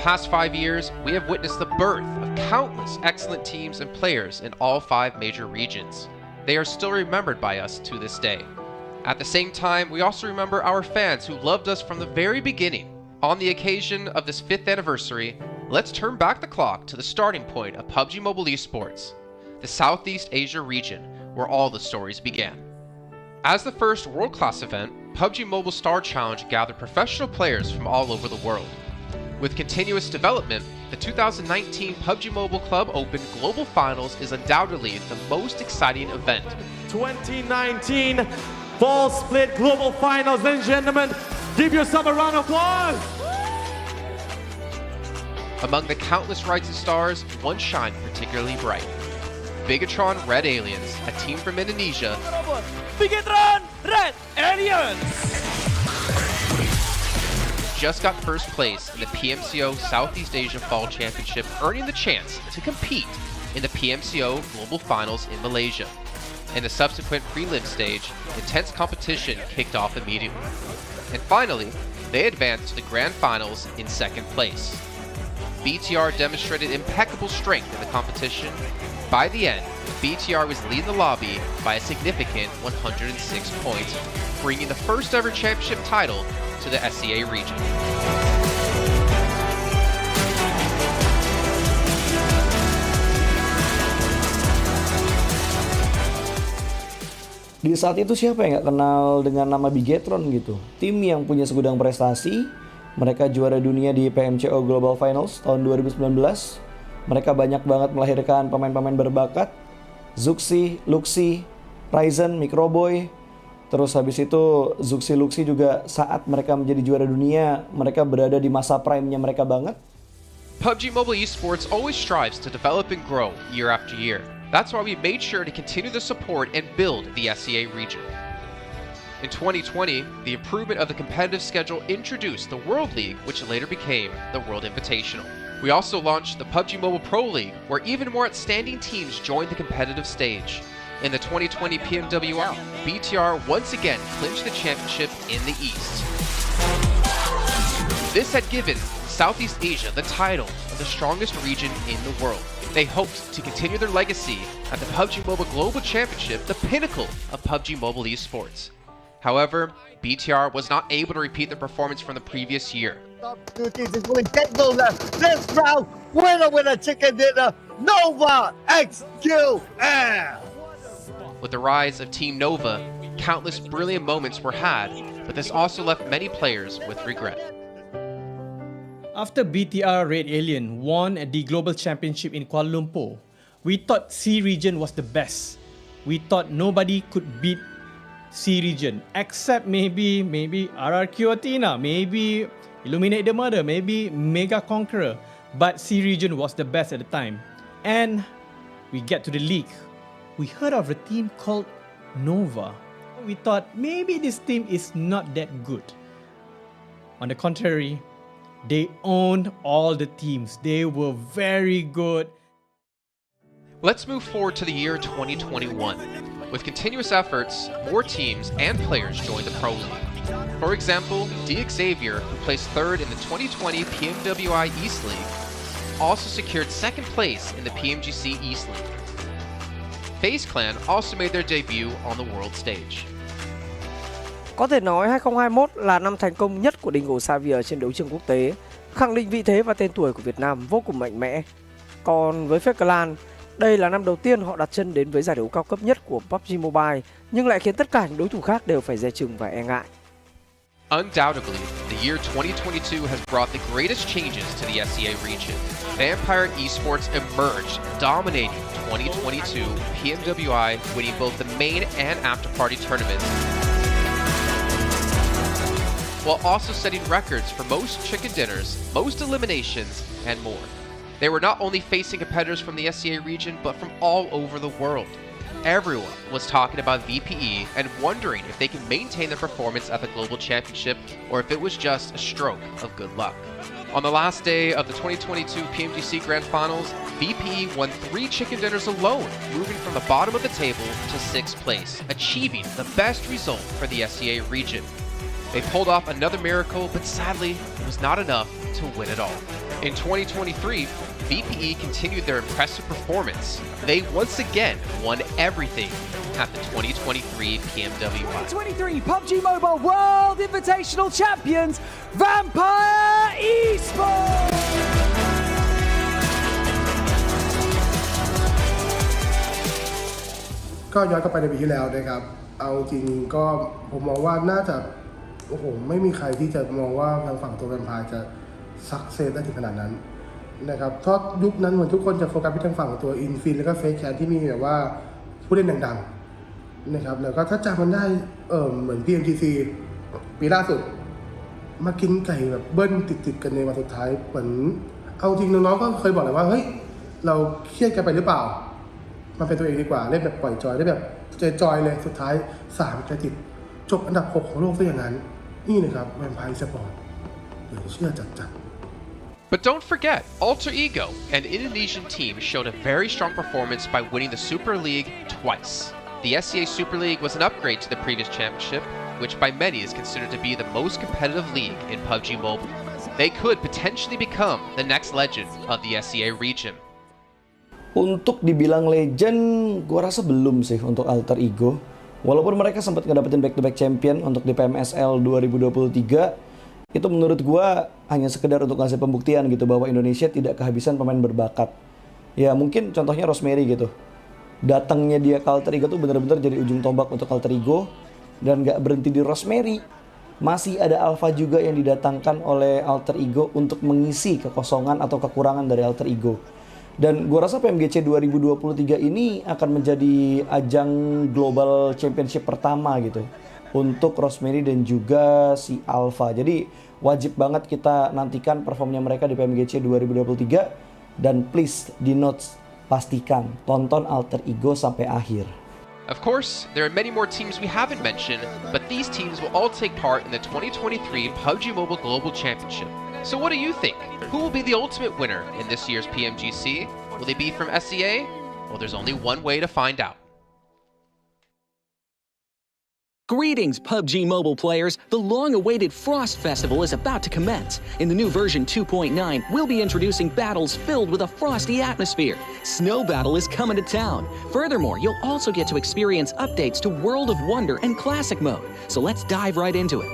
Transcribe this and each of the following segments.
past 5 years, we have witnessed the birth of countless excellent teams and players in all 5 major regions. They are still remembered by us to this day. At the same time, we also remember our fans who loved us from the very beginning. On the occasion of this 5th anniversary, let's turn back the clock to the starting point of PUBG Mobile Esports, the Southeast Asia region, where all the stories began. As the first world-class event, PUBG Mobile Star Challenge gathered professional players from all over the world. With continuous development, the 2019 PUBG Mobile Club Open Global Finals is undoubtedly the most exciting event. 2019 Fall Split Global Finals, ladies and gentlemen, give yourself a round of applause! Among the countless rising stars, one shined particularly bright. Bigatron Red Aliens, a team from Indonesia, Bigatron Red Aliens! just got first place in the PMCO Southeast Asia Fall Championship, earning the chance to compete in the PMCO Global Finals in Malaysia. In the subsequent prelim stage, intense competition kicked off immediately. And finally, they advanced to the Grand Finals in 2nd place. BTR demonstrated impeccable strength in the competition. By the end, BTR was leading the lobby by a significant 106 points, bringing the first ever championship title to the SEA region. Di saat itu siapa yang nggak kenal dengan nama Bigatron gitu? Tim yang punya segudang prestasi, mereka juara dunia di PMCO Global Finals tahun 2019. Mereka banyak banget melahirkan pemain-pemain berbakat. Zuxi, Luxi, Ryzen, Microboy. Terus habis itu Zuxi, Luxi juga saat mereka menjadi juara dunia, mereka berada di masa prime-nya mereka banget. PUBG Mobile Esports always strives to develop and grow year after year. That's why we made sure to continue the support and build the SEA region. In 2020, the improvement of the competitive schedule introduced the World League, which later became the World Invitational. We also launched the PUBG Mobile Pro League, where even more outstanding teams joined the competitive stage. In the 2020 PMWL, BTR once again clinched the championship in the East. This had given Southeast Asia the title of the strongest region in the world. They hoped to continue their legacy at the PUBG Mobile Global Championship, the pinnacle of PUBG Mobile Esports. However, BTR was not able to repeat their performance from the previous year. Top 2 teams is going to go this round. Winner, chicken dinner, Nova XQL. With the rise of Team Nova, countless brilliant moments were had, but this also left many players with regret. After BTR Red Alien won at the Global Championship in Kuala Lumpur, we thought C region was the best. We thought nobody could beat C region except maybe RRQ Athena, maybe Illuminate the Murder, maybe Mega Conqueror, but C region was the best at the time. And we get to the league. We heard of a team called Nova. We thought maybe this team is not that good. On the contrary, they owned all the teams. They were very good. Let's move forward to the year 2021. With continuous efforts, more teams and players joined the Pro League. For example, Xavier, who placed 3rd in the 2020 PMWI East League, also secured 2nd place in the PMGC East League. FaZe Clan also made their debut on the world stage. Có thể nói 2021 là năm thành công nhất của Dingo Xavier trên đấu trường quốc tế, khẳng định vị thế và tên tuổi của Việt Nam vô cùng mạnh mẽ. Còn với FaZe Clan, đây là năm đầu tiên họ đặt chân đến với giải đấu cao cấp nhất của PUBG Mobile, nhưng lại khiến tất cả những đối thủ khác đều phải dè chừng và e ngại. Undoubtedly, the year 2022 has brought the greatest changes to the SEA region. Vampire Esports emerged, dominating 2022 PMWI, winning both the main and after-party tournaments, while also setting records for most chicken dinners, most eliminations, and more. They were not only facing competitors from the SEA region, but from all over the world. Everyone was talking about VPE and wondering if they can maintain their performance at the Global Championship or if it was just a stroke of good luck. On the last day of the 2022 PMGC Grand Finals, VPE won 3 chicken dinners alone, moving from the bottom of the table to 6th place, achieving the best result for the SEA region. They pulled off another miracle, but sadly, it was not enough to win it all. In 2023, VPE continued their impressive performance. They once again won everything at the 2023 PMWI. 2023 PUBG Mobile World Invitational Champions, Vampire Esports! ก็ย้อนกลับไปในปีที่แล้วนะครับเอาจริงก็ผมมองว่าน่าจะโอ้โหไม่มีใครที่จะมองว่าทางฝั่งตัวแวมไพร์จะซักเซสได้ถึงขนาดนั้นนะครับเพราะยุคนั้นเหมือนทุกคนจะโฟกัสไปทางฝั่งตัวอินฟินแล้วก็เฟคแคนที่มีแบบว่าผู้เล่นดังๆนะครับแล้วก็ถ้าจำมันได้เหมือน PMGC ปีล่าสุดมากินไก่แบบเบิ้ลติดๆกันในวันสุดท้ายเหมือนเอาจริงน้องๆก็เคยบอกเลยว่าเฮ้ยเราเครียดกันไปหรือเปล่ามันเป็นตัวเองดีกว่าเล่นแบบปล่อยจอยได้แบบจอยเลยสุดท้าย3 ติดจบอันดับ 6 ของโลกซะอย่างนั้นนี่นะครับแวมไพร์สปอร์ตเหลือเชื่อจัด But don't forget, Alter Ego, an Indonesian team, showed a very strong performance by winning the Super League twice. The SCA Super League was an upgrade to the previous championship, which by many is considered to be the most competitive league in PUBG Mobile. They could potentially become the next legend of the SCA region. Untuk dibilang legend, gue rasa belum sih untuk Alter Ego. Walaupun mereka sempat ngedapetin back-to-back champion untuk di PMSL 2023, itu menurut gue hanya sekedar untuk ngasih pembuktian gitu bahwa Indonesia tidak kehabisan pemain berbakat. Ya mungkin contohnya Rosemary gitu. Datangnya dia ke Alter Ego tuh bener-bener jadi ujung tombak untuk Alter Ego. Dan gak berhenti di Rosemary, masih ada Alpha juga yang didatangkan oleh Alter Ego untuk mengisi kekosongan atau kekurangan dari Alter Ego. Dan gue rasa PMGC 2023 ini akan menjadi ajang Global Championship pertama gitu untuk Rosemary dan juga si Alpha. Jadi wajib banget kita nantikan performnya mereka di PMGC 2023. Dan please di notes, pastikan tonton Alter Ego sampai akhir. Of course, there are many more teams we haven't mentioned, but these teams will all take part in the 2023 PUBG Mobile Global Championship. So what do you think? Who will be the ultimate winner in this year's PMGC? Will they be from SCA? Well, there's only one way to find out. Greetings, PUBG Mobile players! The long-awaited Frost Festival is about to commence. In the new version 2.9, we'll be introducing battles filled with a frosty atmosphere. Snow Battle is coming to town. Furthermore, you'll also get to experience updates to World of Wonder and Classic Mode. So let's dive right into it.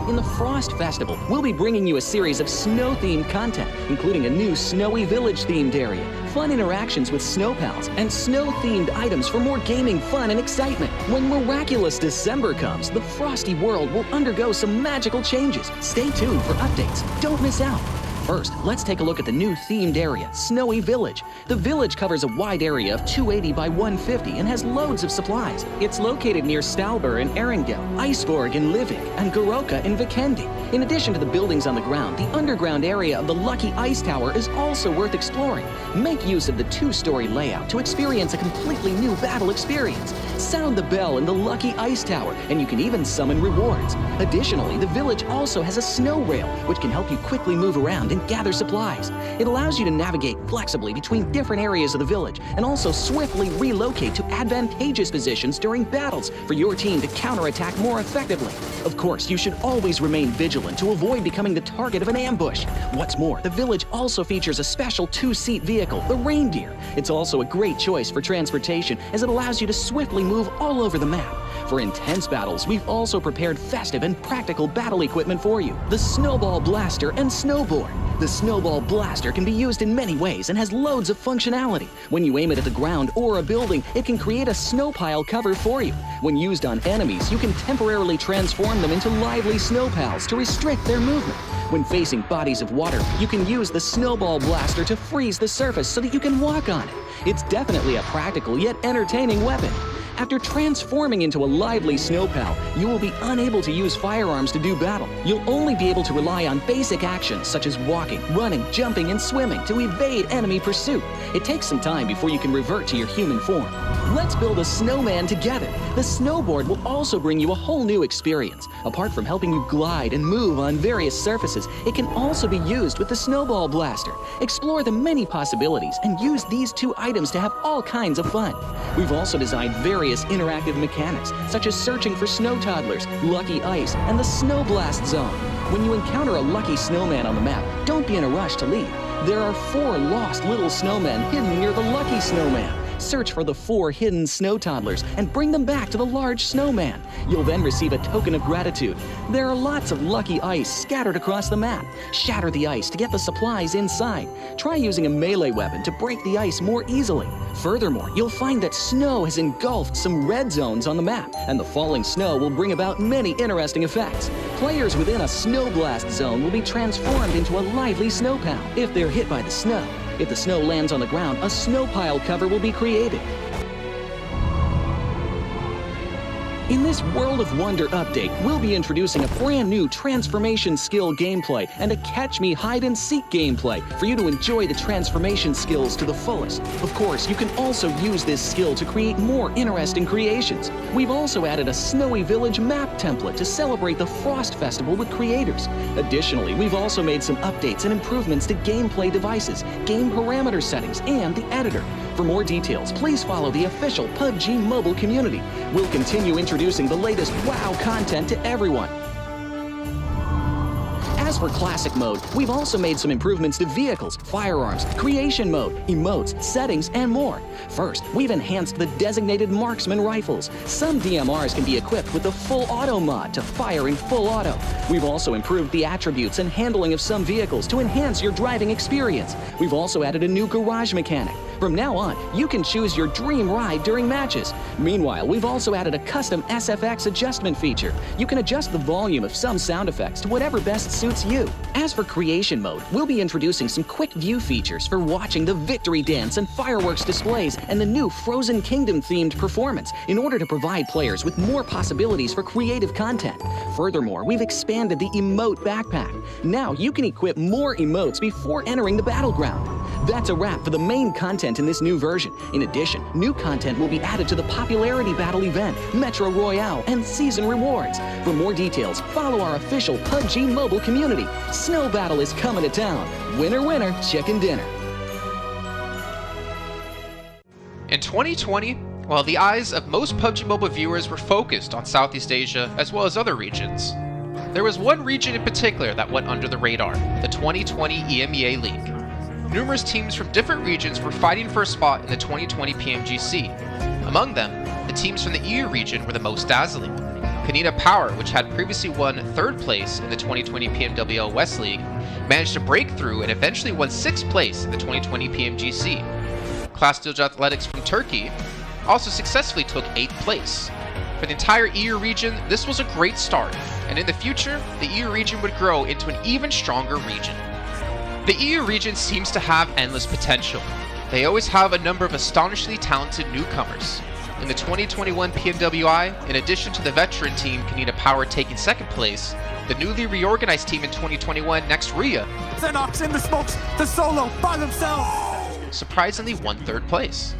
In the Frost Festival, we'll be bringing you a series of snow-themed content, including a new Snowy Village-themed area, fun interactions with snow pals, and snow-themed items for more gaming fun and excitement. When miraculous December comes, the Frosty world will undergo some magical changes. Stay tuned for updates. Don't miss out. First, let's take a look at the new themed area, Snowy Village. The village covers a wide area of 280 by 150 and has loads of supplies. It's located near Stalber in Erringdale, Iceborg in Livik, and Goroka in Vikendi. In addition to the buildings on the ground, the underground area of the Lucky Ice Tower is also worth exploring. Make use of the 2-story layout to experience a completely new battle experience. Sound the bell in the Lucky Ice Tower, and you can even summon rewards. Additionally, the village also has a snow rail, which can help you quickly move around and gather supplies. It allows you to navigate flexibly between different areas of the village and also swiftly relocate to advantageous positions during battles for your team to counterattack more effectively. Of course, you should always remain vigilant to avoid becoming the target of an ambush. What's more, the village also features a special 2-seat vehicle, the Reindeer. It's also a great choice for transportation as it allows you to swiftly move all over the map. For intense battles, we've also prepared festive and practical battle equipment for you, the Snowball Blaster and Snowboard. The Snowball Blaster can be used in many ways and has loads of functionality. When you aim it at the ground or a building, it can create a snow pile cover for you. When used on enemies, you can temporarily transform them into lively snow pals to restrict their movement. When facing bodies of water, you can use the Snowball Blaster to freeze the surface so that you can walk on it. It's definitely a practical yet entertaining weapon. After transforming into a lively snow pal, you will be unable to use firearms to do battle. You'll only be able to rely on basic actions such as walking, running, jumping, and swimming to evade enemy pursuit. It takes some time before you can revert to your human form. Let's build a snowman together. The snowboard will also bring you a whole new experience. Apart from helping you glide and move on various surfaces, it can also be used with the Snowball Blaster. Explore the many possibilities and use these 2 items to have all kinds of fun. We've also designed various interactive mechanics, such as searching for snow toddlers, lucky ice, and the Snow Blast Zone. When you encounter a lucky snowman on the map, don't be in a rush to leave. There are 4 lost little snowmen hidden near the lucky snowman. Search for the 4 hidden snow toddlers and bring them back to the large snowman. You'll then receive a token of gratitude. There are lots of lucky ice scattered across the map. Shatter the ice to get the supplies inside. Try using a melee weapon to break the ice more easily. Furthermore, you'll find that snow has engulfed some red zones on the map, and the falling snow will bring about many interesting effects. Players within a snow blast zone will be transformed into a lively snow pal if they're hit by the snow. If the snow lands on the ground, a snow pile cover will be created. In this World of Wonder update, we'll be introducing a brand new transformation skill gameplay and a catch me hide and seek gameplay for you to enjoy the transformation skills to the fullest. Of course, you can also use this skill to create more interesting creations. We've also added a Snowy Village map template to celebrate the Frost Festival with creators. Additionally, we've also made some updates and improvements to gameplay devices, game parameter settings, and the editor. For more details, please follow the official PUBG Mobile community. We'll continue introducing the latest WoW content to everyone. As for Classic Mode, we've also made some improvements to vehicles, firearms, creation mode, emotes, settings, and more. First, we've enhanced the designated marksman rifles. Some DMRs can be equipped with the full auto mod to fire in full auto. We've also improved the attributes and handling of some vehicles to enhance your driving experience. We've also added a new garage mechanic. From now on, you can choose your dream ride during matches. Meanwhile, we've also added a custom SFX adjustment feature. You can adjust the volume of some sound effects to whatever best suits you. As for creation mode, we'll be introducing some quick view features for watching the victory dance and fireworks displays and the new Frozen Kingdom themed performance in order to provide players with more possibilities for creative content. Furthermore, we've expanded the emote backpack. Now you can equip more emotes before entering the battleground. That's a wrap for the main content in this new version. In addition, new content will be added to the popularity battle event, Metro Royale, and season rewards. For more details, follow our official PUBG Mobile community. Snow Battle is coming to town. Winner, winner, chicken dinner. In 2020, while the eyes of most PUBG Mobile viewers were focused on Southeast Asia as well as other regions, there was one region in particular that went under the radar, the 2020 EMEA League. Numerous teams from different regions were fighting for a spot in the 2020 PMGC. Among them, the teams from the EU region were the most dazzling. Kanina Power, which had previously won 3rd place in the 2020 PMWL West League, managed to break through and eventually won 6th place in the 2020 PMGC. Klastilj Athletics from Turkey also successfully took 8th place. For the entire EU region, this was a great start, and in the future, the EU region would grow into an even stronger region. The EU region seems to have endless potential. They always have a number of astonishingly talented newcomers. In the 2021 PMWI, in addition to the veteran team Kanina Power taking 2nd place, the newly reorganized team in 2021, Nexria, Xenox in the smokes, the solo by themselves, surprisingly won 3rd place.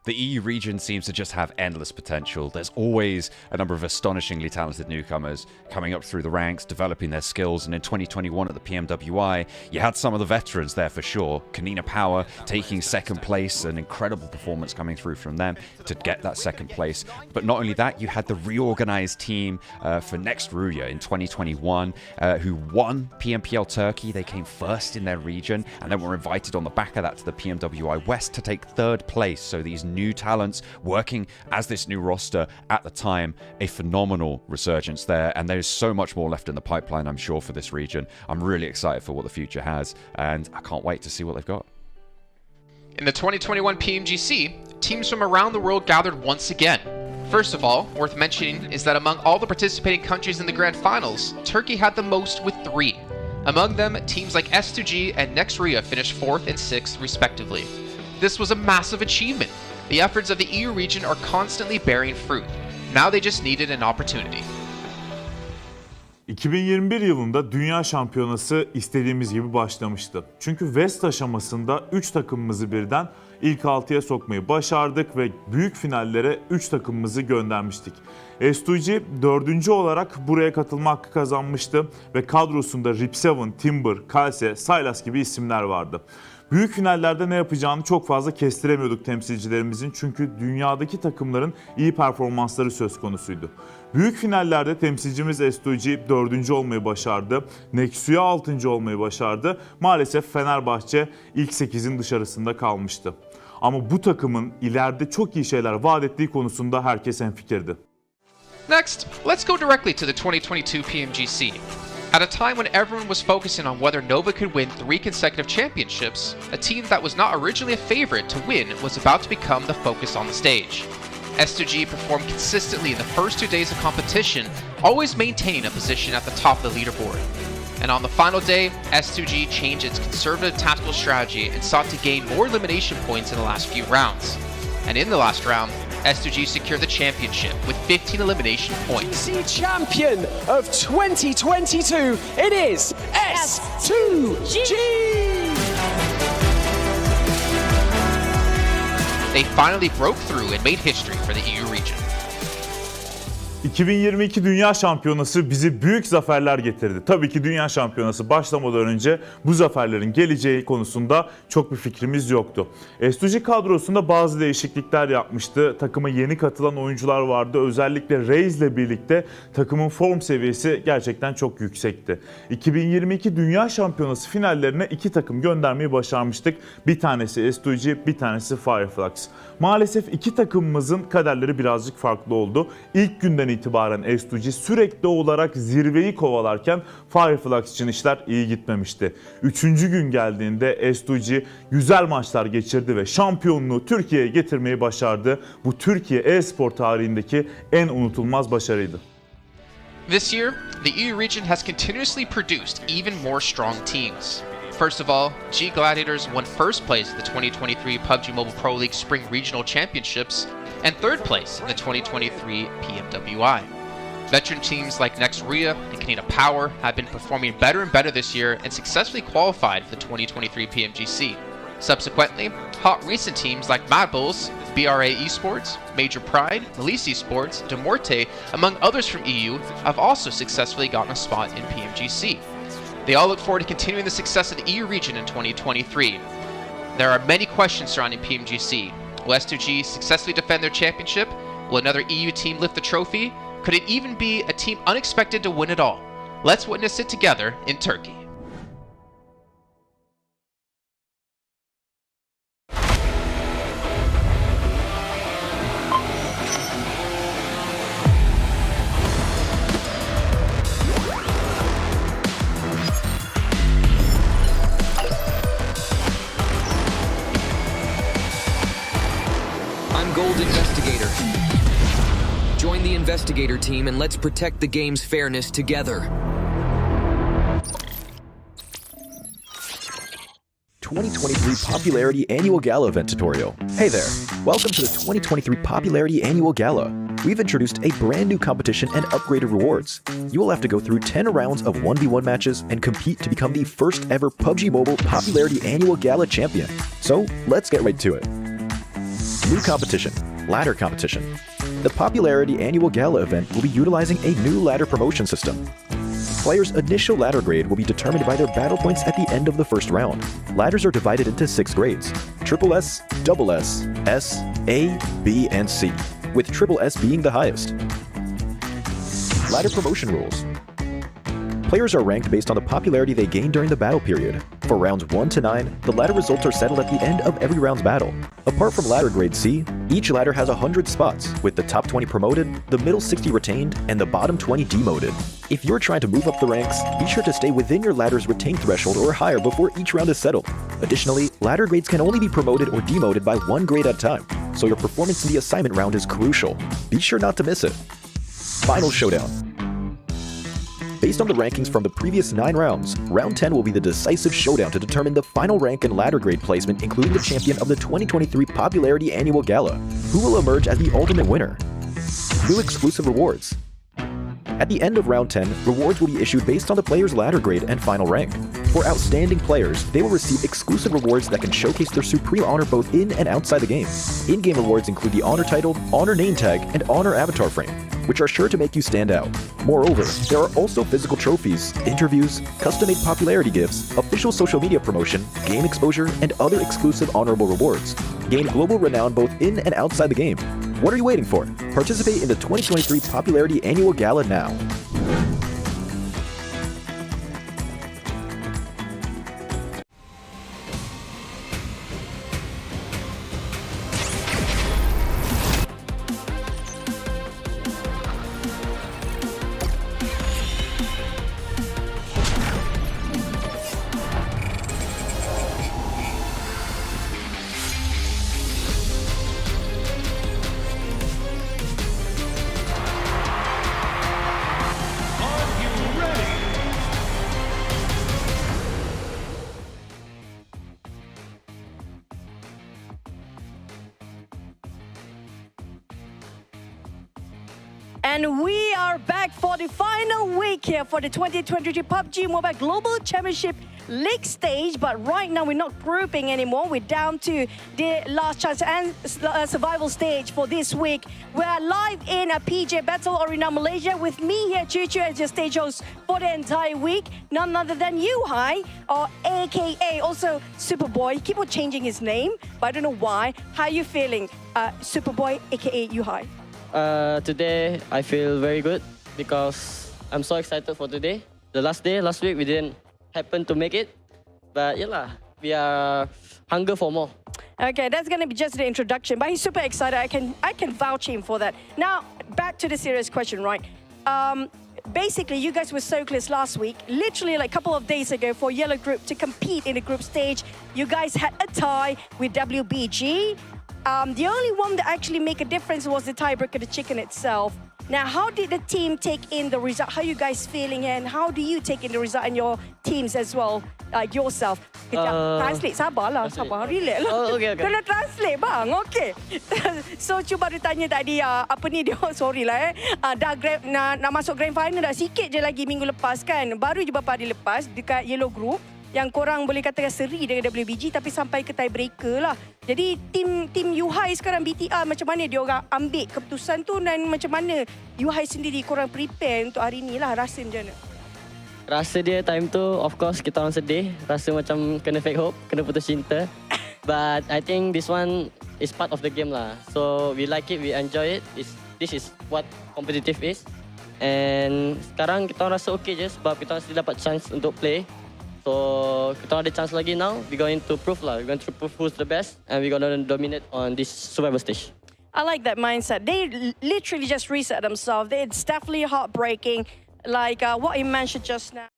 The EU region seems to just have endless potential. There's always a number of astonishingly talented newcomers coming up through the ranks, developing their skills, and in 2021 at the PMWI, you had some of the veterans there for sure. Kanina Power taking 2nd place, an incredible performance coming through from them to get that 2nd place. But not only that, you had the reorganized team for Nexria in 2021 who won PMPL Turkey. They came 1st in their region and then were invited on the back of that to the PMWI West to take 3rd place. So these new talents working as this new roster at the time, a phenomenal resurgence there, and there's so much more left in the pipeline, I'm sure, for this region. I'm really excited for what the future has, and I can't wait to see what they've got. In the 2021 PMGC, teams from around the world gathered once again. First of all, worth mentioning is that among all the participating countries in the Grand Finals, Turkey had the most with 3. Among them, teams like S2G and Nexria finished 4th and 6th respectively. This was a massive achievement. The efforts of the EU region are constantly bearing fruit. Now they just needed an opportunity. 2021 yılında Dünya Şampiyonası istediğimiz gibi başlamıştı. Çünkü West aşamasında 3 takımımızı birden ilk 6'ya sokmayı başardık ve büyük finallere 3 takımımızı göndermiştik. S2G 4. olarak buraya katılma hakkı kazanmıştı ve kadrosunda Rip7, Timber, Kalse, Sylas gibi isimler vardı. Büyük finallerde ne yapacağını çok fazla kestiremiyorduk temsilcilerimizin çünkü dünyadaki takımların iyi performansları söz konusuydu. Büyük finallerde temsilcimiz S2G 4. olmayı başardı. Nexu'ya 6. olmayı başardı. Maalesef Fenerbahçe ilk 8'in dışarısında kalmıştı. Ama bu takımın ileride çok iyi şeyler vaat ettiği konusunda herkes hemfikirdi. Next, let's go directly to the 2022 PMGC. At a time when everyone was focusing on whether Nova could win 3 consecutive championships, a team that was not originally a favorite to win was about to become the focus on the stage. S2G performed consistently in the first 2 days of competition, always maintaining a position at the top of the leaderboard. And on the final day, S2G changed its conservative tactical strategy and sought to gain more elimination points in the last few rounds. And in the last round, S2G secured the championship with 15 elimination points. Champion of 2022, it is S2G! They finally broke through and made history for the EU region. 2022 Dünya Şampiyonası bizi büyük zaferler getirdi. Tabii ki Dünya Şampiyonası başlamadan önce bu zaferlerin geleceği konusunda çok bir fikrimiz yoktu. S2G kadrosunda bazı değişiklikler yapmıştı. Takıma yeni katılan oyuncular vardı. Özellikle Reis ile birlikte takımın form seviyesi gerçekten çok yüksekti. 2022 Dünya Şampiyonası finallerine 2 takım göndermeyi başarmıştık. Bir tanesi S2G, bir tanesi Fireflux. Maalesef 2 takımımızın kaderleri birazcık farklı oldu. İlk günden itibaren S2G sürekli olarak zirveyi kovalarken Fireflux için işler iyi gitmemişti. 3. gün geldiğinde S2G güzel maçlar geçirdi ve şampiyonluğu Türkiye'ye getirmeyi başardı. Bu Türkiye e-spor tarihindeki en unutulmaz başarıydı. This year, the EU region has continuously produced even more strong teams. First of all, G Gladiators won first place at the 2023 PUBG Mobile Pro League Spring Regional Championships and third place in the 2023 PMWI. Veteran teams like Next Ria and Canada Power have been performing better and better this year and successfully qualified for the 2023 PMGC. Subsequently, hot recent teams like Mad Bulls, BRA Esports, Major Pride, Elise Esports, Demorte, among others from EU, have also successfully gotten a spot in PMGC. They all look forward to continuing the success of the EU region in 2023. There are many questions surrounding PMGC. Will S2G successfully defend their championship? Will another EU team lift the trophy? Could it even be a team unexpected to win it all? Let's witness it together in Turkey. Investigator. Join the Investigator team and let's protect the game's fairness together. 2023 Popularity Annual Gala event tutorial. Hey there, welcome to the 2023 Popularity Annual Gala. We've introduced a brand new competition and upgraded rewards. You will have to go through 10 rounds of 1v1 matches and compete to become the first ever PUBG Mobile Popularity Annual Gala champion. So let's get right to it. New competition, ladder competition. The Popularity Annual Gala event will be utilizing a new ladder promotion system. Players' initial ladder grade will be determined by their battle points at the end of the first round. Ladders are divided into 6 grades: Triple S, Double S, S, A, B, and C, with Triple S being the highest. Ladder promotion rules. Players are ranked based on the popularity they gain during the battle period. For rounds 1 to 9, the ladder results are settled at the end of every round's battle. Apart from ladder grade C, each ladder has 100 spots, with the top 20 promoted, the middle 60 retained, and the bottom 20 demoted. If you're trying to move up the ranks, be sure to stay within your ladder's retained threshold or higher before each round is settled. Additionally, ladder grades can only be promoted or demoted by 1 grade at a time, so your performance in the assignment round is crucial. Be sure not to miss it. Final Showdown. Based on the rankings from the previous 9 rounds, round 10 will be the decisive showdown to determine the final rank and ladder grade placement, including the champion of the 2023 Popularity Annual Gala, who will emerge as the ultimate winner. New exclusive rewards. At the end of round 10, rewards will be issued based on the player's ladder grade and final rank. For outstanding players, they will receive exclusive rewards that can showcase their supreme honor both in and outside the game. In-game rewards include the honor title, honor name tag, and honor avatar frame, which are sure to make you stand out. Moreover, there are also physical trophies, interviews, custom-made popularity gifts, official social media promotion, game exposure, and other exclusive honorable rewards. Gain global renown both in and outside the game. What are you waiting for? Participate in the 2023 Popularity Annual Gala now. And we are back for the final week here for the 2023 PUBG MOBILE Global Championship League stage. But right now we're not grouping anymore. We're down to the last chance and survival stage for this week. We're live in a PJ Battle Arena, Malaysia, with me here, Chuchu, as your stage host for the entire week. None other than Yuhai, or AKA also Superboy. He keep on changing his name, but I don't know why. How are you feeling, Superboy, AKA Yuhai? Today I feel very good because I'm so excited for today. The last day, last week we didn't happen to make it, but yeah, we are hunger for more. Okay, that's gonna be just the introduction, but he's super excited. I can vouch him for that. Now back to the serious question, right? Basically, you guys were so close last week, literally like a couple of days ago, for Yellow Group to compete in the group stage. You guys had a tie with WBG. The only one that actually made a difference was the tiebreaker, the chicken itself. Now, how did the team take in the result? How are you guys feeling, and how do you take in the result in your teams as well, like yourself? Kejap, translate, sabarlah, sabar, relax lah. Oh, okay. Kena translate bang, okay. So, cuba dia tanya tadi, apa ni dia, sorry lah nak masuk Grand Final dah sikit je lagi minggu lepas kan. Baru je beberapa hari lepas dekat Yellow Group, yang korang boleh katakan seri dengan WBG tapi sampai ke tiebreaker lah. Jadi tim Yuhai sekarang BTR, macam mana dia orang ambil keputusan tu, dan macam mana Yuhai sendiri korang prepare untuk hari ni lah, rasa macam mana? Rasa dia time tu, of course kita orang sedih, rasa macam kena fake hope, kena putus cinta. But I think this one is part of the game lah. So we like it, we enjoy it. This is what competitive is. And sekarang kita orang rasa okay je sebab kita orang still dapat chance untuk play. So kita ada chance lagi now. We're going to prove lah. We're going to prove who's the best, and we're going to dominate on this survival stage. I like that mindset. They literally just reset themselves. It's definitely heartbreaking, like what you mentioned just now.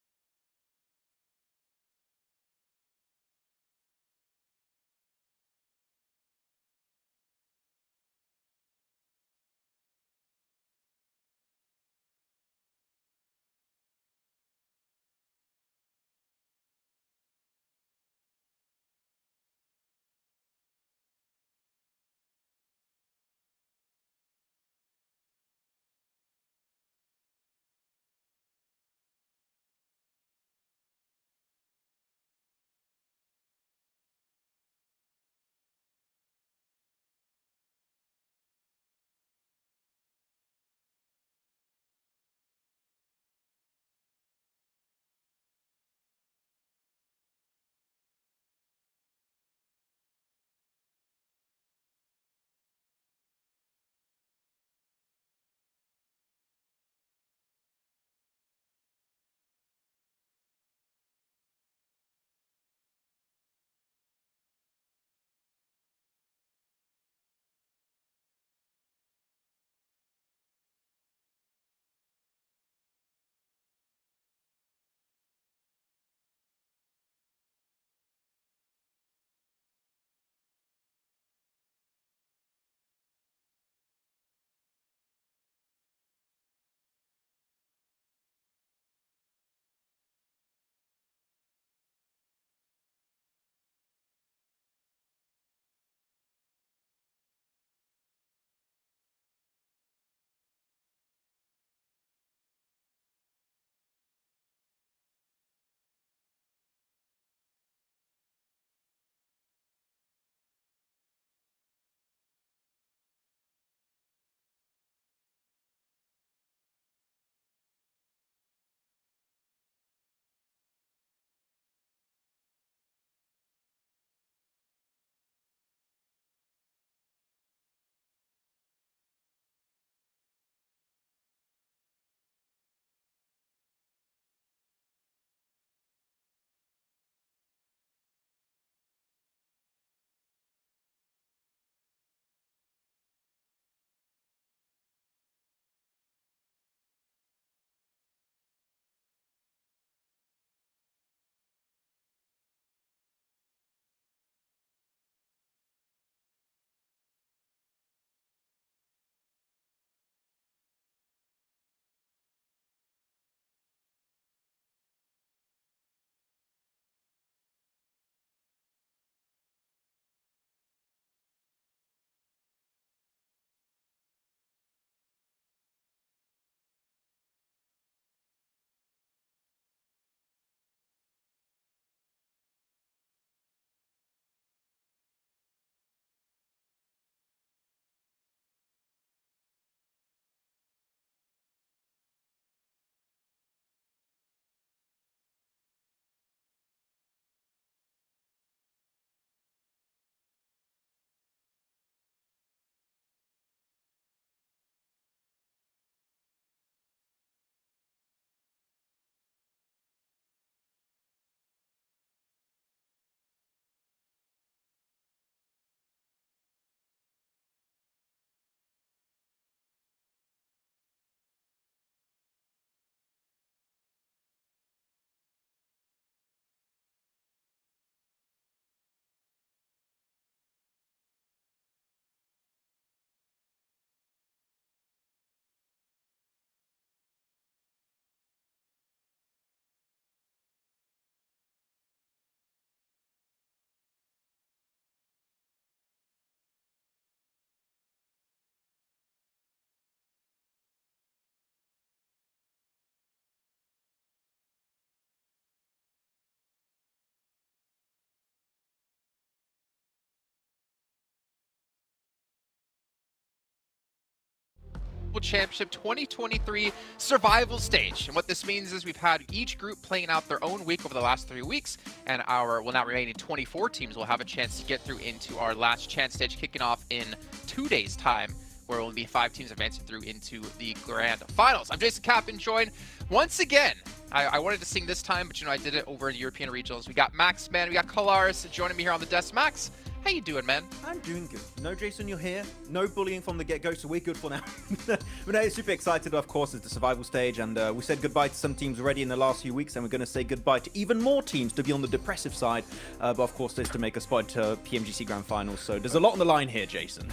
Championship 2023 survival stage. And what this means is we've had each group playing out their own week over the last 3 weeks, and our now remaining 24 teams will have a chance to get through into our last chance stage, kicking off in 2 days' time, where it will be 5 teams advancing through into the Grand Finals. I'm Jason Kappen, joined once again. I wanted to sing this time, but I did it over in European regionals. We got Max, man. We got Kolaris joining me here on the desk. Max, how you doing, man? I'm doing good. No, Jason, you're here. No bullying from the get-go, so we're good for now. But no, super excited, of course, it's the survival stage, and we said goodbye to some teams already in the last few weeks, and we're going to say goodbye to even more teams to be on the depressive side. But of course, there's to make a spot to PMGC Grand Finals, so there's a lot on the line here, Jason.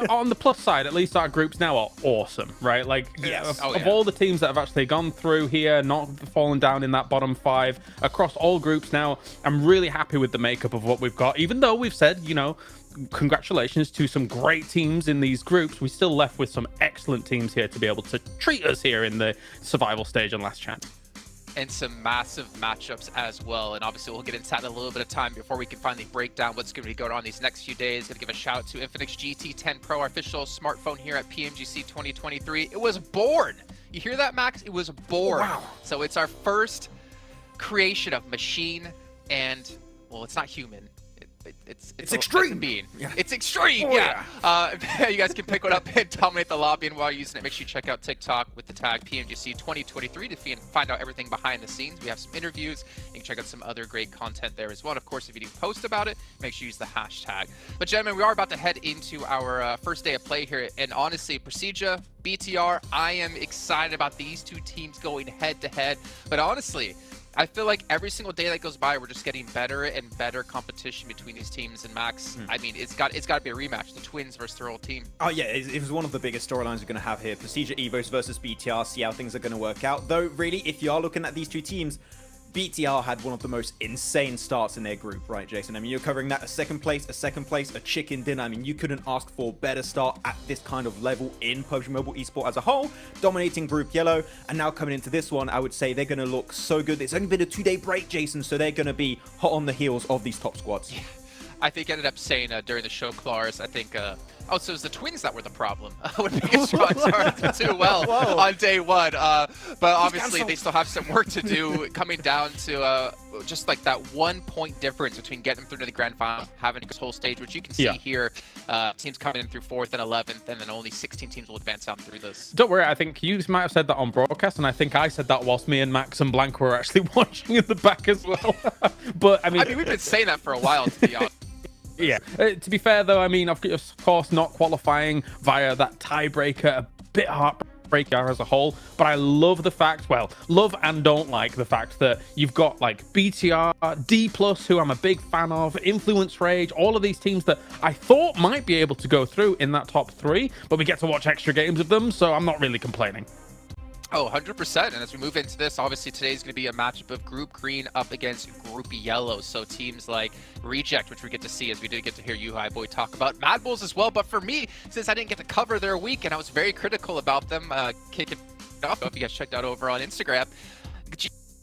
On the plus side, at least our groups now are awesome, right? Like, yes. of all the teams that have actually gone through here, not fallen down in that bottom 5 across all groups now, I'm really happy with the makeup of what we've got, even though we've said, congratulations to some great teams in these groups. We still left with some excellent teams here to be able to treat us here in the survival stage and last chance. And some massive matchups as well. And obviously we'll get into that in a little bit of time before we can finally break down what's going to be going on these next few days. Going to give a shout out to Infinix GT10 Pro, our official smartphone here at PMGC 2023. It was born. You hear that, Max? It was born. Wow. So it's our first creation of machine and, well, it's not human. It's extreme being. Yeah. It's extreme, yeah. You guys can pick one up and dominate the lobby, and while you're using it, make sure you check out TikTok with the tag PMGC 2023 to find out everything behind the scenes. We have some interviews. You can check out some other great content there as well. And of course, if you do post about it, make sure you use the hashtag. But gentlemen, we are about to head into our first day of play here, and honestly, Procedure, BTR, I am excited about these two teams going head to head. But honestly, I feel like every single day that goes by, we're just getting better and better competition between these teams. And Max, I mean, it's got to be a rematch. The Twins versus their old team. Oh yeah, it was one of the biggest storylines we're going to have here. Procedure Evos versus BTR. See how things are going to work out. Though, really, if you are looking at these two teams, BTR had one of the most insane starts in their group, right, Jason? I mean, you're covering that a second place, a chicken dinner. I mean, you couldn't ask for a better start at this kind of level in PUBG Mobile Esports as a whole, dominating Group Yellow, and now coming into this one, I would say they're going to look so good. It's only been a 2-day break, Jason, so they're going to be hot on the heels of these top squads. Yeah. I think I ended up saying during the show, Clars, I think, so it was the Twins that were the problem when Biggest Strong started to do well on day one. But obviously, they still have some work to do, coming down to just like that 1 point difference between getting through to the Grand Final, having this whole stage, which you can see here, teams coming in through 4th and 11th, and then only 16 teams will advance out through this. Don't worry, I think you might have said that on broadcast, and I think I said that whilst me and Max and Blank were actually watching in the back as well. But I mean, we've been saying that for a while, to be honest. Yeah. To be fair, though, I mean, of course, not qualifying via that tiebreaker, a bit heartbreaker as a whole. But I love the fact, love and don't like the fact that you've got like BTR, D+, who I'm a big fan of, Influence Rage, all of these teams that I thought might be able to go through in that top 3, but we get to watch extra games of them, so I'm not really complaining. Oh, 100%. And as we move into this, obviously today's going to be a matchup of Group Green up against Group Yellow. So teams like Reject, which we get to see, as we did get to hear you, High Boy, talk about. Mad Bulls as well. But for me, since I didn't get to cover their week, and I was very critical about them kicking off, if you guys checked out over on Instagram,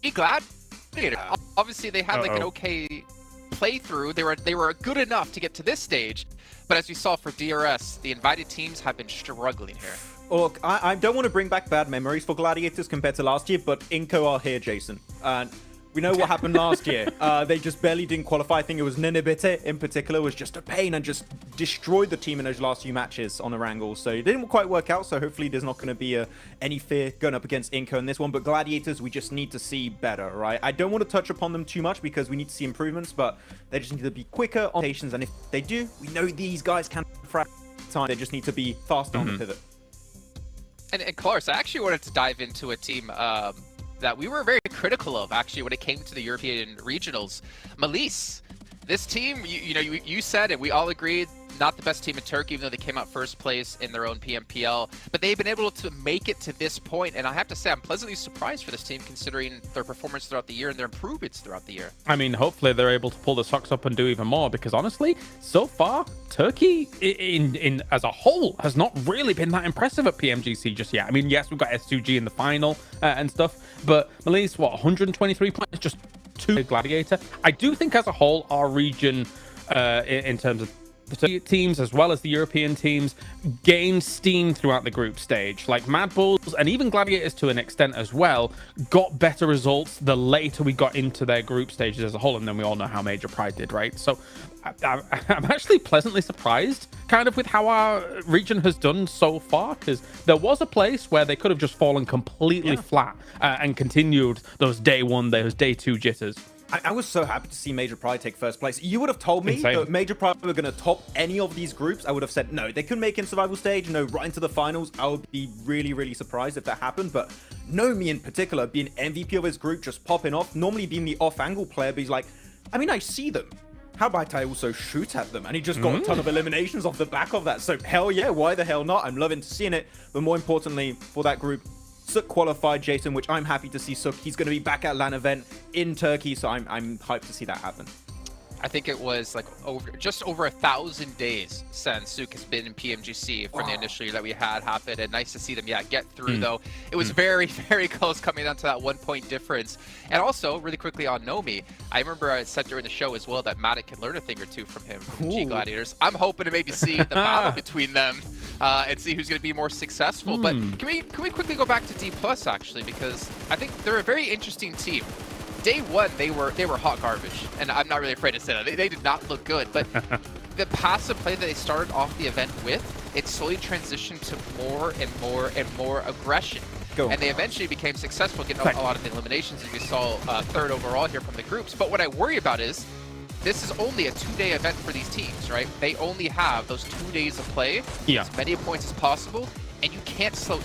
Gladiator. Obviously, they had like an okay playthrough. They were good enough to get to this stage. But as we saw for DRS, the invited teams have been struggling here. Look, I don't want to bring back bad memories for Gladiators compared to last year, but Inco are here, Jason. And we know what happened last year. They just barely didn't qualify. I think it was Ninebite in particular was just a pain and just destroyed the team in those last few matches on the Wrangles. So it didn't quite work out, so hopefully there's not going to be any fear going up against Inco in this one. But Gladiators, we just need to see better, right? I don't want to touch upon them too much because we need to see improvements, but they just need to be quicker on rotations. And if they do, we know these guys can frag time. They just need to be faster on the pivot. And Clarus, I actually wanted to dive into a team that we were very critical of, actually, when it came to the European regionals. Malise. This team, you said it, we all agreed, not the best team in Turkey, even though they came out first place in their own PMPL. But they've been able to make it to this point, and I have to say, I'm pleasantly surprised for this team, considering their performance throughout the year and their improvements throughout the year. I mean, hopefully they're able to pull the socks up and do even more, because honestly, so far, Turkey in as a whole has not really been that impressive at PMGC just yet. I mean, yes, we've got S2G in the final and stuff, but Malise, 123 points, just 2 Gladiator. I do think as a whole, our region, in terms of the teams as well as the European teams gained steam throughout the group stage. Like Mad Bulls and even Gladiators to an extent as well got better results the later we got into their group stages as a whole, and then we all know how Major Pride did, right? So I'm actually pleasantly surprised kind of with how our region has done so far, because there was a place where they could have just fallen completely flat and continued those day one, those day two jitters. I was so happy to see Major Pride take first place. You would have told me that Major Pride were going to top any of these groups. I would have said no. They could make it in survival stage, right into the finals. I would be really, really surprised if that happened. But Nomi in particular, being MVP of his group, just popping off, normally being the off-angle player, but he's like, I mean, I see them. How about I also shoot at them? And he just got a ton of eliminations off the back of that. So hell yeah, why the hell not? I'm loving seeing it. But more importantly, for that group, Suk qualified, Jason, which I'm happy to see Suk. He's going to be back at LAN event in Turkey, so I'm hyped to see that happen. I think it was like just over 1,000 days since Suk has been in PMGC from the initial year that we had happen, and nice to see them get through though. It was very, very close coming down to that 1 point difference. And also, really quickly on Nomi, I remember I said during the show as well that Matic can learn a thing or two from him, from G Gladiators. I'm hoping to maybe see the battle between them and see who's going to be more successful. But can we quickly go back to D+ actually, because I think they're a very interesting team. Day one, they were hot garbage, and I'm not really afraid to say that. They did not look good, but the passive play that they started off the event with, it slowly transitioned to more and more and more aggression. And they eventually became successful, getting a lot of the eliminations, and we saw third overall here from the groups. But what I worry about is, this is only a 2-day event for these teams, right? They only have those 2 days of play, as many points as possible, and you can't start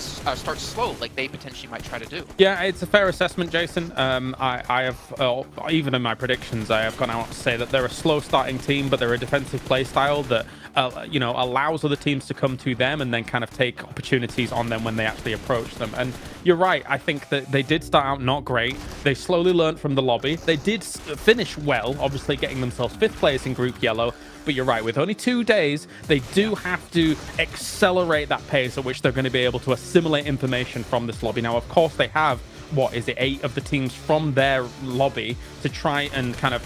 slow like they potentially might try to do. Yeah, it's a fair assessment, Jason. I have, even in my predictions, I have gone out to say that they're a slow starting team, but they're a defensive play style that, allows other teams to come to them and then kind of take opportunities on them when they actually approach them. And you're right, I think that they did start out not great. They slowly learned from the lobby. They did finish well, obviously getting themselves 5th place in Group Yellow. But you're right, with only 2 days, they do have to accelerate that pace at which they're going to be able to assimilate information from this lobby. Now, of course, they have, 8 of the teams from their lobby to try and kind of,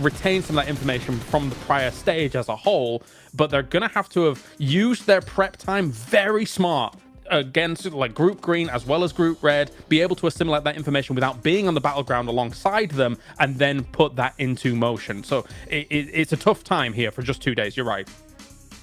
retain some of that information from the prior stage as a whole. But they're going to have used their prep time very smart against like Group Green as well as Group Red, be able to assimilate that information without being on the battleground alongside them, and then put that into motion. So it's a tough time here for just 2 days. You're right.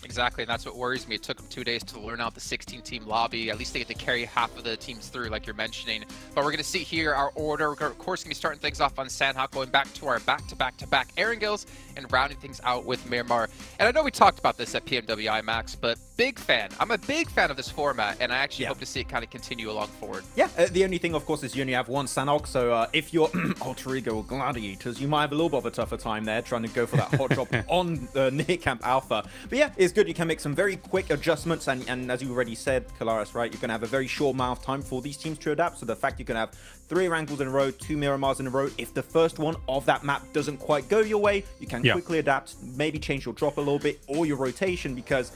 Exactly, and that's what worries me. It took them 2 days to learn out the 16-team lobby. At least they get to carry half of the teams through, like you're mentioning. But we're going to see here our order. We're, of course, going to be starting things off on Sandhawk, going back to our back-to-back-to-back Erangels, and rounding things out with Miramar. And I know we talked about this at PMWI, Max, but big fan. I'm a big fan of this format, and I actually hope to see it kind of continue along forward. Yeah, the only thing, of course, is you only have one Sandhawk, so if you're Alter Ego or Gladiators, you might have a little bit of a tougher time there, trying to go for that hot drop on near Camp Alpha. But yeah, it's good. You can make some very quick adjustments, and as you already said, Kalaris, right, you're going to have a very short amount of time for these teams to adapt. So the fact you can have 3 Erangels in a row, 2 Miramars in a row, if the first one of that map doesn't quite go your way, you can quickly adapt, maybe change your drop a little bit or your rotation, because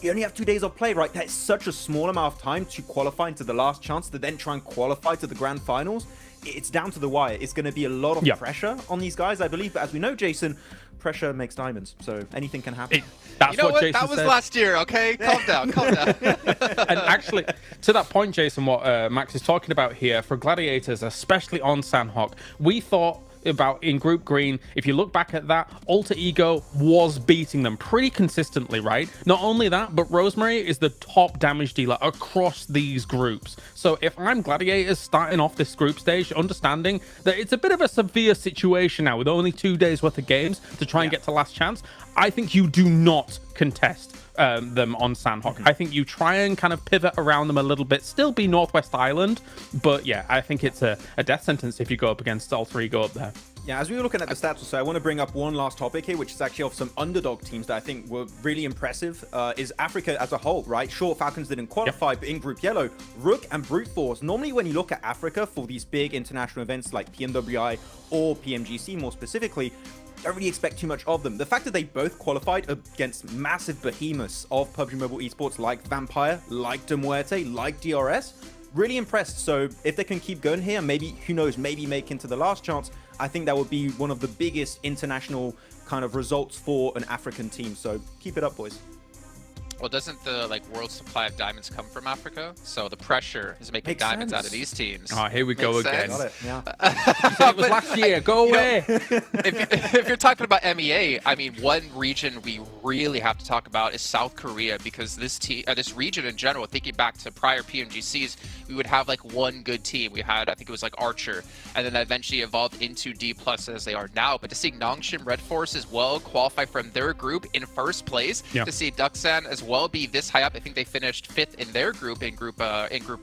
you only have 2 days of play, right? That's such a small amount of time to qualify into the last chance to then try and qualify to the grand finals. It's down to the wire. It's going to be a lot of pressure on these guys, I believe. But as we know, Jason, pressure makes diamonds, so anything can happen. That's you know what? Jason that was said. last year, okay? Calm down, calm down. And actually, to that point, Jason, what Max is talking about here, for Gladiators, especially on Sandhawk, we thought about in Group Green, if you look back at that, Alter Ego was beating them pretty consistently, right? Not only that, but Rosemary is the top damage dealer across these groups. So if I'm Gladiators starting off this group stage, understanding that it's a bit of a severe situation now with only 2 days worth of games to try and get to last chance, I think you do not contest them on Sandhawk. I think you try and kind of pivot around them a little bit, still be Northwest Island, but yeah, I think it's a death sentence if you go up against Alter Ego up there. Yeah, as we were looking at the stats also, I want to bring up one last topic here, which is actually of some underdog teams that I think were really impressive, is Africa as a whole, right? Sure, Falcons didn't qualify, but in Group Yellow, Rook and Brute Force, normally when you look at Africa for these big international events like PMWI or PMGC more specifically, don't really expect too much of them. The fact that they both qualified against massive behemoths of PUBG Mobile Esports like Vampire, like De Muerte, like DRS, really impressed. So if they can keep going here, maybe, who knows, maybe make into the last chance, I think that would be one of the biggest international kind of results for an African team. So keep it up, boys. Well, doesn't the world supply of diamonds come from Africa? So the pressure is making diamonds out of these teams. Oh, here we go again. Got it. Yeah. You said it was last year. Go away. If you're talking about MEA, I mean, one region we really have to talk about is South Korea, because this region in general, thinking back to prior PMGCs, we would have one good team. We had, I think it was Archer, and then that eventually evolved into D+ as they are now. But to see Nongshim Red Force as well qualify from their group in first place, to see Duxan as well be this high up, I think they finished 5th in their group in group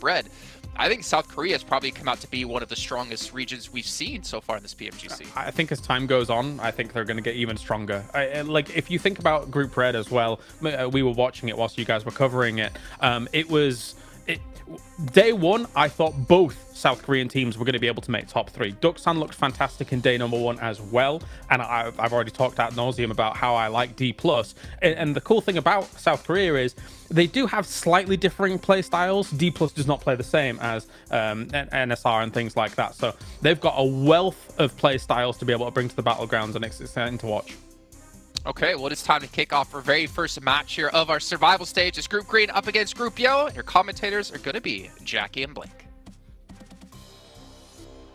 Red. I think South Korea has probably come out to be one of the strongest regions we've seen so far in this PMGC. I think as time goes on, I think they're going to get even stronger. If you think about Group Red as well, we were watching it whilst you guys were covering it. Day one, I thought both South Korean teams were going to be able to make top 3. Duxan looked fantastic in day number 1 as well, and I've already talked ad nauseum about how I like D+. And the cool thing about South Korea is they do have slightly differing play styles. D+ does not play the same as NSR and things like that, so they've got a wealth of play styles to be able to bring to the battlegrounds, and it's exciting to watch. Okay, well, it's time to kick off our very first match here of our survival stage. It's Group Green up against Group Yellow. Your commentators are going to be Jackie and Blake.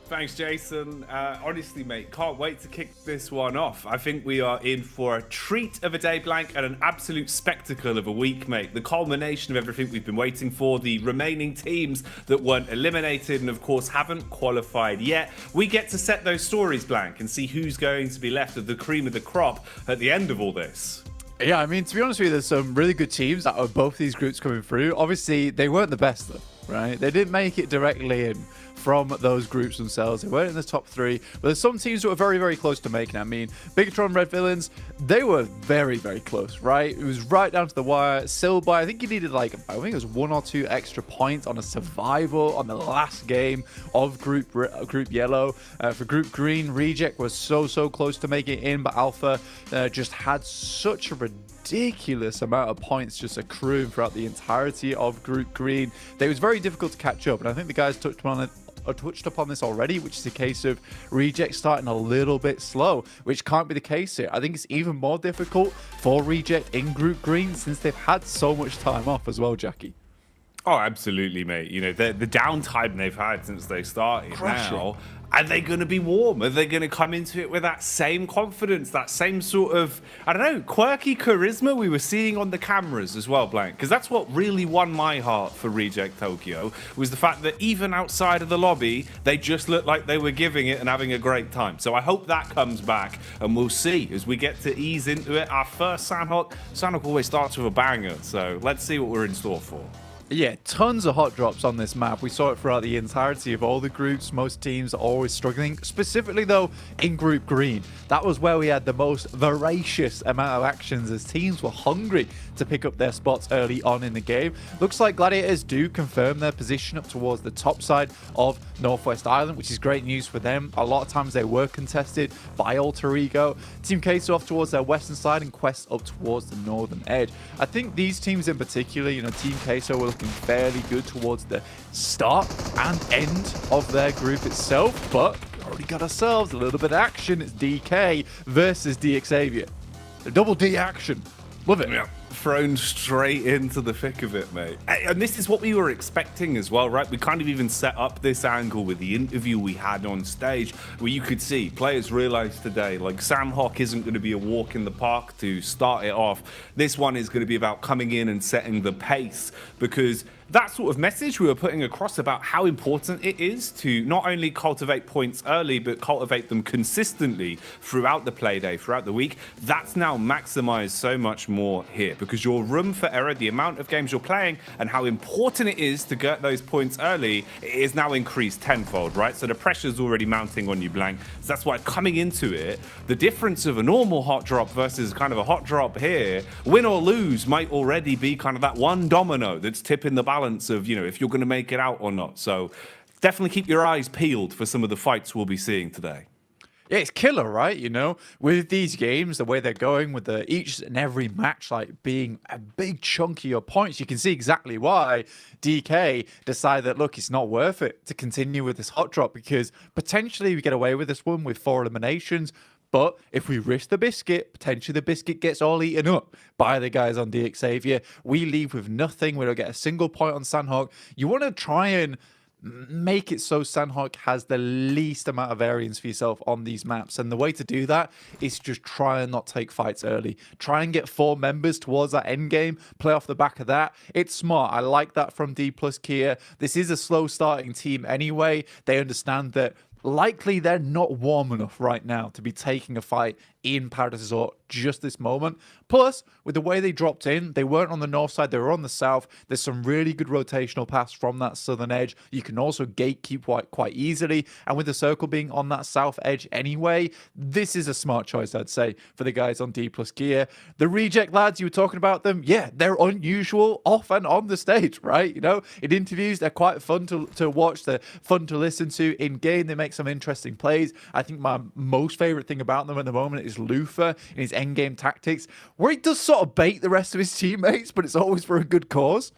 Thanks, Jason. Honestly, mate, can't wait to kick this one off. I think we are in for a treat of a day, Blank, and an absolute spectacle of a week, mate. The culmination of everything we've been waiting for, the remaining teams that weren't eliminated and, of course, haven't qualified yet. We get to set those stories, Blank, and see who's going to be left of the cream of the crop at the end of all this. Yeah, I mean, to be honest with you, there's some really good teams out of both these groups coming through. Obviously, they weren't the best, though, right? They didn't make it directly in from those groups themselves. They weren't in the top 3, but there's some teams that were very, very close to making it. I mean, Bigatron Red Villains, they were very, very close, right? It was right down to the wire. Silby, I think he needed I think it was 1 or 2 extra points on a survival on the last game of Group Yellow. For Group Green, Reject was so close to making it in, but Alpha just had such a ridiculous amount of points just accruing throughout the entirety of Group Green. It was very difficult to catch up, and I think the guys touched upon this already, which is a case of Reject starting a little bit slow, which can't be the case here. I think it's even more difficult for Reject in Group Green since they've had so much time off as well, Jackie. Oh, absolutely, mate. You know, the downtime they've had since they started now, are they going to be warm? Are they going to come into it with that same confidence, that same sort of, I don't know, quirky charisma we were seeing on the cameras as well, Blank? Because that's what really won my heart for Reject Tokyo, was the fact that even outside of the lobby, they just looked like they were giving it and having a great time. So I hope that comes back, and we'll see as we get to ease into it. Our first Sanhok always starts with a banger, so let's see what we're in store for. Yeah, tons of hot drops on this map. We saw it throughout the entirety of all the groups. Most teams are always struggling. Specifically, though, in Group Green. That was where we had the most voracious amount of actions as teams were hungry to pick up their spots early on in the game. Looks like Gladiators do confirm their position up towards the top side of Northwest Island, which is great news for them. A lot of times they were contested by Alter Ego. Team Queso off towards their western side and Quest up towards the northern edge. I think these teams in particular, Team Queso were looking fairly good towards the start and end of their group itself, but already got ourselves a little bit of action. It's DK versus DXavier. A double D action. Love it. Yeah. Thrown straight into the thick of it, mate. And this is what we were expecting as well, right? We kind of even set up this angle with the interview we had on stage, where you could see players realize today, Sanhok isn't going to be a walk in the park to start it off. This one is going to be about coming in and setting the pace, because that sort of message we were putting across about how important it is to not only cultivate points early, but cultivate them consistently throughout the play day, throughout the week. That's now maximized so much more here, because your room for error, the amount of games you're playing, and how important it is to get those points early is now increased tenfold, right? So the pressure's already mounting on you, Blank. So that's why coming into it, the difference of a normal hot drop versus kind of a hot drop here, win or lose, might already be kind of that one domino that's tipping the balance of, if you're going to make it out or not. So definitely keep your eyes peeled for some of the fights we'll be seeing today. Yeah, it's killer, right? With these games, the way they're going, with each and every match being a big chunk of your points, you can see exactly why DK decided that, look, it's not worth it to continue with this hot drop, because potentially we get away with this one with 4 eliminations. But if we risk the biscuit, potentially the biscuit gets all eaten up by the guys on DX Xavier. We leave with nothing. We don't get a single point on Sandhawk. You want to try and make it so Sandhawk has the least amount of variance for yourself on these maps. And the way to do that is just try and not take fights early. Try and get 4 members towards that end game. Play off the back of that. It's smart. I like that from D plus Kia. This is a slow starting team anyway. They understand that likely they're not warm enough right now to be taking a fight in Paradise Resort just this moment. Plus, with the way they dropped in, they weren't on the north side, they were on the south. There's some really good rotational paths from that southern edge. You can also gatekeep quite easily. And with the circle being on that south edge anyway, this is a smart choice, I'd say, for the guys on D plus Gear. The reject lads, you were talking about them. Yeah, they're unusual off and on the stage, right? You know, in interviews, they're quite fun to watch. They're fun to listen to. In game, they make some interesting plays. I think my most favorite thing about them at the moment is Lufa in his endgame tactics, where he does sort of bait the rest of his teammates, but it's always for a good cause.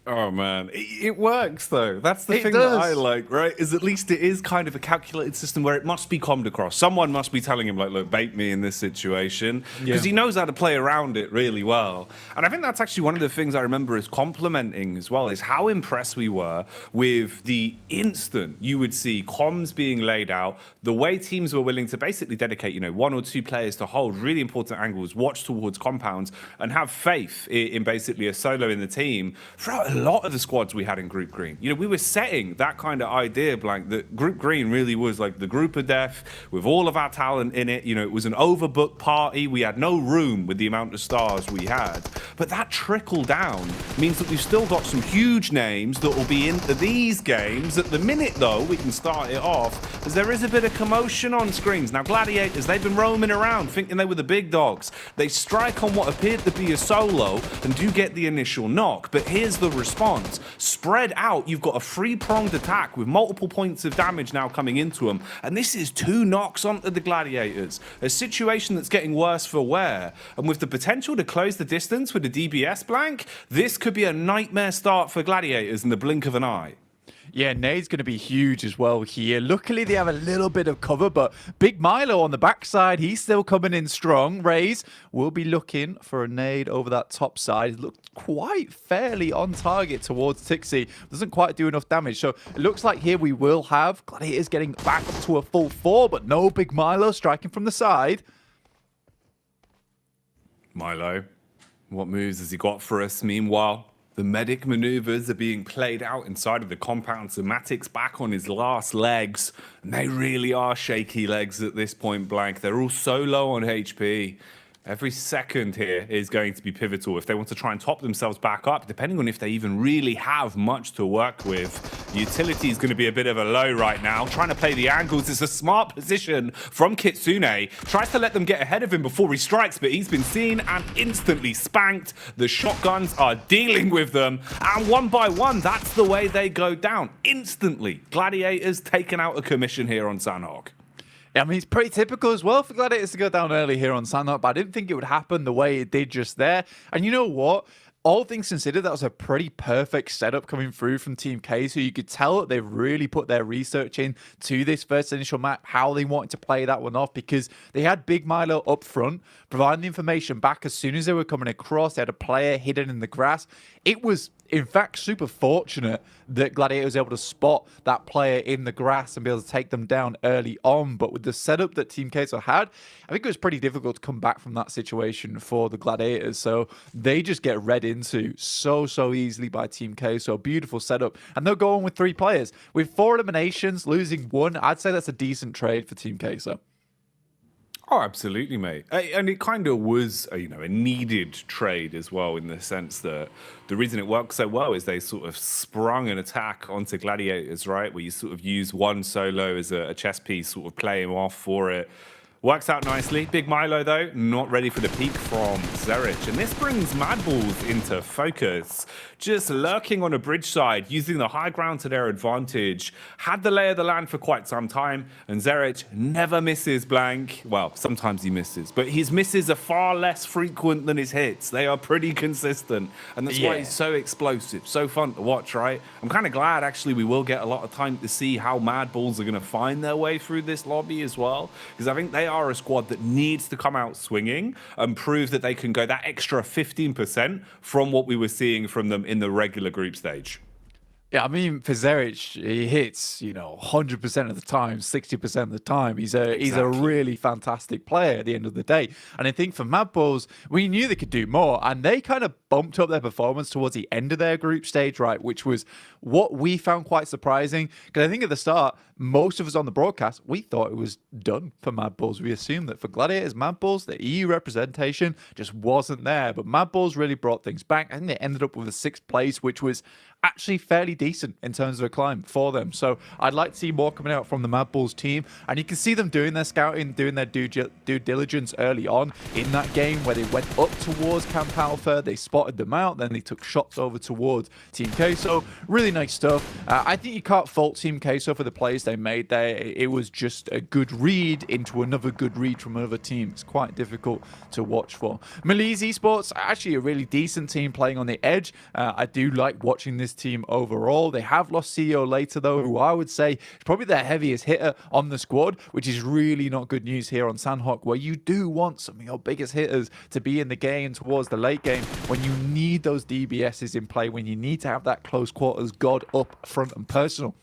Oh man, it works though. That's the thing that I like, right? Is at least it is kind of a calculated system where it must be commed across. Someone must be telling him like, look, bait me in this situation, because he knows how to play around it really well. And I think that's actually one of the things I remember as complimenting as well, is how impressed we were with the instant you would see comms being laid out, the way teams were willing to basically dedicate, 1 or 2 players to hold really important angles, watch towards compounds, and have faith in basically a solo in the team throughout a lot of the squads we had in Group Green. We were setting that kind of idea, Blank, that Group Green really was like the group of death with all of our talent in it. It was an overbooked party. We had no room with the amount of stars we had. But that trickle down means that we've still got some huge names that will be into these games. At the minute, though, we can start it off, as there is a bit of commotion on screens. Now, Gladiators, they've been roaming around thinking they were the big dogs. They strike on what appeared to be a solo and do get the initial knock. But here's the response. Spread out, you've got a 3-pronged attack with multiple points of damage now coming into them. And this is 2 knocks onto the Gladiators. A situation that's getting worse for wear. And with the potential to close the distance with the DBS, Blank, this could be a nightmare start for Gladiators in the blink of an eye. Yeah, nade's going to be huge as well here. Luckily, they have a little bit of cover, but Big Milo on the backside, he's still coming in strong. Raze will be looking for a nade over that top side. It looked quite fairly on target towards Tixie. Doesn't quite do enough damage. So it looks like here we will have Gladiators getting back up to a full 4, but no Big Milo striking from the side. Milo, what moves has he got for us? Meanwhile, the medic maneuvers are being played out inside of the compound. So Matic's back on his last legs. And they really are shaky legs at this point, Blank. They're all so low on HP. Every second here is going to be pivotal if they want to try and top themselves back up, depending on if they even really have much to work with. Utility is going to be a bit of a low right now. Trying to play the angles is a smart position from Kitsune. Tries to let them get ahead of him before he strikes, but he's been seen and instantly spanked. The shotguns are dealing with them. And one by one, that's the way they go down. Instantly, Gladiators taken out of commission here on Sandhawk. I mean, it's pretty typical as well for Gladiators to go down early here on Sandhawk, but I didn't think it would happen the way it did just there. And you know what? All things considered, that was a pretty perfect setup coming through from Team K, so you could tell that they've really put their research in to this first initial map, how they wanted to play that one off, because they had Big Milo up front, providing the information back as soon as they were coming across. They had a player hidden in the grass. It was, in fact, super fortunate that Gladiator was able to spot that player in the grass and be able to take them down early on. But with the setup that Team Queso had, I think it was pretty difficult to come back from that situation for the Gladiators. So they just get read into so easily by Team Queso. Beautiful setup. And they'll go on with 3 players. With 4 eliminations, losing 1, I'd say that's a decent trade for Team Queso. Oh, absolutely, mate. And it kind of was, a needed trade as well, in the sense that the reason it worked so well is they sort of sprung an attack onto Gladiators, right? Where you sort of use one solo as a chess piece, sort of play him off for it. Works out nicely. Big Milo, though, not ready for the peak from Zerich. And this brings Madballs into focus. Just lurking on a bridge side, using the high ground to their advantage. Had the lay of the land for quite some time. And Zerich never misses blank. Well, sometimes he misses. But his misses are far less frequent than his hits. They are pretty consistent. And that's why he's so explosive. So fun to watch, right? I'm kind of glad, actually, we will get a lot of time to see how Madballs are going to find their way through this lobby as well. Because I think they are a squad that needs to come out swinging and prove that they can go that extra 15% from what we were seeing from them in the regular group stage. Yeah, I mean, for Zerich, he hits, 100% of the time, 60% of the time. He's a really fantastic player at the end of the day. And I think for Madballs, we knew they could do more. And they kind of bumped up their performance towards the end of their group stage, right? Which was what we found quite surprising. Because I think at the start, most of us on the broadcast, we thought it was done for Madballs. We assumed that for Gladiators, Madballs, the EU representation just wasn't there. But Madballs really brought things back. I think they ended up with a 6th place, which was actually fairly decent in terms of a climb for them. So I'd like to see more coming out from the Madballs team. And you can see them doing their scouting, doing their due diligence early on in that game where they went up towards Camp Alpha. They spotted them out. Then they took shots over towards Team Queso. Really nice stuff. I think you can't fault Team Queso for the plays they made there. It was just a good read into another good read from another team. It's quite difficult to watch for. Malise Esports, actually a really decent team playing on the edge. I do like watching this team overall. They have lost CEO later, though, who I would say is probably their heaviest hitter on the squad, which is really not good news here on Sandhawk, where you do want some of your biggest hitters to be in the game towards the late game when you need those DBSs in play, when you need to have that close quarters god up front and personal.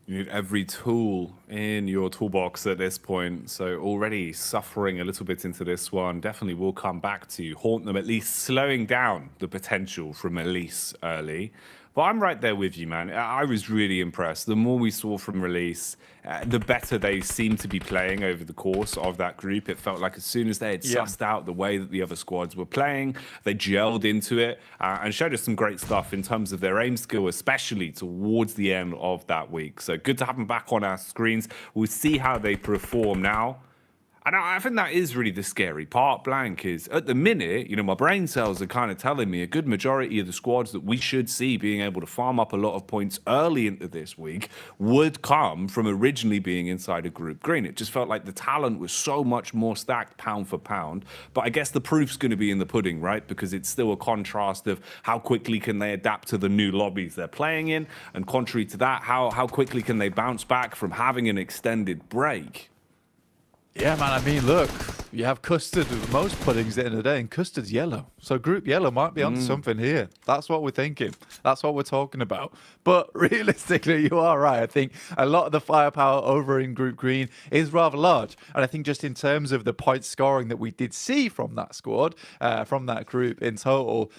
You need every tool in your toolbox at this point. So already suffering a little bit into this one. Definitely will come back to haunt them, at least slowing down the potential from Elise early. But I'm right there with you, man. I was really impressed. The more we saw from Release, the better they seemed to be playing over the course of that group. It felt like as soon as they had sussed out the way that the other squads were playing, they gelled into it and showed us some great stuff in terms of their aim skill, especially towards the end of that week. So good to have them back on our screens. We'll see how they perform now. And I think that is really the scary part, Blank, is at the minute, my brain cells are kind of telling me a good majority of the squads that we should see being able to farm up a lot of points early into this week would come from originally being inside a group green. It just felt like the talent was so much more stacked pound for pound. But I guess the proof's going to be in the pudding, right? Because it's still a contrast of how quickly can they adapt to the new lobbies they're playing in. And contrary to that, how quickly can they bounce back from having an extended break? Yeah, man, I mean, look, you have custard with most puddings at the end of the day, and custard's yellow. So group yellow might be onto something here. That's what we're thinking. That's what we're talking about. But realistically, you are right. I think a lot of the firepower over in group green is rather large. And I think just in terms of the point scoring that we did see from that squad, from that group in total,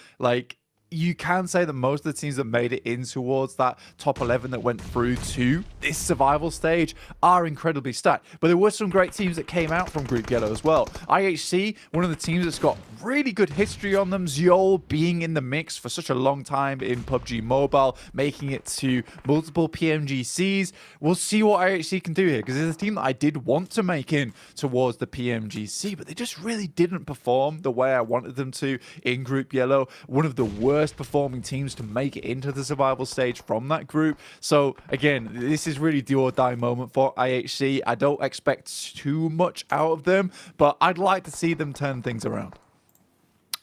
you can say that most of the teams that made it in towards that top 11 that went through to this survival stage are incredibly stacked. But there were some great teams that came out from Group Yellow as well. IHC, one of the teams that's got really good history on them. Ziol being in the mix for such a long time in PUBG Mobile, making it to multiple PMGCs. We'll see what IHC can do here, because it's a team that I did want to make in towards the PMGC, but they just really didn't perform the way I wanted them to in Group Yellow. One of the worst performing teams to make it into the survival stage from that group. So again, this is really do or die moment for IHC. I don't expect too much out of them, but I'd like to see them turn things around.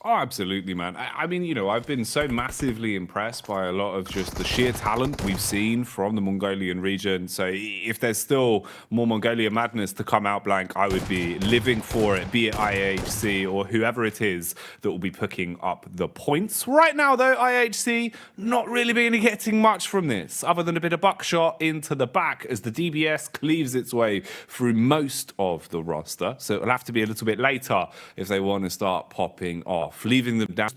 Oh, absolutely, man. I mean, I've been so massively impressed by a lot of just the sheer talent we've seen from the Mongolian region. So if there's still more Mongolia madness to come out, Blank, I would be living for it, be it IHC or whoever it is that will be picking up the points. Right now, though, IHC not really being getting much from this, other than a bit of buckshot into the back as the DBS cleaves its way through most of the roster. So it'll have to be a little bit later if they want to start popping off, leaving them down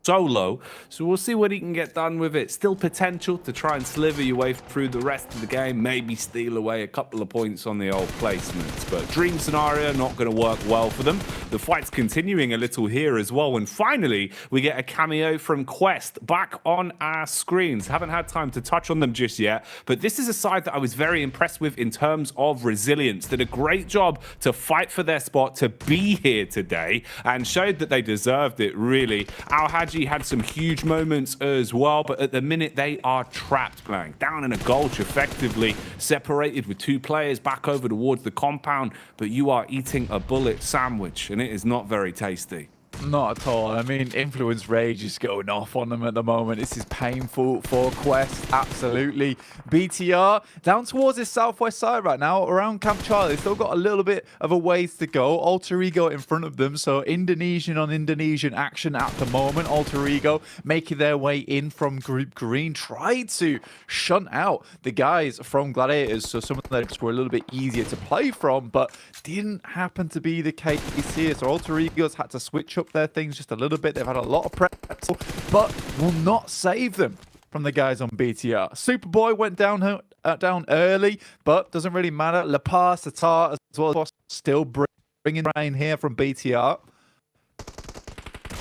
solo, so we'll see what he can get done with it. Still potential to try and sliver your way through the rest of the game, maybe steal away a couple of points on the old placements, but dream scenario not going to work well for them. The fight's continuing a little here as well, and finally we get a cameo from Quest back on our screens. Haven't had time to touch on them just yet, but this is a side that I was very impressed with in terms of resilience. Did a great job to fight for their spot, to be here today, and showed that they deserved it, really. Al Haji had some huge moments as well, but at the minute they are trapped, playing down in a gulch, effectively separated with 2 players back over towards the compound, but you are eating a bullet sandwich and it is not very tasty. Not at all. I mean, Influence Rage is going off on them at the moment. This is painful for Quest, absolutely. BTR down towards this southwest side right now, around Camp Charlie. Still got a little bit of a ways to go. Alter Ego in front of them, so Indonesian on Indonesian action at the moment. Alter Ego making their way in from Group Green, tried to shunt out the guys from Gladiators, so some of them were a little bit easier to play from, but didn't happen to be the case here. So Alter Egos had to switch up their things just a little bit. They've had a lot of prep, but will not save them from the guys on BTR. Superboy went down early, but doesn't really matter. La Paz, Tatar, as well as still bringing rain here from BTR.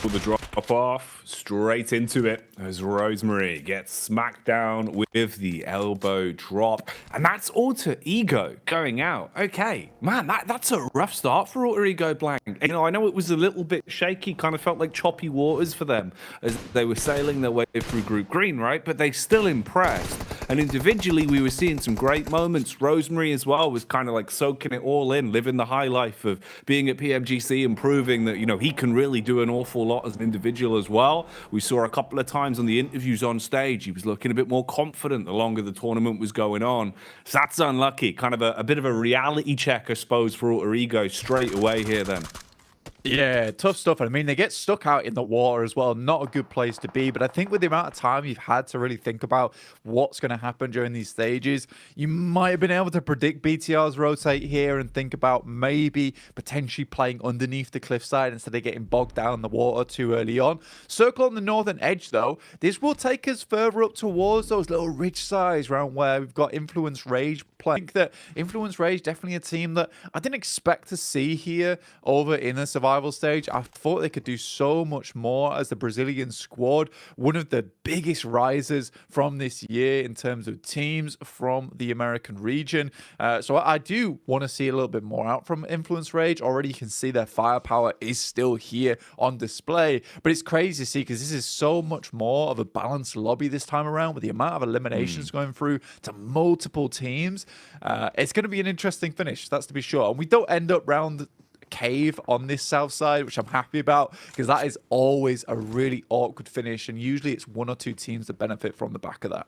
The drop off straight into it as Rosemary gets smacked down with the elbow drop, and that's Alter Ego going out. Okay, man, that's a rough start for Alter Ego Blank. You know, I know it was a little bit shaky, kind of felt like choppy waters for them as they were sailing their way through Group Green, right? But they still impressed, and individually we were seeing some great moments. Rosemary as well was kind of like soaking it all in, living the high life of being at PMGC and proving that, you know, he can really do an awful lot as an individual as well. We saw a couple of times on the interviews on stage, he was looking a bit more confident the longer the tournament was going on. So that's unlucky. Kind of a bit of a reality check, I suppose, for Alter Ego straight away here then. Yeah, tough stuff. I mean, they get stuck out in the water as well. Not a good place to be. But I think with the amount of time you've had to really think about what's going to happen during these stages, you might have been able to predict BTR's rotate here and think about maybe potentially playing underneath the cliffside instead of getting bogged down in the water too early on. Circle on the northern edge, though. This will take us further up towards those little ridge sides around where we've got Influence Rage playing. I think that Influence Rage definitely a team that I didn't expect to see here over in the survival stage. I thought they could do so much more as the Brazilian squad, one of the biggest risers from this year in terms of teams from the American region. So I do want to see a little bit more out from Influence Rage. Already you can see their firepower is still here on display, but it's crazy to see because this is so much more of a balanced lobby this time around with the amount of eliminations going through to multiple teams. It's going to be an interesting finish, that's to be sure. And we don't end up round cave on this south side, which I'm happy about because that is always a really awkward finish, and usually it's one or two teams that benefit from the back of that.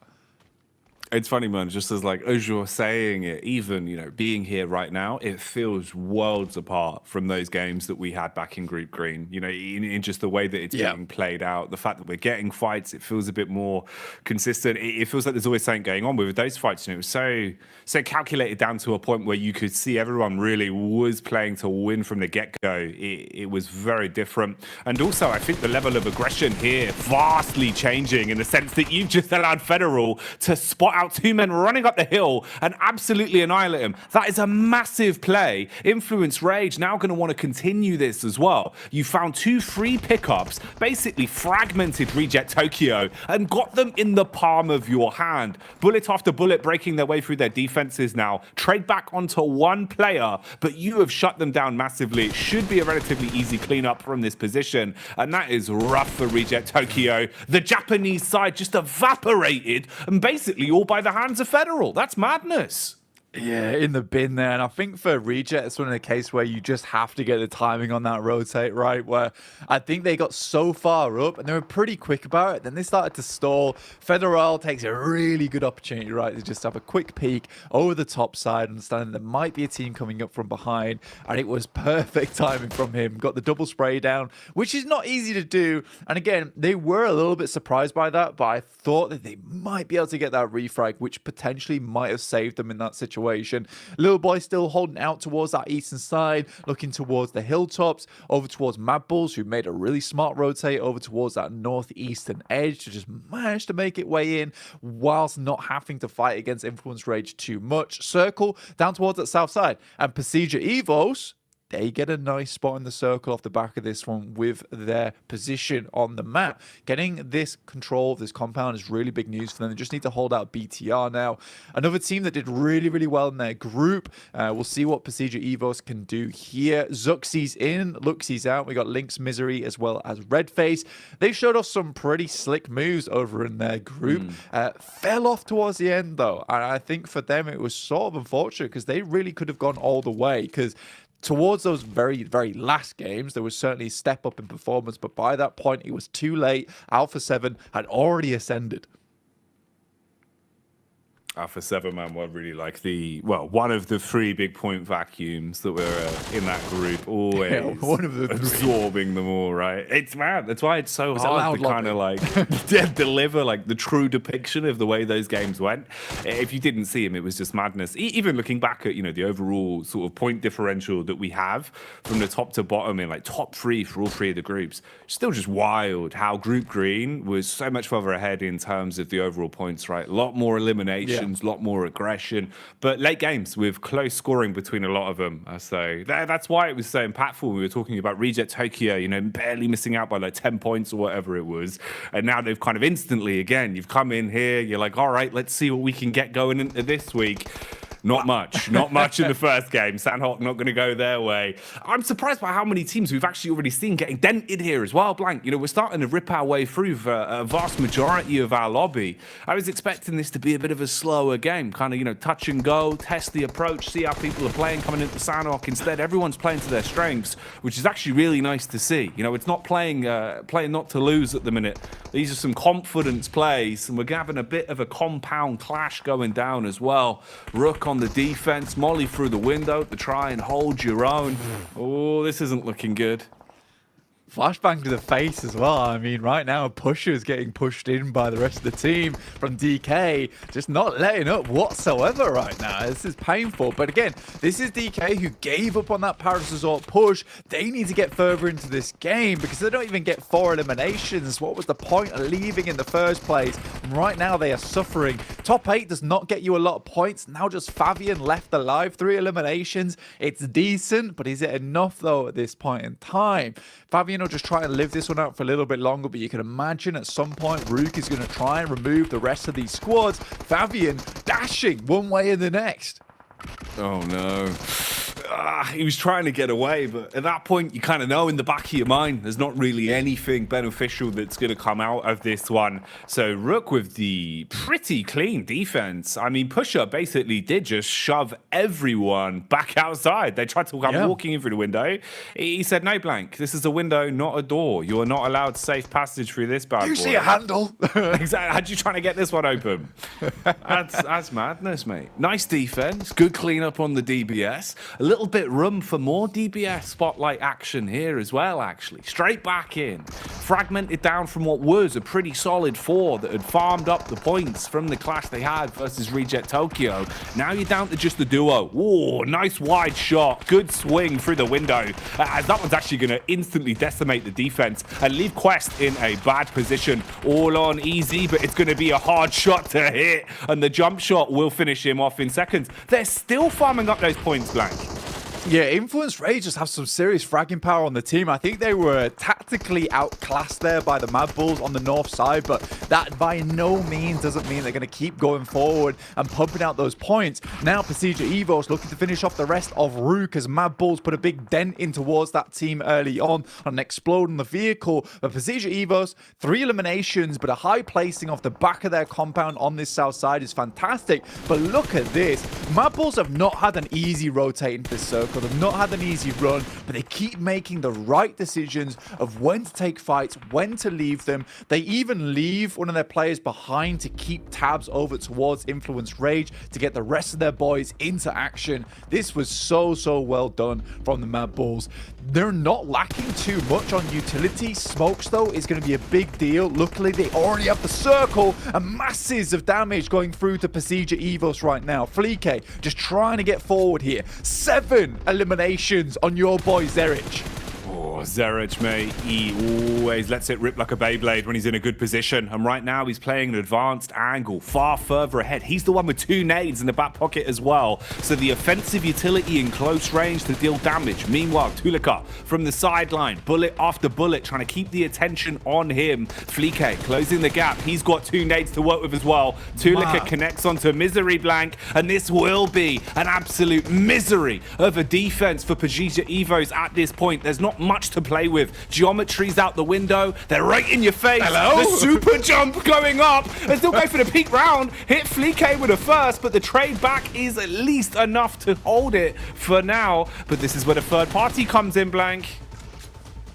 It's funny, man, just as you're saying it, even, you know, being here right now, it feels worlds apart from those games that we had back in Group Green, you know, in just the way that it's being played out. The fact that we're getting fights, it feels a bit more consistent. It feels like there's always something going on with those fights. You know, it was so calculated down to a point where you could see everyone really was playing to win from the get-go. It was very different. And also, I think the level of aggression here vastly changing in the sense that you've just allowed Federal to spot out two men running up the hill and absolutely annihilate him. That is a massive play. Influence Rage now going to want to continue this as well. You found two free pickups, basically fragmented Reject Tokyo and got them in the palm of your hand. Bullet after bullet breaking their way through their defenses now. Trade back onto one player, but you have shut them down massively. It should be a relatively easy cleanup from this position, and that is rough for Reject Tokyo. The Japanese side just evaporated and basically all by the hands of Federal. That's madness. Yeah, in the bin there. And I think for Reject, it's one of the case where you just have to get the timing on that rotate right, where I think they got so far up and they were pretty quick about it. Then they started to stall. Federal takes a really good opportunity, right, to just have a quick peek over the top side, understanding there might be a team coming up from behind. And it was perfect timing from him. Got the double spray down, which is not easy to do. And again, they were a little bit surprised by that, but I thought that they might be able to get that refrag, which potentially might have saved them in that situation. situation. Little boy still holding out towards that eastern side, looking towards the hilltops, over towards Mad Bulls, who made a really smart rotate over towards that northeastern edge to just manage to make it way in whilst not having to fight against Influence Rage too much. Circle down towards that south side, and Pasija Evos, they get a nice spot in the circle off the back of this one with their position on the map. Getting this control of this compound is really big news for them. They just need to hold out BTR now. Another team that did really, really well in their group. We'll see what Pasija Evos can do here. Zuxi's in, Luxi's out. We got Link's Misery as well as Redface. They showed off some pretty slick moves over in their group. Fell off towards the end, though. And I think for them, it was sort of unfortunate because they really could have gone all the way, because towards those very, very last games, there was certainly a step up in performance, but by that point, it was too late. Alpha 7 had already ascended. Alpha 7, man, well, really like one of the 3 big point vacuums that were in that group, always one of the absorbing them all, right? It's mad. That's why it's so hard to kind of like deliver like the true depiction of the way those games went. If you didn't see them, it was just madness. Even looking back at, the overall sort of point differential that we have from the top to bottom in like top 3 for all 3 of the groups, still just wild how Group Green was so much further ahead in terms of the overall points, right? A lot more elimination. A lot more aggression, but late games with close scoring between a lot of them. So that's why it was so impactful. We were talking about Reject Tokyo, barely missing out by like 10 points or whatever it was. And now they've kind of instantly, again, you've come in here, you're like, all right, let's see what we can get going into this week. Not much in the first game. Sandhawk not going to go their way. I'm surprised by how many teams we've actually already seen getting dented here as well, Blank. We're starting to rip our way through for a vast majority of our lobby. I was expecting this to be a bit of a slower game, kind of, touch and go, test the approach, see how people are playing coming into Sandhawk. Instead, everyone's playing to their strengths, which is actually really nice to see. It's not playing not to lose at the minute. These are some confidence plays, and we're having a bit of a compound clash going down as well. Rook on the defense, Molly through the window to try and hold your own. Oh, this isn't looking good. Flashbang to the face as well. I mean, right now, Pusher is getting pushed in by the rest of the team from DK. Just not letting up whatsoever right now. This is painful. But again, this is DK who gave up on that Paris Resort push. They need to get further into this game because they don't even get 4 eliminations. What was the point of leaving in the first place? And right now, they are suffering. Top 8 does not get you a lot of points. Now just Fabian left alive. 3 eliminations. It's decent, but is it enough, though, at this point in time? Fabian will just try and live this one out for a little bit longer, but you can imagine at some point Rook is going to try and remove the rest of these squads. Fabian dashing one way and the next. Oh no. He was trying to get away, but at that point you kind of know in the back of your mind there's not really anything beneficial that's going to come out of this one. So Rook with the pretty clean defense. I mean, Pusher basically did just shove everyone back outside. They tried to come walking in through the window. He said, no, Blank, this is a window, not a door. You are not allowed safe passage through this bad boy. You see a handle. Exactly. How'd you trying to get this one open? That's madness, mate. Nice defense. Good clean up on the DBS. A little bit room for more DBS spotlight action here as well, actually. Straight back in. Fragmented down from what was a pretty solid 4 that had farmed up the points from the clash they had versus Reject Tokyo. Now you're down to just the duo. Oh, nice wide shot. Good swing through the window. As that one's actually going to instantly decimate the defense and leave Quest in a bad position. All on easy, but it's going to be a hard shot to hit. And the jump shot will finish him off in seconds. They're still farming up those points, Blank. Yeah, Influence Rage just have some serious fragging power on the team. I think they were tactically outclassed there by the Mad Bulls on the north side, but that by no means doesn't mean they're going to keep going forward and pumping out those points. Now, Pasija Evos looking to finish off the rest of Rook as Mad Bulls put a big dent in towards that team early on an explode on the vehicle. But Pasija Evos, 3 eliminations, but a high placing off the back of their compound on this south side is fantastic. But look at this. Mad Bulls have not had an easy rotate into this circle. circle. They've not had an easy run, but they keep making the right decisions of when to take fights, when to leave them. They even leave one of their players behind to keep tabs over towards Influence Rage to get the rest of their boys into action. This was so well done from the Mad Bulls. They're not lacking too much on utility. Smokes, though, is going to be a big deal. Luckily, they already have the circle and masses of damage going through to Pasija Evos right now. Fleek just trying to get forward here. 7 eliminations on your boy Zerich. Oh, Zerich, mate, he always lets it rip like a Beyblade when he's in a good position. And right now, he's playing an advanced angle, far further ahead. He's the one with 2 nades in the back pocket as well. So the offensive utility in close range to deal damage. Meanwhile, Tulika from the sideline, bullet after bullet, trying to keep the attention on him. Fleek closing the gap. He's got 2 nades to work with as well. Tulika connects onto Misery Blank, and this will be an absolute misery of a defense for Pasija Evos at this point. There's not much to play with. Geometry's out the window. They're right in your face. Hello? The super jump going up. They still go for the peak round. Hit Fleek with a first, but the trade back is at least enough to hold it for now. But this is where the third party comes in, Blank.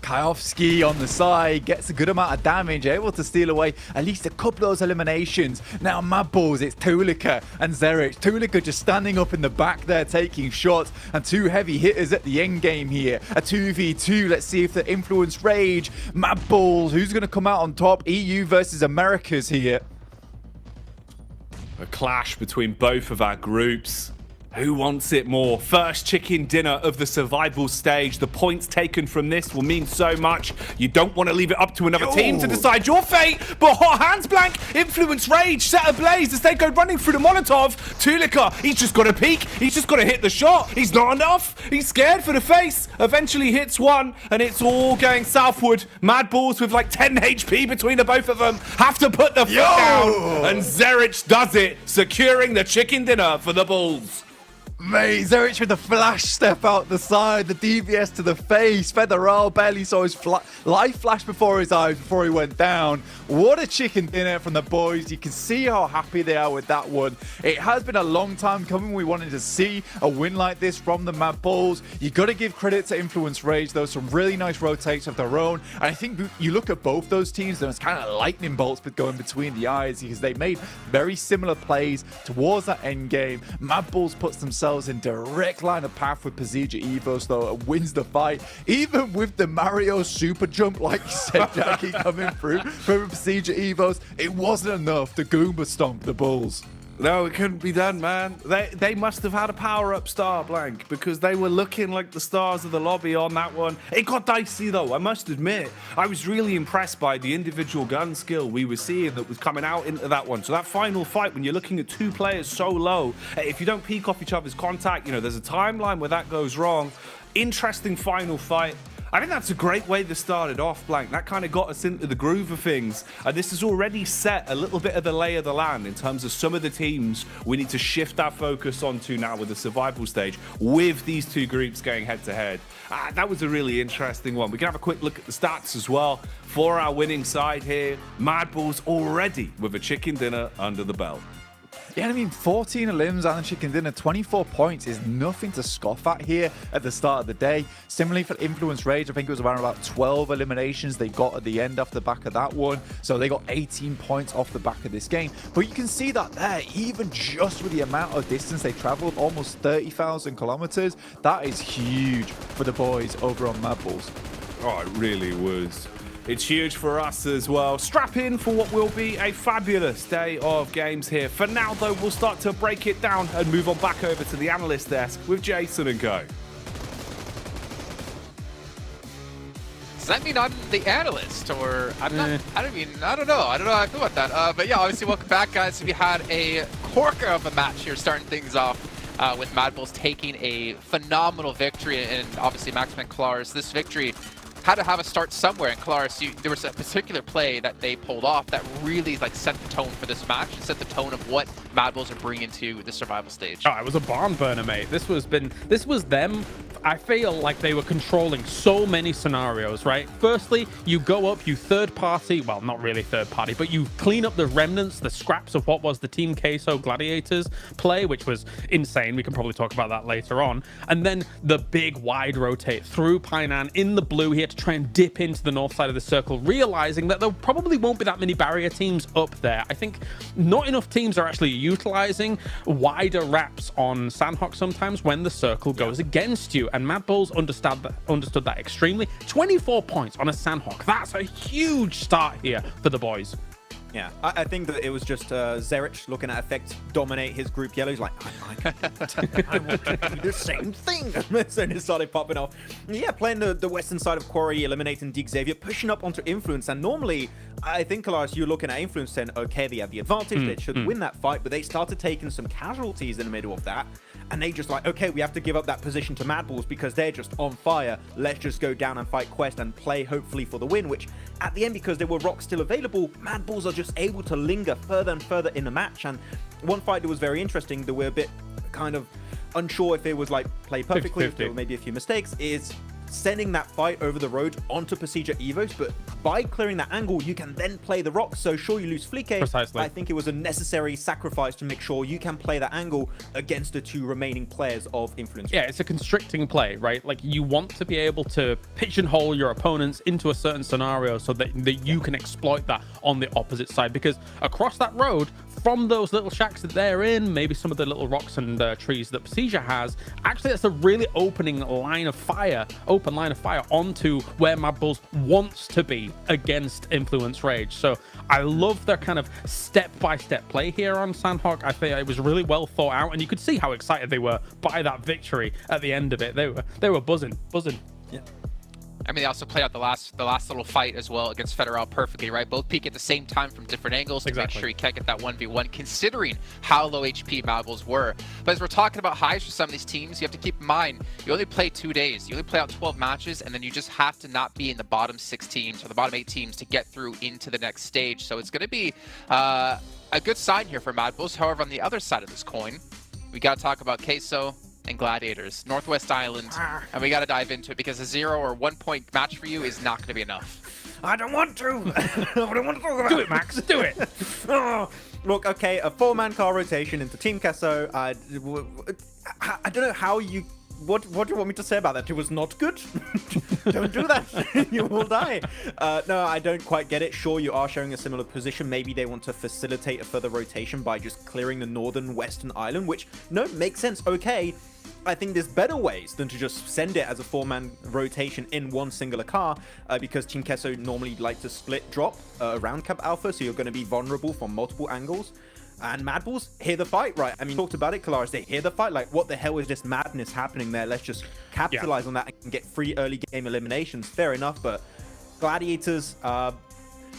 Kayovski on the side gets a good amount of damage, able to steal away at least a couple of those eliminations. Now Mad Bulls, it's Tulika and Zerich. Tulika just standing up in the back there taking shots, and 2 heavy hitters at the end game here. A 2v2, let's see if the Influence Rage. Mad Bulls, who's going to come out on top? EU versus Americas here. A clash between both of our groups. Who wants it more? First chicken dinner of the survival stage. The points taken from this will mean so much. You don't want to leave it up to another team to decide your fate. But hot hands, Blank. Influence Rage set ablaze as they go running through the Molotov. Tulika, he's just got to peek. He's just got to hit the shot. He's not enough. He's scared for the face. Eventually hits one, and it's all going southward. Mad Bulls with like 10 HP between the both of them have to put the foot down. And Zerich does it, securing the chicken dinner for the Bulls. Mate, Zerich with the flash step out the side, the DVS to the face. Federal barely saw his life flash before his eyes before he went down. What a chicken dinner from the boys. You can see how happy they are with that one. It has been a long time coming. We wanted to see a win like this from the Mad Bulls. You got to give credit to Influence Rage, though. Some really nice rotates of their own. And I think you look at both those teams, there's kind of lightning bolts going between the eyes because they made very similar plays towards that end game. Mad Bulls puts themselves in direct line of path with Pasija Evos, though, and wins the fight. Even with the Mario super jump, like you said, Jackie, coming through from Pasija Evos, it wasn't enough to Goomba stomp the Bulls. No, it couldn't be done, man. They must have had a power-up star, Blank, because they were looking like the stars of the lobby on that one. It got dicey, though, I must admit. I was really impressed by the individual gun skill we were seeing that was coming out into that one. So that final fight, when you're looking at 2 players so low, if you don't peek off each other's contact, you know, there's a timeline where that goes wrong. Interesting final fight. I think that's a great way to start it off, Blank. That kind of got us into the groove of things. And this has already set a little bit of the lay of the land in terms of some of the teams we need to shift our focus onto now with the survival stage with these 2 groups going head-to-head. That was a really interesting one. We can have a quick look at the stats as well for our winning side here. Mad Bulls already with a chicken dinner under the belt. Yeah, I mean, 14 elims and a chicken dinner, 24 points is nothing to scoff at here at the start of the day. Similarly for Influence Rage, I think it was around about 12 eliminations they got at the end off the back of that one. So they got 18 points off the back of this game. But you can see that there, even just with the amount of distance they traveled, almost 30,000 kilometers, that is huge for the boys over on Mad Bulls. Oh, it really was. It's huge for us as well. Strap in for what will be a fabulous day of games here. For now, though, we'll start to break it down and move on back over to the analyst desk with Jason and Co. Does that mean I'm the analyst, or I'm not? I don't know how I feel about that. But yeah, obviously, welcome back, guys. We had a corker of a match here, starting things off with Mad Bulls taking a phenomenal victory, and obviously Maximan Claris. This victory had to have a start somewhere, and Claris, there was a particular play that they pulled off that really like set the tone for this match and set the tone of what Mad Bulls are bringing to the survival stage. Oh, it was a barn burner, mate. This was them I feel like they were controlling so many scenarios, right? Firstly, you go up, you third party, well, not really third party, but you clean up the remnants, the scraps of what was the Team Queso Gladiators play, which was insane. We can probably talk about that later on. And then the big wide rotate through Painan in the blue here to try and dip into the north side of the circle, realizing that there probably won't be that many barrier teams up there. I think not enough teams are actually utilizing wider wraps on Sandhawk sometimes when the circle goes against you, and Mad Bulls understood that extremely. 24 points on a Sandhawk. That's a huge start here for the boys. Yeah, I think that it was just Zerich looking at Effect dominate his group yellow. He's like, I want to do the same thing. So it started popping off. Yeah, playing the western side of Quarry, eliminating Dig Xavier, pushing up onto Influence. And normally, I think, Kalaris, you're looking at Influence saying, okay, they have the advantage. They should win that fight. But they started taking some casualties in the middle of that. And they just like, okay, we have to give up that position to Mad Bulls because they're just on fire. Let's just go down and fight Quest and play hopefully for the win, which at the end, because there were rocks still available, Mad Bulls are just able to linger further and further in the match. And one fight that was very interesting, that we're a bit kind of unsure if it was like played perfectly, if there were maybe a few mistakes, is sending that fight over the road onto Procedure Evos, but by clearing that angle, you can then play the rocks. So sure, you lose Flique. Precisely. I think it was a necessary sacrifice to make sure you can play that angle against the two remaining players of Influence. Yeah, it's a constricting play, right? Like, you want to be able to pigeonhole your opponents into a certain scenario so that you can exploit that on the opposite side, because across that road, from those little shacks that they're in, maybe some of the little rocks and trees that Procedure has, actually that's a really open line of fire onto where Mad Bulls wants to be against Influence Rage. So I love their kind of step-by-step play here on Sandhawk. I think it was really well thought out, and you could see how excited they were by that victory at the end of it. They were buzzing. Yeah. I mean, they also played out the last little fight as well against Federal perfectly, right? Both peak at the same time from different angles to make sure you can't get that 1v1, considering how low HP Mad Bulls were. But as we're talking about highs for some of these teams, you have to keep in mind, you only play 2 days. You only play out 12 matches, and then you just have to not be in the bottom 6 teams or the bottom 8 teams to get through into the next stage. So it's going to be a good sign here for Mad Bulls. However, on the other side of this coin, we got to talk about Queso and Gladiators, Northwest Island, and we got to dive into it because a 0 or 1 point match for you is not going to be enough. I don't want to. I don't want to talk about it. Do it, Max. Do it. Look, okay, a 4-man car rotation into Team Queso. I don't know how you... What do you want me to say about that? It was not good? Don't do that. You will die. No, I don't quite get it. Sure, you are sharing a similar position. Maybe they want to facilitate a further rotation by just clearing the northern western island, which, no, makes sense. Okay, I think there's better ways than to just send it as a 4-man rotation in one singular car, because Team Queso normally like to split drop around Camp Alpha, so you're going to be vulnerable from multiple angles. And Mad Bulls hear the fight, right? I mean, talked about it, Kalaris. They hear the fight. Like, what the hell is this madness happening there? Let's just capitalize on that and get free early game eliminations. Fair enough, but Gladiators,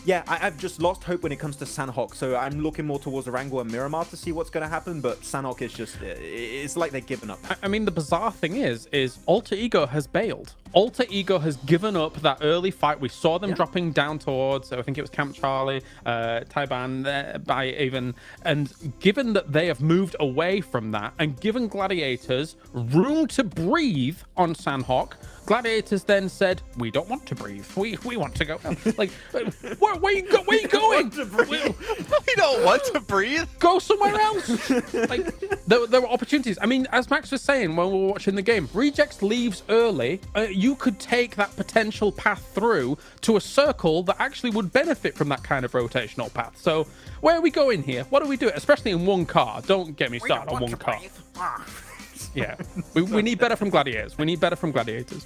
yeah, I've just lost hope when it comes to Sandhawk. So I'm looking more towards Erangel and Miramar to see what's going to happen. But Sandhawk is just, it's like they're giving up. I mean, the bizarre thing is Alter Ego has bailed. Alter Ego has given up that early fight. We saw them dropping down towards, I think it was Camp Charlie, Taiban, by even. And given that they have moved away from that and given Gladiators room to breathe on Sandhawk, Gladiators then said, we don't want to breathe. We want to go. Like, where you going? We don't want to breathe. Go somewhere else. Like, there were opportunities. I mean, as Max was saying when we were watching the game, Rejects leaves early. You could take that potential path through to a circle that actually would benefit from that kind of rotational path. So where are we going here? What do we do? Especially in one car. Don't get me started on one car. Yeah, we need better from Gladiators. We need better from Gladiators.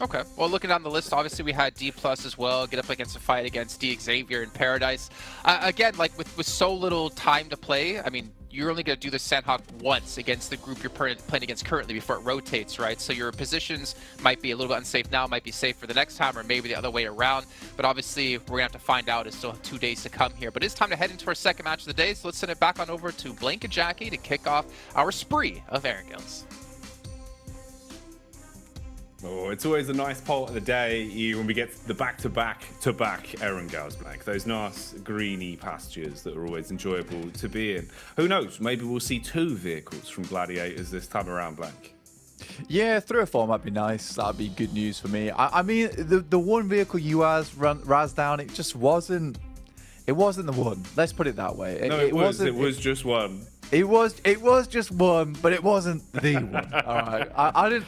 Okay, well, looking down the list, obviously we had D+ as well, get up against a fight against D Xavier in Paradise. Again, like with so little time to play, I mean, you're only going to do the Sandhawk once against the group you're playing against currently before it rotates, right? So your positions might be a little bit unsafe now, might be safe for the next time, or maybe the other way around. But obviously, we're going to have to find out. It's still 2 days to come here. But it's time to head into our second match of the day. So let's send it back on over to Blank and Jackie to kick off our spree of Erangels. Oh, it's always a nice part of the day when we get the back-to-back Erangels back. Those nice greeny pastures that are always enjoyable to be in. Who knows? Maybe we'll see 2 vehicles from Gladiators this time around, Blank. Yeah, 3 or 4 might be nice. That'd be good news for me. I mean, the one vehicle you raz down, it just wasn't. It wasn't the one. Let's put it that way. No, it was. It was just one. It was just one, but it wasn't the one. All right,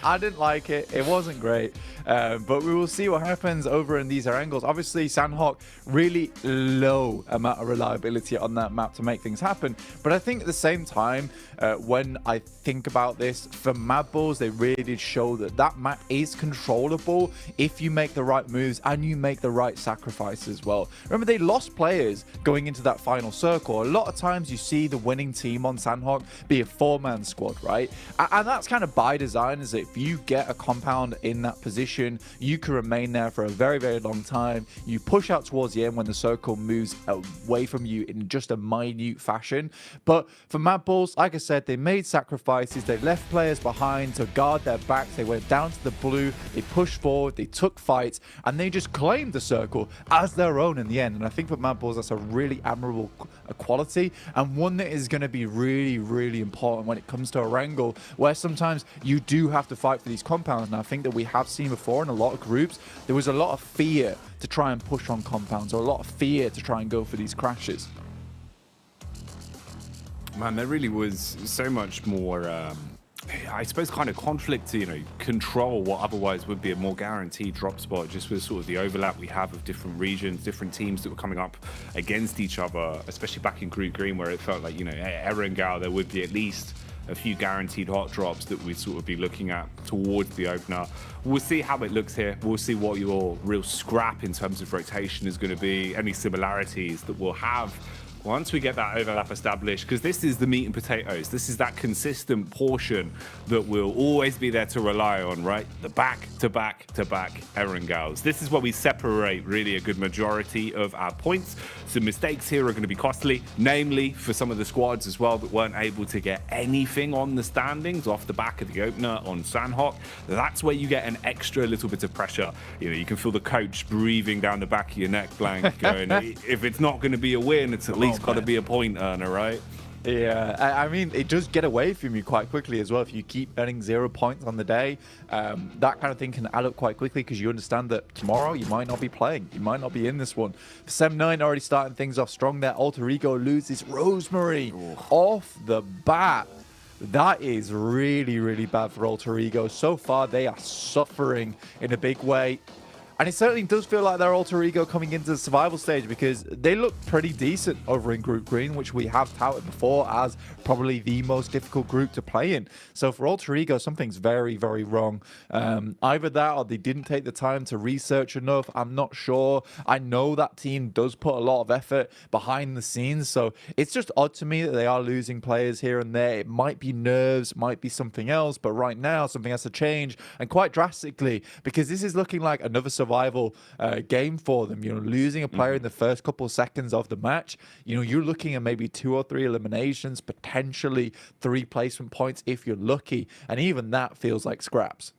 I didn't like it. It wasn't great, but we will see what happens over in these angles. Obviously, Sandhawk really low amount of reliability on that map to make things happen. But I think at the same time, when I think about this, for Mad Bulls, they really did show that that map is controllable if you make the right moves and you make the right sacrifices as well. Remember, they lost players going into that final circle. A lot of times you see the winning team on Sandhawk be a 4-man squad, right? And that's kind of by design, is that if you get a compound in that position, you can remain there for a very, very long time. You push out towards the end when the circle moves away from you in just a minute fashion. But for Mad Bulls, like I said, they made sacrifices. They left players behind to guard their backs. They went down to the blue. They pushed forward. They took fights, and they just claimed the circle as their own in the end. And I think for Mad Bulls, that's a really admirable quality, and one that is going to be really, really important when it comes to a wrangle where sometimes you do have to fight for these compounds. And I think that we have seen before in a lot of groups, there was a lot of fear to try and push on compounds, or a lot of fear to try and go for these crashes. Man, there really was so much more, I suppose, kind of conflict to, control what otherwise would be a more guaranteed drop spot, just with sort of the overlap we have of different regions, different teams that were coming up against each other, especially back in Group Green, where it felt like, Erangel, there would be at least a few guaranteed hot drops that we'd sort of be looking at towards the opener. We'll see how it looks here. We'll see what your real scrap in terms of rotation is going to be, any similarities that we'll have once we get that overlap established, because this is the meat and potatoes. This is that consistent portion that will always be there to rely on, right? The back-to-back-to-back Erangels. This is where we separate really a good majority of our points. Some mistakes here are going to be costly, namely for some of the squads as well that weren't able to get anything on the standings off the back of the opener on Sandhawk. That's where you get an extra little bit of pressure. You can feel the coach breathing down the back of your neck, Blank, going, if it's not going to be a win, it's at least got to be a point earner, right? Yeah, I mean, it does get away from you quite quickly as well. If you keep earning 0 points on the day, that kind of thing can add up quite quickly, because you understand that tomorrow you might not be playing. You might not be in this one. Sem9 already starting things off strong there. Alter Ego loses Rosemary off the bat. That is really, really bad for Alter Ego. So far, they are suffering in a big way. And it certainly does feel like their Alter Ego coming into the survival stage, because they look pretty decent over in Group Green, which we have touted before as probably the most difficult group to play in. So for Alter Ego, something's very, very wrong. Either that or they didn't take the time to research enough. I'm not sure. I know that team does put a lot of effort behind the scenes, so it's just odd to me that they are losing players here and there. It might be nerves, might be something else, but right now something has to change, and quite drastically, because this is looking like another survival game for them. Losing a player in the first couple of seconds of the match, you're looking at maybe 2 or 3 eliminations, potentially 3 placement points if you're lucky, and even that feels like scraps.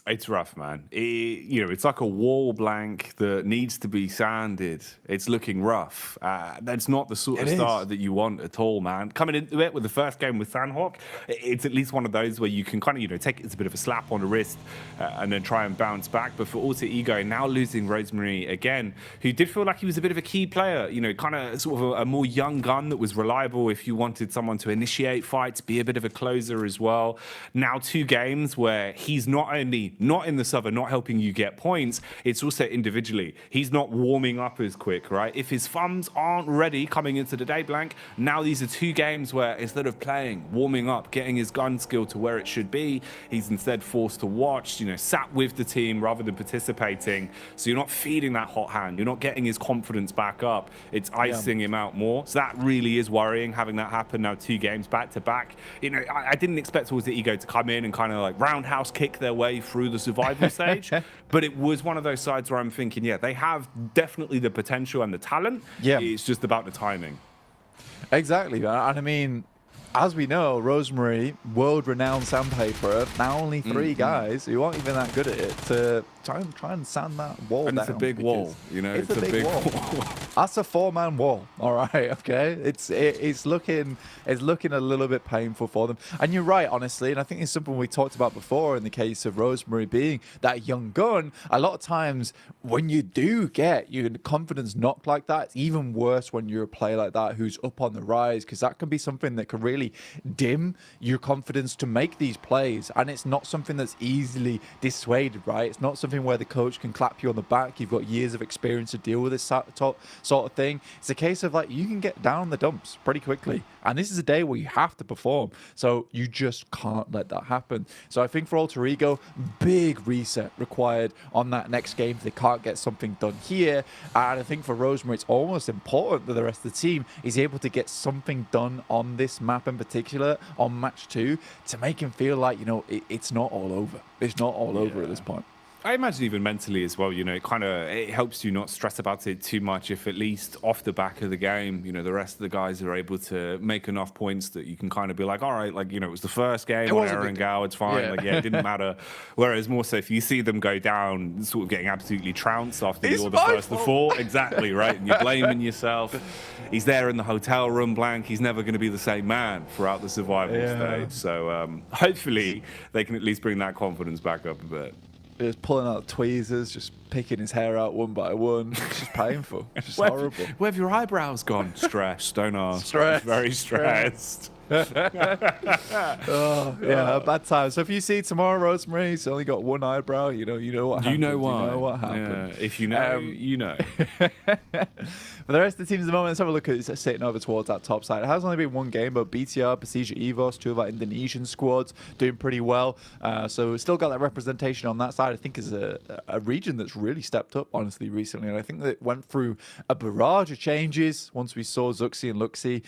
It's rough, man. It's like a wall blank that needs to be sanded. It's looking rough. That's not the sort of start that you want at all, man. Coming into it with the first game with Sandhawk, it's at least one of those where you can kind of, take it as a bit of a slap on the wrist and then try and bounce back. But for Alter Ego, now losing Rosemary again, who did feel like he was a bit of a key player, kind of sort of a more young gun that was reliable if you wanted someone to initiate fights, be a bit of a closer as well. Now 2 games where he's not only not in the southern, not helping you get points, it's also individually. He's not warming up as quick, right? If his thumbs aren't ready coming into the day, Blank, now these are 2 games where instead of playing, warming up, getting his gun skill to where it should be, he's instead forced to watch, sat with the team rather than participating. So you're not feeding that hot hand. You're not getting his confidence back up. It's icing him out more. So that really is worrying, having that happen now 2 games back to back. I didn't expect Alter Ego to come in and kind of like roundhouse kick their way through the survival stage, but it was one of those sides where I'm thinking, they have definitely the potential and the talent. It's just about the timing. Exactly. And I mean, as we know, Rosemary, world-renowned sandpaperer, now only 3 guys who aren't even that good at it to try and sand that wall and down. It's a big wall, you know. It's a big wall. That's a 4-man wall. All right, okay. It's looking a little bit painful for them. And you're right, honestly. And I think it's something we talked about before in the case of Rosemary being that young gun. A lot of times when you do get your confidence knocked like that, it's even worse when you're a player like that who's up on the rise, because that can be something that can really dim your confidence to make these plays. And it's not something that's easily dissuaded, right? It's not something where the coach can clap you on the back. You've got years of experience to deal with this sort of thing. It's a case of like, you can get down the dumps pretty quickly. And this is a day where you have to perform. So you just can't let that happen. So I think for Alter Ego, big reset required on that next game if they can't get something done here. And I think for Rosemary, it's almost important that the rest of the team is able to get something done on this map in particular, on match 2, to make him feel like, you know, it's not all over. It's not all over at this point. I imagine even mentally as well, you know, it helps you not stress about it too much if at least off the back of the game, you know, the rest of the guys are able to make enough points that you can kind of be like, all right, like, you know, it was the first game on Aaron Gow, it's fine. Like, yeah, it didn't matter. Whereas more so if you see them go down, sort of getting absolutely trounced after you're the first of 4. Exactly, right? And you're blaming yourself. He's there in the hotel room blank. He's never going to be the same man throughout the survival stage. So hopefully they can at least bring that confidence back up a bit. Just pulling out tweezers, just picking his hair out one by one. It's just painful. It's just horrible. Where have your eyebrows gone? Stressed, don't ask. Stressed. Very stressed. Oh, yeah, bad time. So if you see tomorrow, Rosemary, he's only got one eyebrow, you know what happened. You know why. You know what happened. Yeah, if you know, you know. For the rest of the teams at the moment, let's have a look at it sitting over towards that top side. It has only been one game, but BTR, Persija EVOS, 2 of our Indonesian squads, doing pretty well. So we've still got that representation on that side. I think is a region that's really stepped up, honestly, recently. And I think that it went through a barrage of changes once we saw Zuxi and Luxi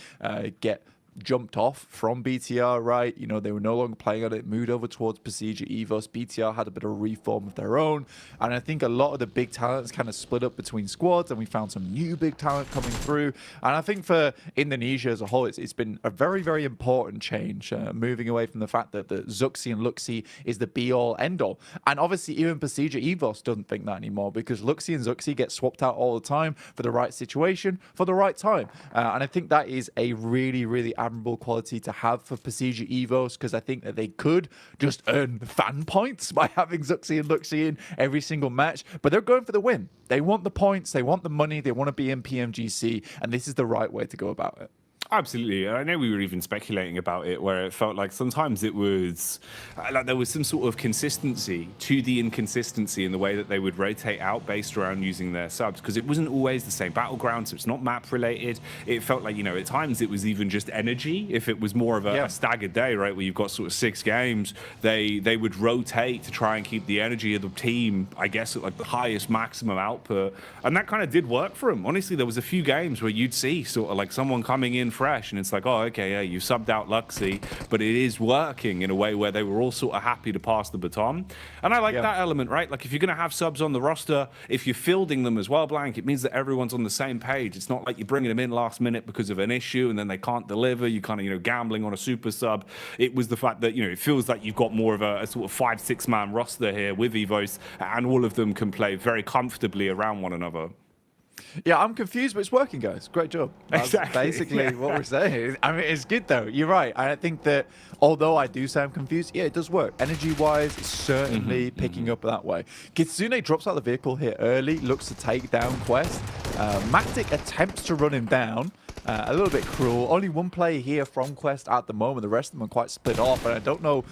get jumped off from BTR, right? You know, they were no longer playing on it, moved over towards Persija EVOS. BTR had a bit of a reform of their own. And I think a lot of the big talents kind of split up between squads, and we found some new big talent coming through. And I think for Indonesia as a whole, it's been a very, very important change, moving away from the fact that the Zuxi and Luxi is the be-all, end-all. And obviously, even Persija EVOS doesn't think that anymore, because Luxi and Zuxi get swapped out all the time for the right situation, for the right time. And I think that is a really, really admirable quality to have for Persija EVOS, because I think that they could just earn fan points by having Zuxi and Luxi in every single match, but they're going for the win. They want the points, they want the money, they want to be in PMGC, and this is the right way to go about it. Absolutely. I know we were even speculating about it, where it felt like sometimes it was like there was some sort of consistency to the inconsistency in the way that they would rotate out based around using their subs, because it wasn't always the same battleground, so it's not map related. It felt like, you know, at times it was even just energy. If it was more of a staggered day, right, where you've got sort of 6 games, they would rotate to try and keep the energy of the team, I guess, at like the highest maximum output, and that kind of did work for them. Honestly, there was a few games where you'd see sort of like someone coming in fresh, and it's like, oh, okay, yeah, you subbed out Luxi, but it is working in a way where they were all sort of happy to pass the baton. And I like that element, right? Like, if you're going to have subs on the roster, if you're fielding them as well, Blank, it means that everyone's on the same page. It's not like you're bringing them in last minute because of an issue and then they can't deliver. You kind of, you know, gambling on a super sub. It was the fact that, you know, it feels like you've got more of a sort of 5-6 man roster here with EVOS, and all of them can play very comfortably around one another. Yeah, I'm confused, but it's working, guys. Great job. That's basically what we're saying. I mean, it's good, though. You're right. I think that although I do sound confused, yeah, it does work. Energy-wise, it's certainly picking up that way. Kitsune drops out the vehicle here early, looks to take down Quest. Mactic attempts to run him down. A little bit cruel. Only one player here from Quest at the moment. The rest of them are quite split off, and I don't know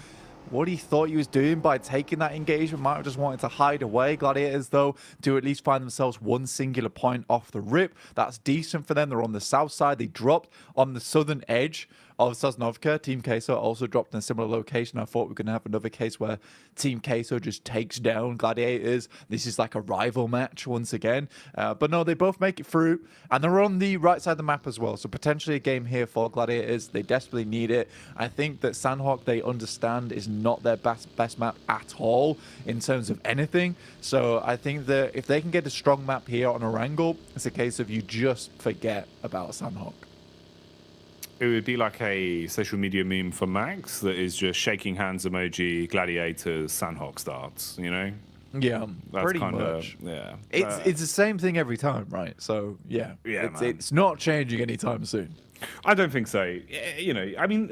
what he thought he was doing by taking that engagement. Might have just wanted to hide away. Gladiators, though, do at least find themselves one singular point off the rip. That's decent for them. They're on the south side. They dropped on the southern edge of Sosnovka. Team Queso also dropped in a similar location. I thought we were going to have another case where Team Queso just takes down Gladiators. This is like a rival match once again. But no, they both make it through. And they're on the right side of the map as well. So potentially a game here for Gladiators. They desperately need it. I think that Sandhawk, they understand, is not their best map at all in terms of anything. So I think that if they can get a strong map here on Erangel, it's a case of you just forget about Sandhawk. it would be like a social media meme for Max that is just shaking hands emoji, gladiators, Sandhawk starts, you know? Yeah, That's pretty kinda, much. Yeah. It's the same thing every time, right? So yeah, it's not changing anytime soon. I don't think so. You know, I mean,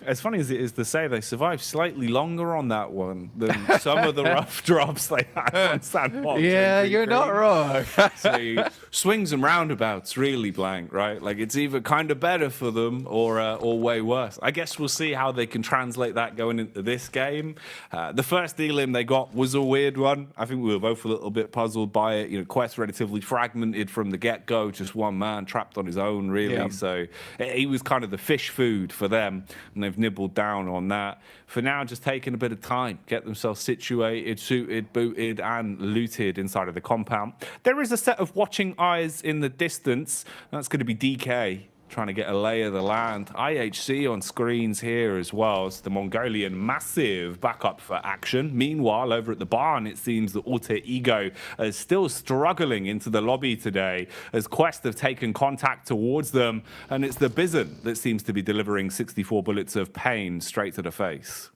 as funny as it is to say, they survived slightly longer on that one than some of the rough drops they had on Sandbox. Yeah, you're not wrong. So swings and roundabouts, really, Blank, right? Like it's either kind of better for them or way worse. I guess we'll see how they can translate that going into this game. The first deal-in they got was a weird one. I think we were both a little bit puzzled by it. You know, Quest relatively fragmented from the get-go, just one man trapped on his own, really. Yeah. So he was kind of the fish food for them, and they've nibbled down on that. For now, just taking a bit of time, get themselves situated, suited, booted, and looted inside of the compound. There is a set of watching eyes in the distance. That's going to be DK trying to get a lay of the land. IHC on screens here as well. It's the Mongolian massive backup for action. Meanwhile, over at the barn, it seems that Alter Ego is still struggling into the lobby today as Quest have taken contact towards them. And it's the Bison that seems to be delivering 64 bullets of pain straight to the face.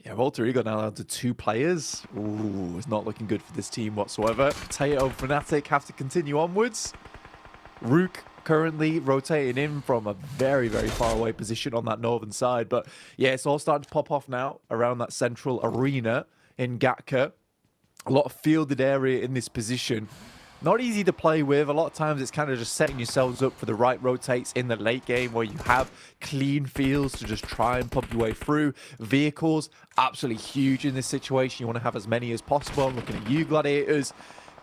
Yeah, Alter Ego now down to 2 players. Ooh, it's not looking good for this team whatsoever. Potato and Fnatic have to continue onwards. Rook currently rotating in from a very, very far away position on that northern side. But yeah, it's all starting to pop off now around that central arena in Gatka. A lot of fielded area in this position. Not easy to play with. A lot of times it's kind of just setting yourselves up for the right rotates in the late game where you have clean fields to just try and pump your way through. Vehicles, absolutely huge in this situation. You want to have as many as possible. I'm looking at you, Gladiators.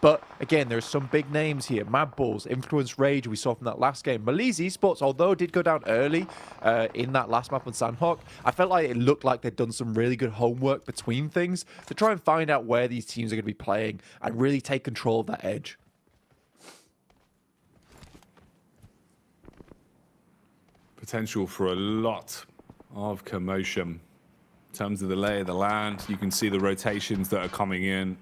But again, there's some big names here. Mad Bulls, Influence Rage, we saw from that last game. Malice Esports, although did go down early in that last map on Sandhawk, I felt like it looked like they'd done some really good homework between things to try and find out where these teams are going to be playing and really take control of that edge. Potential for a lot of commotion. In terms of the lay of the land, you can see the rotations that are coming in.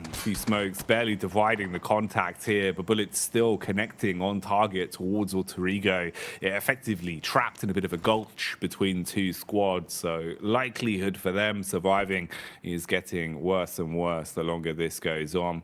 A few smokes barely dividing the contact here, but bullets still connecting on target towards Alter Ego. Yeah, effectively trapped in a bit of a gulch between 2 squads, so likelihood for them surviving is getting worse and worse the longer this goes on.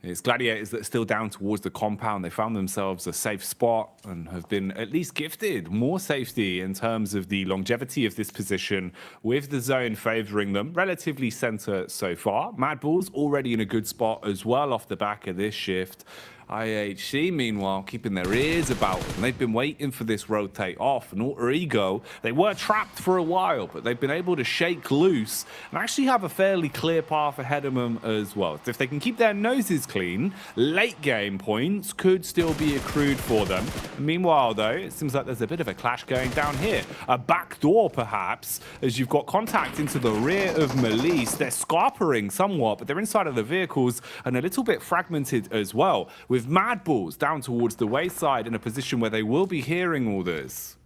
It's Gladiators that are still down towards the compound. They found themselves a safe spot and have been at least gifted more safety in terms of the longevity of this position, with the zone favoring them relatively center so far. Mad Bulls already in a good spot as well off the back of this shift. IHC, meanwhile, keeping their ears about them. They've been waiting for this rotate off. And Alter Ego, they were trapped for a while, but they've been able to shake loose and actually have a fairly clear path ahead of them as well. So if they can keep their noses clean, late game points could still be accrued for them. And meanwhile, though, it seems like there's a bit of a clash going down here. A back door, perhaps, as you've got contact into the rear of Malice. They're scarpering somewhat, but they're inside of the vehicles and a little bit fragmented as well, with Mad Bulls down towards the wayside in a position where they will be hearing all this.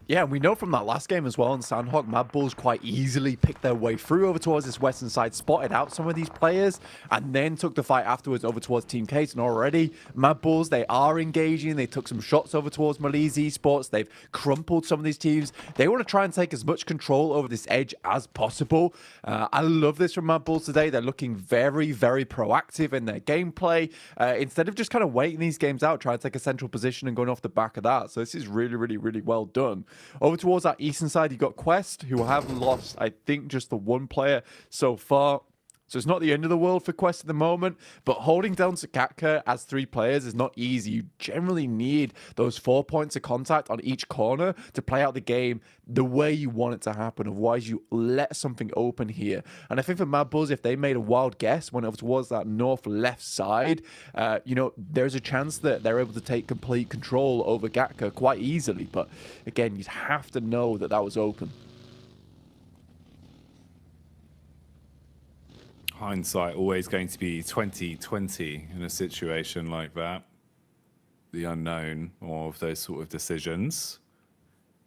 Yeah, we know from that last game as well in Sandhawk, Mad Bulls quite easily picked their way through over towards this western side, spotted out some of these players, and then took the fight afterwards over towards Team Case. And already, Mad Bulls, they are engaging. They took some shots over towards Malice Esports. They've crumpled some of these teams. They want to try and take as much control over this edge as possible. I love this from Mad Bulls today. They're looking very, very proactive in their gameplay. Instead of just kind of waiting these games out, trying to take a central position and going off the back of that. So this is really, really, really well done. Over towards that eastern side, you've got Quest, who have lost, I think, just the one player so far. So it's not the end of the world for Quest at the moment, but holding down Gatka as 3 players is not easy. You generally need those 4 points of contact on each corner to play out the game the way you want it to happen. Otherwise, you let something open here. And I think for Mad Bulls, if they made a wild guess, went over towards that north-left side, you know, there's a chance that they're able to take complete control over Gatka quite easily. But again, you'd have to know that that was open. Hindsight always going to be 20/20 in a situation like that. The unknown of those sort of decisions.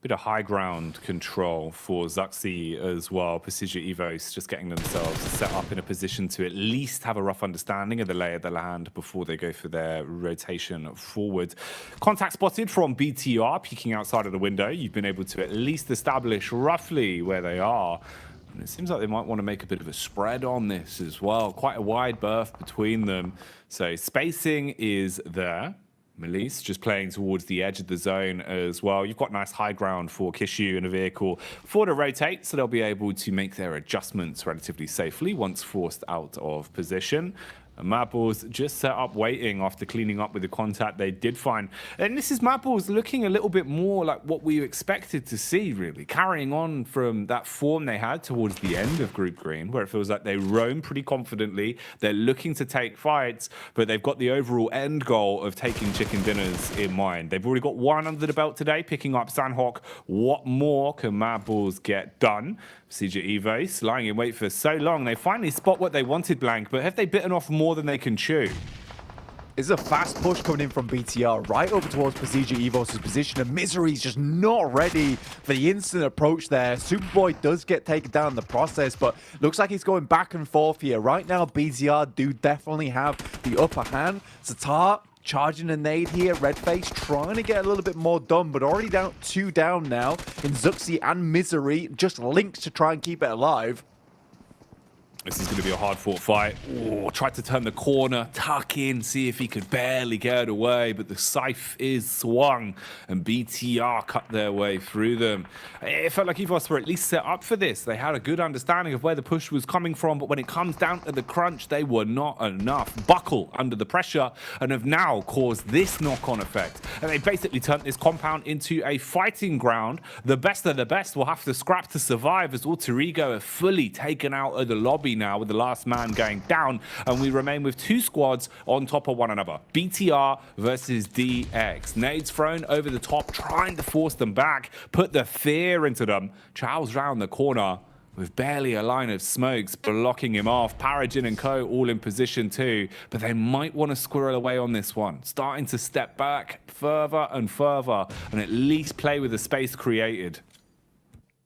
Bit of high ground control for Zuxi as well. Precision Evos just getting themselves set up in a position to at least have a rough understanding of the lay of the land before they go for their rotation forward. Contact spotted from BTR peeking outside of the window. You've been able to at least establish roughly where they are. And it seems like they might want to make a bit of a spread on this as well. Quite a wide berth between them. So spacing is there. Melise just playing towards the edge of the zone as well. You've got nice high ground for Kishu in a vehicle for to rotate, so they'll be able to make their adjustments relatively safely once forced out of position. Madballs just set up waiting after cleaning up with the contact they did find. And this is Madballs looking a little bit more like what we expected to see, really. Carrying on from that form they had towards the end of Group Green, where it feels like they roam pretty confidently. They're looking to take fights, but they've got the overall end goal of taking chicken dinners in mind. They've already got one under the belt today, picking up Sandhawk. What more can Madballs get done? CJ Evos lying in wait for so long. They finally spot what they wanted, Blank, but have they bitten off more than they can chew? It's a fast push coming in from BTR right over towards Precision Evos' position, and Misery's just not ready for the instant approach there. Superboy does get taken down in the process, but looks like he's going back and forth here. Right now, BTR do definitely have the upper hand. Satar charging a nade here. Redface trying to get a little bit more done, but already down 2 down now in Zuxi and Misery, just linked to try and keep it alive. This is going to be a hard-fought fight. Oh, tried to turn the corner, tuck in, see if he could barely get away, but the scythe is swung, and BTR cut their way through them. It felt like Evos were at least set up for this. They had a good understanding of where the push was coming from, but when it comes down to the crunch, they were not enough. Buckle under the pressure, and have now caused this knock-on effect. And they basically turned this compound into a fighting ground. The best of the best will have to scrap to survive, as Alter Ego are fully taken out of the lobby now, with the last man going down, and we remain with 2 squads on top of one another. BTR versus DX. Nades thrown over the top, trying to force them back, put the fear into them. Chow's round the corner with barely a line of smokes blocking him off. Paragin and co all in position too, but they might want to squirrel away on this one, starting to step back further and further and at least play with the space created.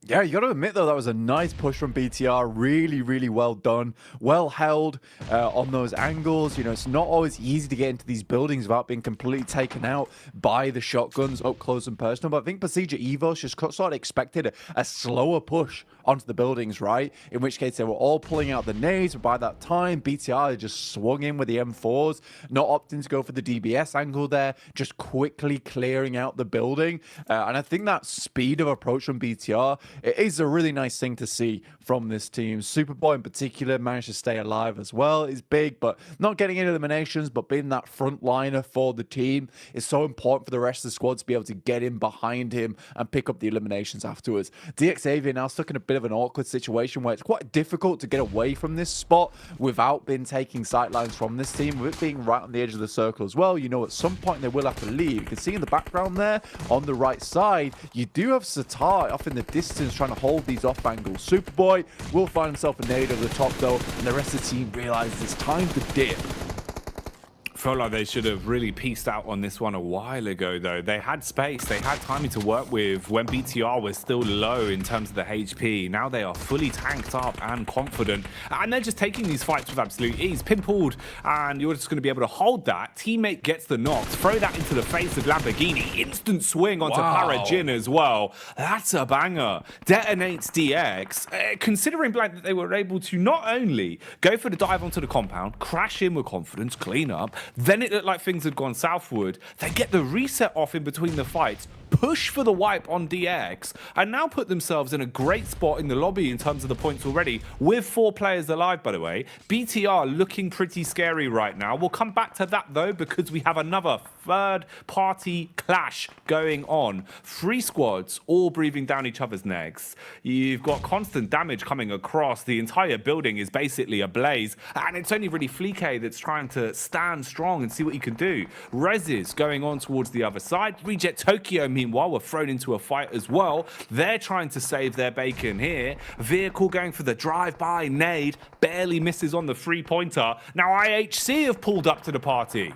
Yeah, you got to admit, though, that was a nice push from BTR. Really, really well done. Well held on those angles. You know, it's not always easy to get into these buildings without being completely taken out by the shotguns up close and personal. But I think Precision Evos just sort of expected a slower push onto the buildings, right? In which case they were all pulling out the nades. But by that time, BTR had just swung in with the M4s, not opting to go for the DBS angle there, just quickly clearing out the building. And I think that speed of approach from BTR, it is a really nice thing to see from this team. Superboy in particular managed to stay alive as well. It's big, but not getting any eliminations, but being that frontliner for the team is so important for the rest of the squad to be able to get in behind him and pick up the eliminations afterwards. DX Avian now stuck in a bit of an awkward situation where it's quite difficult to get away from this spot without being taking sightlines from this team, with it being right on the edge of the circle as well. You know, at some point they will have to leave. You can see in the background there on the right side, you do have Satar off in the distance trying to hold these off angles. Superboy will find himself a nade over the top though, and the rest of the team realizes it's time to dip. Felt like they should have really pieced out on this one a while ago, though. They had space, they had timing to work with when BTR was still low in terms of the HP. Now they are fully tanked up and confident, and they're just taking these fights with absolute ease. Pinpooled, and you're just going to be able to hold that. Teammate gets the knock, throw that into the face of Lamborghini. Instant swing onto Paragin as well. That's a banger. Detonates DX. Considering Blank that they were able to not only go for the dive onto the compound, crash in with confidence, clean up, then it looked like things had gone southward. They get the reset off in between the fights, push for the wipe on DX, and now put themselves in a great spot in the lobby in terms of the points already, with 4 players alive, by the way. BTR looking pretty scary right now. We'll come back to that, though, because we have another third-party clash going on. 3 squads, all breathing down each other's necks. You've got constant damage coming across. The entire building is basically ablaze, and it's only really Fleek that's trying to stand strong and see what he can do. Rez's going on towards the other side. Reject Tokyo, meanwhile, were thrown into a fight as well. They're trying to save their bacon here. Vehicle going for the drive-by nade, barely misses on the 3-pointer. Now IHC have pulled up to the party.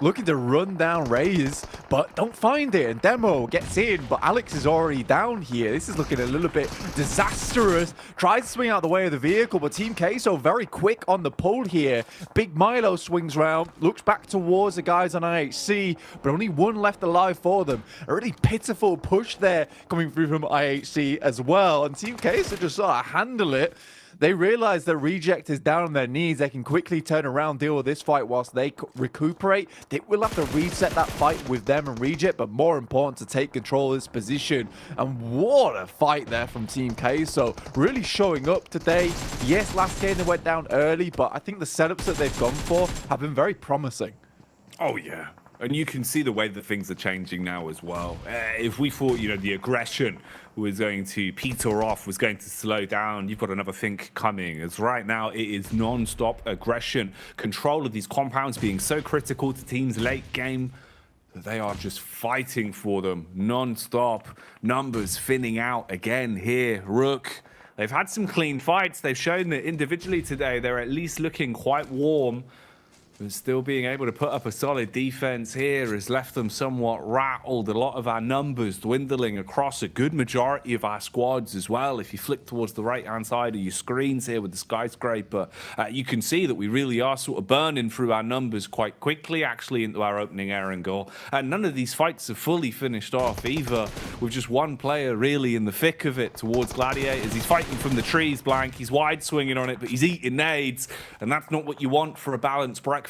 looking to run down Raze, but don't find it. And Demo gets in, but Alex is already down here. This is looking a little bit disastrous. Tries to swing out the way of the vehicle, but Team Queso very quick on the pull here. Big Milo swings round, looks back towards the guys on IHC, but only one left alive for them. A really pitiful push there coming through from IHC as well. And Team Queso just sort of handle it. They realize that Reject is down on their knees. They can quickly turn around, deal with this fight whilst they recuperate. They will have to reset that fight with them and Reject, but more important to take control of this position. And what a fight there from Team Queso. Really showing up today. Yes, last game they went down early, but I think the setups that they've gone for have been very promising. Oh, yeah. And you can see the way that things are changing now as well. If we thought, the aggression was going to peter off, was going to slow down, you've got another thing coming. As right now, it is non-stop aggression. Control of these compounds being so critical to teams late game that they are just fighting for them non-stop. Numbers thinning out again here. Rook, they've had some clean fights. They've shown that individually today, they're at least looking quite warm. But still being able to put up a solid defense here has left them somewhat rattled. A lot of our numbers dwindling across a good majority of our squads as well. If you flick towards the right-hand side of your screens here with the skyscraper, you can see that we really are sort of burning through our numbers quite quickly, actually, into our opening Aaron goal. And none of these fights are fully finished off either, with just one player really in the thick of it towards Gladiators. He's fighting from the trees, Blank. He's wide swinging on it, but he's eating nades, and that's not what you want for a balanced breakfast.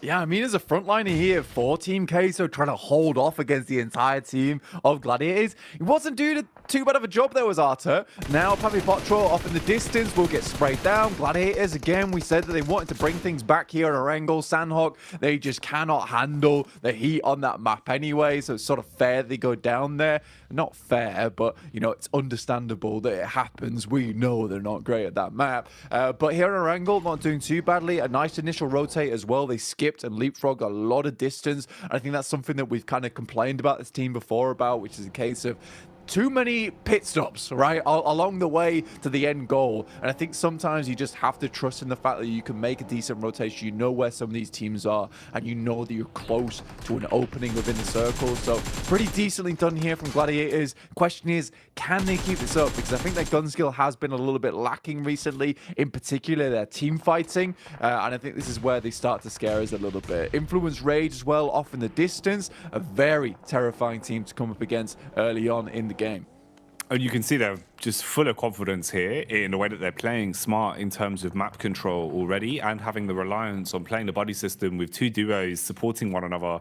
Yeah, I mean, as a frontliner here for Team Queso, trying to hold off against the entire team of Gladiators, he wasn't doing too bad of a job there, was Arthur. Now, Papi Potro off in the distance will get sprayed down. Gladiators, again, we said that they wanted to bring things back here on Erangel. Sandhawk, they just cannot handle the heat on that map anyway, so it's sort of fair they go down there. Not fair, but, it's understandable that it happens. We know they're not great at that map. But here on Erangel, not doing too badly. A nice initial rotate as well. They skipped and leapfrogged a lot of distance. I think that's something that we've kind of complained about this team before about, which is a case of too many pit stops, right, along the way to the end goal. And I think sometimes you just have to trust in the fact that you can make a decent rotation. You know where some of these teams are, and you know that you're close to an opening within the circle. So pretty decently done here from Gladiators. Question is, can they keep this up? Because I think their gun skill has been a little bit lacking recently, in particular their team fighting. And I think this is where they start to scare us a little bit. Influence Rage as well off in the distance. A very terrifying team to come up against early on in the game. And you can see they're just full of confidence here in the way that they're playing smart in terms of map control already, and having the reliance on playing the body system with two duos supporting one another,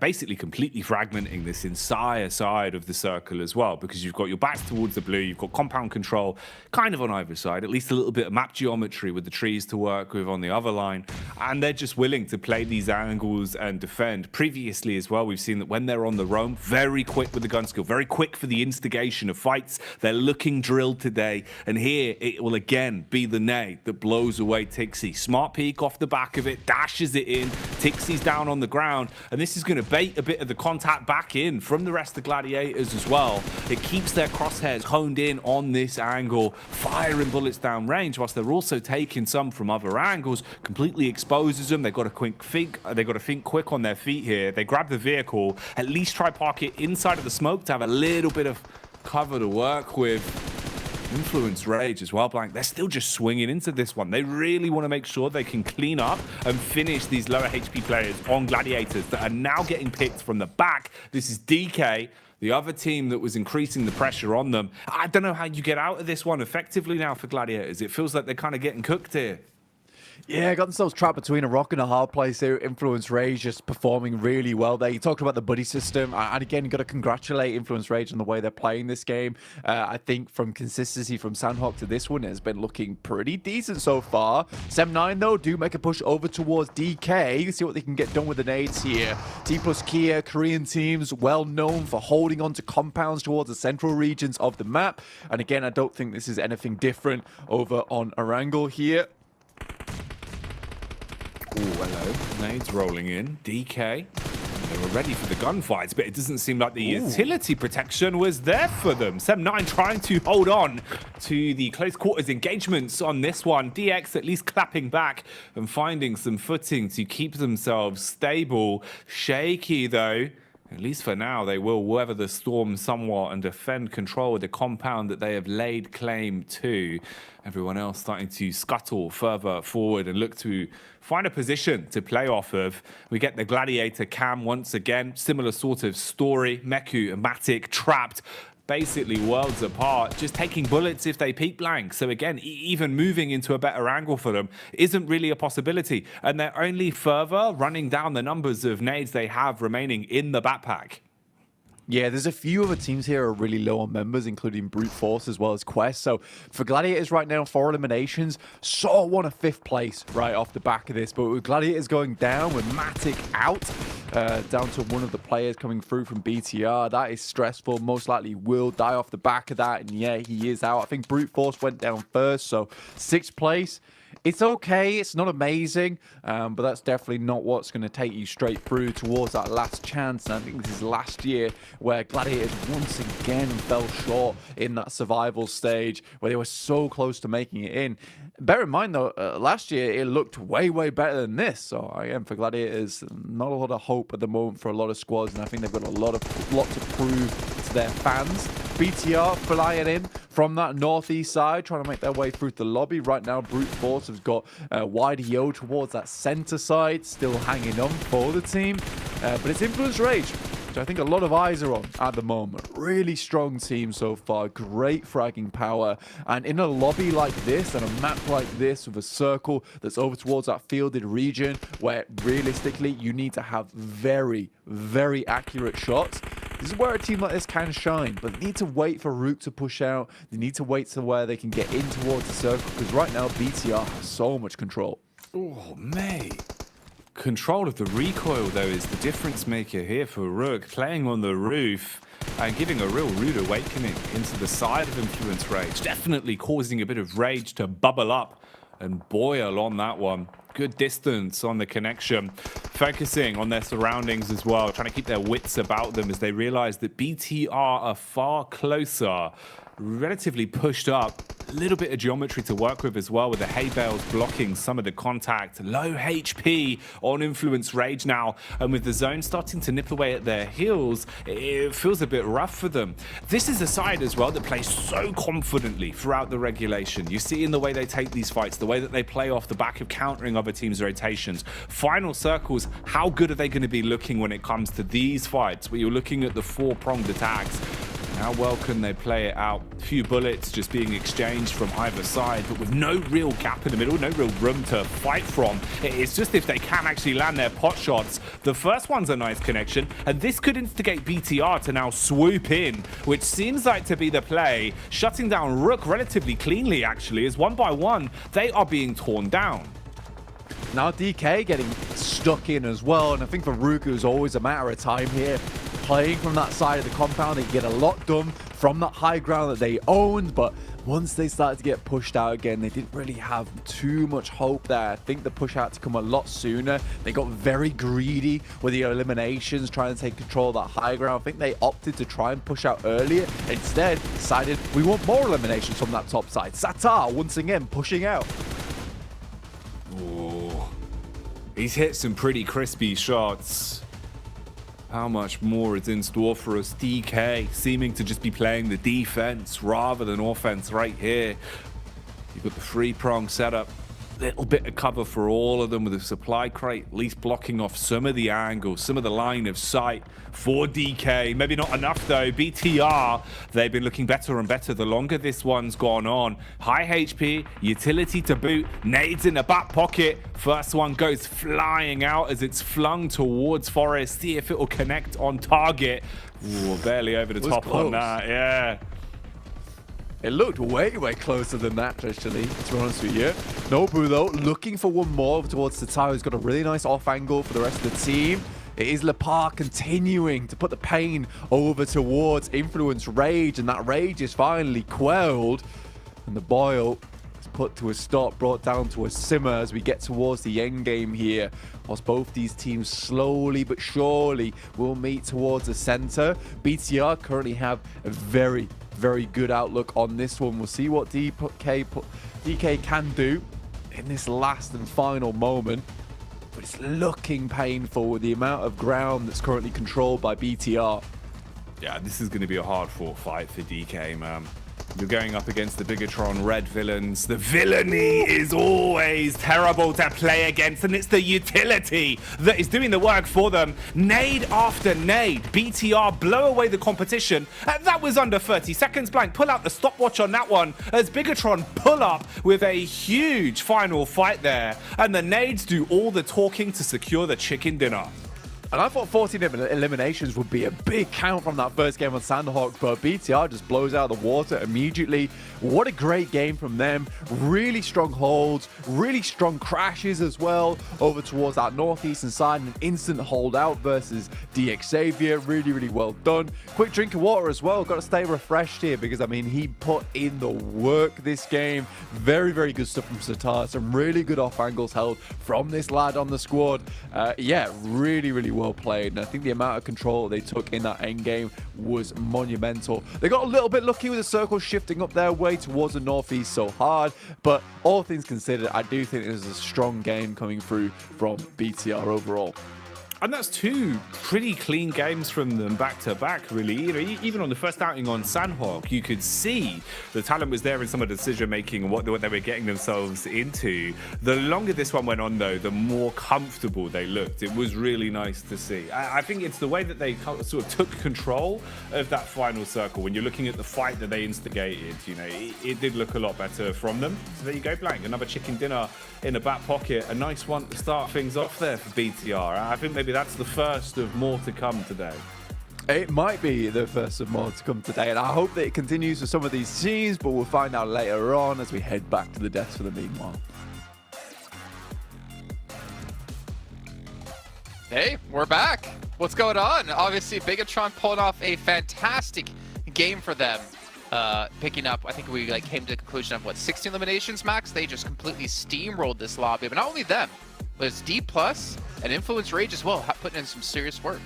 basically completely fragmenting this entire side of the circle as well, because you've got your backs towards the blue, you've got compound control kind of on either side, at least a little bit of map geometry with the trees to work with on the other line, and they're just willing to play these angles and defend. Previously as well, we've seen that when they're on the roam, very quick with the gun skill, very quick for the instigation of fights. They're looking drilled today, and here it will again be the nade that blows away Tixi. Smart peek off the back of it, dashes it in. Tixi's down on the ground, and this is going to bait a bit of the contact back in from the rest of the Gladiators as well. It keeps their crosshairs honed in on this angle, firing bullets down range, whilst they're also taking some from other angles. Completely exposes them. They've got to think quick on their feet here. They grab the vehicle, at least try park it inside of the smoke to have a little bit of cover to work with. Influence Rage as well, Blank. They're still just swinging into this one. They really want to make sure they can clean up and finish these lower HP players on Gladiators that are now getting picked from the back. This is DK, the other team that was increasing the pressure on them. I don't know how you get out of this one effectively now for Gladiators. It feels like they're kind of getting cooked here. Yeah, got themselves trapped between a rock and a hard place here. Influence Rage just performing really well there. You talked about the buddy system, and again, you got to congratulate Influence Rage on the way they're playing this game. I think from consistency from Sandhawk to this one, it has been looking pretty decent so far. 7-9 though, do make a push over towards DK. You see what they can get done with the nades here. T plus Kia, Korean teams, well known for holding on to compounds towards the central regions of the map. And again, I don't think this is anything different over on Erangel here. Oh, hello. Nades rolling in. DK. They were ready for the gunfights, but it doesn't seem like the utility protection was there for them. Sem9 trying to hold on to the close quarters engagements on this one. DX at least clapping back and finding some footing to keep themselves stable. Shaky though. At least for now, they will weather the storm somewhat and defend control of the compound that they have laid claim to. Everyone else starting to scuttle further forward and look to find a position to play off of. We get the Gladiator cam once again. Similar sort of story. Meku and Matic trapped. Basically worlds apart, just taking bullets if they peek blank. So again, even moving into a better angle for them isn't really a possibility. And they're only further running down the numbers of nades they have remaining in the backpack. Yeah, there's a few other teams here are really low on members, including Brute Force as well as Quest. So for Gladiators right now, 4 eliminations, sort of want a 5th place right off the back of this. But with Gladiators going down, with Matic out, down to one of the players coming through from BTR, that is stressful. Most likely will die off the back of that. And yeah, he is out. I think Brute Force went down first, so 6th place. It's okay, it's not amazing, but that's definitely not what's going to take you straight through towards that last chance. And I think this is last year where Gladiators once again fell short in that survival stage where they were so close to making it in. Bear in mind though, last year it looked way better than this. So again, for Gladiators, not a lot of hope at the moment for a lot of squads, and I think they've got a lot to prove to their fans. BTR flying in from that northeast side, trying to make their way through the lobby. Right now, Brute Force has got YDO towards that center side, still hanging on for the team. But it's Influence Rage, which I think a lot of eyes are on at the moment. Really strong team so far, great fragging power. And in a lobby like this and a map like this with a circle that's over towards that fielded region where realistically you need to have very accurate shots, this is where a team like this can shine, but they need to wait for Root to push out. They need to wait to where they can get in towards the circle, because right now BTR has so much control. Oh, mate. Control of the recoil, though, is the difference maker here for Rook, playing on the roof and giving a real rude awakening into the side of Influence Rage. Definitely causing a bit of rage to bubble up and boil on that one. Good distance on the connection, focusing on their surroundings as well, trying to keep their wits about them as they realize that BTR are far closer, relatively pushed up. A little bit of geometry to work with as well, with the hay bales blocking some of the contact. Low HP on Influence Rage now, and with the zone starting to nip away at their heels, it feels a bit rough for them. This is a side as well that plays so confidently throughout the regulation. You see in the way they take these fights, the way that they play off the back of countering other teams' rotations. Final circles, how good are they going to be looking when it comes to these fights, where you're looking at the 4-pronged attacks? How well can they play it out? A few bullets just being exchanged from either side, but with no real gap in the middle, no real room to fight from. It's just if they can actually land their pot shots. The first one's a nice connection, and this could instigate BTR to now swoop in, which seems like to be the play. Shutting down Rook relatively cleanly, actually, as one by one, they are being torn down. Now DK getting stuck in as well, and I think for Rook it was always a matter of time here. Playing from that side of the compound, they get a lot done from that high ground that they owned, but once they started to get pushed out again, they didn't really have too much hope there. I think the push had to come a lot sooner. They got very greedy with the eliminations, trying to take control of that high ground. I think they opted to try and push out earlier. Instead, decided we want more eliminations from that top side. Satar once again pushing out. Oh, he's hit some pretty crispy shots. How much more is in store for us? DK seeming to just be playing the defense rather than offense right here. You've got the 3-prong setup. Little bit of cover for all of them with a supply crate, at least blocking off some of the angles, some of the line of sight for DK. Maybe not enough though. BTR, they've been looking better and better the longer this one's gone on. High HP, utility to boot, nades in the back pocket. First one goes flying out as it's flung towards Forest. See if it will connect on target. Ooh, barely over the top on that, yeah. It looked way closer than that, actually, to be honest with you. Nobu, though, looking for one more towards Satar, who's got a really nice off angle for the rest of the team. It is Lepar continuing to put the pain over towards Influence Rage, and that rage is finally quelled. And the boil is put to a stop, brought down to a simmer as we get towards the end game here. Whilst both these teams slowly but surely will meet towards the center. BTR currently have a very, very good outlook on this one. We'll see what DK can do in this last and final moment. But it's looking painful with the amount of ground that's currently controlled by BTR. Yeah, this is going to be a hard-fought fight for DK, man. You're going up against the Bigatron Red villains. The villainy is always terrible to play against, and it's the utility that is doing the work for them. Nade after nade. BTR blow away the competition. That was under 30 seconds. Blank, pull out the stopwatch on that one as Bigatron pull up with a huge final fight there. And the nades do all the talking to secure the chicken dinner. And I thought 14 eliminations would be a big count from that first game on Sandhawk, but BTR just blows out of the water immediately. What a great game from them. Really strong holds, really strong crashes as well over towards that northeastern side, and an instant holdout versus DX Xavier. Really, really well done. Quick drink of water as well. Got to stay refreshed here because, I mean, he put in the work this game. Very, very good stuff from Satar. Some really good off angles held from this lad on the squad. Yeah, really, really well played, and I think the amount of control they took in that end game was monumental. They got a little bit lucky with the circle shifting up their way towards the northeast so hard, but all things considered, I do think it was a strong game coming through from BTR overall. And that's two pretty clean games from them back to back, really. You know, even on the first outing on Sandhawk, you could see the talent was there in some of the decision making and what they were getting themselves into. The longer this one went on, though, the more comfortable they looked. It was really nice to see. I think it's the way that they sort of took control of that final circle. When you're looking at the fight that they instigated, you know, it did look a lot better from them. So there you go, Blank. Another chicken dinner in the back pocket. A nice one to start things off there for BTR. I think maybe that's the first of more to come today. It might be the first of more to come today, and I hope that it continues for some of these teams, but we'll find out later on as we head back to the desk for the meanwhile. Hey, we're back. What's going on? Obviously, Bigatron pulled off a fantastic game for them. Picking up, I think we came to the conclusion of 16 eliminations max. They just completely steamrolled this lobby, but not only them, but it's D+ and Influence Rage as well, putting in some serious work.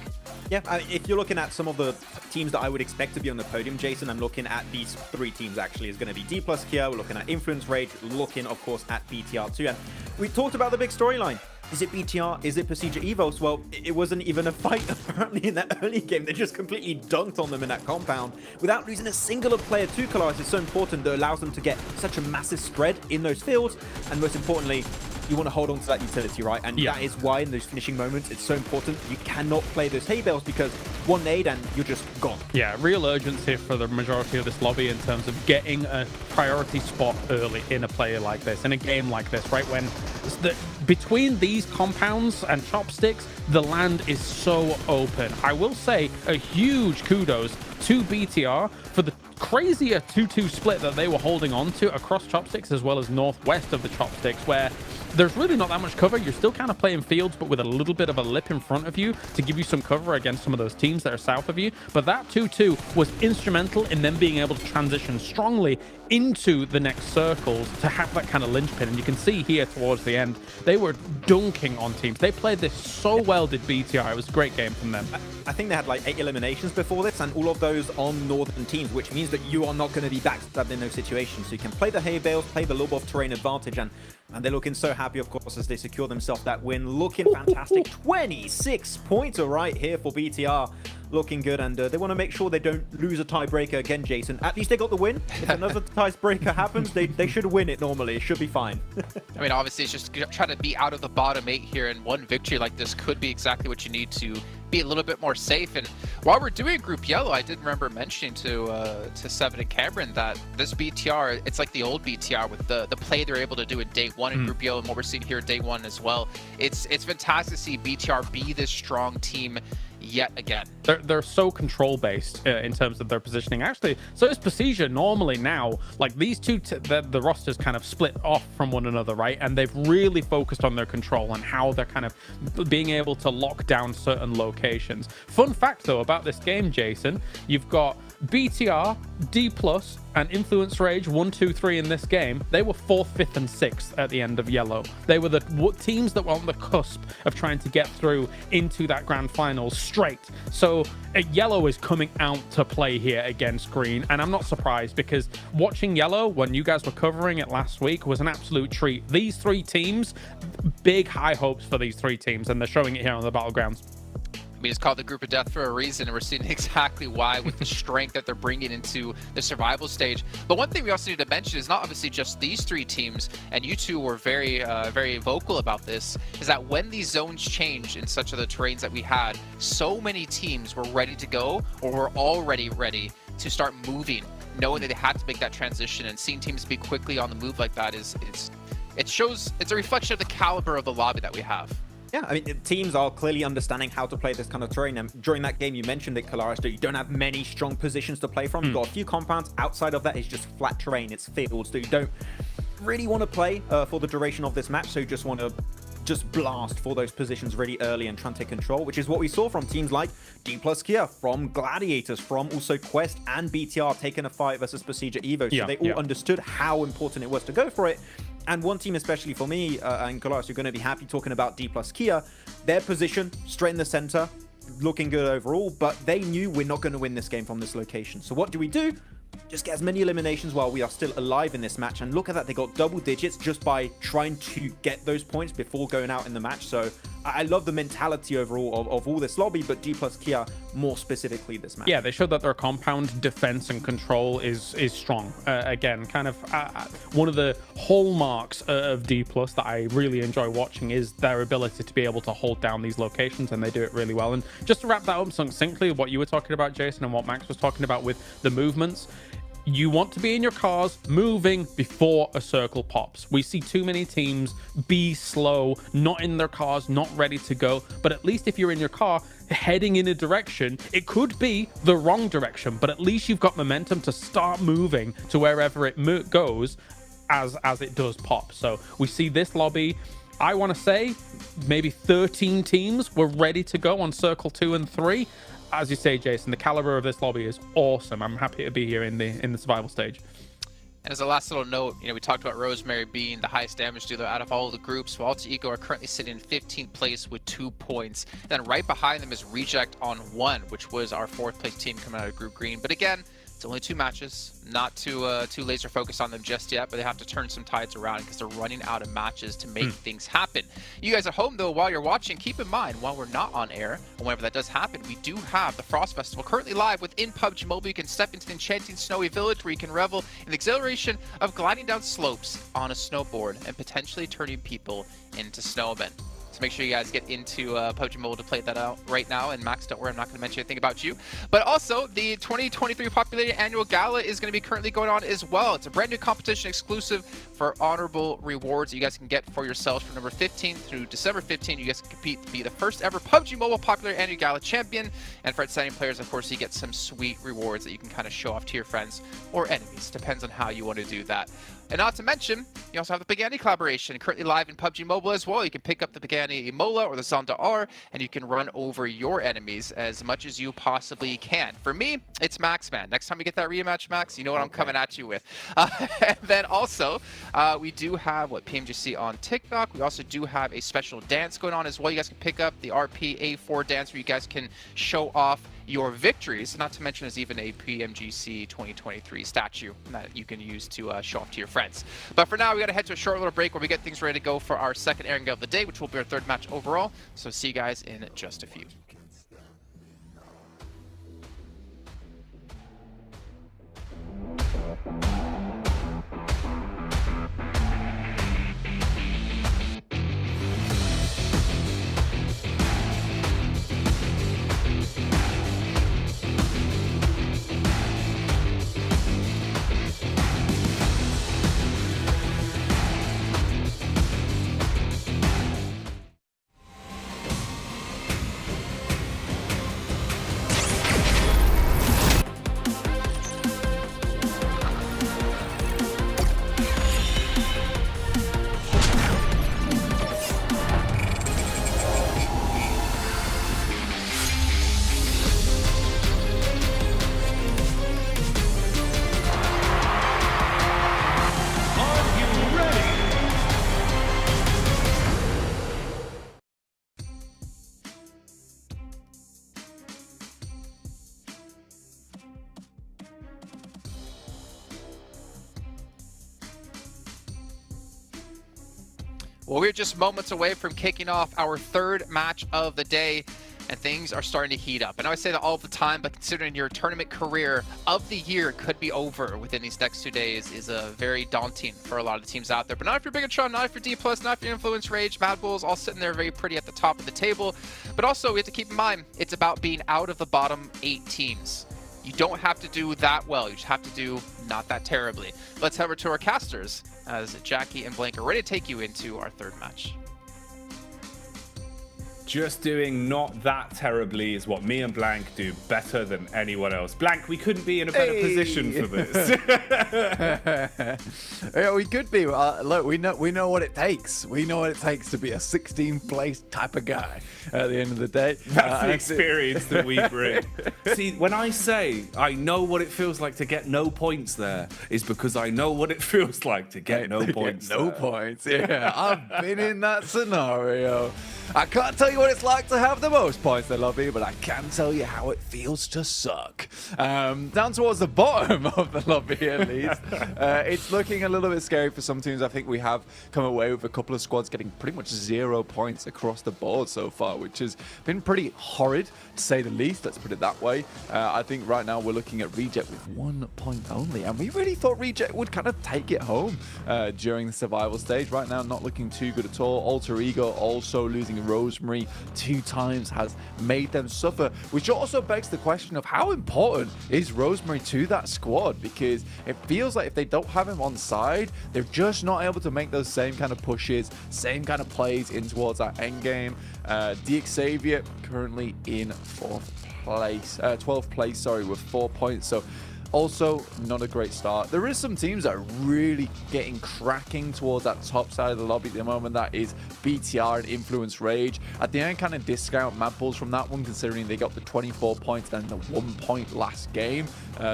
Yeah, if you're looking at some of the teams that I would expect to be on the podium, Jason, I'm looking at these three teams actually. It's going to be D+ here, we're looking at Influence Rage, looking, of course, at BTR too. And we talked about the big storyline. Is it BTR? Is it Procedure Evos? Well, it wasn't even a fight, apparently, in that early game. They just completely dunked on them in that compound without losing a singular player to Colaris. It's so important that it allows them to get such a massive spread in those fields. And most importantly, you want to hold on to that utility, right? And that is why in those finishing moments, it's so important. You cannot play those hay bales because one nade and you're just gone. Yeah, real urgency for the majority of this lobby in terms of getting a priority spot early in a player like this, in a game like this, right? When between these compounds and chopsticks, the land is so open. I will say a huge kudos to BTR for the crazier 2-2 split that they were holding on to across chopsticks as well as northwest of the chopsticks, where there's really not that much cover. You're still kind of playing fields, but with a little bit of a lip in front of you to give you some cover against some of those teams that are south of you. But that 2-2 was instrumental in them being able to transition strongly into the next circles to have that kind of linchpin. And you can see here towards the end, they were dunking on teams. They played this so well, did BTR. It was a great game from them. I think they had 8 eliminations before this, and all of those on northern teams, which means that you are not going to be backstabbed in those situations. So you can play the hay bales, play the low off terrain advantage, and they're looking so happy, of course, as they secure themselves that win. Looking fantastic. 26 points right here for BTR. Looking good, and they want to make sure they don't lose a tiebreaker again, Jason. At least they got the win. If another tiebreaker happens, they should win it normally. It should be fine. I mean, obviously, it's just try to be out of the bottom 8 here, and one victory like this could be exactly what you need to be a little bit more safe. And while we're doing Group Yellow, I did remember mentioning to Seven and Cameron that this BTR, it's like the old BTR with the play they're able to do in Day 1 in Group Yellow, and what we're seeing here in Day 1 as well. It's fantastic to see BTR be this strong team yet again. They're so control based in terms of their positioning. Actually, so is Procedure normally now. Like these two, the rosters kind of split off from one another, right? And they've really focused on their control and how they're kind of being able to lock down certain locations. Fun fact though about this game, Jason, you've got BTR, D+, and Influence Rage 1, 2, 3 in this game, they were 4th, 5th, and 6th at the end of Yellow. They were the teams that were on the cusp of trying to get through into that Grand Finals straight. So Yellow is coming out to play here against Green, and I'm not surprised because watching Yellow when you guys were covering it last week was an absolute treat. These 3 teams, big high hopes for these 3 teams, and they're showing it here on the Battlegrounds. I mean, it's called the Group of Death for a reason, and we're seeing exactly why with the strength that they're bringing into the survival stage. But one thing we also need to mention is not obviously just these 3 teams, and you two were very, very vocal about this, is that when these zones changed in such of the terrains that we had, so many teams were ready to go or were already ready to start moving, knowing that they had to make that transition, and seeing teams be quickly on the move like that it's a reflection of the caliber of the lobby that we have. Yeah, I mean, teams are clearly understanding how to play this kind of terrain. And during that game, you mentioned it, Kalaris, that you don't have many strong positions to play from. You've got a few compounds. Outside of that, it's just flat terrain. It's fields that you don't really want to play for the duration of this match. So you just want to blast for those positions really early and try and take control, which is what we saw from teams like D+ Kia, from Gladiators, from also Quest and BTR taking a fight versus Procedure Evo. So they all understood how important it was to go for it. And one team, especially for me, and Kalaris, you're going to be happy talking about D+ Kia, their position, straight in the center, looking good overall, but they knew we're not going to win this game from this location. So what do? Just get as many eliminations while we are still alive in this match. And look at that, they got double digits just by trying to get those points before going out in the match. So I love the mentality overall of all this lobby, but D+ Kia more specifically this match. Yeah, they showed that their compound defense and control is strong. Again, kind of one of the hallmarks of D+ that I really enjoy watching is their ability to be able to hold down these locations, and they do it really well. And just to wrap that up succinctly, what you were talking about, Jason, and what Max was talking about with the movements, you want to be in your cars moving before a circle pops. We see too many teams be slow, not in their cars, not ready to go. But at least if you're in your car heading in a direction, it could be the wrong direction, but at least you've got momentum to start moving to wherever it goes as it does pop. So we see this lobby, I want to say maybe 13 teams were ready to go on circle 2 and 3. As you say, Jason, the caliber of this lobby is awesome. I'm happy to be here in the survival stage. And as a last little note, we talked about Rosemary being the highest damage dealer out of all of the groups. Well, Alter Ego are currently sitting in 15th place with 2 points. Then right behind them is Reject on 1, which was our 4th place team coming out of Group Green. But again, it's only 2 matches. Not too laser focused on them just yet, but they have to turn some tides around because they're running out of matches to make things happen. You guys at home, though, while you're watching, keep in mind, while we're not on air, and whenever that does happen, we do have the Frost Festival currently live within PUBG Mobile. You can step into the enchanting snowy village where you can revel in the exhilaration of gliding down slopes on a snowboard and potentially turning people into snowmen. So make sure you guys get into PUBG Mobile to play that out right now. And Max, don't worry, I'm not going to mention anything about you. But also, the 2023 Popularity Annual Gala is going to be currently going on as well. It's a brand new competition exclusive for honorable rewards that you guys can get for yourselves from November 15th through December 15th. You guys can compete to be the first ever PUBG Mobile Popularity Annual Gala champion. And for exciting players, of course, you get some sweet rewards that you can kind of show off to your friends or enemies. Depends on how you want to do that. And not to mention, you also have the Pagani collaboration currently live in PUBG Mobile as well. You can pick up the Pagani Imola or the Zonda R, and you can run over your enemies as much as you possibly can. For me, it's Max, man. Next time we get that rematch, Max, you know what I'm coming at you with. And then also, we do have PMGC on TikTok. We also do have a special dance going on as well. You guys can pick up the RP-A4 dance where you guys can show off your victories. Not to mention there's even a PMGC 2023 statue that you can use to show off to your friends. But for now, we got to head to a short little break where we get things ready to go for our second airing of the day, which will be our 3rd match overall. So see you guys in just a few. Well, we're just moments away from kicking off our third match of the day, and things are starting to heat up. And I always say that all the time, but considering your tournament career of the year could be over within these next 2 days is very daunting for a lot of the teams out there. But not if you're Bigatron, not if you're D+, not if you're Influence, Rage, Mad Bulls, all sitting there very pretty at the top of the table. But also, we have to keep in mind, it's about being out of the bottom 8 teams. You don't have to do that well. You just have to do not that terribly. Let's head over to our casters as Jackie and Blank are ready to take you into our third match. Just doing not that terribly is what me and Blank do better than anyone else. Blank, we couldn't be in a better position for this. Yeah, we could be. Look, we know what it takes. We know what it takes to be a 16th place type of guy at the end of the day. That's the experience that we bring. See, when I say I know what it feels like to get no points there, is because I know what it feels like to get no points. No points. Yeah, I've been in that scenario. I can't tell you what it's like to have the most points in the lobby, but I can tell you how it feels to suck. Down towards the bottom of the lobby, at least. It's looking a little bit scary for some teams. I think we have come away with a couple of squads getting pretty much 0 points across the board so far, which has been pretty horrid, to say the least. Let's put it that way. I think right now we're looking at Reject with 1 point only, and we really thought Reject would kind of take it home during the survival stage. Right now, not looking too good at all. Alter Ego also losing Rosemary 2 times has made them suffer, which also begs the question of how important is Rosemary to that squad, because it feels like if they don't have him on side, they're just not able to make those same kind of pushes, same kind of plays in towards that end game. Xavier currently in 12th place, sorry, with 4 points. So also, not a great start. There is some teams that are really getting cracking towards that top side of the lobby at the moment. That is BTR and Influence Rage. At the end, kind of discount Mad Bulls from that one, considering they got the 24 points and the 1 point last game.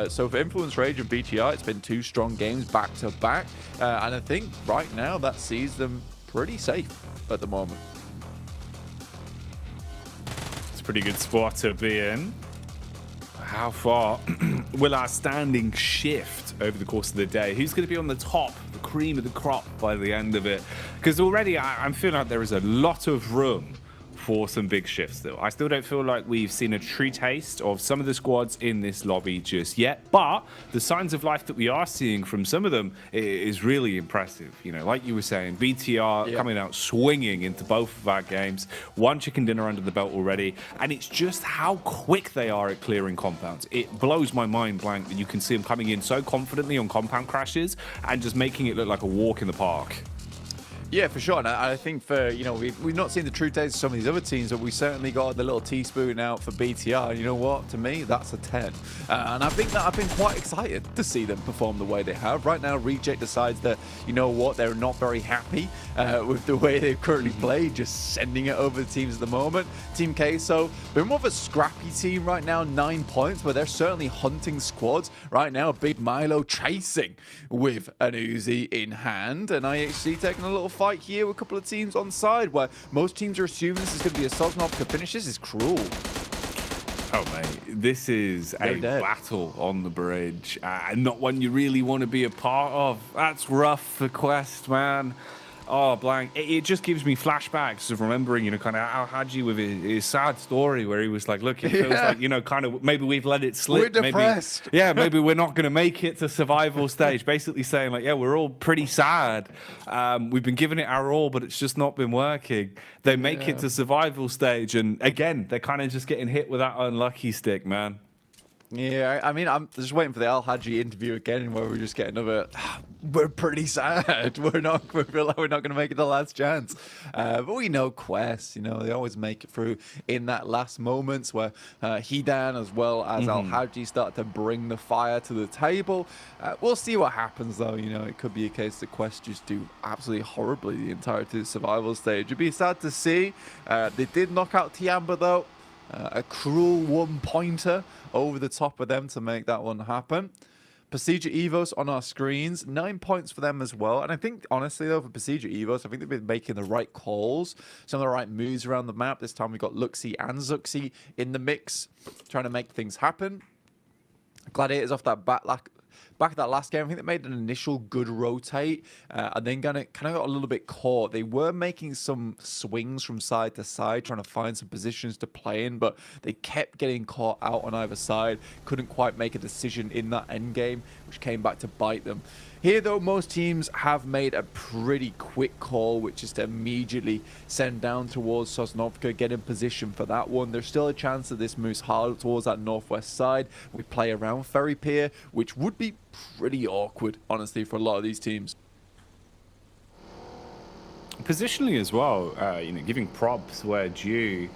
So for Influence Rage and BTR, it's been 2 strong games back to back. And I think right now that sees them pretty safe at the moment. It's a pretty good spot to be in. How far will our standing shift over the course of the day? Who's going to be on the top, the cream of the crop by the end of it? Because already I'm feeling like there is a lot of room for some big shifts still. I still don't feel like we've seen a true taste of some of the squads in this lobby just yet, but the signs of life that we are seeing from some of them is really impressive. You know, like you were saying, BTR coming out swinging into both of our games, 1 chicken dinner under the belt already, and it's just how quick they are at clearing compounds. It blows my mind, Blank, that you can see them coming in so confidently on compound crashes and just making it look like a walk in the park. Yeah, for sure. And I think for, you know, we've not seen the true taste of some of these other teams, but we certainly got the little teaspoon out for BTR. And you know what? To me, that's a 10. And I think that I've been quite excited to see them perform the way they have. Right now, Reject decides that, you know what, they're not very happy with the way they've currently played, just sending it over the teams at the moment. Team Queso, they're more of a scrappy team right now, 9 points, but they're certainly hunting squads. Right now, Big Milo chasing with an Uzi in hand, and IHC taking a little fight here with a couple of teams on side, where most teams are assuming this is going to be a Sosnov to finish. This is cruel. Oh, mate, this is a battle on the bridge, and not one you really want to be a part of. That's rough for Quest, man. Oh, Blank. It just gives me flashbacks of remembering, you know, kind of Al Hadji with his sad story where he was like, look, it feels like, you know, kind of maybe we've let it slip. We're depressed. Maybe we're not going to make it to survival stage. Basically saying like, yeah, we're all pretty sad. We've been giving it our all, but it's just not been working. They make it to survival stage. And again, they're kind of just getting hit with that unlucky stick, man. Yeah, I mean, I'm just waiting for the Al Hadji interview again, where we just get another. We're pretty sad. We feel like we're not going to make it the last chance. But we know Quest, you know, they always make it through in that last moments where Hidan as well as Al Hadji start to bring the fire to the table. We'll see what happens, though. You know, it could be a case that Quest just do absolutely horribly the entirety of the survival stage. It'd be sad to see. They did knock out Tiamba, though. A cruel 1-pointer over the top of them to make that one happen. Procedure Evos on our screens, 9 points for them as well. And I think, honestly, though, for Procedure Evos, I think they've been making the right calls, some of the right moves around the map. This time we've got Luxie and Zuxi in the mix, trying to make things happen. Gladiators off that back at that last game, I think they made an initial good rotate and then kind of got a little bit caught. They were making some swings from side to side, trying to find some positions to play in, but they kept getting caught out on either side. Couldn't quite make a decision in that end game, which came back to bite them. Here, though, most teams have made a pretty quick call, which is to immediately send down towards Sosnovka, get in position for that one. There's still a chance that this moves hard towards that northwest side. We play around Ferry Pier, which would be pretty awkward, honestly, for a lot of these teams. Positionally as well, giving props where due,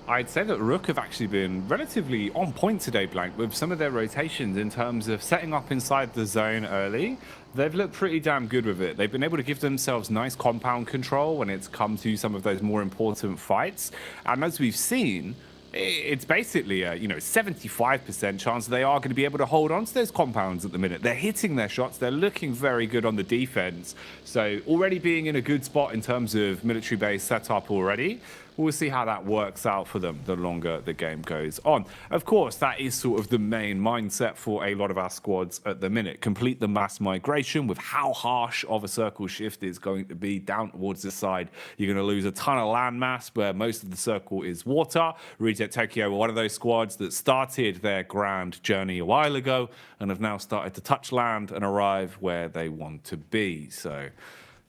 I'd say that Rook have actually been relatively on point today, Blank, with some of their rotations in terms of setting up inside the zone early. They've looked pretty damn good with it. They've been able to give themselves nice compound control when it's come to some of those more important fights. And as we've seen, it's basically a 75% chance they are going to be able to hold on to those compounds at the minute. They're hitting their shots. They're looking very good on the defense. So already being in a good spot in terms of military base setup already. We'll see how that works out for them the longer the game goes on. Of course, that is sort of the main mindset for a lot of our squads at the minute. Complete the mass migration with how harsh of a circle shift is going to be down towards the side. You're going to lose a ton of land mass where most of the circle is water. Reject Tokyo were one of those squads that started their grand journey a while ago and have now started to touch land and arrive where they want to be. So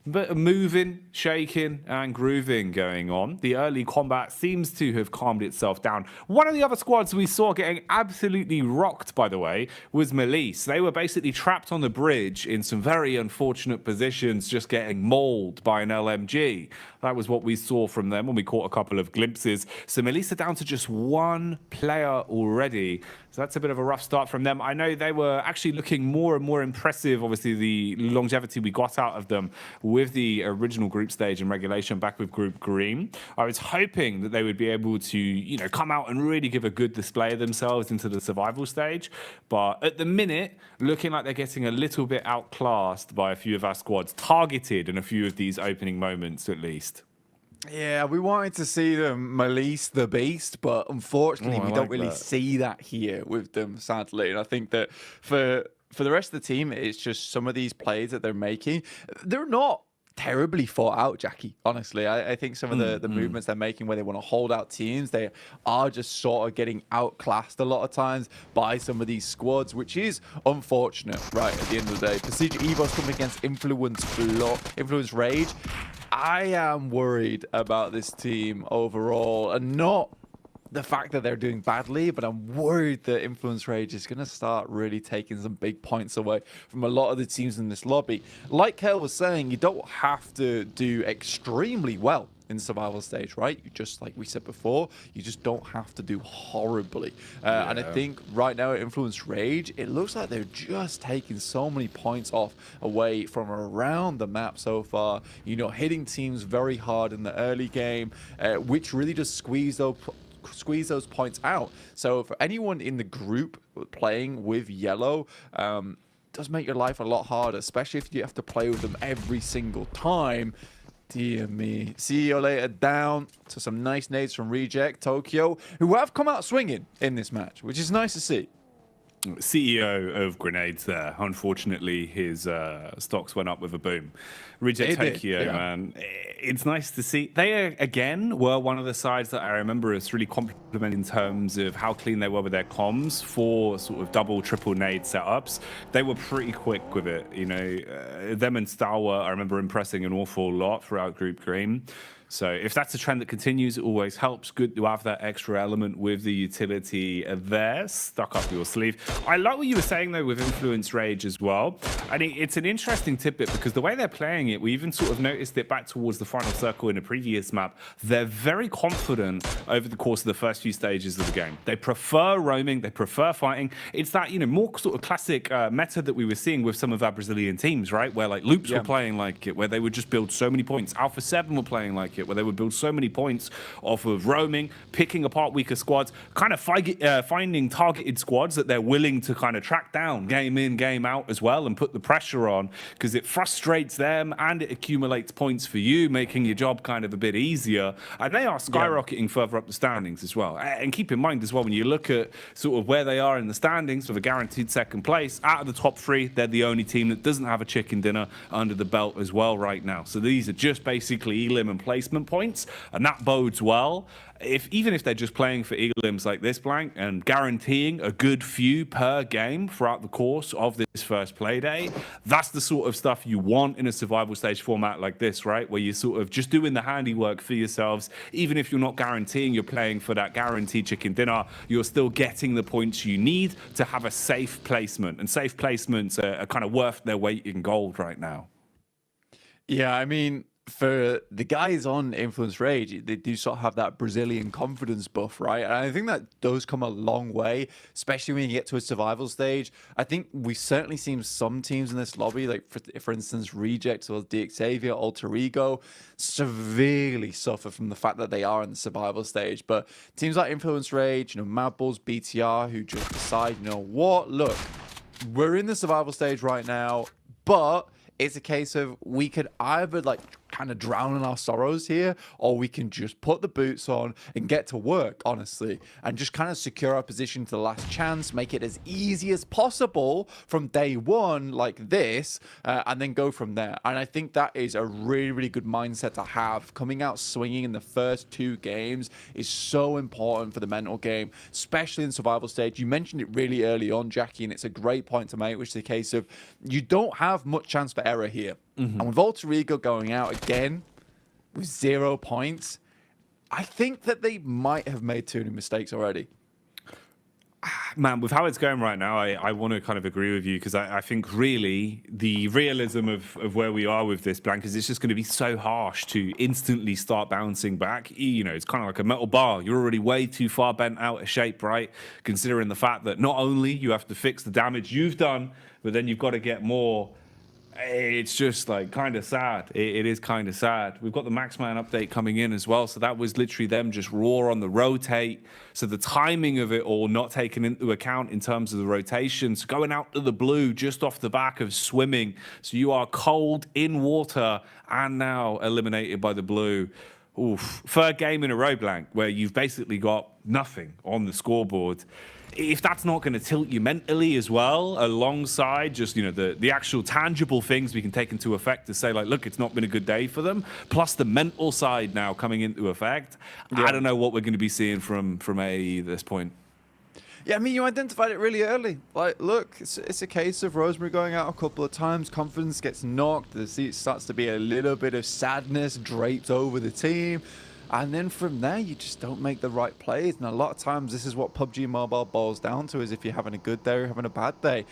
but moving, shaking, and grooving going on. The early combat seems to have calmed itself down. One of the other squads we saw getting absolutely rocked, by the way, was Melise. They were basically trapped on the bridge in some very unfortunate positions, just getting mauled by an LMG. That was what we saw from them when we caught a couple of glimpses. So Melise are down to just one player already. So that's a bit of a rough start from them. I know they were actually looking more and more impressive, obviously, the longevity we got out of them with the original group stage and regulation back with Group Green. I was hoping that they would be able to, come out and really give a good display of themselves into the survival stage. But at the minute, looking like they're getting a little bit outclassed by a few of our squads, targeted in a few of these opening moments at least. Yeah, we wanted to see them Melise the Beast, but unfortunately we don't really see that here with them, sadly. And I think that for the rest of the team, it's just some of these plays that they're making. They're not terribly thought out, Jackie, honestly. I think some of the movements they're making where they want to hold out teams, they are just sort of getting outclassed a lot of times by some of these squads, which is unfortunate, right, at the end of the day. Prestige Evos coming against Influence Rage. I am worried about this team overall, and not the fact that they're doing badly, but I'm worried that Influence Rage is going to start really taking some big points away from a lot of the teams in this lobby. Like Kale was saying, you don't have to do extremely well in survival stage, right? You just, like we said before, you just don't have to do horribly. And I think right now at Influence Rage, it looks like they're just taking so many points away from around the map so far. Hitting teams very hard in the early game, which really just squeeze those points out. So for anyone in the group playing with yellow, does make your life a lot harder, especially if you have to play with them every single time. Dear me. See you later. Down to some nice nades from Reject Tokyo, who have come out swinging in this match, which is nice to see. CEO of Grenades there. Unfortunately, his stocks went up with a boom. Reject Tokyo, man. It's nice to see. They, again, were one of the sides that I remember as really complimented in terms of how clean they were with their comms for sort of double, triple nade setups. They were pretty quick with it. Them and Stour, I remember impressing an awful lot throughout Group Green. So if that's a trend that continues, it always helps. Good to have that extra element with the utility there stuck up your sleeve. I like what you were saying, though, with Influence Rage as well. I think it's an interesting tidbit because the way they're playing it, we even sort of noticed it back towards the final circle in a previous map. They're very confident over the course of the first few stages of the game. They prefer roaming. They prefer fighting. It's that, more sort of classic meta that we were seeing with some of our Brazilian teams, right? Where like Loops were playing like it, where they would just build so many points. Alpha 7 were playing like it, Championship, where they would build so many points off of roaming, picking apart weaker squads, kind of finding targeted squads that they're willing to kind of track down game in, game out as well, and put the pressure on, because it frustrates them and it accumulates points for you, making your job kind of a bit easier. And they are skyrocketing further up the standings as well. And keep in mind as well, when you look at sort of where they are in the standings with a guaranteed second place, out of the top 3, they're the only team that doesn't have a chicken dinner under the belt as well right now. So these are just basically elim and placement points, and that bodes well. Even if they're just playing for elims like this, Blank, and guaranteeing a good few per game throughout the course of this first play day, that's the sort of stuff you want in a survival stage format like this, right? Where you're sort of just doing the handiwork for yourselves. Even if you're not guaranteeing you're playing for that guaranteed chicken dinner, you're still getting the points you need to have a safe placement. And safe placements are kind of worth their weight in gold right now. Yeah, I mean, for the guys on Influence Rage, they do sort of have that Brazilian confidence buff, right? And I think that does come a long way, especially when you get to a survival stage. I think we've certainly seen some teams in this lobby, like for instance, Reject or DXavier, Alter Ego, severely suffer from the fact that they are in the survival stage. But teams like Influence Rage, Mad Bulls, BTR, who just decide, you know what, look, we're in the survival stage right now, but it's a case of we could either like kind of drown in our sorrows here, or we can just put the boots on and get to work, honestly, and just kind of secure our position to the last chance, make it as easy as possible from day one like this, and then go from there. And I think that is a really, really good mindset to have. Coming out swinging in the first 2 games is so important for the mental game, especially in survival stage. You mentioned it really early on, Jackie, and it's a great point to make, which is a case of you don't have much chance for error here. And with Alter Ego going out again with 0 points, I think that they might have made too many mistakes already. Man, with how it's going right now, I want to kind of agree with you, because I think really the realism of where we are with this, Blank, is it's just going to be so harsh to instantly start bouncing back. You know, it's kind of like a metal bar. You're already way too far bent out of shape, right? Considering the fact that not only you have to fix the damage you've done, but then you've got to get more. It's just like kind of sad. It is kind of sad. We've got the Maxman update coming in as well. So that was literally them just raw on the rotate. So the timing of it all not taken into account in terms of the rotations, going out to the blue just off the back of swimming. So you are cold in water and now eliminated by the blue. Oof. 3rd game in a row, Blank, where you've basically got nothing on the scoreboard. If that's not going to tilt you mentally as well, alongside just, the actual tangible things we can take into effect to say, like, look, it's not been a good day for them, plus the mental side now coming into effect, I don't know what we're going to be seeing from AE at this point. Yeah, I mean, you identified it really early. Like, look, it's a case of Rosemary going out a couple of times, confidence gets knocked, there starts to be a little bit of sadness draped over the team. And then from there, you just don't make the right plays. And a lot of times, this is what PUBG Mobile boils down to, is if you're having a good day or having a bad day,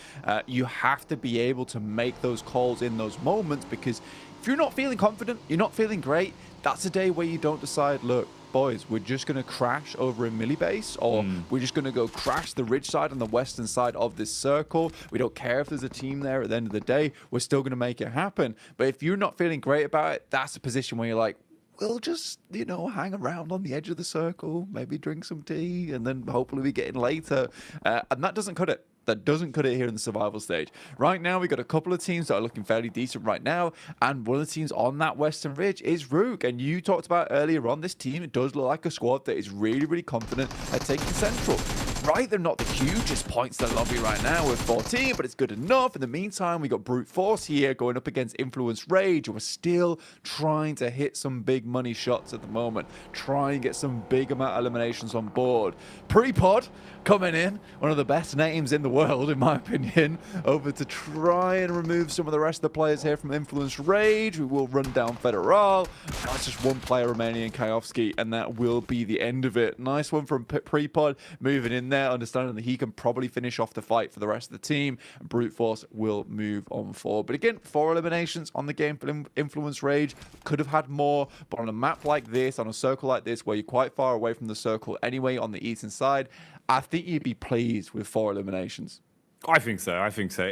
you have to be able to make those calls in those moments, because if you're not feeling confident, you're not feeling great, that's a day where you don't decide, look, boys, we're just going to crash over in Millie Base, or we're just going to go crash the ridge side and the western side of this circle. We don't care if there's a team there at the end of the day. We're still going to make it happen. But if you're not feeling great about it, that's a position where you're like, we'll just, hang around on the edge of the circle, maybe drink some tea, and then hopefully we get in later. And that doesn't cut it. That doesn't cut it here in the survival stage. Right now, we've got a couple of teams that are looking fairly decent right now, and one of the teams on that Western Ridge is Rook. And you talked about earlier on, this team, it does look like a squad that is really, really confident at taking Central. Right, they're not the hugest points in the lobby right now with 14, but it's good enough. In the meantime, we got Brute Force here going up against Influence Rage, who are still trying to hit some big money shots at the moment, try and get some big amount of eliminations on board. Prepod coming in, one of the best names in the world, in my opinion, over to try and remove some of the rest of the players here from Influence Rage. We will run down Federal. Now it's just one player remaining in Kayovsky, and that will be the end of it. Nice one from Prepod, moving in there, understanding that he can probably finish off the fight for the rest of the team, and Brute Force will move on forward. But again, 4 eliminations on the game for Influence Rage. Could have had more, but on a map like this, on a circle like this, where you're quite far away from the circle anyway on the eastern side, I think you'd be pleased with 4 eliminations. I think so.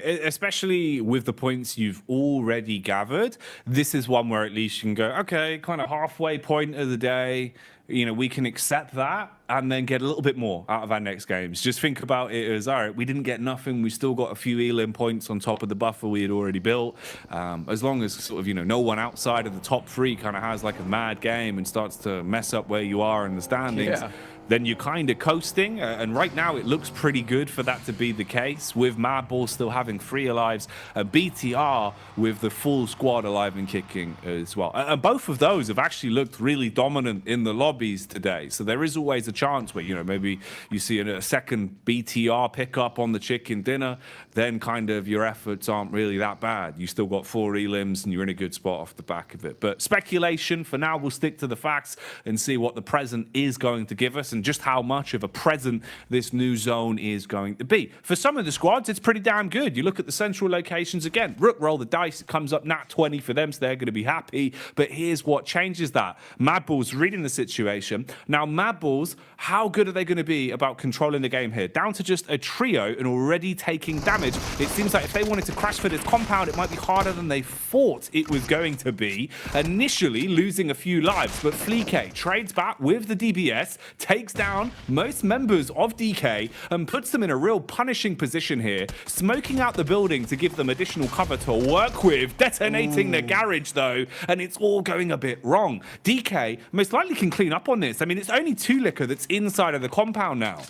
Especially with the points you've already gathered. This is one where at least you can go, okay, kind of halfway point of the day. You know, we can accept that and then get a little bit more out of our next games. Just think about it as, all right, we didn't get nothing. We still got a few elim points on top of the buffer we had already built. As long as sort of, you know, no one outside of the top 3 kind of has like a mad game and starts to mess up where you are in the standings. Yeah. Then you're kind of coasting, and right now it looks pretty good for that to be the case, with Madball still having 3 alives, and BTR with the full squad alive and kicking as well. And both of those have actually looked really dominant in the lobbies today, so there is always a chance where, you know, maybe you see a second BTR pickup on the chicken dinner, then kind of your efforts aren't really that bad. You still got 4 elims, and you're in a good spot off the back of it. But speculation, for now, we'll stick to the facts and see what the present is going to give us, and just how much of a present this new zone is going to be. For some of the squads, it's pretty damn good. You look at the central locations again. Rook roll the dice. It comes up nat 20 for them, so they're going to be happy. But here's what changes that. Madball's reading the situation. Now, Madballs, how good are they going to be about controlling the game here? Down to just a trio and already taking damage. It seems like if they wanted to crash for this compound, it might be harder than they thought it was going to be. Initially losing a few lives, but Fleek trades back with the DBS, takes down most members of DK and puts them in a real punishing position here, smoking out the building to give them additional cover to work with, detonating the garage though, and it's all going a bit wrong. DK most likely can clean up on this. I mean, it's only 2liquor that's inside of the compound now.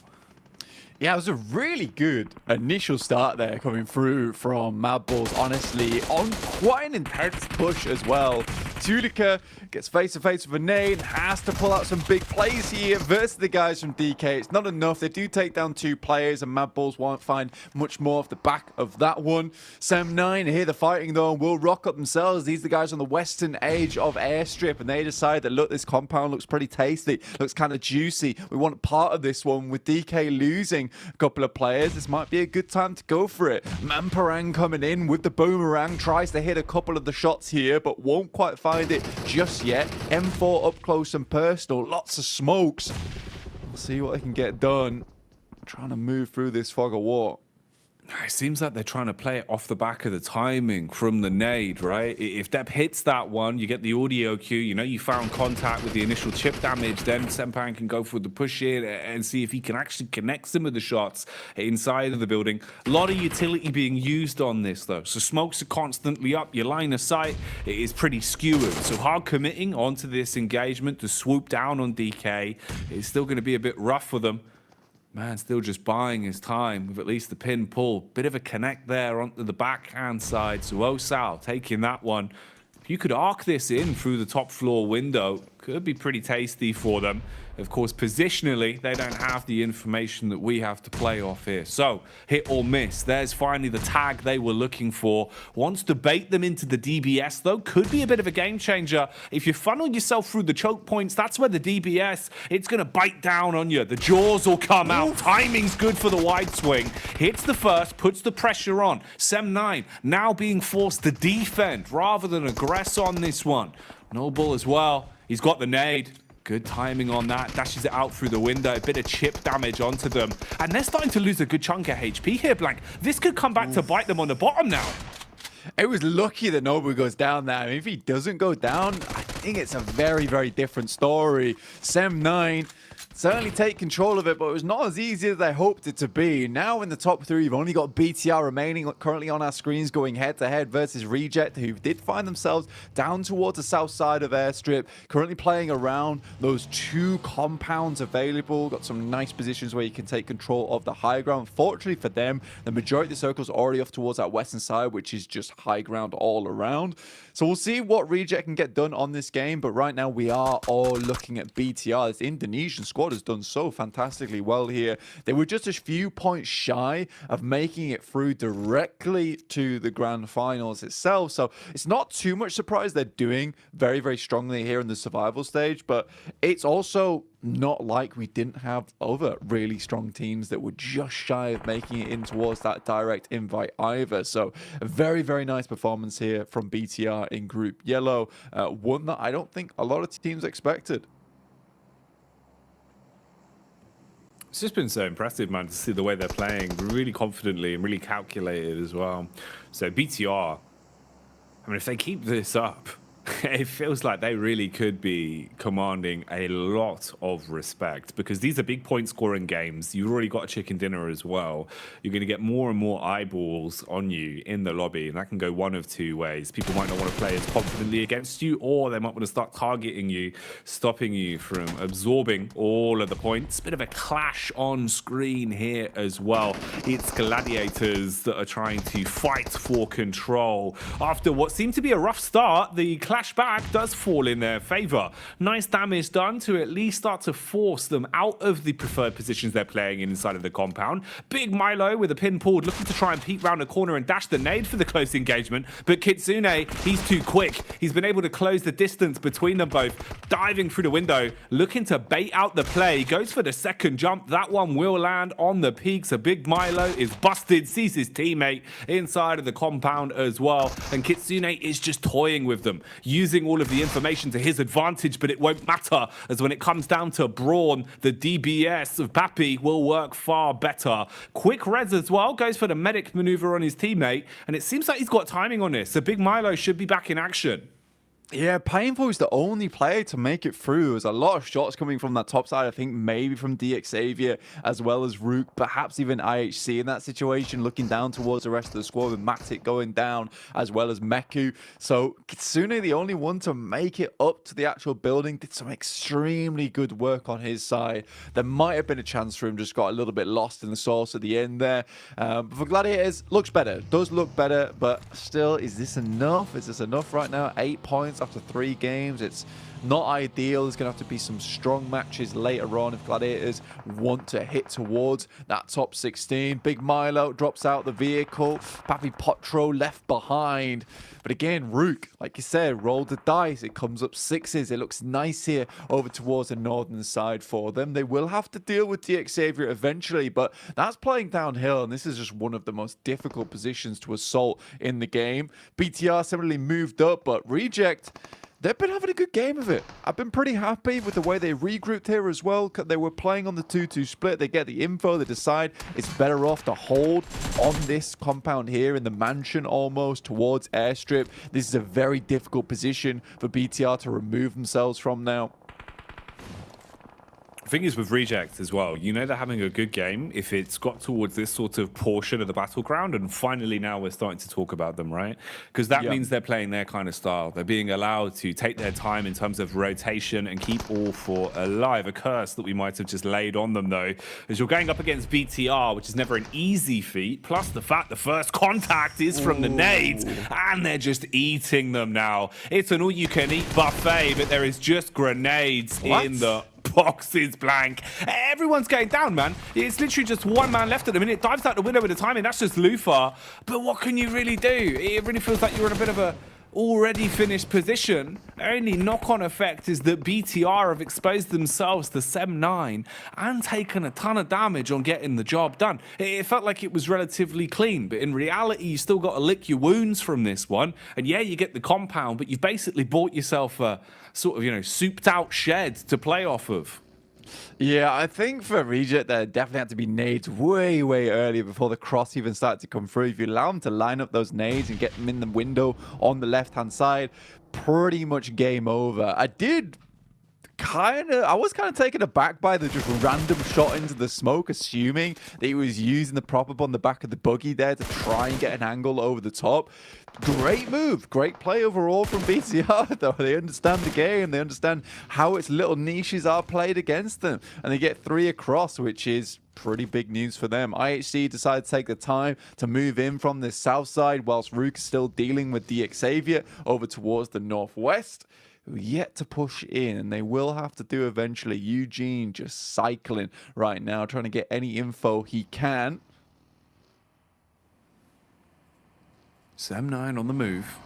Yeah, it was a really good initial start there coming through from Madballs, honestly, on quite an intense push as well. 2liquor gets face-to-face with a nade, has to pull out some big plays here versus the guys from DK. It's not enough. They do take down 2 players, and Madballs won't find much more off the back of that one. Sam9 here, the fighting though, will rock up themselves. These are the guys on the western edge of Airstrip, and they decide that, look, this compound looks pretty tasty, looks kind of juicy. We want part of this one. With DK losing a couple of players, this might be a good time to go for it. Mamparang coming in with the boomerang, tries to hit a couple of the shots here, but won't quite find it just yet. M4 up close and personal, lots of smokes. We'll see what they can get done. Trying to move through this fog of war. It seems like they're trying to play it off the back of the timing from the nade, right? If Deb hits that one, you get the audio cue. You know, you found contact with the initial chip damage. Then Senpan can go for the push in and see if he can actually connect some of the shots inside of the building. A lot of utility being used on this, though. So smokes are constantly up. Your line of sight is pretty skewered. So hard committing onto this engagement to swoop down on DK is still going to be a bit rough for them. Man, still just buying his time with at least the pin pull. Bit of a connect there onto the backhand side. So Osal taking that one. If you could arc this in through the top floor window, could be pretty tasty for them. Of course, positionally, they don't have the information that we have to play off here. So, hit or miss. There's finally the tag they were looking for. Wants to bait them into the DBS, though. Could be a bit of a game changer. If you funnel yourself through the choke points, that's where the DBS, it's going to bite down on you. The jaws will come out. Timing's good for the wide swing. Hits the first, puts the pressure on. Sem9 now being forced to defend rather than aggress on this one. Noble as well. He's got the nade. Good timing on that. Dashes it out through the window. A bit of chip damage onto them. And they're starting to lose a good chunk of HP here, Blank. This could come back to bite them on the bottom now. It was lucky that Nobu goes down there. I mean, if he doesn't go down, I think it's a very, very different story. Sem9 certainly take control of it, but it was not as easy as I hoped it to be. Now in the top 3, you've only got BTR remaining currently on our screens, going head-to-head versus Reject, who did find themselves down towards the south side of Airstrip, currently playing around those 2 compounds available. Got some nice positions where you can take control of the high ground. Fortunately for them, the majority of the circle's already off towards that western side, which is just high ground all around. So we'll see what Reject can get done on this game, but right now we are all looking at BTR. This Indonesian squad has done so fantastically well here. They were just a few points shy of making it through directly to the Grand Finals itself, so it's not too much surprise they're doing very, very strongly here in the survival stage, but it's also not like we didn't have other really strong teams that were just shy of making it in towards that direct invite either. So a very, very nice performance here from BTR in Group Yellow. One that I don't think a lot of teams expected. It's just been so impressive, man, to see the way they're playing really confidently and really calculated as well. So BTR, I mean, if they keep this up, it feels like they really could be commanding a lot of respect, because these are big point scoring games. You've already got a chicken dinner as well. You're going to get more and more eyeballs on you in the lobby, and that can go one of two ways. People might not want to play as confidently against you, or they might want to start targeting you, stopping you from absorbing all of the points. Bit of a clash on screen here as well. It's Gladiators that are trying to fight for control. After what seemed to be a rough start, the clash back does fall in their favor. Nice damage done to at least start to force them out of the preferred positions they're playing inside of the compound. Big Milo with a pin pulled, looking to try and peek round the corner and dash the nade for the close engagement, but Kitsune, he's too quick. He's been able to close the distance between them both, diving through the window, looking to bait out the play, goes for the second jump. That one will land on the peak, so Big Milo is busted, sees his teammate inside of the compound as well, and Kitsune is just toying with them, using all of the information to his advantage, but it won't matter, as when it comes down to Brawn, the DBS of Pappy will work far better. Quick res as well, goes for the medic maneuver on his teammate, and it seems like he's got timing on this, so Big Milo should be back in action. Yeah, Painful is the only player to make it through. There's a lot of shots coming from that top side. I think maybe from DXavier as well as Rook, perhaps even IHC in that situation, looking down towards the rest of the squad with Matic going down as well as Meku. So Kitsune, the only one to make it up to the actual building, did some extremely good work on his side. There might have been a chance for him, just got a little bit lost in the sauce at the end there. But for Gladiators, looks better, does look better, but still, is this enough? Is this enough right now? 8 points after 3 games. It's not ideal. There's going to have to be some strong matches later on if Gladiators want to hit towards that top 16. Big Milo drops out the vehicle. Papi Potro left behind. But again, Rook, like you said, rolled the dice. It comes up 6s. It looks nice here over towards the northern side for them. They will have to deal with DXavier eventually, but that's playing downhill, and this is just one of the most difficult positions to assault in the game. BTR similarly moved up, but Reject, they've been having a good game of it. I've been pretty happy with the way they regrouped here as well. They were playing on the 2-2 split. They get the info. They decide it's better off to hold on this compound here in the mansion almost towards airstrip. This is a very difficult position for BTR to remove themselves from now. The thing is with Reject as well, you know they're having a good game if it's got towards this sort of portion of the battleground, and finally now we're starting to talk about them, right? Because that means they're playing their kind of style. They're being allowed to take their time in terms of rotation and keep all four alive. A curse that we might have just laid on them, though, as you're going up against BTR, which is never an easy feat, plus the fact the first contact is from the nades, and they're just eating them now. It's an all-you-can-eat buffet, but there is just grenades in the boxes blank. Everyone's going down, man. It's literally just one man left at the minute. Dives out the window with the timing. That's just Lufa. But what can you really do? It really feels like you're in a bit of a already finished position. Only knock-on effect is that BTR have exposed themselves to 7-9 and taken a ton of damage on getting the job done. It felt like it was relatively clean, but in reality, you still got to lick your wounds from this one. And yeah, you get the compound, but you've basically bought yourself a sort of, you know, souped out shed to play off of. Yeah, I think for Reject, there definitely had to be nades way, way earlier before the cross even started to come through. If you allow them to line up those nades and get them in the window on the left-hand side, pretty much game over. I was kind of taken aback by the just random shot into the smoke, assuming that he was using the prop up on the back of the buggy there to try and get an angle over the top. Great move, great play overall from BTR, though. They understand the game, they understand how its little niches are played against them, and they get 3 across, which is pretty big news for them. IHC decided to take the time to move in from the south side, whilst Rook is still dealing with DXavier over towards the northwest. Yet to push in, and they will have to do eventually. Eugene just cycling right now, trying to get any info he can. 7-9 on the move.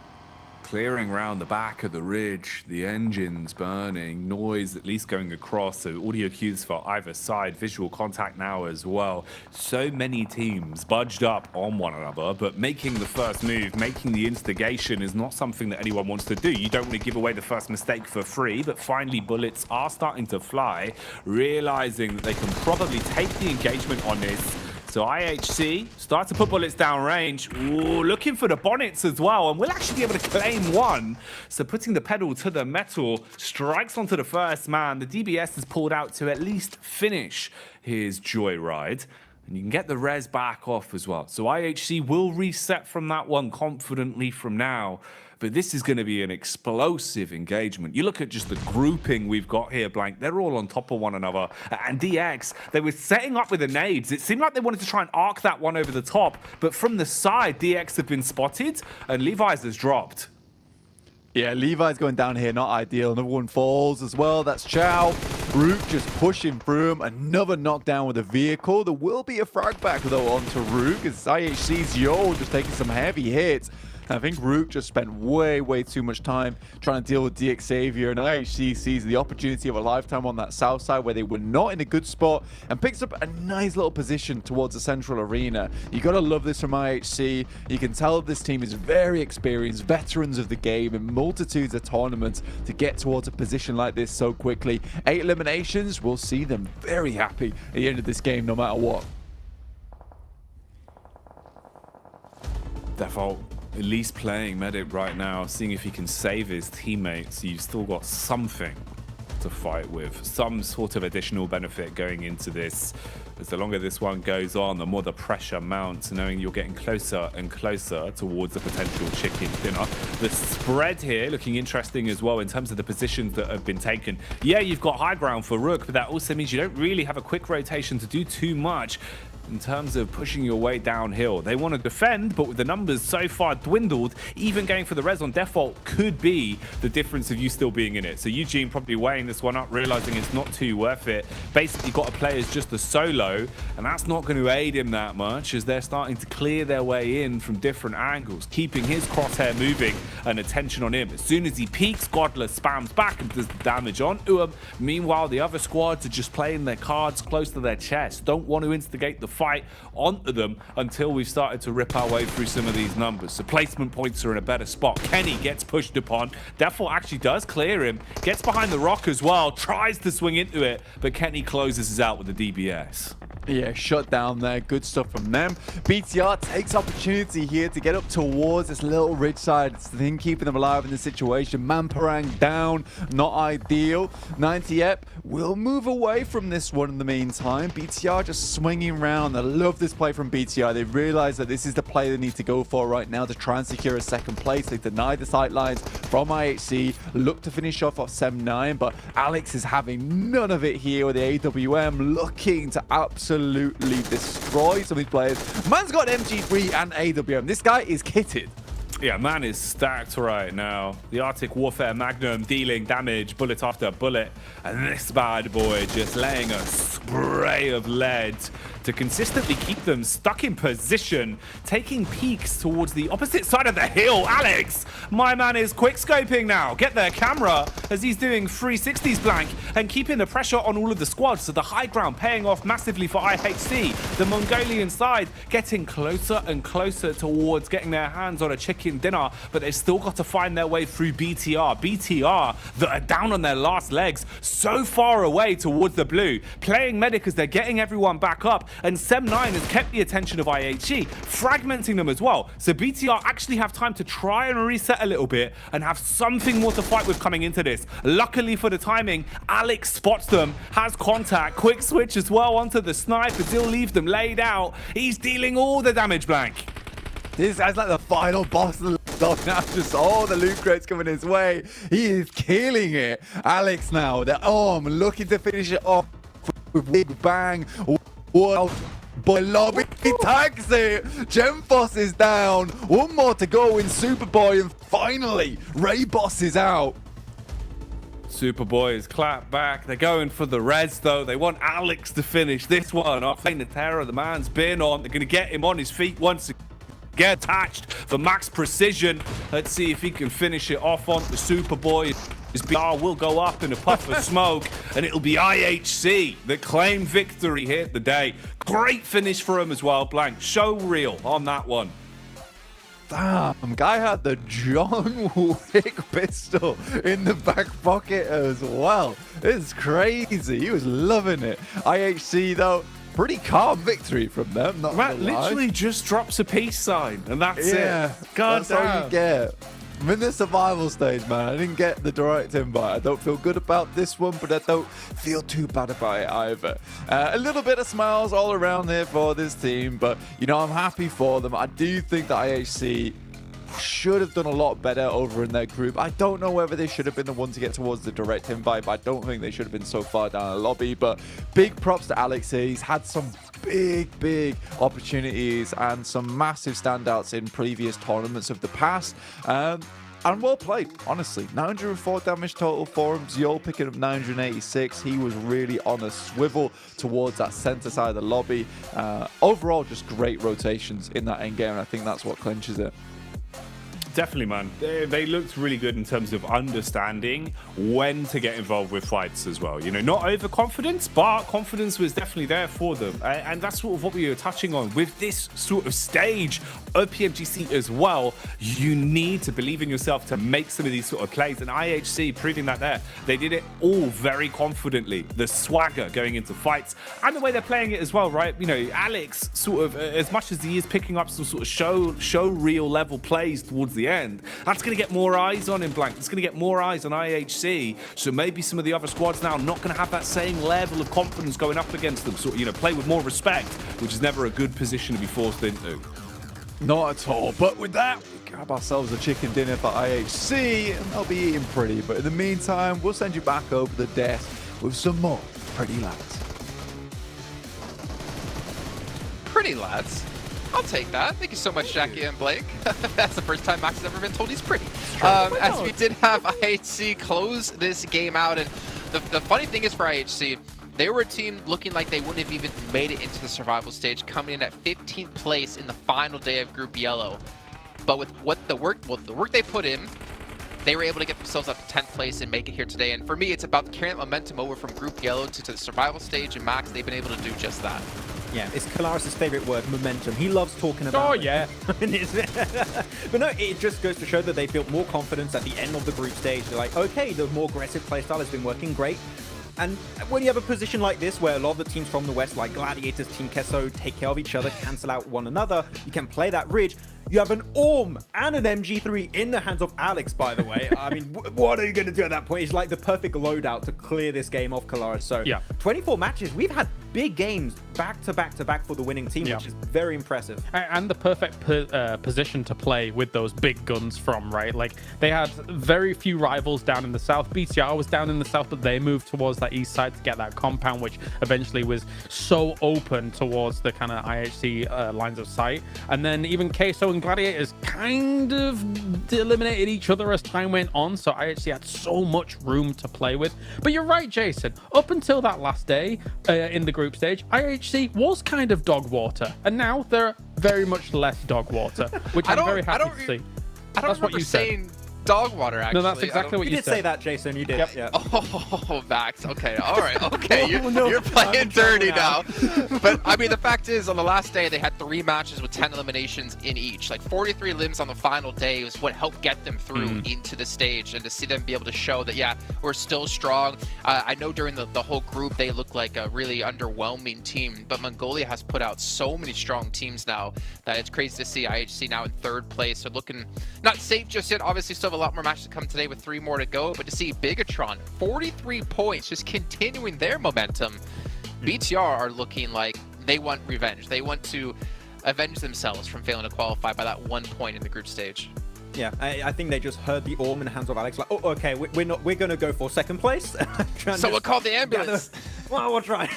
Clearing around the back of the ridge, the engines burning, noise at least going across, so audio cues for either side, visual contact now as well. So many teams budged up on one another, but making the first move, making the instigation is not something that anyone wants to do. You don't want to give away the first mistake for free, but finally bullets are starting to fly, realizing that they can probably take the engagement on this. So IHC start to put bullets down range. Ooh, looking for the bonnets as well, and we'll actually be able to claim one. So putting the pedal to the metal, strikes onto the first man. The DBS is pulled out to at least finish his joyride. And you can get the res back off as well. So IHC will reset from that one confidently from now. But this is going to be an explosive engagement. You look at just the grouping we've got here, Blank. They're all on top of one another. And DX, they were setting up with the nades. It seemed like they wanted to try and arc that one over the top. But from the side, DX have been spotted, and Levi's has dropped. Yeah, Levi's going down here, not ideal. Another one falls as well. That's Chow. Rook just pushing through him. Another knockdown with a vehicle. There will be a frag back, though, onto Rook, as IHC's Yo just taking some heavy hits. I think Rook just spent way too much time trying to deal with DX Xavier, and IHC sees the opportunity of a lifetime on that south side where they were not in a good spot and picks up a nice little position towards the central arena. You gotta love this from IHC. You can tell this team is very experienced, veterans of the game in multitudes of tournaments to get towards a position like this so quickly. 8 eliminations, we'll see them very happy at the end of this game no matter what. Default. At least playing medic right now, seeing if he can save his teammates. You've still got something to fight with, some sort of additional benefit going into this. As the longer this one goes on, the more the pressure mounts, knowing you're getting closer and closer towards a potential chicken dinner. The spread here looking interesting as well in terms of the positions that have been taken. Yeah, you've got high ground for Rook, but that also means you don't really have a quick rotation to do too much in terms of pushing your way downhill. They want to defend, but with the numbers so far dwindled, even going for the res on default could be the difference of you still being in it. So Eugene probably weighing this one up, realizing it's not too worth it. Basically got to play as just a solo, and that's not going to aid him that much as they're starting to clear their way in from different angles, keeping his crosshair moving and attention on him. As soon as he peaks, Godless spams back and does the damage on him. Meanwhile, the other squads are just playing their cards close to their chest. Don't want to instigate the fight onto them until we've started to rip our way through some of these numbers. So placement points are in a better spot. Kenny gets pushed upon. Default actually does clear him. Gets behind the rock as well. Tries to swing into it, but Kenny closes us out with the DBS. Yeah, shut down there. Good stuff from them. BTR takes opportunity here to get up towards this little ridge side. It's the thing keeping them alive in this situation. Mamparang down, not ideal. 90ep will move away from this one in the meantime. BTR just swinging around. I love this play from BTR. They realize that this is the play they need to go for right now to try and secure a second place. They deny the sightlines from IHC. Look to finish off 7-9, but Alex is having none of it here with the AWM, looking to absolutely destroy some of these players. Man's got MG3 and AWM. This guy is kitted. Yeah, man is stacked right now. The Arctic Warfare Magnum dealing damage bullet after bullet. And this bad boy just laying a spray of lead to consistently keep them stuck in position, taking peeks towards the opposite side of the hill. Alex, my man is quick-scoping now. Get their camera as he's doing 360s blank and keeping the pressure on all of the squads. So the high ground paying off massively for IHC. The Mongolian side getting closer and closer towards getting their hands on a chicken dinner, but they've still got to find their way through BTR. BTR that are down on their last legs, so far away towards the blue, playing medic as they're getting everyone back up, and Sem9 has kept the attention of IHC, fragmenting them as well. So BTR actually have time to try and reset a little bit and have something more to fight with coming into this. Luckily for the timing, Alex spots them, has contact, quick switch as well onto the sniper, he'll leave them laid out. He's dealing all the damage blank. This guy's like the final boss of the dog now. Just all the loot crates coming his way. He is killing it. Alex now, the arm looking to finish it off with big bang. Wow. Boy Lobby, he tags it. Gemfoss is down. One more to go in Superboy, and finally, Ray Boss is out. Superboy is clapped back. They're going for the res though. They want Alex to finish this one. Not playing the terror the man's been on. They're going to get him on his feet once again. get attached for max precision. Let's see if he can finish it off on the Superboy. His BR will go up in a puff of smoke, and it'll be IHC that claim victory here today. Great finish for him as well, Blank. Show real on that one. Damn, guy had the John Wick pistol in the back pocket as well. It's crazy. He was loving it. IHC, though, pretty calm victory from them. Not Matt literally just drops a peace sign, and that's it. God that's all you get. I'm in the survival stage, man. I didn't get the direct invite. I don't feel good about this one, but I don't feel too bad about it either. A little bit of smiles all around here for this team, but, you know, I'm happy for them. I do think that IHC should have done a lot better over in their group. I don't know whether they should have been the one to get towards the direct invite, but I don't think they should have been so far down the lobby. But big props to Alex here. He's had some big opportunities and some massive standouts in previous tournaments of the past. And well played, honestly. 904 damage total for him. Ziol picking up 986. He was really on a swivel towards that center side of the lobby. Overall, just great rotations in that endgame, and I think that's what clinches it. Definitely, man. They looked really good in terms of understanding when to get involved with fights as well. You know, not overconfidence, but confidence was definitely there for them. And that's sort of what we were touching on. With this sort of stage of PMGC as well, you need to believe in yourself to make some of these sort of plays. And IHC proving that there. They did it all very confidently. The swagger going into fights and the way they're playing it as well, right? You know, Alex sort of, as much as he is picking up some sort of show reel level plays towards the end, that's going to get more eyes on him, Blank. It's going to get more eyes on IHC. So maybe some of the other squads now not going to have that same level of confidence going up against them. So, you know, play with more respect, which is never a good position to be forced into. Not at all. But with that, we grab ourselves a chicken dinner for IHC, and they'll be eating pretty. But in the meantime, we'll send you back over the desk with some more pretty lads. Pretty lads? I'll take that. Thank you so much, Jackie and Blake. That's the first time Max has ever been told he's pretty. As we did have IHC close this game out, and the funny thing is for IHC, they were a team looking like they wouldn't have even made it into the survival stage, coming in at 15th place in the final day of Group Yellow. But with the work they put in, they were able to get themselves up to 10th place and make it here today. And for me, it's about carrying that momentum over from Group Yellow to the survival stage, and Max, they've been able to do just that. Yeah, it's Kalaris' favorite word, momentum. He loves talking about it. Oh, yeah. But no, it just goes to show that they built more confidence at the end of the group stage. They're like, okay, the more aggressive playstyle has been working great. And when you have a position like this, where a lot of the teams from the West, like Gladiators, Team Kesso, take care of each other, cancel out one another, you can play that Ridge. You have an Orm and an MG3 in the hands of Alex, by the way. I mean, what are you going to do at that point? It's like the perfect loadout to clear this game off Kalaris. So, yeah. 24 matches. We've had big games back to back to back for the winning team, which is very impressive. And the perfect position to play with those big guns from, right? Like, they had very few rivals down in the south. BTR was down in the south, but they moved towards that east side to get that compound, which eventually was so open towards the kind of IHC lines of sight. And then even Queso and Gladiators kind of eliminated each other as time went on, so IHC had so much room to play with. But you're right, Jason. Up until that last day in the group stage, IHC was kind of dog water, and now they're very much less dog water, which I'm very happy to see. That's what you saying. Dog water, actually. No, that's exactly what you said. You did say that, Jason. You did. Yep. Yeah. Oh, Max. Okay. All right. Okay. You're playing dirty now. But, I mean, the fact is, on the last day, they had 3 matches with 10 eliminations in each. Like, 43 limbs on the final day was what helped get them through into the stage. And to see them be able to show that, yeah, we're still strong. I know during the whole group, they looked like a really underwhelming team. But Mongolia has put out so many strong teams now that it's crazy to see IHC now in 3rd place. They're looking not safe just yet. Obviously, still have a lot more matches to come today with 3 more to go, but to see Bigatron 43 points just continuing their momentum. BTR are looking like they want revenge. They want to avenge themselves from failing to qualify by that 1 point in the group stage. Yeah, I think they just heard the Orm in the hands of Alex, like, oh, okay, we're going to go for 2nd place. Someone called the ambulance. Well, we'll try.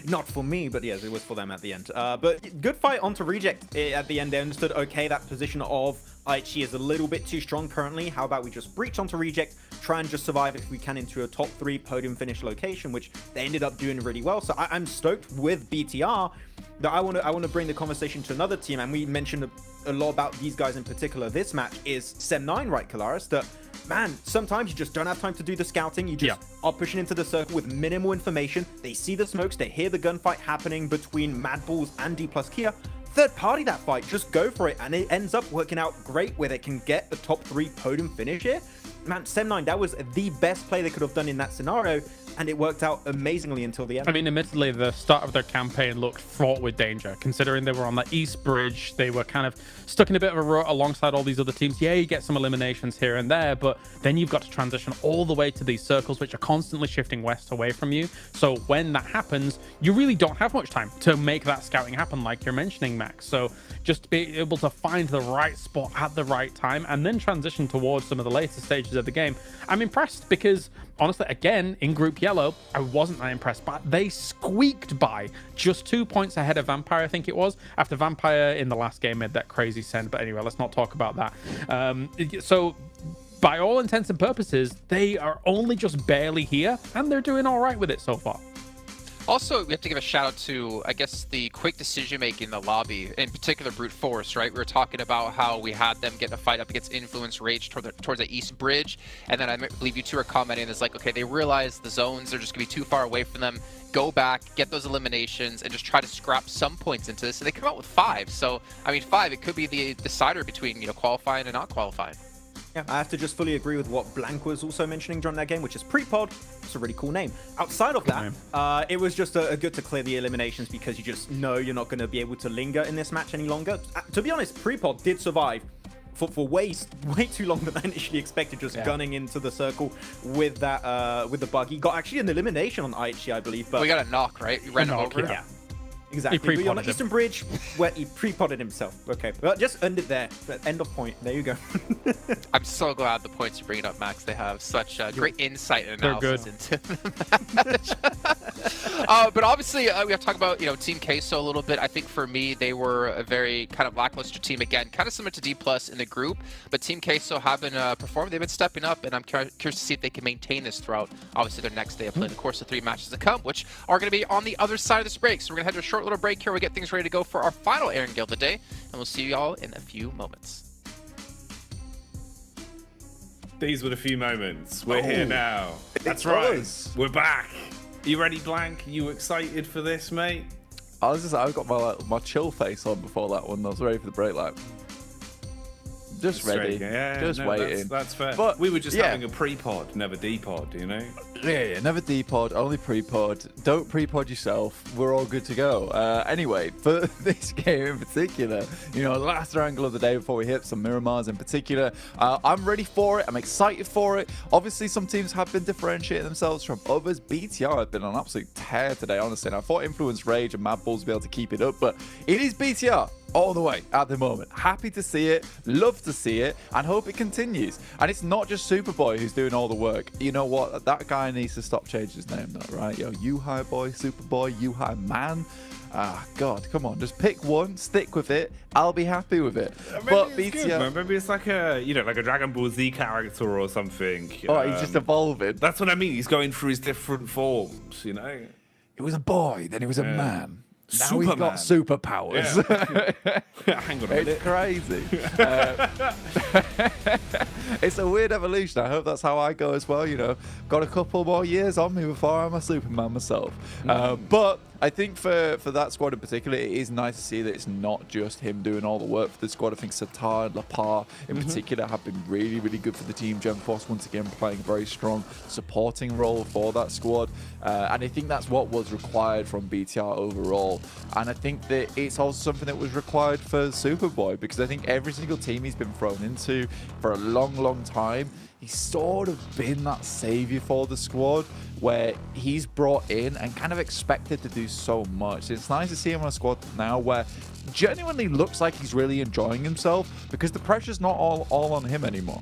Not for me, but yes, it was for them at the end. But good fight onto Reject at the end. They understood, okay, that position of IHC is a little bit too strong currently. How about we just breach onto Reject, try and just survive if we can into a top 3 podium finish location, which they ended up doing really well. So I'm stoked with BTR. that I want to bring the conversation to another team, and we mentioned a lot about these guys in particular this match, is Sem9, right, Kalaris? That, man, sometimes you just don't have time to do the scouting. You just are pushing into the circle with minimal information. They see the smokes, they hear the gunfight happening between Mad Balls and D plus Kia. Third party that fight, just go for it, and it ends up working out great where they can get the top 3 podium finish here. Man, Sem9, that was the best play they could have done in that scenario, and it worked out amazingly until the end. I mean, admittedly, the start of their campaign looked fraught with danger, considering they were on the East Bridge. They were kind of stuck in a bit of a rut alongside all these other teams. Yeah, you get some eliminations here and there, but then you've got to transition all the way to these circles, which are constantly shifting west away from you. So when that happens, you really don't have much time to make that scouting happen, like you're mentioning, Max. So just to be able to find the right spot at the right time and then transition towards some of the later stages of the game, I'm impressed because, honestly, again, in Group Yellow, I wasn't that impressed, but they squeaked by just 2 points ahead of Vampire, I think it was, after Vampire in the last game made that crazy send. But anyway, let's not talk about that. So by all intents and purposes, they are only just barely here, and they're doing all right with it so far. Also, we have to give a shout out to, I guess, the quick decision making in the lobby, in particular Brute Force, right? We were talking about how we had them get in a fight up against Influence Rage towards the East Bridge, and then I believe you two are commenting, it's like, okay, they realize the zones are just going to be too far away from them. Go back, get those eliminations, and just try to scrap some points into this. And they come out with 5. So, I mean, 5, it could be the decider between, qualifying and not qualifying. Yeah, I have to just fully agree with what Blank was also mentioning during that game, which is Prepod. It's a really cool name. Outside of that, it was just a good to clear the eliminations because you just know you're not going to be able to linger in this match any longer. To be honest, Prepod did survive for way too long than I initially expected, just gunning into the circle with that with the buggy. Got actually an elimination on IHC, I believe. But we got a knock, right? You ran him over. Yeah. Exactly. We on the Eastern Bridge where he pre-potted himself. Okay, well, just end it there. End of point. There you go. I'm so glad the points you're bringing up, Max. They have such great insight and analysis into but obviously, we have to talk about Team Queso a little bit. I think for me, they were a very kind of lackluster team again, kind of similar to D+ in the group. But Team Queso have been performing. They've been stepping up, and I'm curious to see if they can maintain this throughout obviously their next day of play, in the course of 3 matches to come, which are going to be on the other side of this break. So we're going to head to a short little break here. We'll get things ready to go for our final Aaron Guild of the day, and we'll see you all in a few moments. These were the few moments. We're here now. That's right. We're back. You ready, Blank? You excited for this, mate? I've got my chill face on before that one. I was ready for the break, just ready. Just waiting. That's fair. But we were just having a pre-pod, never D-pod, Yeah, never D-pod, only pre-pod. Don't pre-pod yourself. We're all good to go. Anyway, for this game in particular, the last angle of the day before we hit some Miramars in particular, I'm ready for it. I'm excited for it. Obviously, some teams have been differentiating themselves from others. BTR have been on an absolute tear today, honestly. And I thought Influence Rage and Mad Balls would be able to keep it up, but it is BTR all the way at the moment. Happy to see it, love to see it, and hope it continues. And it's not just Superboy who's doing all the work. You know what? That guy needs to stop changing his name, though, right? U-High Boy, Superboy, U-High Man. God, come on. Just pick one, stick with it. I'll be happy with it. But BTR, good, man. Maybe it's like a, like a Dragon Ball Z character or something. He's just evolving. That's what I mean. He's going through his different forms, It was a boy, then he was a man. Now he's got superpowers. Yeah. Hang on a minute. It's crazy. It's a weird evolution. I hope that's how I go as well. Got a couple more years on me before I'm a Superman myself. But I think for that squad in particular, it is nice to see that it's not just him doing all the work for the squad. I think Satar and Lapar in particular have been really, really good for the team. GemForce once again playing a very strong supporting role for that squad. And I think that's what was required from BTR overall. And I think that it's also something that was required for Superboy, because I think every single team he's been thrown into for a long, long time, he's sort of been that savior for the squad, where he's brought in and kind of expected to do so much. It's nice to see him on a squad now where genuinely looks like he's really enjoying himself, because the pressure's not all on him anymore.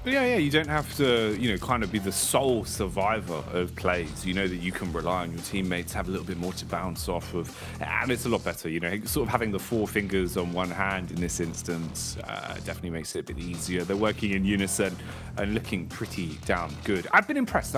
Yeah, you don't have to, kind of be the sole survivor of plays. You know that you can rely on your teammates, have a little bit more to bounce off of, and it's a lot better. Sort of having the four fingers on one hand in this instance definitely makes it a bit easier. They're working in unison and looking pretty damn good. I've been impressed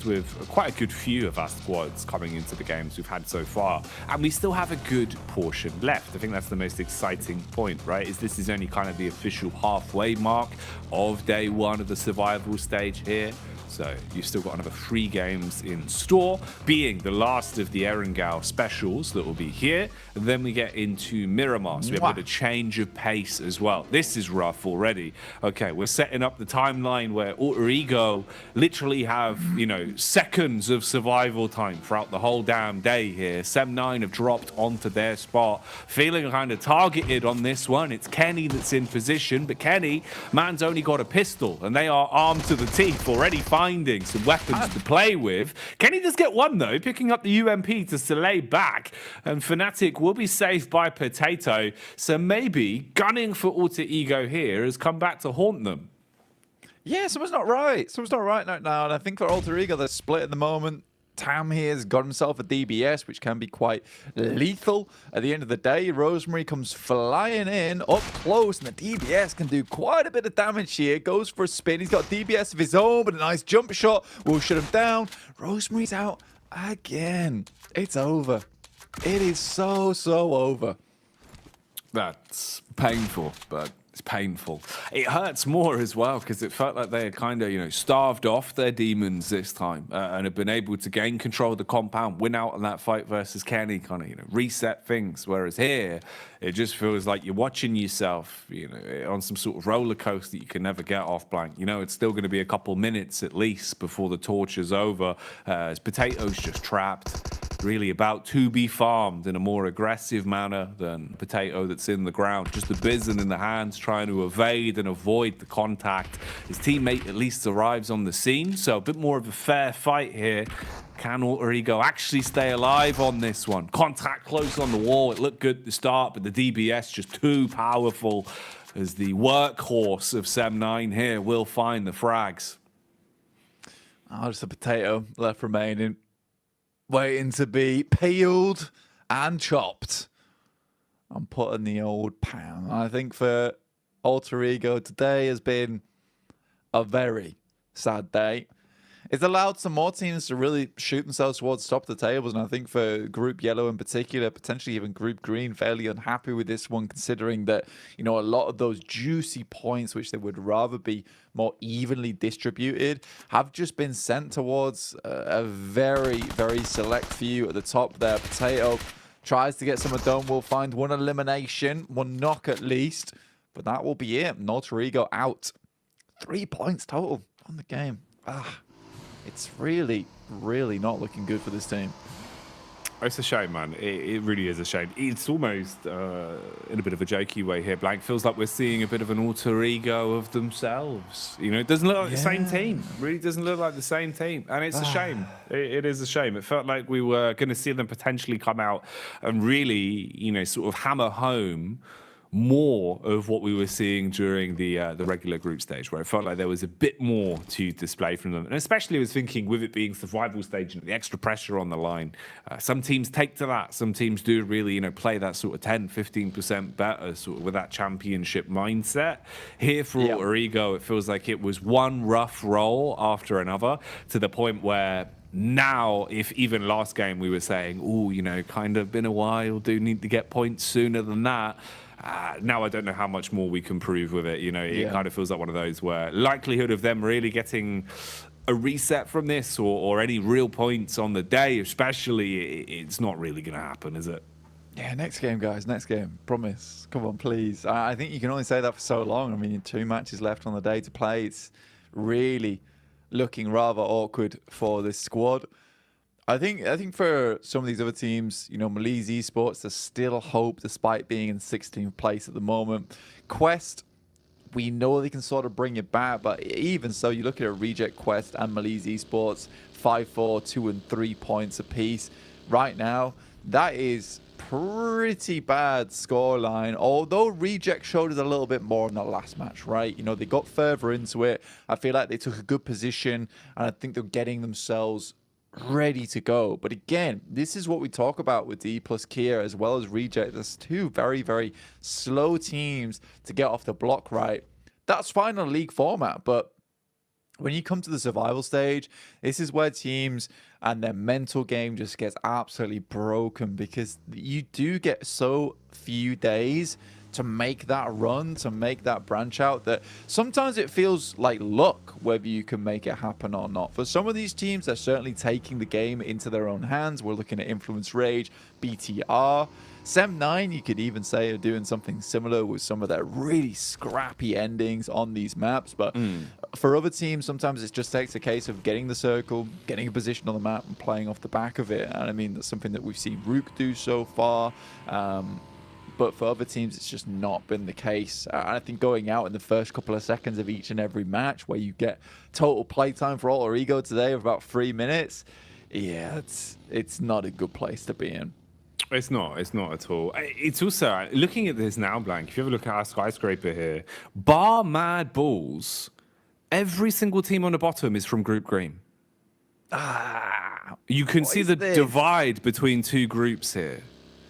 with quite a good few of our squads coming into the games we've had so far, and we still have a good portion left. I think that's the most exciting point, right? This is only kind of the official halfway mark of day one of the survival stage here. So you've still got another 3 games in store, being the last of the Erangel specials that will be here. And then we get into Miramar, so we have a bit of change of pace as well. This is rough already. Okay, we're setting up the timeline where Alter Ego literally have, seconds of survival time throughout the whole damn day here. Sem9 have dropped onto their spot, feeling kind of targeted on this one. It's Kenny that's in position, but Kenny, man's only got a pistol, and they are armed to the teeth, already finding some weapons to play with. Kenny does get one though, picking up the UMP to Soleil back, and Fnatic will be saved by Potato. So maybe gunning for Alter Ego here has come back to haunt them. Yeah, someone's not right. Someone's not right now, and I think for Alter Ego, they're split at the moment. Tam here has got himself a DBS, which can be quite lethal. At the end of the day, Rosemary comes flying in up close, and the DBS can do quite a bit of damage here. Goes for a spin. He's got DBS of his own, but a nice jump shot will shut him down. Rosemary's out again. It's over. It is so over. That's painful, but it's painful. It hurts more as well because it felt like they had kind of, starved off their demons this time and have been able to gain control of the compound, win out on that fight versus Kenny, kind of, reset things. Whereas here, it just feels like you're watching yourself, on some sort of roller coaster you can never get off blank. It's still going to be a couple minutes at least before the torch is over. As Potato's just trapped. Really about to be farmed in a more aggressive manner than Potato that's in the ground. Just the Bison in the hands trying to evade and avoid the contact. His teammate at least arrives on the scene, so a bit more of a fair fight here. Can Alter Ego actually stay alive on this one? Contact close on the wall. It looked good at the start, but the DBS just too powerful as the workhorse of Sem9 here will find the frags. Oh, just a Potato left remaining. Waiting to be peeled and chopped. I'm putting the old pound. I think for Alter Ego, today has been a very sad day. It's allowed some more teams to really shoot themselves towards the top of the tables, and I think for Group Yellow in particular, potentially even Group Green, fairly unhappy with this one, considering that, a lot of those juicy points, which they would rather be more evenly distributed, have just been sent towards a very, very select few at the top there. Potato tries to get some of Dome, will find one elimination, one knock at least, but that will be it. Alter Ego out. 3 points total on the game. It's really, really not looking good for this team. It's a shame, man. It really is a shame. It's almost in a bit of a jokey way here. Blank feels like we're seeing a bit of an Alter Ego of themselves. It doesn't look like the same team. It really doesn't look like the same team. And it's a shame. It is a shame. It felt like we were going to see them potentially come out and really, sort of hammer home more of what we were seeing during the regular group stage, where it felt like there was a bit more to display from them. And especially I was thinking with it being survival stage and the extra pressure on the line, some teams take to that. Some teams do really, play that sort of 10-15% better sort of with that championship mindset. Here for Alter Ego, it feels like it was one rough roll after another to the point where now, if even last game we were saying, kind of been a while, do need to get points sooner than that. Now I don't know how much more we can prove with it. It kind of feels like one of those where likelihood of them really getting a reset from this or any real points on the day, especially, it's not really going to happen, is it? Yeah, next game, guys. Next game. Promise. Come on, please. I think you can only say that for so long. I mean, 2 matches left on the day to play. It's really looking rather awkward for this squad. I think for some of these other teams, Malise Esports, there's still hope despite being in 16th place at the moment. Quest, we know they can sort of bring it back, but even so, you look at a Reject Quest and Malise Esports, 5-4, 2 and 3 points apiece. right now, that is pretty bad scoreline, although Reject showed us a little bit more in the last match, right? You know, they got further into it. I feel like they took a good position, and I think they're getting themselves ready to go. But again, this is what we talk about with D plus Kia as well as Reject. There's two very, very slow teams to get off the block, right? That's fine on a league format, but when you come to the survival stage, this is where teams and their mental game just gets absolutely broken, because you do get so few days to make that run, to make that branch out, that sometimes it feels like luck whether you can make it happen or not. For some of these teams, they're certainly taking the game into their own hands. We're looking at Influence Rage, BTR. Sem9, you could even say, are doing something similar with some of their really scrappy endings on these maps. But for other teams, sometimes it just takes a case of getting the circle, getting a position on the map, and playing off the back of it. And I mean, that's something that we've seen Rook do so far. But for other teams, it's just not been the case. And I think going out in the first couple of seconds of each and every match, where you get total playtime for Alter Ego today of about 3 minutes, yeah, it's not a good place to be in. It's not at all. It's also, looking at this now, Blank, if you ever look at our skyscraper here, bar Mad Bulls, every single team on the bottom is from Group Green. You can see the divide between two groups here,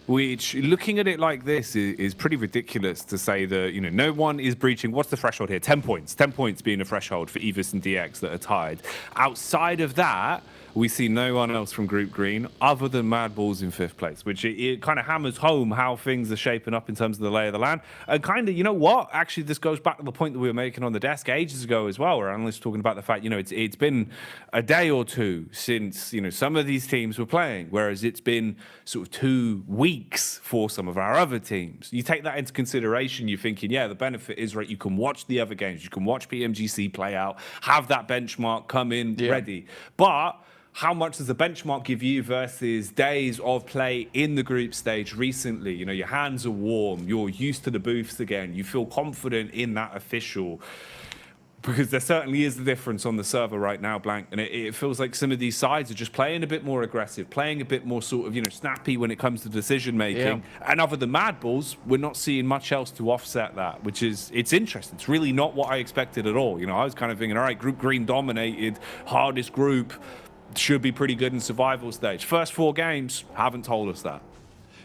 which, looking at it like this, is pretty ridiculous to say that, you know, no one is breaching. What's the threshold here? 10 points. 10 points being a threshold for Evis and DX that are tied. Outside of that, we see no one else from Group Green other than Mad Bulls in 5th place, which it kind of hammers home how things are shaping up in terms of the lay of the land. And kind of, you know what? Actually, this goes back to the point that we were making on the desk ages ago as well, where analysts were talking about the fact, you know, it's been a day or two since, you know, some of these teams were playing, whereas it's been sort of 2 weeks for some of our other teams. You take that into consideration, you're thinking, yeah, the benefit is, right, you can watch the other games, you can watch PMGC play out, have that benchmark come in ready. But how much does the benchmark give you versus days of play in the group stage recently? You know, your hands are warm, you're used to the booths again, you feel confident in that official. Because there certainly is a difference on the server right now, Blank, and it feels like some of these sides are just playing a bit more aggressive, playing a bit more sort of, you know, snappy when it comes to decision making. Yeah. And other than Mad Bulls, we're not seeing much else to offset that, which is, it's interesting. It's really not what I expected at all. You know, I was kind of thinking, all right, Group Green dominated, hardest group, should be pretty good in survival stage. First 4 games haven't told us that.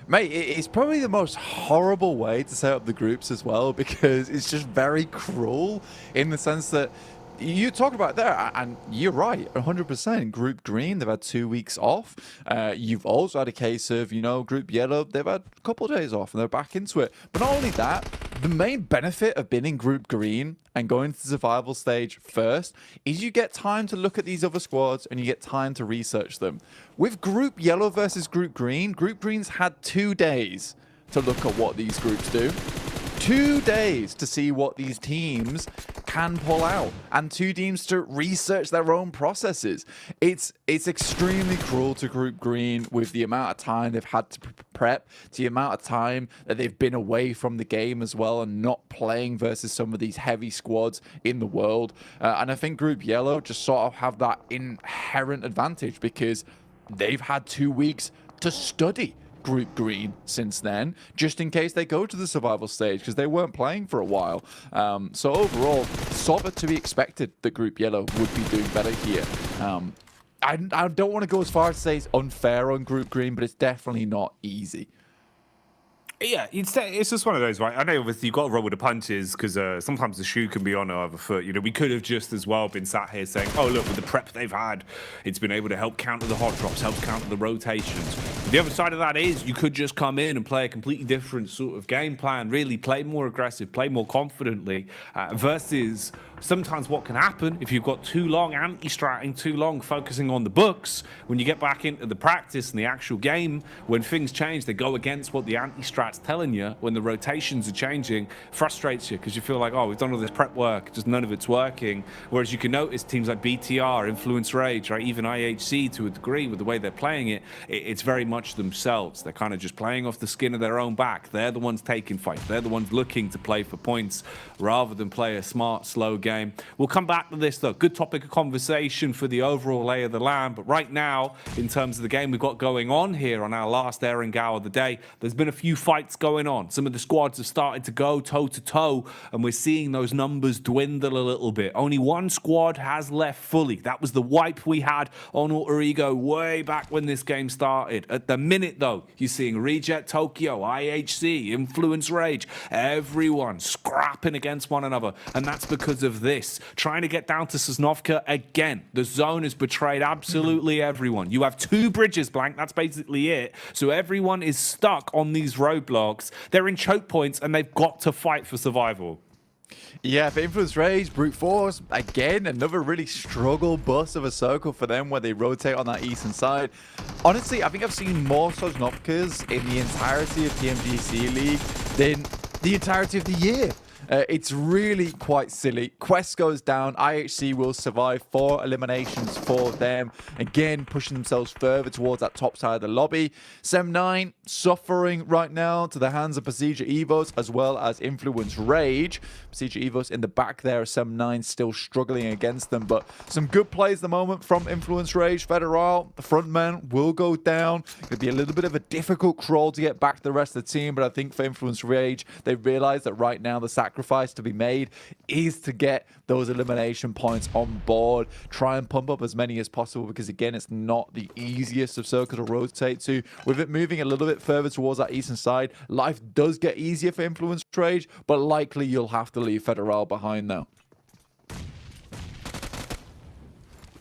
Mate, it's probably the most horrible way to set up the groups as well, because it's just very cruel in the sense that you talk about there, and you're right, 100%. Group Green, they've had 2 weeks off. You've also had a case of, you know, Group Yellow, they've had a couple of days off and they're back into it. But not only that, the main benefit of being in Group Green and going to the survival stage first is you get time to look at these other squads and you get time to research them. With Group Yellow versus Group Green's had 2 days to look at what these groups do. 2 days to see what these teams can pull out, and 2 teams to research their own processes. It's extremely cruel to Group Green with the amount of time they've had to prep, the amount of time that they've been away from the game as well and not playing versus some of these heavy squads in the world. And I think Group Yellow just sort of have that inherent advantage because they've had 2 weeks to study Group Green since then, just in case they go to the survival stage, because they weren't playing for a while. So overall, sort of to be expected that Group Yellow would be doing better here. I don't want to go as far as to say it's unfair on Group Green, but it's definitely not easy. Yeah, it's just one of those, right? I know obviously you've got to roll with the punches because sometimes the shoe can be on the other foot. You know, we could have just as well been sat here saying, oh, look, with the prep they've had, it's been able to help counter the hot drops, help counter the rotations. The other side of that is you could just come in and play a completely different sort of game plan, really play more aggressive, play more confidently, versus sometimes what can happen if you've got too long anti-stratting, too long focusing on the books, when you get back into the practice and the actual game, when things change, they go against what the anti-strat's telling you, when the rotations are changing, frustrates you because you feel like, oh, we've done all this prep work, just none of it's working. Whereas you can notice teams like BTR, Influence Rage, right, even IHC to a degree with the way they're playing it, it's very much themselves. They're kind of just playing off the skin of their own back. They're the ones taking fights. They're the ones looking to play for points rather than play a smart, slow game game. We'll come back to this, though. Good topic of conversation for the overall lay of the land. But right now, in terms of the game we've got going on here on our last Erangel of the day, there's been a few fights going on. Some of the squads have started to go toe-to-toe, and we're seeing those numbers dwindle a little bit. Only one squad has left fully. That was the wipe we had on Alter Ego way back when this game started. At the minute, though, you're seeing Reject Tokyo, IHC, Influence Rage, everyone scrapping against one another. And that's because of this. Trying to get down to Sosnovka again. The zone has betrayed absolutely everyone. You have 2 bridges blank. That's basically it. So everyone is stuck on these roadblocks. They're in choke points and they've got to fight for survival. Yeah, for Influence Rage, Brute Force, again, another really struggle bus of a circle for them where they rotate on that eastern side. Honestly, I think I've seen more Sosnovkas in the entirety of PMGC League than the entirety of the year. It's really quite silly. Quest goes down. IHC will survive 4 eliminations for them. Again, pushing themselves further towards that top side of the lobby. Sem9 suffering right now to the hands of Procedure Evos as well as Influence Rage. Procedure Evos in the back there. Sem9 still struggling against them. But some good plays at the moment from Influence Rage. Federal, the front man, will go down. It'll be a little bit of a difficult crawl to get back to the rest of the team. But I think for Influence Rage, they've realized that right now the sacrifice to be made is to get those elimination points on board, try and pump up as many as possible, because again, it's not the easiest of circles to rotate to. With it moving a little bit further towards that eastern side, life does get easier for Influence Rage, but likely you'll have to leave Federal behind now.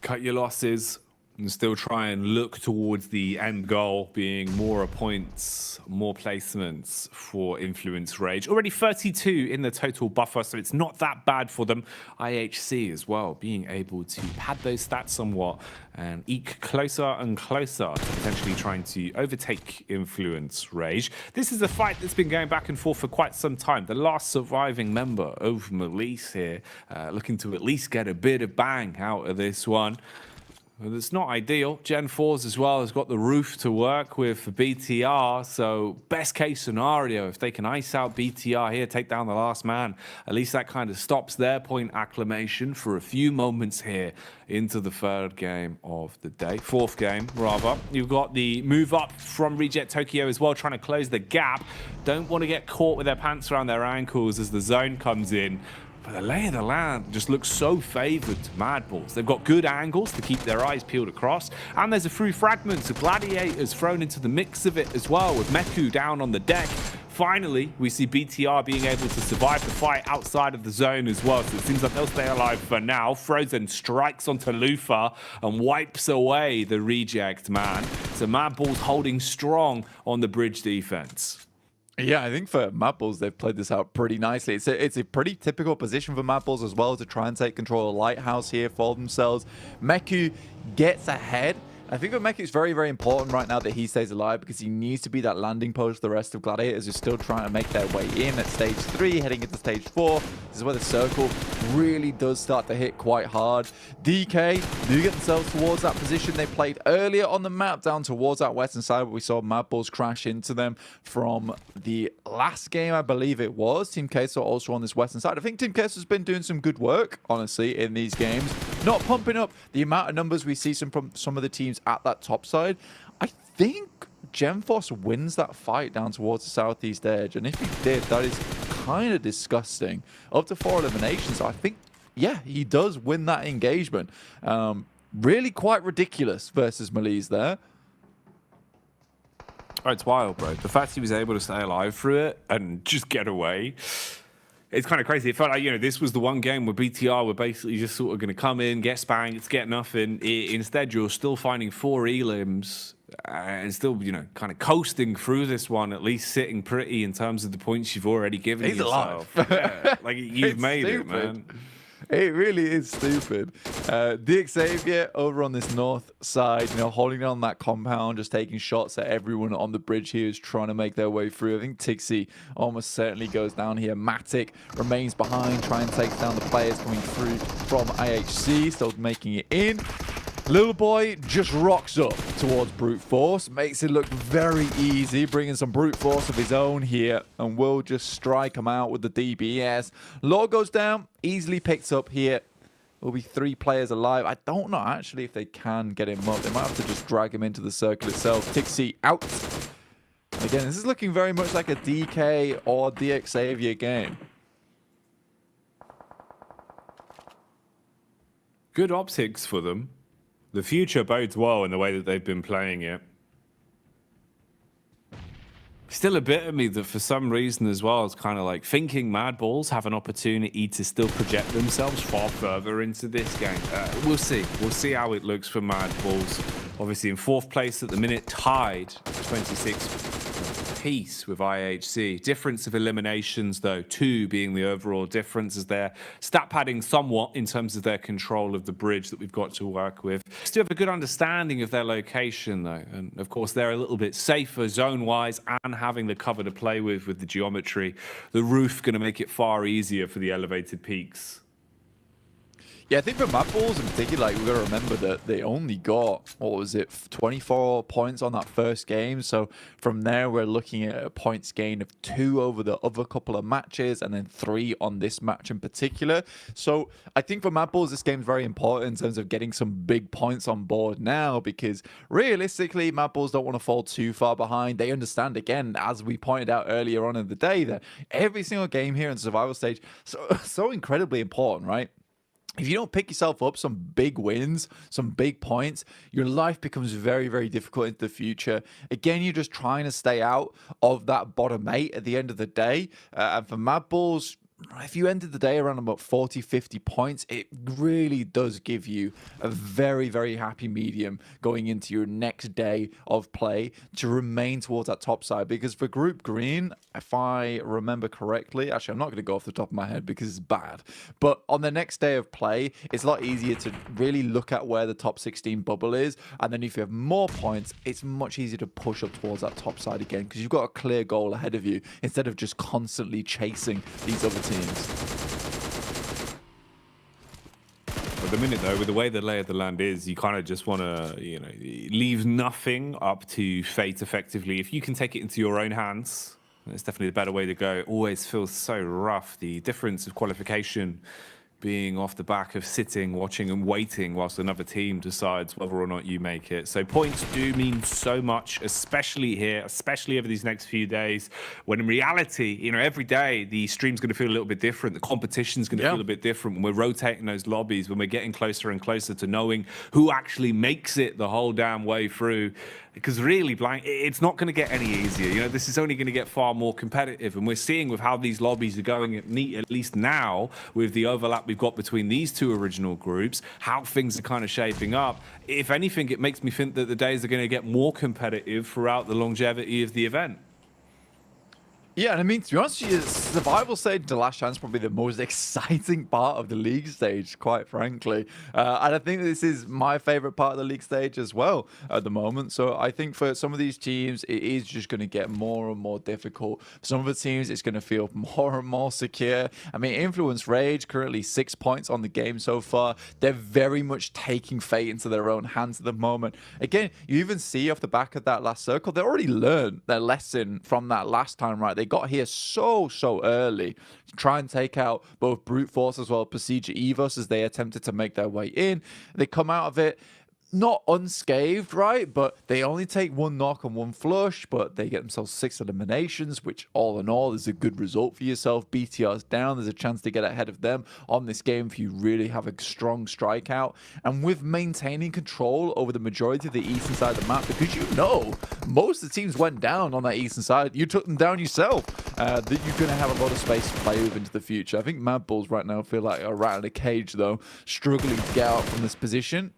Cut your losses and still try and look towards the end goal, being more points, more placements for Influence Rage. Already 32 in the total buffer, so it's not that bad for them. IHC as well, being able to pad those stats somewhat and eke closer and closer to potentially trying to overtake Influence Rage. This is a fight that's been going back and forth for quite some time. The last surviving member of Melise here, looking to at least get a bit of bang out of this one. Well, it's not ideal. Gen 4s as well has got the roof to work with for BTR. So best case scenario, if they can ice out BTR here, take down the last man, at least that kind of stops their point acclamation for a few moments here into the 3rd game of the day. 4th game, rather. You've got the move up from Reject Tokyo as well, trying to close the gap. Don't want to get caught with their pants around their ankles as the zone comes in. But the lay of the land just looks so favoured to Madballs. They've got good angles to keep their eyes peeled across. And there's a few fragments of Gladiators thrown into the mix of it as well, with Meku down on the deck. Finally, we see BTR being able to survive the fight outside of the zone as well. So it seems like they'll stay alive for now. Frozen strikes onto Lufa and wipes away the Reject man. So Madballs holding strong on the bridge defense. Yeah, I think for Madballs, they've played this out pretty nicely. It's a pretty typical position for Madballs as well, to try and take control of Lighthouse here for themselves. Meku gets ahead. I think for Meku, it's very, very important right now that he stays alive, because he needs to be that landing post for the rest of Gladiators who are still trying to make their way in at stage 3, heading into stage 4. This is where the circle really does start to hit quite hard. DK do get themselves towards that position they played earlier on the map, down towards that western side, where we saw Madballs crash into them from the last game, I believe it was. Team Queso also on this western side. I think Team Queso has been doing some good work, honestly, in these games. Not pumping up the amount of numbers we see from some of the teams at that top side. I think Gemforce wins that fight down towards the southeast edge, and if he did, that is kind of disgusting. Up to 4 eliminations, so I think, yeah, he does win that engagement. Really quite ridiculous versus Melise there. Oh, it's wild, bro. The fact he was able to stay alive through it and just get away, it's kind of crazy. It felt like, this was the one game where BTR were basically just sort of going to come in, get spanked, get nothing. Instead, you're still finding 4 elims and still, kind of coasting through this one, at least sitting pretty in terms of the points you've already given yourself. Yeah, like, you've made it, man. It really is stupid. The Xavier over on this north side, holding on that compound, just taking shots at everyone on the bridge here who's trying to make their way through. I think Tixie almost certainly goes down here. Matic remains behind, trying to take down the players coming through from IHC, still making it in. Little boy just rocks up towards brute force, makes it look very easy, bringing some brute force of his own here, and will just strike him out with the DBS. Law goes down, easily picked up here. Will be 3 players alive. I don't know actually if they can get him up. They might have to just drag him into the circle itself. Tixie out. Again, this is looking very much like a DK or DX Xavier game. Good optics for them. The future bodes well in the way that they've been playing it. Still a bit of me that for some reason as well is kind of like thinking Mad Balls have an opportunity to still project themselves far further into this game. We'll see. We'll see how it looks for Mad Balls. Obviously in 4th place at the minute, tied 26 piece with IHC. Difference of eliminations though, 2 being the overall difference, as they're stat padding somewhat in terms of their control of the bridge that we've got to work with. Still have a good understanding of their location though, and of course they're a little bit safer zone-wise and having the cover to play with the geometry. The roof going to make it far easier for the elevated peaks. Yeah, I think for Mad Balls in particular, like, we've got to remember that they only got, what was it, 24 points on that first game. So from there, we're looking at a points gain of 2 over the other couple of matches and then 3 on this match in particular. So I think for Mad Balls, this game's very important in terms of getting some big points on board now, because realistically, Mad Balls don't want to fall too far behind. They understand, again, as we pointed out earlier on in the day, that every single game here in the survival stage so incredibly important, right? If you don't pick yourself up some big wins, some big points, your life becomes very, very difficult into the future. Again, you're just trying to stay out of that bottom 8 at the end of the day. And for Mad Balls, if you ended the day around about 40, 50 points, it really does give you a very, very happy medium going into your next day of play to remain towards that top side. Because for Group Green, if I remember correctly, actually, I'm not going to go off the top of my head because it's bad, but on the next day of play, it's a lot easier to really look at where the top 16 bubble is. And then if you have more points, it's much easier to push up towards that top side again, because you've got a clear goal ahead of you instead of just constantly chasing these other teams. At the minute though, with the way the lay of the land is, you kind of just want to, leave nothing up to fate effectively. If you can take it into your own hands, it's definitely the better way to go. It always feels so rough. The difference of qualification being off the back of sitting, watching and waiting whilst another team decides whether or not you make it. So points do mean so much, especially here, especially over these next few days, when in reality, every day the stream's going to feel a little bit different. The competition's going to feel a bit different when we're rotating those lobbies, when we're getting closer and closer to knowing who actually makes it the whole damn way through. Because really, Blank, it's not going to get any easier. This is only going to get far more competitive. And we're seeing with how these lobbies are going, at least now, with the overlap we've got between these 2 original groups, how things are kind of shaping up. If anything, it makes me think that the days are going to get more competitive throughout the longevity of the event. Yeah, and I mean, to be honest with you, survival stage, the last chance, probably the most exciting part of the league stage, quite frankly. And I think this is my favorite part of the league stage as well at the moment. So I think for some of these teams, it is just going to get more and more difficult. For some of the teams, it's going to feel more and more secure. I mean, Influence Rage, currently 6 points on the game so far. They're very much taking fate into their own hands at the moment. Again, you even see off the back of that last circle, they already learned their lesson from that last time, right? They got here so early to try and take out both Brute Force as well as Procedure Evos as they attempted to make their way in. They come out of it not unscathed, right? But they only take 1 knock and 1 flush, but they get themselves 6 eliminations, which all in all is a good result for yourself. BTR's down. There's a chance to get ahead of them on this game if you really have a strong strikeout. And with maintaining control over the majority of the eastern side of the map, because most of the teams went down on that eastern side. You took them down yourself. That you're going to have a lot of space to play with into the future. I think Mad Balls right now feel like a rat in a cage, though, struggling to get out from this position.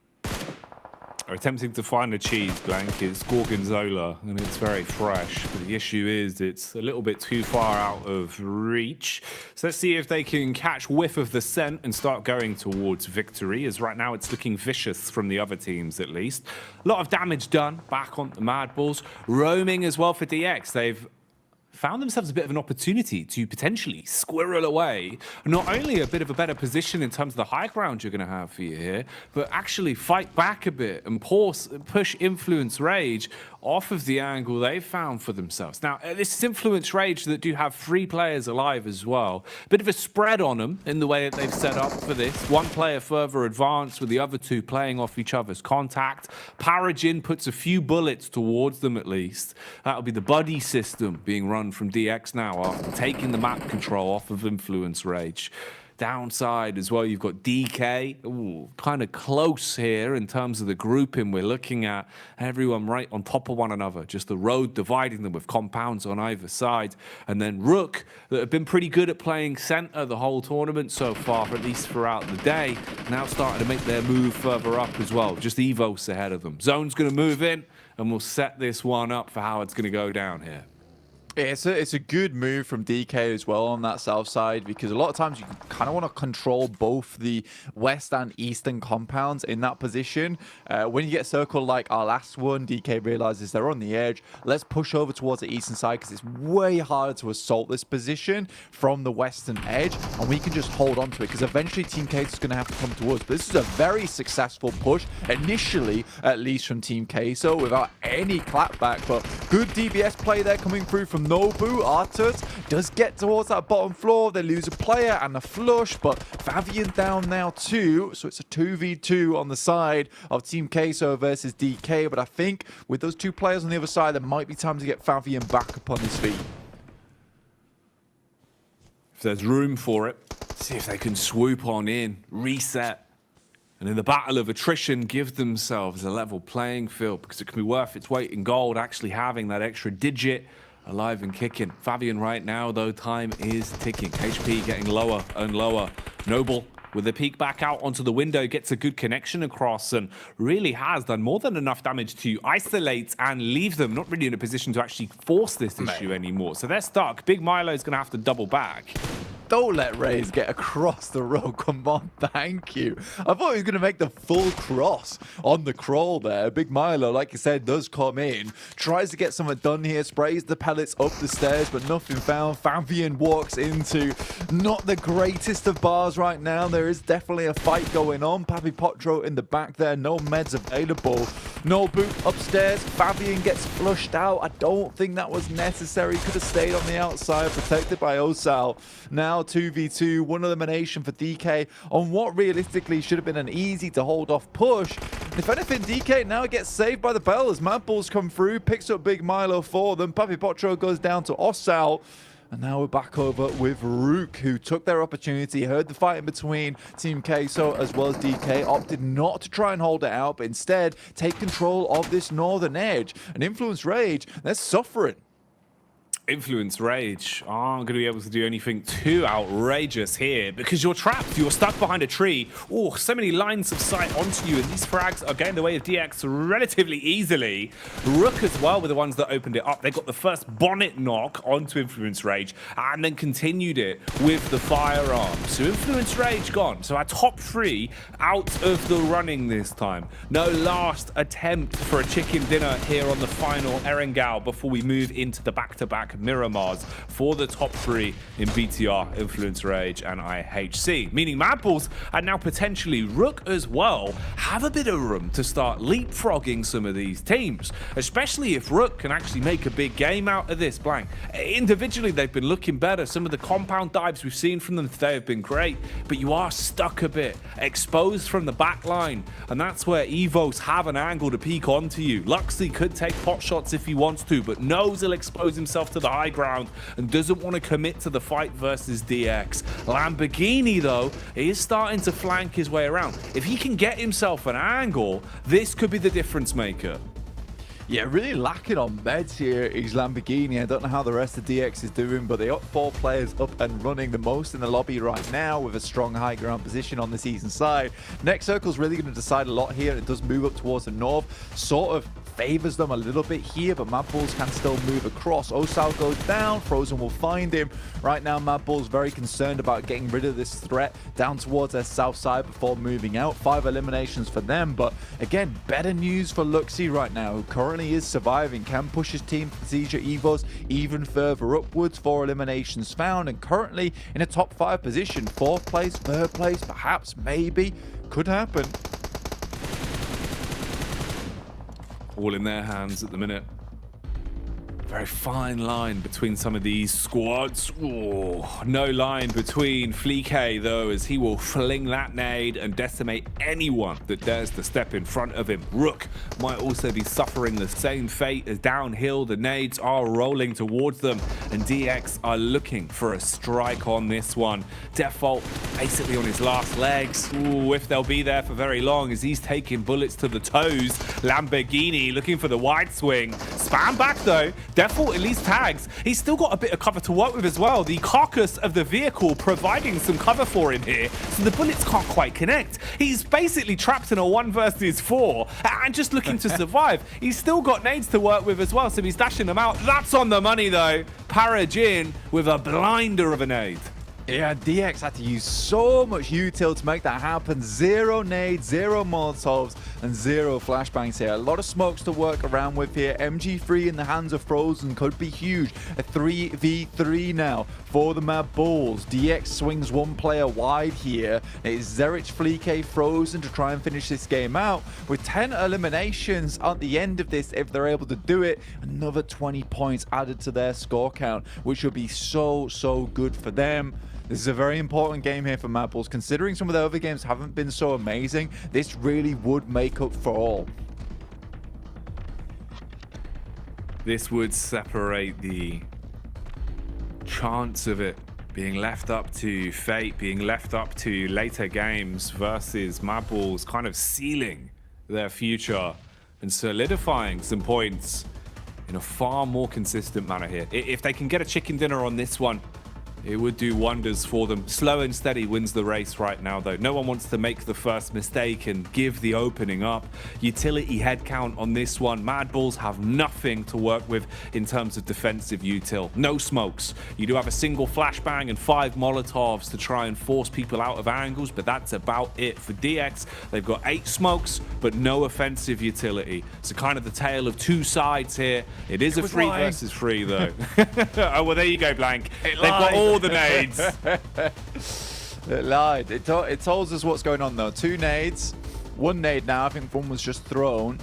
Are attempting to find a cheese, Blank. It's Gorgonzola, and it's very fresh. But the issue is it's a little bit too far out of reach. So let's see if they can catch whiff of the scent and start going towards victory, as right now it's looking vicious from the other teams, at least. A lot of damage done back on the Mad Balls. Roaming as well for DX. They've found themselves a bit of an opportunity to potentially squirrel away not only a bit of a better position in terms of the high ground you're going to have for you here, but actually fight back a bit and push Influence Rage off of the angle they've found for themselves. Now, this is Influence Rage that do have 3 players alive as well. A bit of a spread on them in the way that they've set up for this. 1 player further advanced with the other 2 playing off each other's contact. Parajin puts a few bullets towards them at least. That'll be the buddy system being run from DX now after taking the map control off of Influence Rage. Downside as well, you've got DK. Ooh, kind of close here in terms of the grouping we're looking at. Everyone right on top of one another. Just the road dividing them with compounds on either side. And then Rook, that have been pretty good at playing center the whole tournament so far, at least throughout the day, now starting to make their move further up as well. Just Evos ahead of them. Zone's going to move in, and we'll set this one up for how it's going to go down here. It's a good move from DK as well on that south side, because a lot of times you kind of want to control both the west and eastern compounds in that position. When you get circled like our last one, DK realizes they're on the edge. Let's push over towards the eastern side because it's way harder to assault this position from the western edge, and we can just hold on to it because eventually Team K is going to have to come to us. But this is a very successful push, initially at least from Team Queso, without any clapback, but good DBS play there coming through from Nobu. Artut does get towards that bottom floor. They lose a player and a flush, but Fabian down now too. So it's a 2v2 on the side of Team Queso versus DK. But I think with those 2 players on the other side, there might be time to get Fabian back upon his feet. If there's room for it, see if they can swoop on in, reset, and in the battle of attrition, give themselves a level playing field, because it can be worth its weight in gold actually having that extra digit alive and kicking. Fabian right now, though, time is ticking. HP getting lower and lower. Noble with a peek back out onto the window, gets a good connection across and really has done more than enough damage to isolate and leave them not really in a position to actually force this issue anymore. So they're stuck. Big Milo's going to have to double back. Don't let Raze get across the road. Come on, thank you. I thought he was going to make the full cross on the crawl there. Big Milo, like you said, does come in. Tries to get something done here. Sprays the pellets up the stairs, but nothing found. Fabian walks into not the greatest of bars right now. There is definitely a fight going on. Papi Potro in the back there. No meds available. No boot upstairs. Fabian gets flushed out. I don't think that was necessary. Could have stayed on the outside, protected by Osal. Now 2v2, one elimination for DK on what realistically should have been an easy to hold off push. If anything, DK now gets saved by the bell as Mad Bulls come through, picks up Big Milo for them. Papi Potro goes down to Osal. And now we're back over with Rook, who took their opportunity, heard the fight in between Team Queso as well as DK, opted not to try and hold it out, but instead take control of this northern edge. And Influence Rage, they're suffering. Influence Rage aren't going to be able to do anything too outrageous here because you're trapped. You're stuck behind a tree. Oh, so many lines of sight onto you, and these frags are getting the way of DX relatively easily. Rook as well were the ones that opened it up. They got the first bonnet knock onto Influence Rage and then continued it with the firearm. So Influence Rage gone. So our top 3 out of the running this time. No last attempt for a chicken dinner here on the final Erengao before we move into the back-to-back Miramars for the top 3 in BTR, Influence Rage, and IHC. Meaning Mad Bulls and now potentially Rook as well have a bit of room to start leapfrogging some of these teams, especially if Rook can actually make a big game out of this. Blank. Individually, they've been looking better. Some of the compound dives we've seen from them today have been great, but you are stuck a bit, exposed from the back line, and that's where Evos have an angle to peek onto you. Luxley could take pot shots if he wants to, but knows he'll expose himself to the high ground and doesn't want to commit to the fight versus DX. Lamborghini, though, is starting to flank his way around. If he can get himself an angle, this could be the difference maker. Yeah, really lacking on meds here is Lamborghini. I don't know how the rest of DX is doing, but they got 4 players up and running, the most in the lobby right now with a strong high ground position on the season side. Next circle's really going to decide a lot here. It does move up towards the north, sort of favors them a little bit here, but Mad Balls can still move across. Osal goes down, Frozen will find him. Right now, Mad Balls very concerned about getting rid of this threat down towards their south side before moving out. 5 eliminations for them, but again, better news for Luxy right now, who currently is surviving, can push his team Prestigia Evos even further upwards. 4 eliminations found, and currently in a top 5 position. 4th place, 3rd place, perhaps, maybe, could happen. All in their hands at the minute. Very fine line between some of these squads. Ooh, no line between Fleek, though, as he will fling that nade and decimate anyone that dares to step in front of him. Rook might also be suffering the same fate as downhill. The nades are rolling towards them, and DX are looking for a strike on this one. Default basically on his last legs. Ooh, if they'll be there for very long, as he's taking bullets to the toes. Lamborghini looking for the wide swing. Spam back, though. Default at least tags. He's still got a bit of cover to work with as well. The carcass of the vehicle providing some cover for him here, so the bullets can't quite connect. He's basically trapped in a 1 versus 4 and just looking to survive. He's still got nades to work with as well, so he's dashing them out. That's on the money, though. Parajin with a blinder of a nade. Yeah, DX had to use so much util to make that happen. 0 nades, 0 molotovs, and 0 flashbangs here. A lot of smokes to work around with here. MG3 in the hands of Frozen could be huge. A 3v3 now for the Mad Balls. DX swings 1 player wide here. It is Zerich, Fleek, Frozen to try and finish this game out. With 10 eliminations at the end of this, if they're able to do it, another 20 points added to their score count, which would be so good for them. This is a very important game here for Mad Balls. Considering some of the other games haven't been so amazing, this really would make up for all. This would separate the chance of it being left up to fate, being left up to later games, versus Mad Balls kind of sealing their future and solidifying some points in a far more consistent manner here. If they can get a chicken dinner on this one, it would do wonders for them. Slow and steady wins the race right now, though. No one wants to make the first mistake and give the opening up. Utility headcount on this one. Mad Balls have nothing to work with in terms of defensive util. No smokes. You do have a single flashbang and 5 molotovs to try and force people out of angles, but that's about it for DX. They've got 8 smokes, but no offensive utility. So kind of the tale of 2 sides here. It is a 3 versus 3, though. Oh, well, there you go, Blank. They've got all the nades. It lied. It tells us what's going on, though. 2 nades. 1 nade now. I think 1 was just thrown.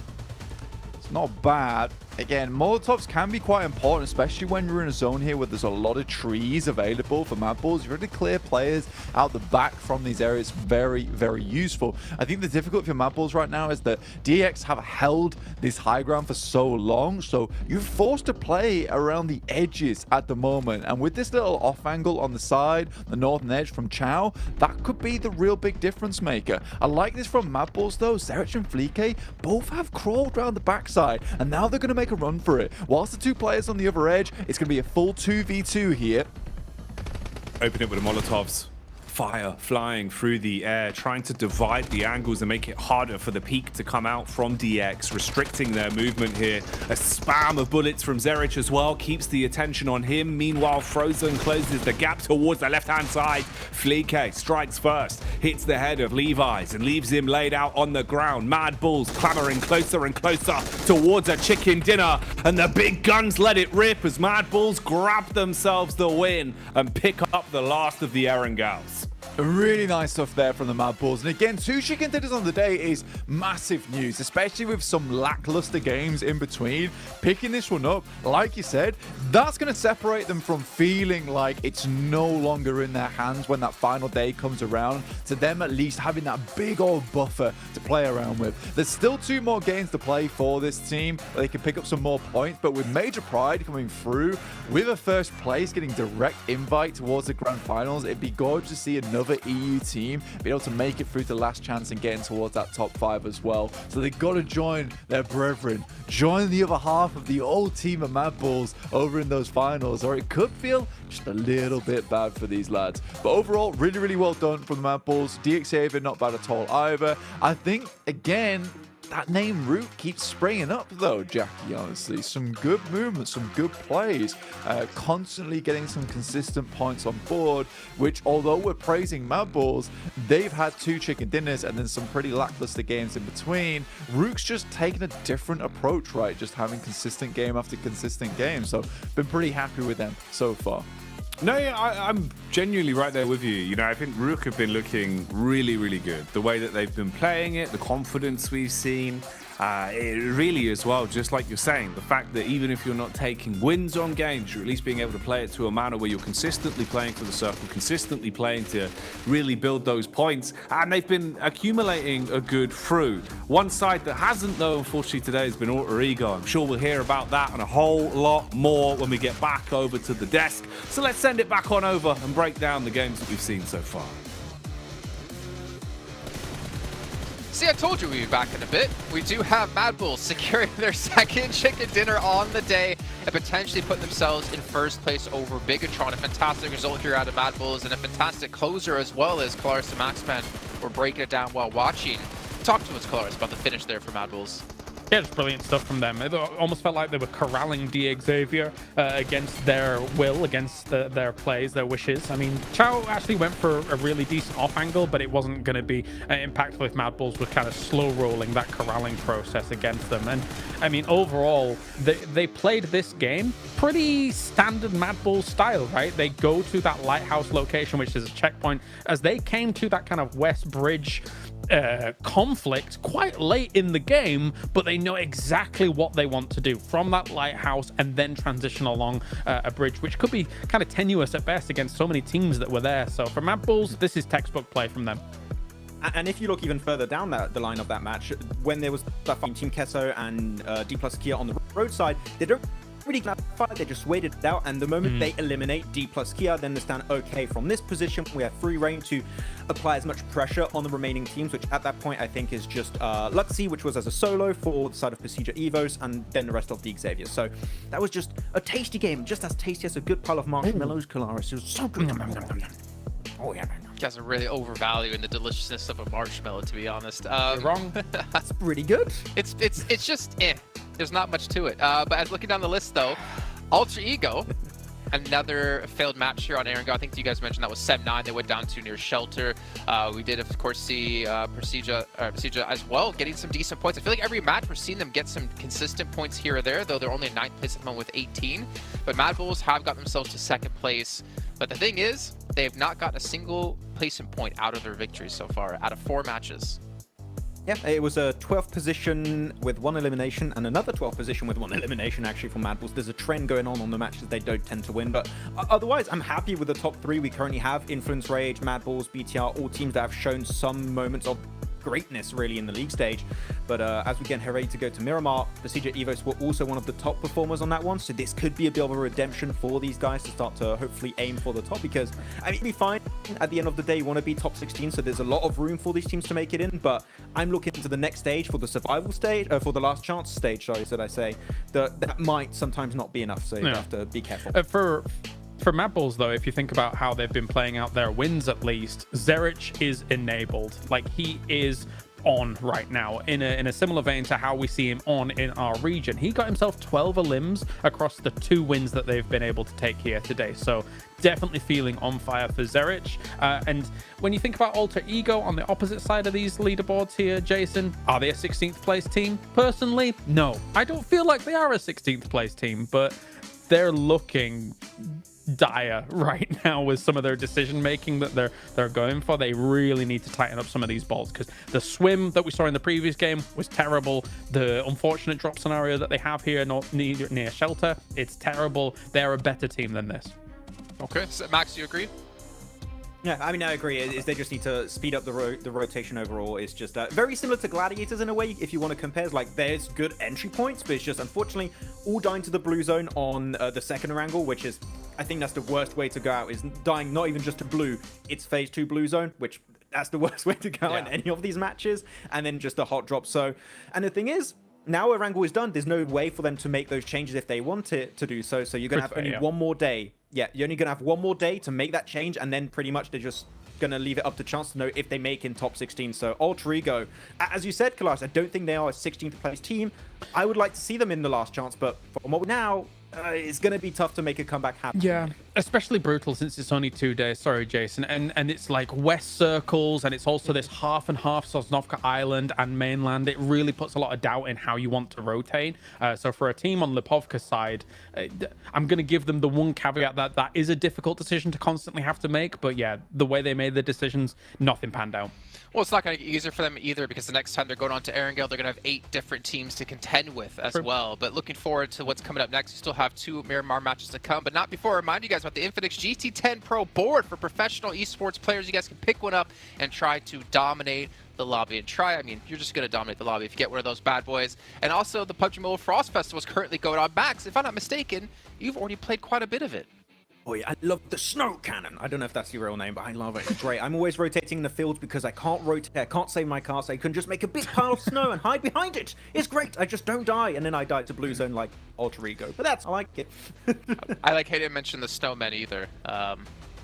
It's not bad. Again, molotovs can be quite important, especially when you're in a zone here where there's a lot of trees available for Mad Balls. You're able to clear players out the back from these areas. Very useful. I think the difficulty for Mad Balls right now is that DX have held this high ground for so long, so you're forced to play around the edges at the moment. And with this little off angle on the side, the northern edge from Chow, that could be the real big difference maker. I like this from Mad Balls, though. Zerich and Fleek both have crawled around the backside, and now they're going to make a run for it. Whilst the 2 players on the other edge, it's going to be a full 2v2 here. Open it with the molotovs. Fire flying through the air, trying to divide the angles and make it harder for the peak to come out from DX, restricting their movement here. A spam of bullets from Zerich as well keeps the attention on him. Meanwhile, Frozen closes the gap towards the left-hand side. Fleek strikes first, hits the head of Levi's and leaves him laid out on the ground. Mad Balls clamoring closer and closer towards a chicken dinner, and the big guns let it rip as Mad Balls grab themselves the win and pick up the last of the Erangals. Really nice stuff there from the Mad Balls. And again, 2 chicken dinners on the day is massive news, especially with some lackluster games in between. Picking this one up, like you said, that's going to separate them from feeling like it's no longer in their hands when that final day comes around, to them at least having that big old buffer to play around with. There's still 2 more games to play for this team where they can pick up some more points, but with Major Pride coming through, with a first place getting direct invite towards the Grand Finals, it'd be gorgeous to see another EU team be able to make it through to last chance and getting towards that top 5 as well. So they've got to join their brethren, join the other half of the old team of Mad Balls over in those finals, or it could feel just a little bit bad for these lads. But overall, really well done from the Mad Balls. DX Haven, not bad at all either. I think, again, That name Rook keeps springing up though, Jackie, honestly. Some good movements, some good plays, constantly getting some consistent points on board, which although we're praising Mad Balls, they've had 2 chicken dinners and then some pretty lackluster games in between. Rook's just taken a different approach, right? Just having consistent game after consistent game. So been pretty happy with them so far. No, yeah, I'm genuinely right there with you. You know, I think Rook have been looking really, really good. The way that they've been playing it, the confidence we've seen, it really as well, just like you're saying, the fact that even if you're not taking wins on games, you're at least being able to play it to a manner where you're consistently playing for the circle, consistently playing to really build those points, and they've been accumulating a good through. One side that hasn't, though, unfortunately today has been Alter Ego. I'm sure we'll hear about that and a whole lot more when we get back over to the desk. So let's send it back on over and break down the games that we've seen so far. See, I told you we'd be back in a bit. We do have Mad Bulls securing their second chicken dinner on the day and potentially put themselves in first place over Bigatron. A fantastic result here out of Mad Bulls and a fantastic closer as well as Colaris and Maxman were breaking it down while watching. Talk to us, Colaris, about the finish there for Mad Bulls. Yeah, just brilliant stuff from them. It almost felt like they were corralling Xavier against their will, against their plays, their wishes. I mean, Chao actually went for a really decent off angle, but it wasn't going to be impactful if Mad Bulls were kind of slow rolling that corralling process against them. And I mean, overall, they played this game pretty standard Mad Bulls style, right? They go to that lighthouse location, which is a checkpoint, as they came to that kind of West Bridge conflict quite late in the game, but they know exactly what they want to do from that lighthouse and then transition along a bridge, which could be kind of tenuous at best against so many teams that were there. So for Mad Bulls, this is textbook play from them. And if you look even further down the line of that match, when there was that fight Team Kesso and D plus Kia on the roadside, they don't really get that fight, they just waited it out, and the moment they eliminate D plus Kia, then they stand okay from this position. We have free reign to apply as much pressure on the remaining teams, which at that point I think is just Luxy, which was as a solo for the side of Procedure Evos, and then the rest of the Xavier. So that was just a tasty game, just as tasty as a good pile of marshmallows, Colaris. It was so good. Oh yeah, man. You guys are really overvaluing the deliciousness of a marshmallow, to be honest. You're wrong. That's pretty good. It's just There's not much to it. But as looking down the list, though, Alter Ego, another failed match here on Aaron Go. I think you guys mentioned that was Sem 9. They went down to near Shelter. We did, of course, see Procedure as well getting some decent points. I feel like every match we're seeing them get some consistent points here or there, though they're only in 9th place at the moment with 18. But Mad Bulls have got themselves to 2nd place. But the thing is, they have not gotten a single placement point out of their victories so far, out of 4 matches. Yeah, it was a 12th position with 1 elimination and another 12th position with 1 elimination actually for Mad Bulls. There's a trend going on the matches they don't tend to win, but otherwise I'm happy with the top 3 we currently have. Influence Rage, Mad Bulls, BTR, all teams that have shown some moments of greatness really in the league stage. But as we get ready to go to Miramar, Procedure Evos were also one of the top performers on that one, so this could be a bit of a redemption for these guys to start to hopefully aim for the top, because I mean, it'd be fine at the end of the day. You want to be top 16, so there's a lot of room for these teams to make it in, but I'm looking to the next stage, for the survival stage, for the last chance stage, sorry, should I say, that might sometimes not be enough, so you have to be careful. For Mad Bulls, though, if you think about how they've been playing out their wins, at least, Zerich is enabled. Like, he is on right now in a similar vein to how we see him on in our region. He got himself 12 elims across the 2 wins that they've been able to take here today. So definitely feeling on fire for Zerich. And when you think about Alter Ego on the opposite side of these leaderboards here, Jason, are they a 16th place team? Personally, no. I don't feel like they are a 16th place team, but they're looking dire right now with some of their decision making that they're going for. They really need to tighten up some of these balls, because the swim that we saw in the previous game was terrible. The unfortunate drop scenario that they have here near Shelter, it's terrible. They're a better team than this. Okay, so Max, do you agree? Yeah, I mean, I agree. Is they just need to speed up the rotation overall. It's just very similar to Gladiators in a way, if you want to compare. Like, there's good entry points, but it's just, unfortunately, all dying to the blue zone on the second wrangle, which is, I think that's the worst way to go out, is dying not even just to blue, it's phase 2 blue zone, which that's the worst way to go in any of these matches, and then just a hot drop. So, and the thing is, now a wrangle is done, there's no way for them to make those changes if they want it to do so. So you're going to have only one more day. Yeah, you're only going to have one more day to make that change, and then pretty much they're just going to leave it up to chance to know if they make in top 16. So Alter Ego, as you said, Kalash, I don't think they are a 16th place team. I would like to see them in the last chance, but from what now, it's going to be tough to make a comeback happen. Yeah, especially brutal since it's only 2 days. Sorry, Jason. And it's like West circles, and it's also this half and half Sosnovka Island and mainland. It really puts a lot of doubt in how you want to rotate. So for a team on Lipovka's side, I'm going to give them the one caveat that is a difficult decision to constantly have to make. But yeah, the way they made the decisions, nothing panned out. Well, it's not going to get easier for them either, because the next time they're going on to Erangel, they're going to have 8 different teams to contend with as well. But looking forward to what's coming up next. You still have 2 Miramar matches to come, but not before I remind you guys about the Infinix GT10 Pro board for professional esports players. You guys can pick one up and try to dominate the lobby and I mean, you're just going to dominate the lobby if you get one of those bad boys. And also, the PUBG Mobile Frost Festival is currently going on. Max, if I'm not mistaken, you've already played quite a bit of it. Oh yeah, I love the snow cannon. I don't know if that's your real name, but I love it. It's great. I'm always rotating in the fields because I can't rotate. I can't save my car, so I can just make a big pile of snow and hide behind it. It's great. I just don't die, and then I die to Blue Zone like Alter Ego. But I like it. I like how you didn't mention the snowmen either.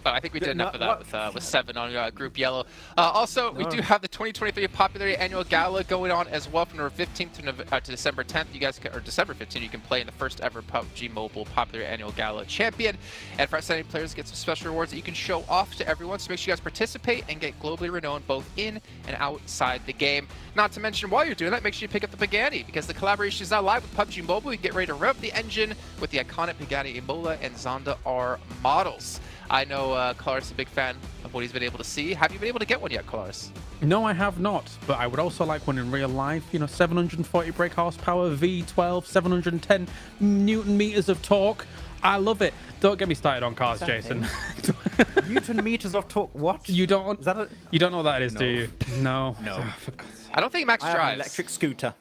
But I think we did enough of that with 7 on Group Yellow. Also, we do have the 2023 Popularity Annual Gala going on as well from November 15th to December 10th. You guys can, or December 15th, you can play in the first ever PUBG Mobile Popularity Annual Gala Champion. And for outstanding players, get some special rewards that you can show off to everyone. So make sure you guys participate and get globally renowned both in and outside the game. Not to mention, while you're doing that, make sure you pick up the Pagani, because the collaboration is now live with PUBG Mobile. You can get ready to rev the engine with the iconic Pagani Imola and Zonda R models. I know Kalaris is a big fan of what he's been able to see. Have you been able to get one yet, Kalaris? No, I have not, but I would also like one in real life. You know, 740 brake horsepower, V12, 710 Newton meters of torque. I love it. Don't get me started on cars, Jason. Newton meters of torque? What? You don't know what that is, No. do you? No. No. I don't think Max I have an drives. electric scooter.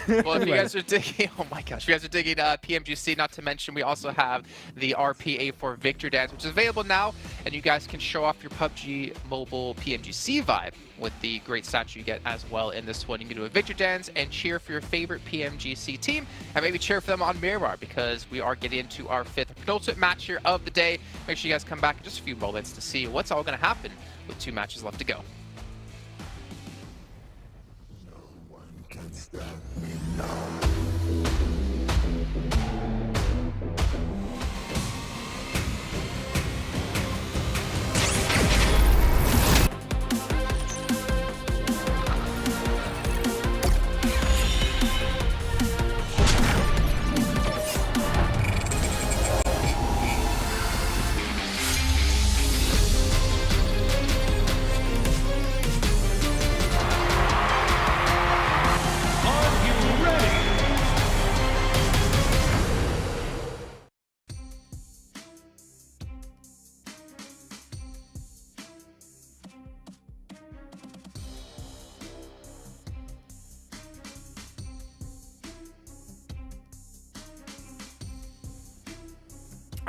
Well, if you guys are digging, oh my gosh, if you guys are digging PMGC, not to mention we also have the RPA4 Victor Dance, which is available now, and you guys can show off your PUBG Mobile PMGC vibe with the great statue you get as well in this one. You can do a Victor Dance and cheer for your favorite PMGC team, and maybe cheer for them on Miramar, because we are getting into our 5th penultimate match here of the day. Make sure you guys come back in just a few moments to see what's all going to happen with 2 matches left to go. Can't stop me now.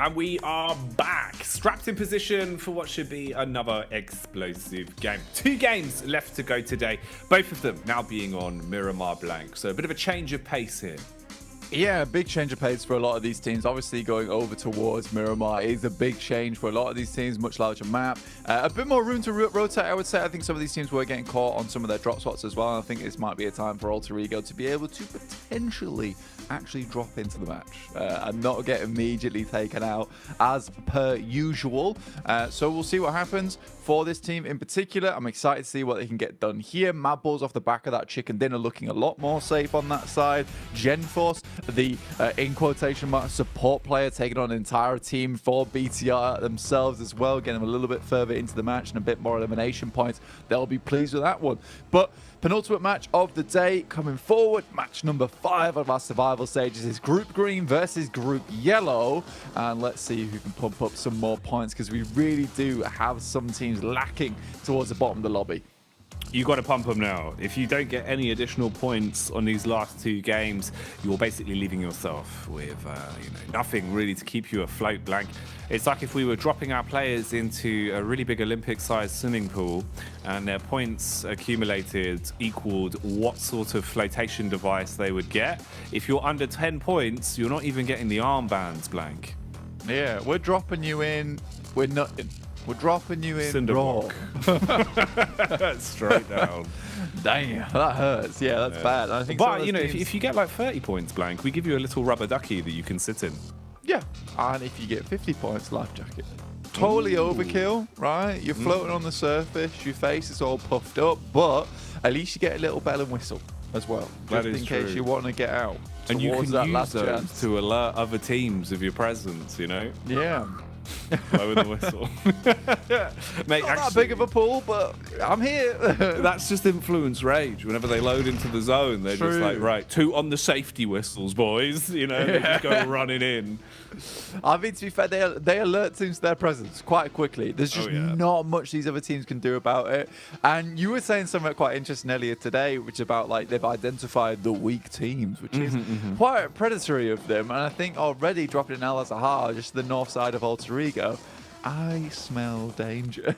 And we are back, strapped in position for what should be another explosive game. 2 games left to go today, both of them now being on Miramar Blank. So a bit of a change of pace here. Yeah, big change of pace for a lot of these teams. Obviously, going over towards Miramar is a big change for a lot of these teams. Much larger map, a bit more room to rotate, I would say. I think some of these teams were getting caught on some of their drop spots as well. I think this might be a time for Alter Ego to be able to potentially actually drop into the match and not get immediately taken out as per usual. So we'll see what happens for this team in particular. I'm excited to see what they can get done here. Mad Balls off the back of that chicken dinner looking a lot more safe on that side. GenForce, the in quotation marks support player, taking on an entire team for BTR themselves as well, getting them a little bit further into the match and a bit more elimination points. They'll be pleased with that one. But penultimate match of the day coming forward, match number 5 of our survival stages is Group Green versus Group Yellow, and let's see who can pump up some more points, because we really do have some teams lacking towards the bottom of the lobby. You got to pump them now. If you don't get any additional points on these last 2 games, you're basically leaving yourself with nothing really to keep you afloat, Blank. It's like if we were dropping our players into a really big Olympic-sized swimming pool and their points accumulated equaled what sort of flotation device they would get. If you're under 10 points, you're not even getting the armbands, Blank. Yeah, we're dropping you in. We're not. We're dropping you in Cinder raw. block. Straight down. Damn, that hurts. Yeah, that's bad. I think but, you know, if you get like 30 points, Blank, we give you a little rubber ducky that you can sit in. Yeah, and if you get 50 points, life jacket. Totally overkill, right? You're floating on the surface, your face is all puffed up, but at least you get a little bell and whistle as well, just in case you want to get out. And you can that use last those chance. to alert other teams of your presence, you know? Yeah. Blow the whistle. Mate, Not that big of a pool, but I'm here. That's just influence rage. Whenever they load into the zone, they're just like, right, 2 on the safety whistles, boys. You know, they just go running in. I mean, to be fair, they alert teams to their presence quite quickly. There's just not much these other teams can do about it. And you were saying something quite interesting earlier today, which is about like they've identified the weak teams, which is quite predatory of them. And I think already dropping in Al Azhar, just the north side of Alter Ego, I smell danger.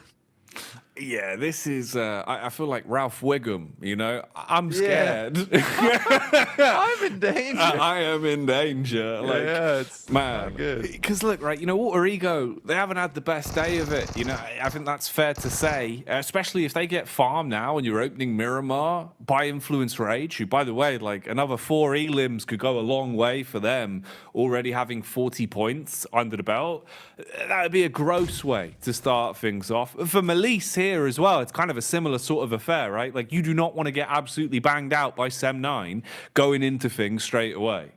Yeah, this is, I feel like Ralph Wiggum, you know? I'm scared. I'm in danger. I am in danger. Like, it's man. Because look, right, you know, Alter Ego, they haven't had the best day of it. You know, I think that's fair to say, especially if they get farmed now and you're opening Miramar by Influence Rage, who, by the way, like another 4 elims could go a long way for them, already having 40 points under the belt. That would be a gross way to start things off. For Melise here as well, it's kind of a similar sort of affair, right? Like, you do not want to get absolutely banged out by Sem9 going into things straight away.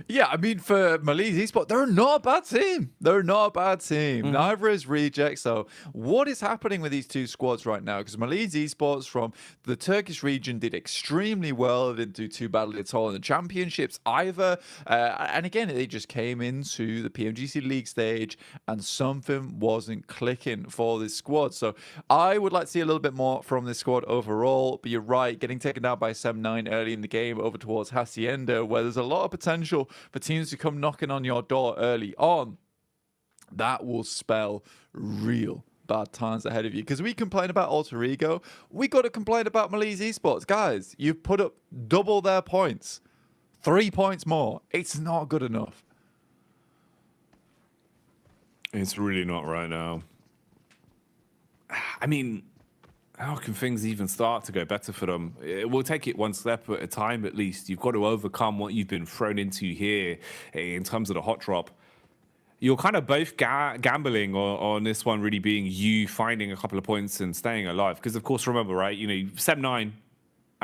Yeah, I mean, for Melise Esports, they're not a bad team. They're not a bad team. Neither is Reject. So what is happening with these two squads right now? Because Melise Esports from the Turkish region did extremely well. They didn't do too badly at all in the championships either. And again, they just came into the PMGC League stage and something wasn't clicking for this squad. So I would like to see a little bit more from this squad overall. But you're right, getting taken down by Sem9 early in the game over towards Hacienda, where there's a lot of potential for teams to come knocking on your door early on, that will spell real bad times ahead of you. Because we complain about Alter Ego, we got to complain about Melise Esports. Guys, you've put up double their points, 3 points more. It's not good enough. It's really not right now. I mean, how can things even start to go better for them? We'll take it one step at a time, at least. You've got to overcome what you've been thrown into here in terms of the hot drop. You're kind of both gambling on this one really being you finding a couple of points and staying alive. Because, of course, remember, right, you know, Sem9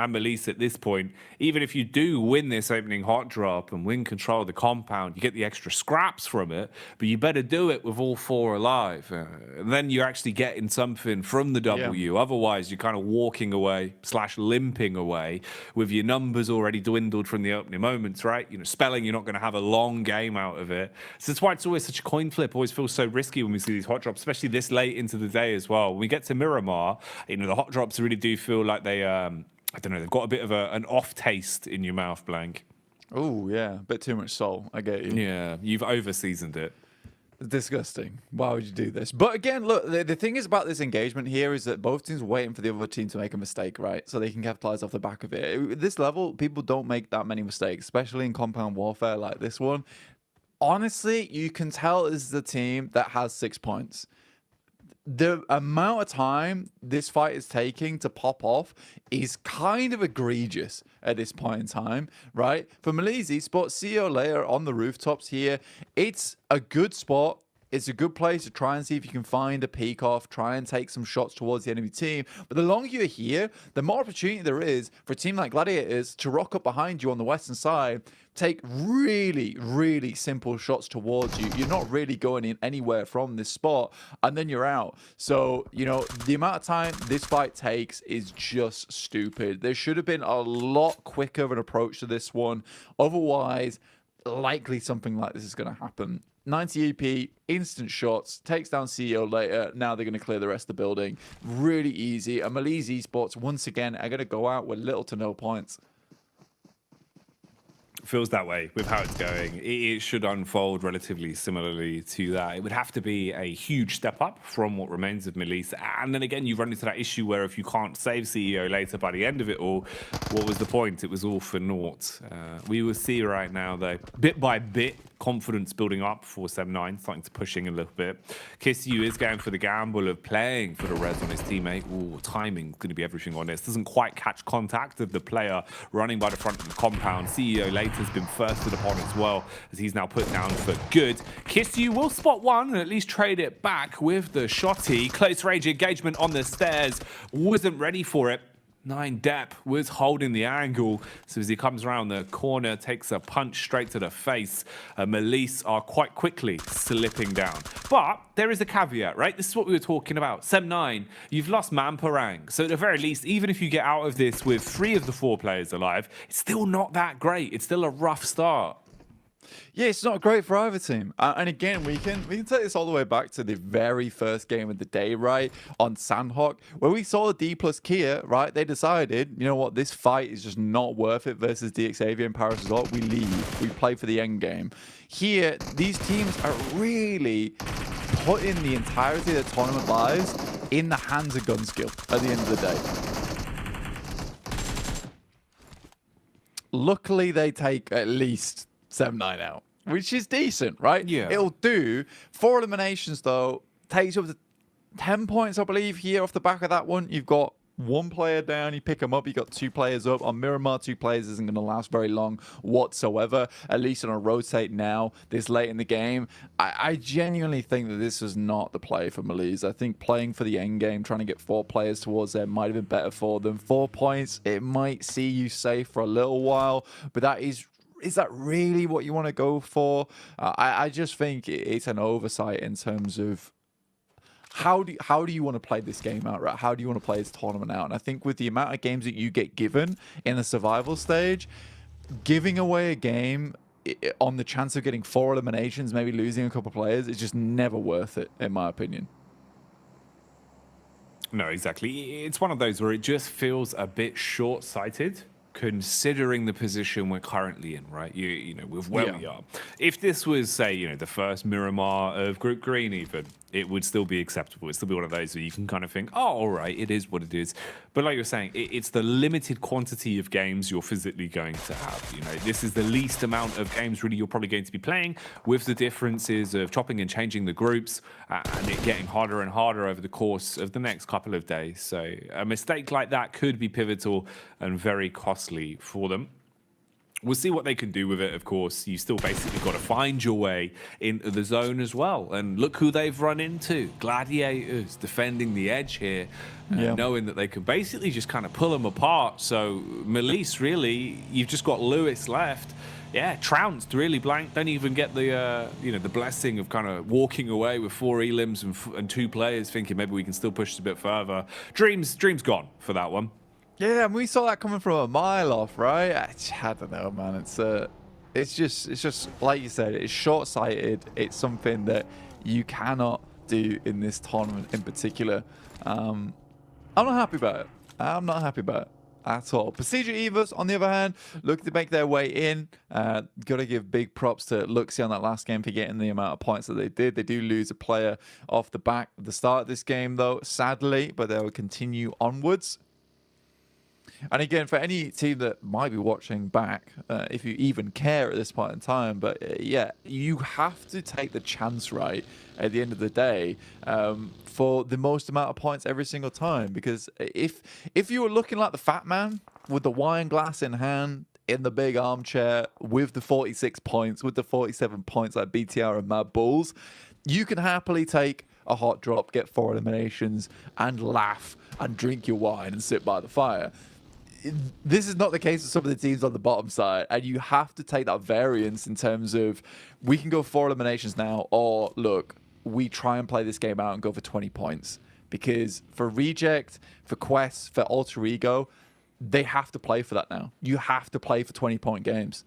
and Melise at this point, even if you do win this opening hot drop and win control of the compound, you get the extra scraps from it, but you better do it with all 4 alive. And then you're actually getting something from the W. Yeah. Otherwise, you're kind of walking away / limping away with your numbers already dwindled from the opening moments, right? You know, spelling, you're not going to have a long game out of it. So that's why it's always such a coin flip. Always feels so risky when we see these hot drops, especially this late into the day as well. When we get to Miramar, you know, the hot drops really do feel like they, I don't know, they've got a bit of an off taste in your mouth, Blank. Oh, yeah. A bit too much soul. I get you. Yeah, you've over-seasoned it. Disgusting. Why would you do this? But again, look, the thing is about this engagement here is that both teams are waiting for the other team to make a mistake, right? So they can capitalize off the back of it. At this level, people don't make that many mistakes, especially in compound warfare like this one. Honestly, you can tell this is the team that has 6 points. The amount of time this fight is taking to pop off is kind of egregious at this point in time, right? For Melise Esports, CEO layer on the rooftops here, it's a good spot. It's a good place to try and see if you can find a peek off, try and take some shots towards the enemy team. But the longer you're here, the more opportunity there is for a team like Gladiators to rock up behind you on the western side, take really, really simple shots towards you. You're not really going in anywhere from this spot, and then you're out. So, you know, the amount of time this fight takes is just stupid. There should have been a lot quicker of an approach to this one. Otherwise, likely something like this is going to happen. 90 EP, instant shots, takes down CEO later. Now they're going to clear the rest of the building. Really easy. And Melise Esports, once again, are going to go out with little to no points. Feels that way with how it's going. It should unfold relatively similarly to that. It would have to be a huge step up from what remains of Melise. And then again, you run into that issue where if you can't save CEO later by the end of it all, what was the point? It was all for naught. We will see right now, though, bit by bit, confidence building up for 7-9, starting to pushing a little bit. Kissu is going for the gamble of playing for the res on his teammate. Ooh, timing's going to be everything on this. Doesn't quite catch contact of the player running by the front of the compound. CEO later has been firsted upon as well, as he's now put down for good. Kissu will spot one and at least trade it back with the shotty. Close range engagement on the stairs. Wasn't ready for it. 9 Depp was holding the angle, so as he comes around the corner, takes a punch straight to the face. Melise are quite quickly slipping down. But there is a caveat, right? This is what we were talking about. 7-9, you've lost Mamparang. So at the very least, even if you get out of this with 3 of the 4 players alive, it's still not that great. It's still a rough start. Yeah, it's not great for either team. And again, we can take this all the way back to the very first game of the day, right? On Sandhawk, where we saw the D plus Kia, right? They decided, you know what, this fight is just not worth it versus DXavian and Paris Resort. We leave. We play for the end game. Here, these teams are really putting the entirety of the tournament lives in the hands of Gunskill at the end of the day. Luckily, they take at least 7-9 out, which is decent, right? Yeah. It'll do. 4 eliminations, though, takes up to 10 points, I believe, here off the back of that one. You've got 1 player down, you pick them up, you got 2 players up. On Miramar, 2 players isn't going to last very long whatsoever, at least on a rotate now, this late in the game. I genuinely think that this was not the play for Melise. I think playing for the end game, trying to get 4 players towards there might have been better for them. 4 points, it might see you safe for a little while, but that is that really what you want to go for? I just think it's an oversight in terms of how do you want to play this game out, right? How do you want to play this tournament out? And I think with the amount of games that you get given in the survival stage, giving away a game on the chance of getting 4 eliminations, maybe losing a couple of players, is just never worth it, in my opinion. No, exactly. It's one of those where it just feels a bit short-sighted, considering the position we're currently in, right? You know, with where we are. If this was, say, you know, the first Miramar of Group Green even, it would still be acceptable. It'd still be one of those where you can kind of think, oh, all right, it is what it is. But like you're saying, it's the limited quantity of games you're physically going to have. You know, this is the least amount of games really you're probably going to be playing, with the differences of chopping and changing the groups and it getting harder and harder over the course of the next couple of days. So a mistake like that could be pivotal and very costly for them. We'll see what they can do with it, of course. You still basically got to find your way into the zone as well. And look who they've run into. Gladiators defending the edge here, knowing that they can basically just kind of pull them apart. So Melise, really, you've just got Lewis left. Yeah, trounced, really blank. Don't even get the the blessing of kind of walking away with 4 elims and 2 players, thinking maybe we can still push it a bit further. Dream's gone for that one. Yeah, and we saw that coming from a mile off, right? I don't know, man. It's just like you said, it's short-sighted. It's something that you cannot do in this tournament in particular. I'm not happy about it. I'm not happy about it at all. Procedure Evas, on the other hand, look to make their way in. Got to give big props to Luxie on that last game for getting the amount of points that they did. They do lose a player off the back at the start of this game, though, sadly, but they will continue onwards. And again, for any team that might be watching back, if you even care at this point in time, but yeah, you have to take the chance right at the end of the day for the most amount of points every single time. Because if you were looking like the fat man with the wine glass in hand, in the big armchair, with the 46 points, with the 47 points like BTR and Mad Bulls, you can happily take a hot drop, get 4 eliminations, and laugh and drink your wine and sit by the fire. This is not the case with some of the teams on the bottom side, and you have to take that variance in terms of we can go 4 eliminations now, or look, we try and play this game out and go for 20 points. Because for Reject, for Quest, for Alter Ego, they have to play for that now. You have to play for 20-point games.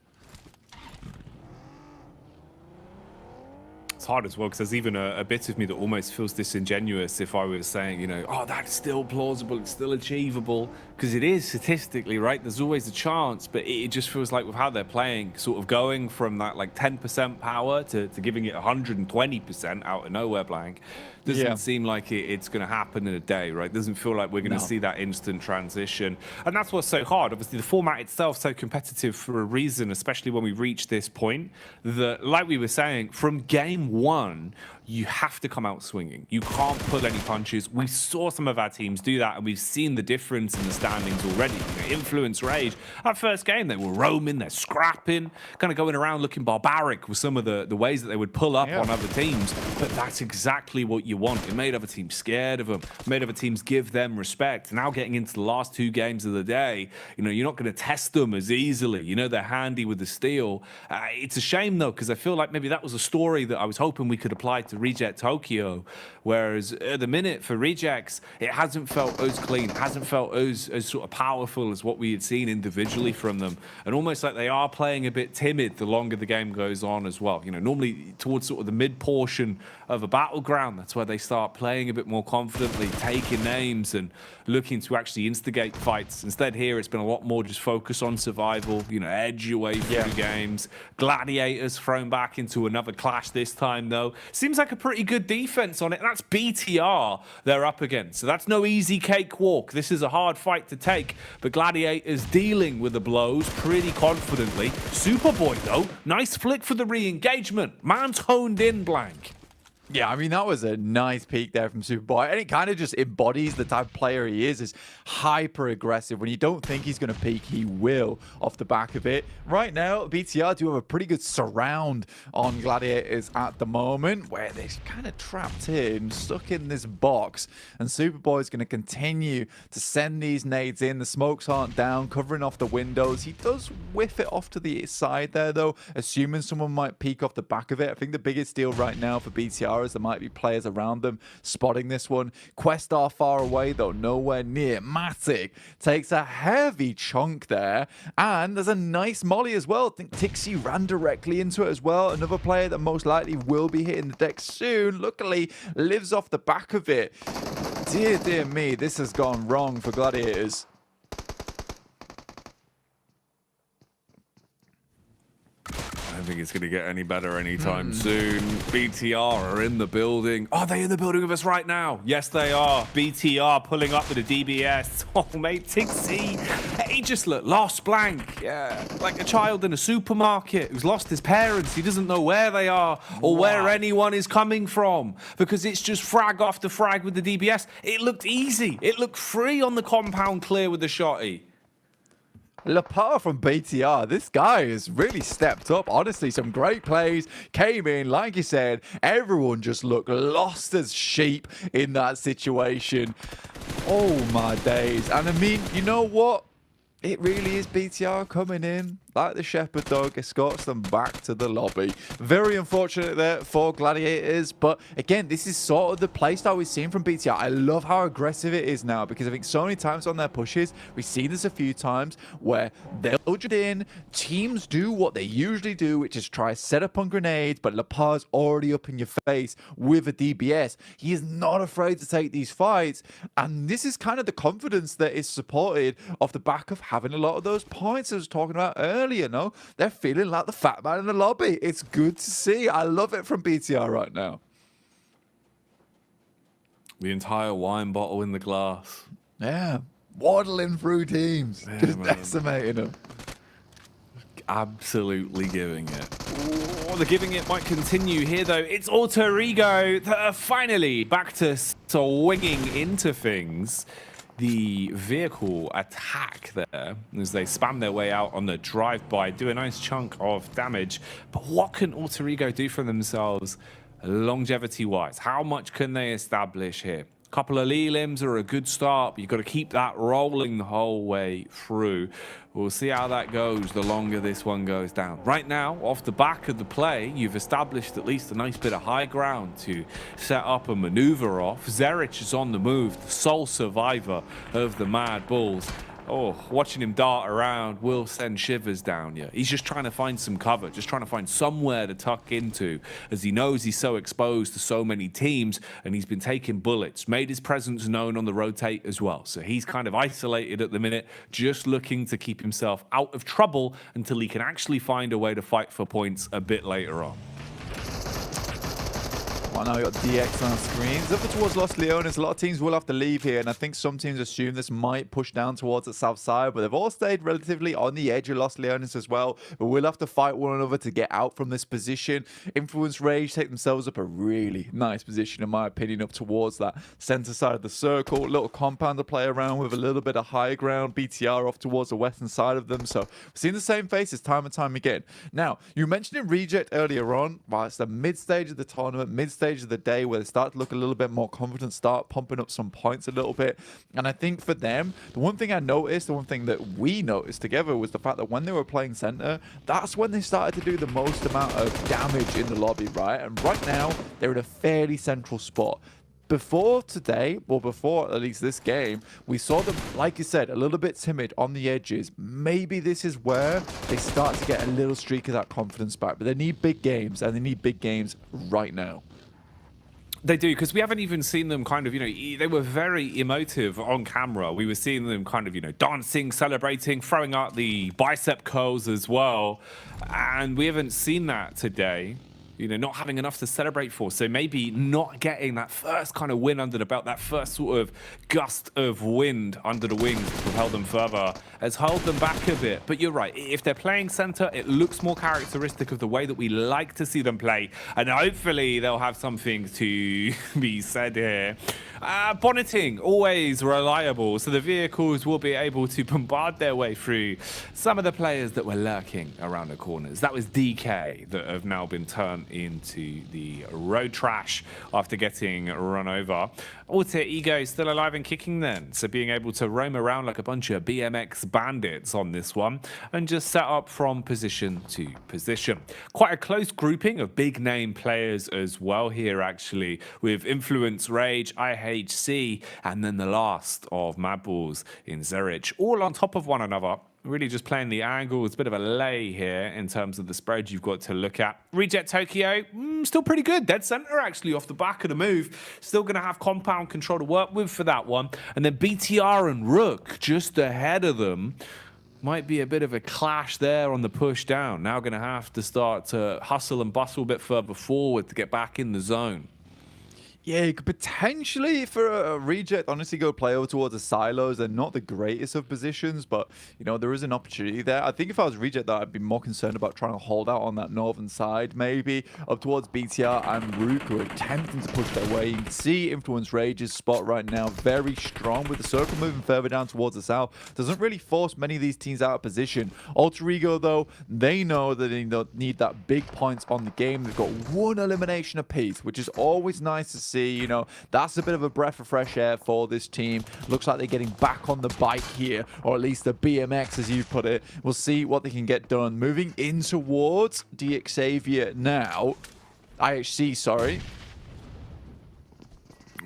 It's hard as well, because there's even a bit of me that almost feels disingenuous if I was saying, you know, oh, that's still plausible, it's still achievable, because it is statistically, right? There's always a chance, but it just feels like with how they're playing, sort of going from that like 10% power to giving it 120% out of nowhere blank, Doesn't seem like it's going to happen in a day, right? Doesn't feel like we're going to see that instant transition. And that's what's so hard. Obviously, the format itself so competitive for a reason, especially when we reach this point, that, like we were saying, from game one, you have to come out swinging. You can't pull any punches. We saw some of our teams do that, and we've seen the difference in the standings already. Influence Rage, our first game, they were roaming, they're scrapping, kind of going around looking barbaric with some of the ways that they would pull up on other teams. But that's exactly what you want. It made other teams scared of them, made other teams give them respect. Now getting into the last 2 games of the day, you're not going to test them as easily. They're handy with the steel. It's a shame, though, because I feel like maybe that was a story that I was hoping we could apply to Reject Tokyo, whereas at the minute for Rejects, it hasn't felt as clean, hasn't felt as sort of powerful as what we had seen individually from them, and almost like they are playing a bit timid the longer the game goes on as well. Normally towards sort of the mid portion of a battleground, that's where they start playing a bit more confidently, taking names and looking to actually instigate fights. Instead here, it's been a lot more just focus on survival, edge your way through the games. Gladiators thrown back into another clash this time, though. Seems like a pretty good defense on it, and that's BTR they're up against. So that's no easy cakewalk. This is a hard fight to take, but Gladiators dealing with the blows pretty confidently. Superboy, though, nice flick for the re-engagement. Man's honed in, Blank. Yeah, I mean, that was a nice peek there from Superboy, and it kind of just embodies the type of player he is hyper-aggressive. When you don't think he's going to peak, he will off the back of it. Right now, BTR do have a pretty good surround on Gladiators at the moment, where they're kind of trapped in, stuck in this box, and Superboy's going to continue to send these nades in. The smokes aren't down, covering off the windows. He does whiff it off to the side there, though, assuming someone might peek off the back of it. I think the biggest deal right now for BTR is there might be players around them spotting this one. Questar far away, though, nowhere near. Matic takes a heavy chunk there, and there's a nice molly as well. I think Tixie ran directly into it as well. Another player that most likely will be hitting the deck soon, luckily lives off the back of it. Dear me, this has gone wrong for Gladiators. I don't think it's going to get any better anytime soon. BTR are in the building. Are they in the building with us right now? Yes, they are. BTR pulling up with a DBS. Oh, mate, Tixie. He just looked lost, Blank. Yeah, like a child in a supermarket who's lost his parents. He doesn't know where they are or where anyone is coming from, because it's just frag after frag with the DBS. It looked easy. It looked free on the compound clear with the shotty. Lepar from BTR, this guy has really stepped up. Honestly, some great plays came in. Like you said, everyone just looked lost as sheep in that situation. Oh my days. And I mean, you know what? It really is BTR coming in like the shepherd dog, escorts them back to the lobby. Very unfortunate there for Gladiators, but again, this is sort of the playstyle we've seen from BTR. I love how aggressive it is now, because I think so many times on their pushes, we've seen this a few times where they'll get in, teams do what they usually do, which is try set up on grenades, but Lepar's already up in your face with a DBS. He is not afraid to take these fights, and this is kind of the confidence that is supported off the back of having a lot of those points I was talking about earlier. No, they're feeling like the fat man in the lobby. It's good to see. I love it from BTR right now. The entire wine bottle in the glass. Yeah, waddling through teams, just decimating them. Absolutely giving it. Oh, the giving it might continue here, though. It's Alter Ego that are finally back to swinging into things. The vehicle attack there as they spam their way out on the drive-by, do a nice chunk of damage. But what can Alter Ego do for themselves longevity-wise? How much can they establish here? A couple of Lilims are a good start, but you've got to keep that rolling the whole way through. We'll see how that goes the longer this one goes down. Right now, off the back of the play, you've established at least a nice bit of high ground to set up a maneuver off. Zerich is on the move, the sole survivor of the Mad Bulls. Oh, watching him dart around will send shivers down you. He's just trying to find some cover, just trying to find somewhere to tuck into, as he knows he's so exposed to so many teams, and he's been taking bullets, made his presence known on the rotate as well. So he's kind of isolated at the minute, just looking to keep himself out of trouble until he can actually find a way to fight for points a bit later on. Well, now we've got DX on our screens. Up towards Los Leones, a lot of teams will have to leave here, and I think some teams assume this might push down towards the south side, but they've all stayed relatively on the edge of Los Leones as well. But we'll have to fight one another to get out from this position. Influence Rage take themselves up a really nice position, in my opinion, up towards that center side of the circle. Little compound to play around with, a little bit of high ground. BTR off towards the western side of them. So we've seen the same faces time and time again. Now, you mentioned in Reject earlier on, well, it's the mid-stage of the tournament, mid-stage of the day, where they start to look a little bit more confident, start pumping up some points a little bit. And I think for them, the one thing I noticed, the one thing that we noticed together, was the fact that when they were playing center, that's when they started to do the most amount of damage in the lobby, right? And right now, they're in a fairly central spot. Before today, or before at least this game, we saw them, like you said, a little bit timid on the edges. Maybe this is where they start to get a little streak of that confidence back. But they need big games, and they need big games right now. They do, because we haven't even seen them kind of, they were very emotive on camera. We were seeing them kind of, dancing, celebrating, throwing out the bicep curls as well. And we haven't seen that today. Not having enough to celebrate for. So maybe not getting that first kind of win under the belt, that first sort of gust of wind under the wings to propel them further, has held them back a bit. But you're right, if they're playing center, it looks more characteristic of the way that we like to see them play. And hopefully they'll have something to be said here. Bonneting, always reliable. So the vehicles will be able to bombard their way through some of the players that were lurking around the corners. That was DK that have now been turned into the road trash after getting run over. Alter Ego still alive and kicking then, so being able to roam around like a bunch of BMX bandits on this one and just set up from position to position. Quite a close grouping of big name players as well here, actually, with Influence Rage, IHC, and then the last of Madballs in Zerich, all on top of one another. Really just playing the angle. It's a bit of a lay here in terms of the spread you've got to look at. Reject Tokyo, still pretty good. Dead center actually off the back of the move. Still going to have compound control to work with for that one. And then BTR and Rook just ahead of them. Might be a bit of a clash there on the push down. Now going to have to start to hustle and bustle a bit further forward to get back in the zone. Yeah, you could potentially, for a Reject, honestly go play over towards the silos. They're not the greatest of positions, but, there is an opportunity there. I think if I was Reject, though, I'd be more concerned about trying to hold out on that northern side, maybe, up towards BTR and Rook, who are attempting to push their way. You can see Influence Rage's spot right now, very strong, with the circle moving further down towards the south. Doesn't really force many of these teams out of position. Alter Ego, though, they know that they need that big points on the game. They've got one elimination apiece, which is always nice to see. That's a bit of a breath of fresh air for this team. Looks like they're getting back on the bike here, or at least the BMX, as you put it. We'll see what they can get done. Moving in towards DXavier now. IHC, sorry.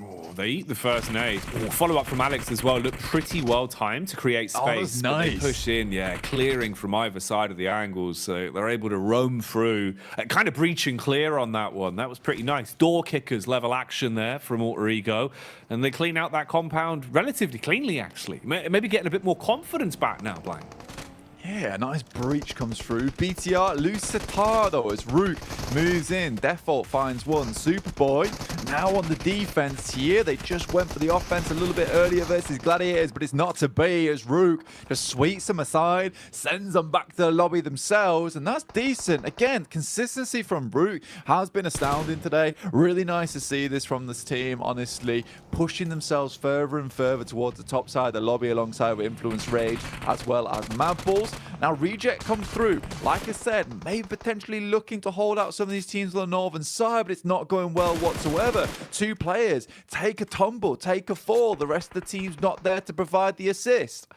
Oh, they eat the first nade. Follow up from Alex as well. Looked pretty well timed to create space. Oh, that's nice. They push in, clearing from either side of the angles. So they're able to roam through, kind of breach and clear on that one. That was pretty nice. Door kickers level action there from Alter Ego. And they clean out that compound relatively cleanly, actually. Maybe getting a bit more confidence back now, Blank. Yeah, a nice breach comes through. BTR Lucitado as Rook moves in. Default finds one. Superboy now on the defense here. They just went for the offense a little bit earlier versus Gladiators, but it's not to be as Rook just sweeps them aside, sends them back to the lobby themselves, and that's decent. Again, consistency from Rook has been astounding today. Really nice to see this from this team, honestly, pushing themselves further and further towards the top side of the lobby alongside with Influence Rage as well as Madballs. Now, Reject comes through. Like I said, maybe potentially looking to hold out some of these teams on the northern side, but it's not going well whatsoever. Two players take a tumble, take a fall. The rest of the team's not there to provide the assist.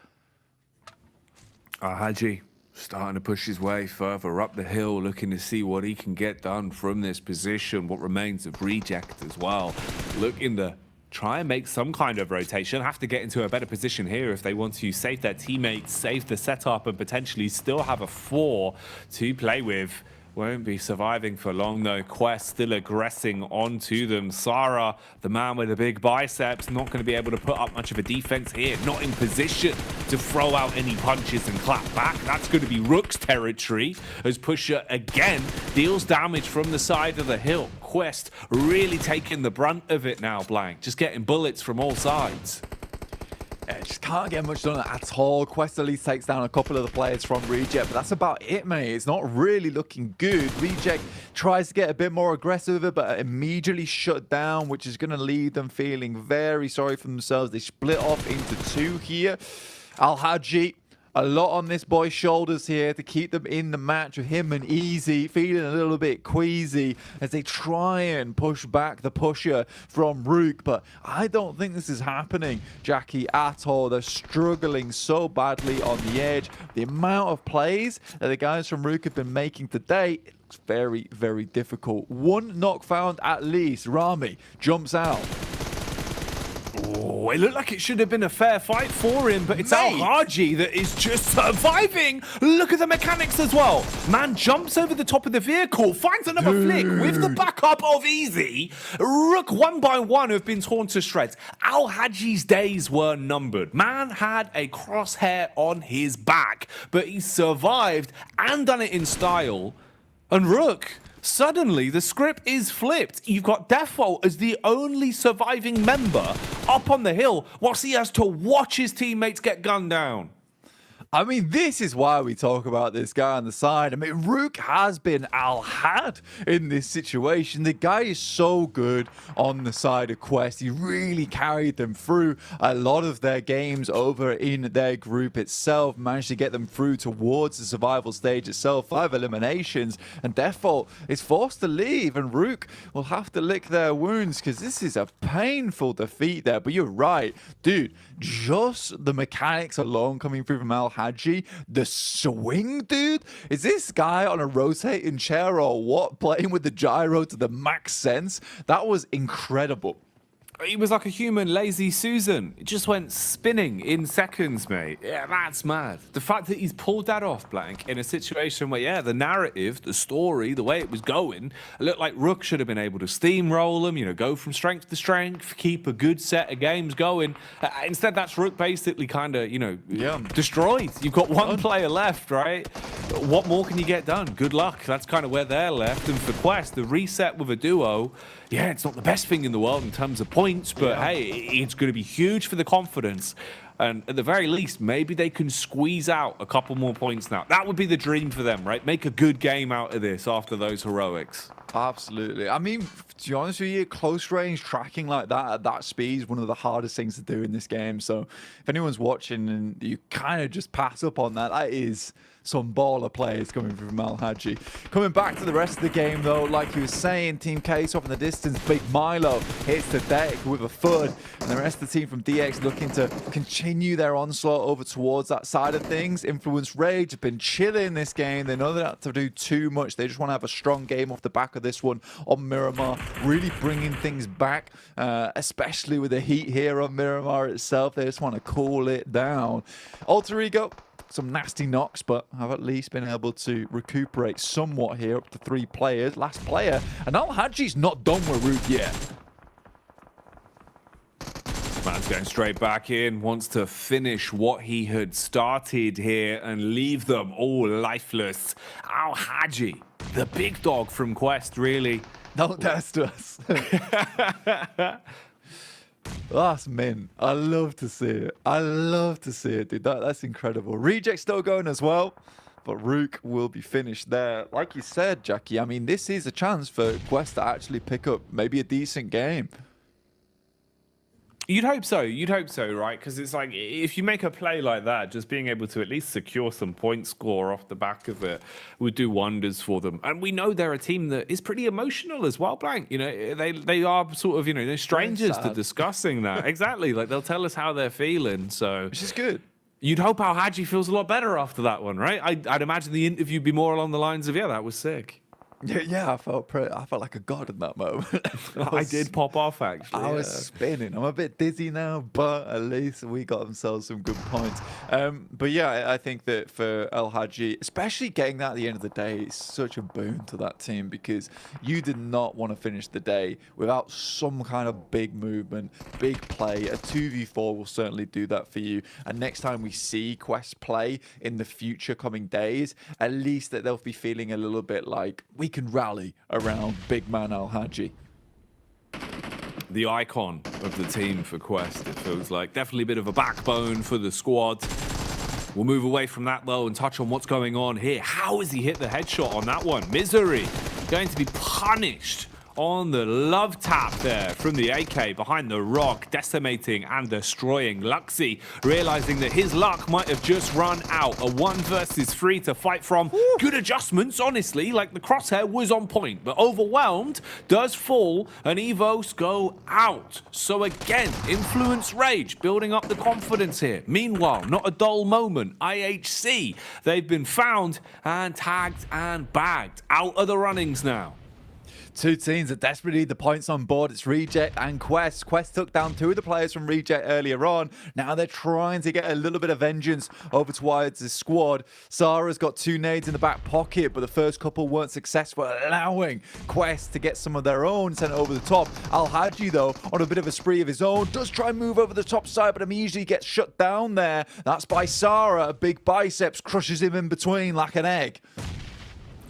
Haji starting to push his way further up the hill, looking to see what he can get done from this position. What remains of Reject as well. Looking to try and make some kind of rotation. Have to get into a better position here if they want to save their teammates, save the setup, and potentially still have a 4 to play with. Won't be surviving for long though. Quest still aggressing onto them. Sarah, the man with the big biceps, not going to be able to put up much of a defense here. Not in position to throw out any punches and clap back. That's going to be Rook's territory as Pusher again deals damage from the side of the hill. Quest really taking the brunt of it now, Blank. Just getting bullets from all sides. Yeah, just can't get much done at all. Quest at least takes down a couple of the players from Reject, but that's about it, mate. It's not really looking good. Reject tries to get a bit more aggressive with it, but immediately shut down, which is going to leave them feeling very sorry for themselves. They split off into two here. Al-Haji, a lot on this boy's shoulders here to keep them in the match with him and Easy feeling a little bit queasy as they try and push back the pusher from Rook, but I don't think this is happening, Jackie, at all. They're struggling so badly on the edge. The amount of plays that the guys from Rook have been making today, it's very, very difficult. One knock found at least. Rami jumps out. Oh, it looked like it should have been a fair fight for him, but it's Al-Haji that is just surviving. Look at the mechanics as well. Man jumps over the top of the vehicle, finds another flick with the backup of Easy. Rook one by one have been torn to shreds. Al-Haji's days were numbered. Man had a crosshair on his back, but he survived and done it in style. And Rook, suddenly the script is flipped. You've got Default as the only surviving member up on the hill whilst he has to watch his teammates get gunned down. I mean, this is why we talk about this guy on the side. I mean, Rook has been Al-Had in this situation. The guy is so good on the side of Quest. He really carried them through a lot of their games over in their group itself. Managed to get them through towards the survival stage itself. 5 eliminations. And Default is forced to leave. And Rook will have to lick their wounds because this is a painful defeat there. But you're right. Dude, just the mechanics alone coming through from Al-Haji, the swing, dude. Is this guy on a rotating chair or what? Playing with the gyro to the max sense? That was incredible. He was like a human lazy Susan. It just went spinning in seconds, mate. Yeah, that's mad. The fact that he's pulled that off, Blank, in a situation where, yeah, the narrative, the story, the way it was going, it looked like Rook should have been able to steamroll him, you know, go from strength to strength, keep a good set of games going. Instead, that's Rook basically kind of, you know, destroyed. You've got one player left, right? What more can you get done? Good luck. That's kind of where they're left. And for Quest, the reset with a duo, yeah, it's not the best thing in the world in terms of points, but hey, it's going to be huge for the confidence. And at the very least, maybe they can squeeze out a couple more points now. That would be the dream for them, right? Make a good game out of this after those heroics. Absolutely. I mean, to be honest with you, close range tracking like that at that speed is one of the hardest things to do in this game. So if anyone's watching and you kind of just pass up on that, that is some baller players coming from Al-Haji. Coming back to the rest of the game, though, like you were saying, Team Case off in the distance. Big Milo hits the deck with a thud, and the rest of the team from DX looking to continue their onslaught over towards that side of things. Influence Rage have been chilling this game. They know they don't have to do too much. They just want to have a strong game off the back of this one on Miramar, really bringing things back, especially with the heat here on Miramar itself. They just want to cool it down. Alter Ego, some nasty knocks, but have at least been able to recuperate somewhat here, up to 3 players. Last player, and Al-Haji's not done with Rook yet. Man's going straight back in, wants to finish what he had started here and leave them all lifeless. Al-Haji, the big dog from Quest, really. Don't test us. That's mint. I love to see it. I love to see it, dude. That's incredible. Reject still going as well, but Rook will be finished there. Like you said, Jackie, I mean, this is a chance for Quest to actually pick up maybe a decent game. You'd hope so, right? Because it's like, if you make a play like that, just being able to at least secure some point score off the back of it would do wonders for them. And we know they're a team that is pretty emotional as well, Blank. You know, they are sort of, you know, they're strangers to discussing that. Exactly, like they'll tell us how they're feeling, so... Which is good. You'd hope Al-Haji feels a lot better after that one, right? I'd imagine the interview would be more along the lines of, yeah, that was sick. Yeah, I felt like a god in that moment. I did pop off, actually. I was spinning. I'm a bit dizzy now, but at least we got themselves some good points. But yeah, I think that for El Hadji, especially getting that at the end of the day, it's such a boon to that team because you did not want to finish the day without some kind of big movement, big play. A 2v4 will certainly do that for you. And next time we see Quest play in the future coming days, at least that they'll be feeling a little bit like we can rally around big man El Hadji. The icon of the team for Quest, it feels like. Definitely a bit of a backbone for the squad. We'll move away from that, though, and touch on what's going on here. How has he hit the headshot on that one? Misery going to be punished on the love tap there from the AK behind the rock, decimating and destroying Luxy, realizing that his luck might have just run out. A 1 versus 3 to fight from. Good adjustments, honestly, like the crosshair was on point, but overwhelmed, does fall, and Evos go out. So again, Influence Rage building up the confidence here. Meanwhile, not a dull moment. IHC, they've been found and tagged and bagged. Out of the runnings now. Two teams that desperately need the points on board. It's Reject and Quest. Quest took down 2 of the players from Reject earlier on. Now they're trying to get a little bit of vengeance over towards the squad. Sarah's got 2 nades in the back pocket, but the first couple weren't successful, allowing Quest to get some of their own sent over the top. Al Hadji, though, on a bit of a spree of his own, does try and move over the top side, but immediately gets shut down there. That's by Sarah. A big biceps crushes him in between like an egg.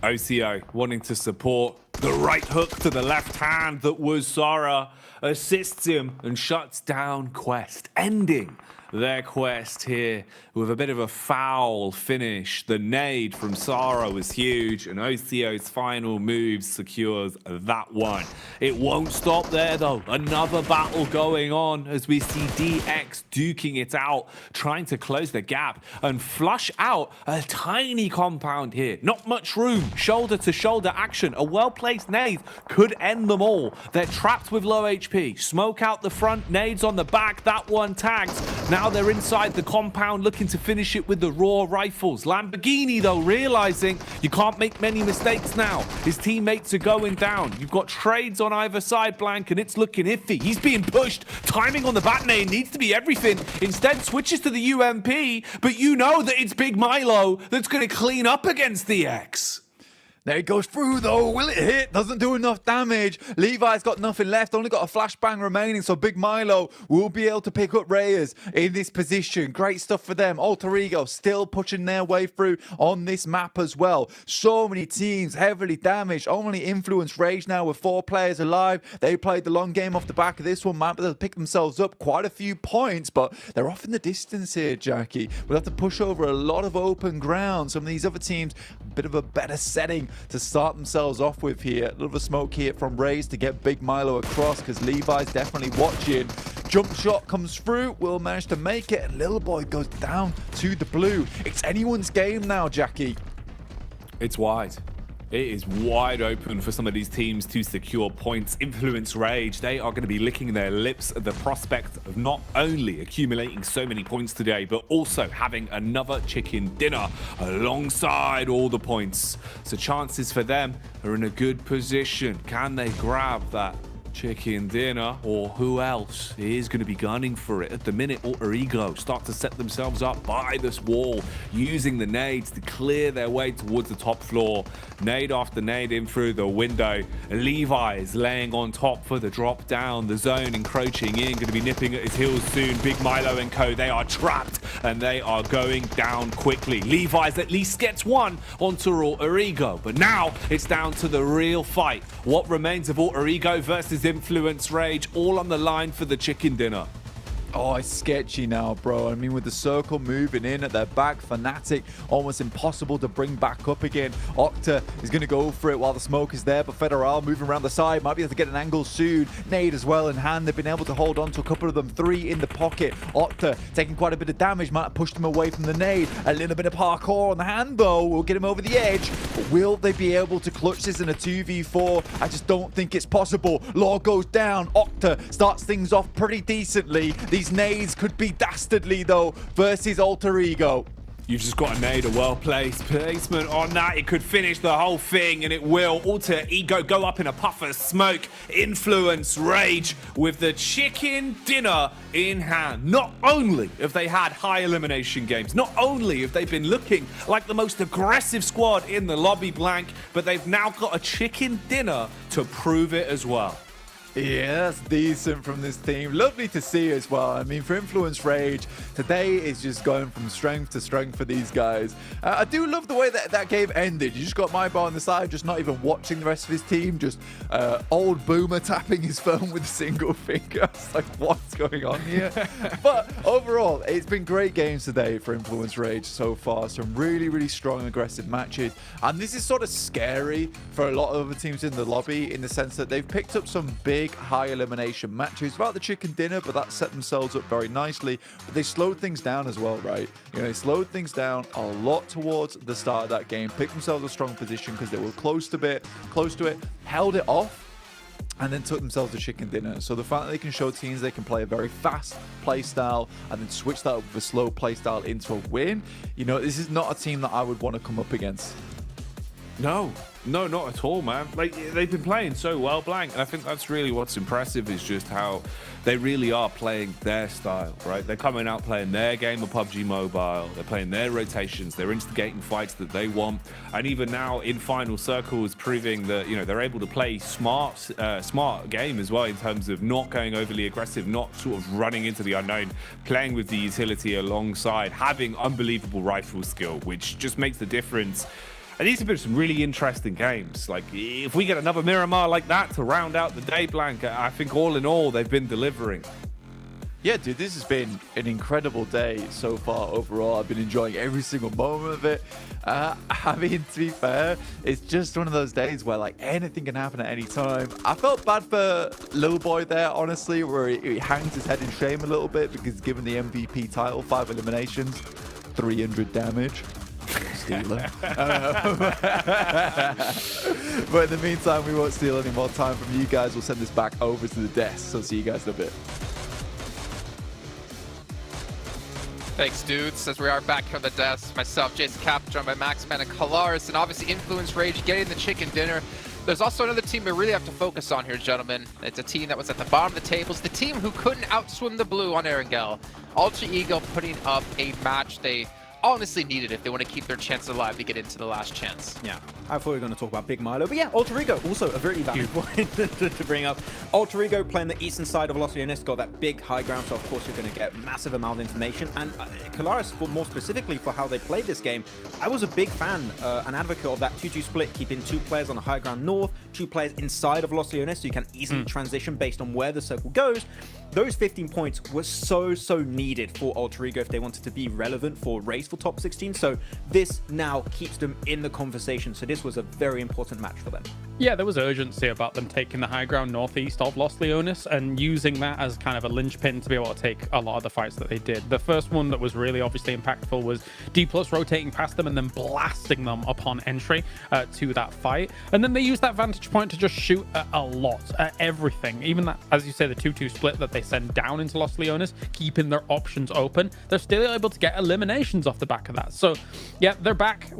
OCO wanting to support. The right hook to the left hand that was Sarah assists him and shuts down Quest, ending their quest here with a bit of a foul finish. The nade from Sarah was huge, and OCO's final move secures that one. It won't stop there, though. Another battle going on as we see DX duking it out, trying to close the gap and flush out a tiny compound here. Not much room. Shoulder-to-shoulder action. A well-placed nade could end them all. They're trapped with low HP. Smoke out the front, nades on the back. That one tags. Now they're inside the compound looking to finish it with the raw rifles. Lamborghini, though, realizing you can't make many mistakes now. His teammates are going down. You've got trades on either side, Blank, and it's looking iffy. He's being pushed. Timing on the bat nade needs to be everything. Instead, switches to the UMP, but you know that it's Big Milo that's going to clean up against the X. There it goes through, though. Will it hit? Doesn't do enough damage. Levi's got nothing left. Only got a flashbang remaining, so Big Milo will be able to pick up Reyes in this position. Great stuff for them. Alter Ego still pushing their way through on this map as well. So many teams heavily damaged. Only Influence Rage now with 4 players alive. They played the long game off the back of this one, map. They'll pick themselves up quite a few points, but they're off in the distance here, Jackie. We'll have to push over a lot of open ground. Some of these other teams, a bit of a better setting to start themselves off with here. A little bit of smoke here from Reyes to get Big Milo across because Levi's definitely watching. Jump shot comes through, will manage to make it, and Little Boy goes down to the blue. It's anyone's game now, Jackie. It's wide. It is wide open for some of these teams to secure points. Influence Rage, they are going to be licking their lips at the prospect of not only accumulating so many points today, but also having another chicken dinner alongside all the points. So chances for them are in a good position. Can they grab that chicken dinner, or who else is going to be gunning for it? At the minute, Alter Ego start to set themselves up by this wall, using the nades to clear their way towards the top floor. Nade after nade in through the window. Levi is laying on top for the drop down. The zone encroaching in, going to be nipping at his heels soon. Big Milo and co, they are trapped and they are going down quickly. Levi's at least gets one onto Alter Ego, but now it's down to the real fight. What remains of Alter Ego versus Influence Rage, all on the line for the chicken dinner. Oh, it's sketchy now, bro. I mean, with the circle moving in at their back, Fnatic almost impossible to bring back up again. Octa is going to go for it while the smoke is there, but Federal moving around the side, might be able to get an angle soon. Nade as well in hand. They've been able to hold on to a couple of them, 3 in the pocket. Octa taking quite a bit of damage, might have pushed him away from the nade. A little bit of parkour on the hand, though, will get him over the edge. But will they be able to clutch this in a 2v4? I just don't think it's possible. Law goes down. Octa starts things off pretty decently. These nades could be dastardly, though, versus Alter Ego. You've just got to nade a well-placed placement on that. It could finish the whole thing, and it will. Alter Ego go up in a puff of smoke. Influence Rage with the chicken dinner in hand. Not only have they had high elimination games, not only have they been looking like the most aggressive squad in the lobby blank, but they've now got a chicken dinner to prove it as well. Yeah, that's decent from this team. Lovely to see as well. I mean, for Influence Rage, today is just going from strength to strength for these guys. I do love the way that game ended. You just got my bar on the side, just not even watching the rest of his team, just old Boomer tapping his phone with a single finger. It's like, what's going on here? But overall, it's been great games today for Influence Rage so far. Some really, really strong, aggressive matches. And this is sort of scary for a lot of other teams in the lobby in the sense that they've picked up some big high elimination matches about the chicken dinner, but that set themselves up very nicely. But they slowed things down as well, right? You know, they slowed things down a lot towards the start of that game, picked themselves a strong position because they were close to it, held it off, and then took themselves a chicken dinner. So the fact that they can show teams they can play a very fast play style and then switch that up with a slow play style into a win, you know, this is not a team that I would want to come up against. No, not at all, man. Like, they've been playing so well, Blank, and I think that's really what's impressive is just how they really are playing their style, right? They're coming out playing their game of PUBG Mobile. They're playing their rotations. They're instigating fights that they want. And even now in final circles, proving that, you know, they're able to play smart game as well in terms of not going overly aggressive, not sort of running into the unknown, playing with the utility alongside, having unbelievable rifle skill, which just makes the difference. And these have been some really interesting games. Like, if we get another Miramar like that to round out the day, Blank, I think all in all, they've been delivering. Yeah, dude, this has been an incredible day so far overall. I've been enjoying every single moment of it. I mean, to be fair, it's just one of those days where, like, anything can happen at any time. I felt bad for Lil Boy there, honestly, where he hangs his head in shame a little bit because given the MVP title, 5 eliminations, 300 damage. Stealer. But in the meantime, we won't steal any more time from you guys. We'll send this back over to the desk. So see you guys in a bit. Thanks, dudes. As we are back from the desk, myself, Jason Cap, joined by Maxman and Kalaris, and obviously Influence Rage getting the chicken dinner. There's also another team we really have to focus on here, gentlemen. It's a team that was at the bottom of the tables. The team who couldn't outswim the blue on Erangel. Alter Ego putting up a match they honestly needed if they want to keep their chance alive to get into the last chance. Yeah, I thought we were going to talk about Big Milo, but yeah, Alter Ego, also a very valid point to bring up. Alter Ego playing the eastern side of Los Leones, got that big high ground, so of course you're going to get massive amount of information. And Kalaris, more specifically for how they played this game, I was a big fan, an advocate of that 2-2 split, keeping 2 players on the high ground north, 2 players inside of Los Leones, so you can easily transition based on where the circle goes. Those 15 points were so needed for Alter Ego if they wanted to be relevant for race for top 16. So this now keeps them in the conversation. So this was a very important match for them. Yeah, there was urgency about them taking the high ground northeast of Los Leones and using that as kind of a linchpin to be able to take a lot of the fights that they did. The first one that was really obviously impactful was D+ rotating past them and then blasting them upon entry to that fight. And then they used that vantage point to just shoot a lot, at everything. Even that, as you say, the 2-2 split that they send down into Los Leones, keeping their options open. They're still able to get eliminations off the back of that. So yeah, they're back.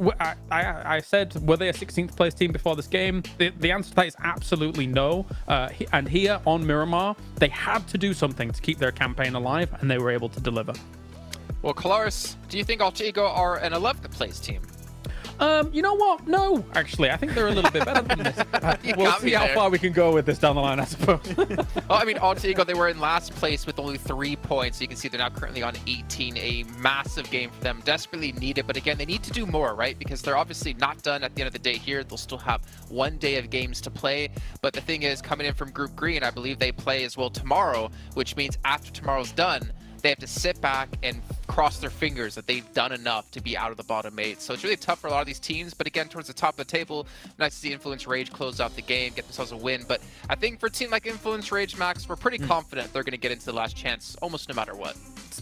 I said, were they a 16th place team before this game? The answer to that is absolutely no. And here on Miramar, they had to do something to keep their campaign alive, and they were able to deliver. Well, Kalaris, do you think Alter Ego are an 11th place team? You know what? No, actually, I think they're a little bit better than this. We'll see how far we can go with this down the line, I suppose. Well, I mean, Alter Ego, they were in last place with only 3 points. You can see they're now currently on 18, a massive game for them. Desperately needed, but again, they need to do more, right? Because they're obviously not done at the end of the day here. They'll still have 1 day of games to play. But the thing is, coming in from Group Green, I believe they play as well tomorrow, which means after tomorrow's done, they have to sit back and cross their fingers that they've done enough to be out of the bottom 8. So it's really tough for a lot of these teams. But again, towards the top of the table, nice to see Influence Rage close out the game, get themselves a win. But I think for a team like Influence Rage, Max, we're pretty confident they're going to get into the last chance almost no matter what.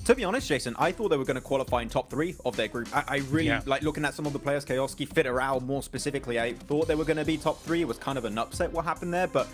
To be honest, Jason, I thought they were going to qualify in top 3 of their group. I really like looking at some of the players, Chaoski, Fitterau more specifically. I thought they were going to be top 3. It was kind of an upset what happened there, but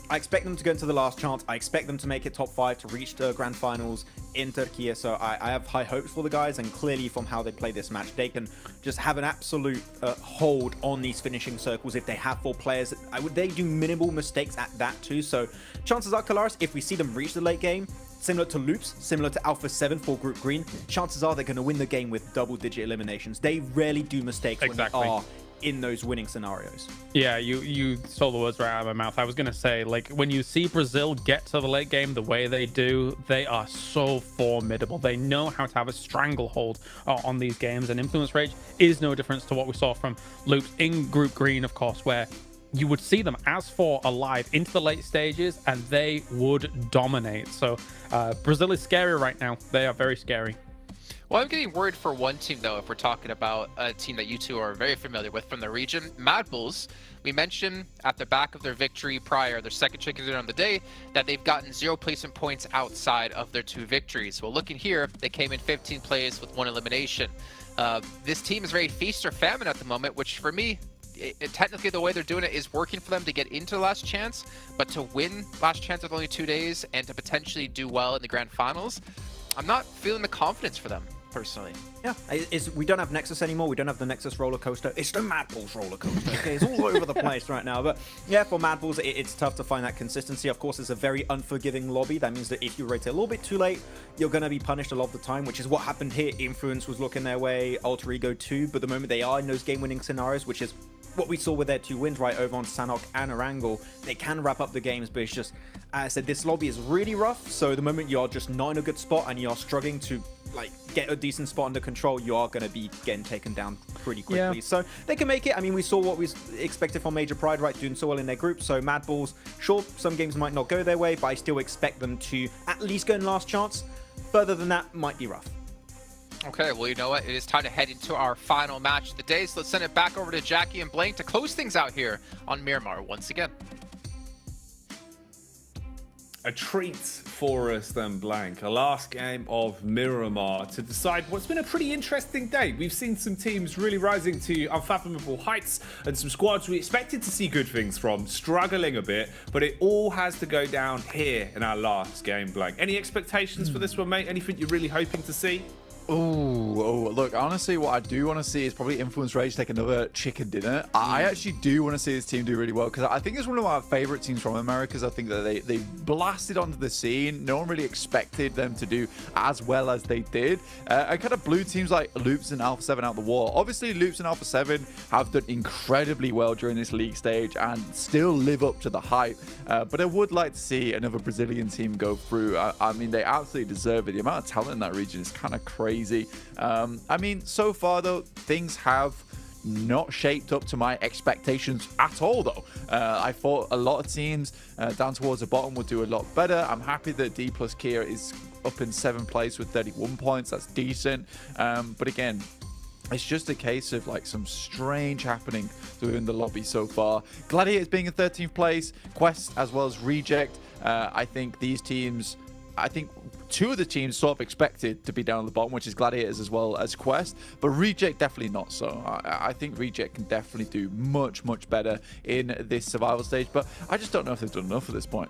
I expect them to go into the last chance. I expect them to make it top 5 to reach the Grand Finals in Turkey. So I have high hopes for the guys, and clearly from how they play this match, they can just have an absolute hold on these finishing circles if they have 4 players. They do minimal mistakes at that too. So chances are, Kalaris, if we see them reach the late game, similar to Loops, similar to Alpha 7 for Group Green, chances are they're going to win the game with double-digit eliminations. They rarely do mistakes when they are in those winning scenarios. Yeah, you stole the words right out of my mouth. I was going to say, like, when you see Brazil get to the late game the way they do, they are so formidable. They know how to have a stranglehold on these games, and Influence Rage is no difference to what we saw from Loops in Group Green, of course, where you would see them as 4 alive into the late stages and they would dominate. So Brazil is scary right now. They are very scary. Well, I'm getting worried for one team, though, if we're talking about a team that you two are very familiar with from the region, Mad Bulls. We mentioned at the back of their victory prior, their second chicken dinner on the day, that they've gotten 0 placement points outside of their 2 victories. Well, looking here, they came in 15 plays with 1 elimination. This team is very feast or famine at the moment, which for me, technically the way they're doing it is working for them to get into Last Chance, but to win Last Chance with only 2 days and to potentially do well in the Grand Finals, I'm not feeling the confidence for them, personally. Yeah, we don't have Nexus anymore. We don't have the Nexus roller coaster. It's the Mad Bulls roller coaster. Okay, it's all over the place right now. But yeah, for Mad Bulls, it's tough to find that consistency. Of course, it's a very unforgiving lobby. That means that if you rate it a little bit too late, you're going to be punished a lot of the time, which is what happened here. Influence was looking their way, Alter Ego too, but the moment they are in those game-winning scenarios, which is what we saw with their 2 wins right over on Sanhok and Erangel, they can wrap up the games, but it's just, as I said, this lobby is really rough. So the moment you're just not in a good spot and you're struggling to like get a decent spot under control, you are going to be getting taken down pretty quickly. Yeah. So they can make it. I mean, we saw what we expected from Major Pride, right, doing so well in their group. So Mad Bulls, sure, some games might not go their way, but I still expect them to at least go in Last Chance. Further than that might be rough. Okay, well, you know what? It is time to head into our final match of the day. So let's send it back over to Jackie and Blaine to close things out here on Miramar once again. A treat for us then, Blank. A last game of Miramar to decide what's been a pretty interesting day. We've seen some teams really rising to unfathomable heights and some squads we expected to see good things from struggling a bit, but it all has to go down here in our last game, Blank. Any expectations for this one, mate? Anything you're really hoping to see? Oh, look, honestly, what I do want to see is probably Influence Rage take another chicken dinner. I actually do want to see this team do really well, because I think it's one of my favorite teams from Americas. I think that they blasted onto the scene. No one really expected them to do as well as they did. And kind of blew teams like Loops and Alpha 7 out the wall. Obviously, Loops and Alpha 7 have done incredibly well during this league stage and still live up to the hype. But I would like to see another Brazilian team go through. I mean, they absolutely deserve it. The amount of talent in that region is kind of crazy. I mean, so far though, things have not shaped up to my expectations at all though. I thought a lot of teams down towards the bottom would do a lot better. I'm happy that D plus Kia is up in 7th place with 31 points. That's decent. But again, it's just a case of like some strange happening within the lobby so far. Gladiators being in 13th place, Quest as well as Reject. I think these teams, I think 2 of the teams sort of expected to be down at the bottom, which is Gladiators as well as Quest, but Reject definitely not so. I think Reject can definitely do much, much better in this survival stage, but I just don't know if they've done enough at this point.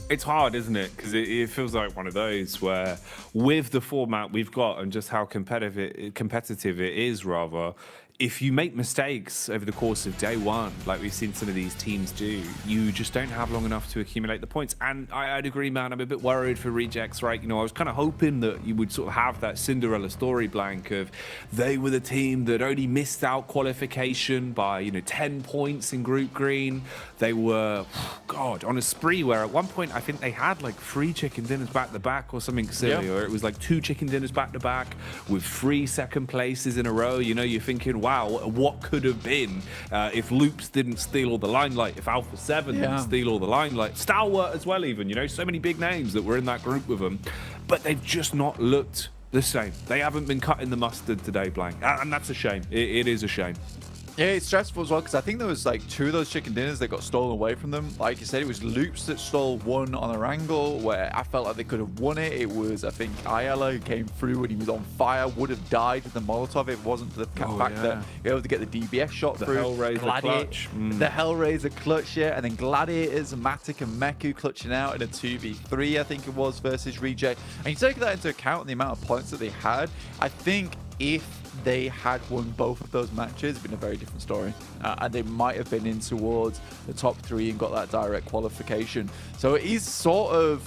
It's hard, isn't it? Because it feels like one of those where, with the format we've got and just how competitive it is, rather, if you make mistakes over the course of day one, like we've seen some of these teams do, you just don't have long enough to accumulate the points. And I'd agree, man, I'm a bit worried for Rejects, right? You know, I was kind of hoping that you would sort of have that Cinderella story, Blank, of they were the team that only missed out qualification by, 10 points in Group Green. They were, God, on a spree where at one point I think they had like 3 chicken dinners back to back or something silly, or it was like 2 chicken dinners back to back with 3 second places in a row. You know, you're thinking, wow, what could have been if Loops didn't steal all the limelight, if Alpha 7 didn't steal all the limelight, Stalwart as well even, so many big names that were in that group with them, but they've just not looked the same. They haven't been cutting the mustard today, Blank, and that's a shame. It is a shame. Yeah, it's stressful as well because I think there was like 2 of those chicken dinners that got stolen away from them. Like you said, it was Loops that stole one on a wrangle where I felt like they could have won it. It was, I think, Ayala who came through when he was on fire, would have died with the Molotov if it wasn't for the fact that he was able to get the DBS shot through. The Hellraiser clutch. The Hellraiser clutch, yeah. And then Gladiators, Matic and Meku clutching out in a 2v3, I think it was, versus Reject. And you take that into account and the amount of points that they had, I think if they had won both of those matches, it's been a very different story. And they might have been in towards the top 3 and got that direct qualification. So it is sort of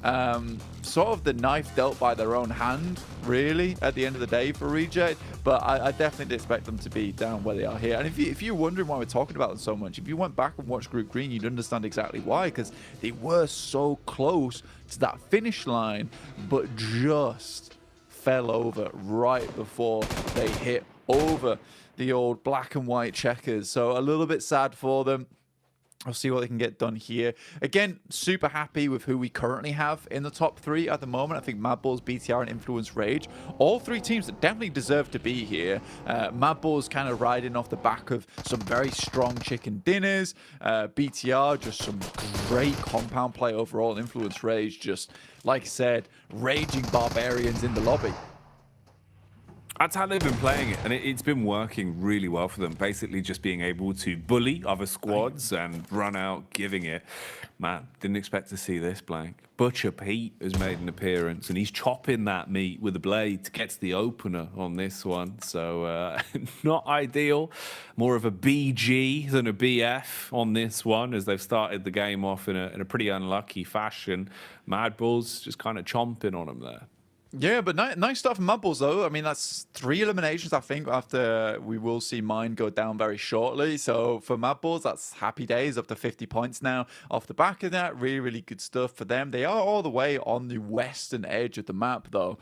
the knife dealt by their own hand, really, at the end of the day for Reject. But I definitely expect them to be down where they are here. And if you're wondering why we're talking about them so much, if you went back and watched Group Green, you'd understand exactly why, because they were so close to that finish line, but just fell over right before they hit over the old black and white checkers. So a little bit sad for them. I'll see what they can get done here. Again, super happy with who we currently have in the top 3 at the moment. I think Mad Balls, BTR, and Influence Rage, all 3 teams that definitely deserve to be here. Mad Balls kind of riding off the back of some very strong chicken dinners. BTR, just some great compound play overall. Influence Rage, just, like I said, raging barbarians in the lobby. That's how they've been playing it, and it's been working really well for them. Basically just being able to bully other squads and run out giving it. Man, didn't expect to see this, Blank. Butcher Pete has made an appearance, and he's chopping that meat with a blade to get to the opener on this one. So not ideal. More of a BG than a BF on this one, as they've started the game off in a pretty unlucky fashion. Mad Bulls just kind of chomping on them there. Yeah, but nice stuff from Mad Balls, though. I mean, that's 3 eliminations, I think, after we will see mine go down very shortly. So for Mad Balls, that's happy days, up to 50 points now off the back of that. Really, really good stuff for them. They are all the way on the western edge of the map, though.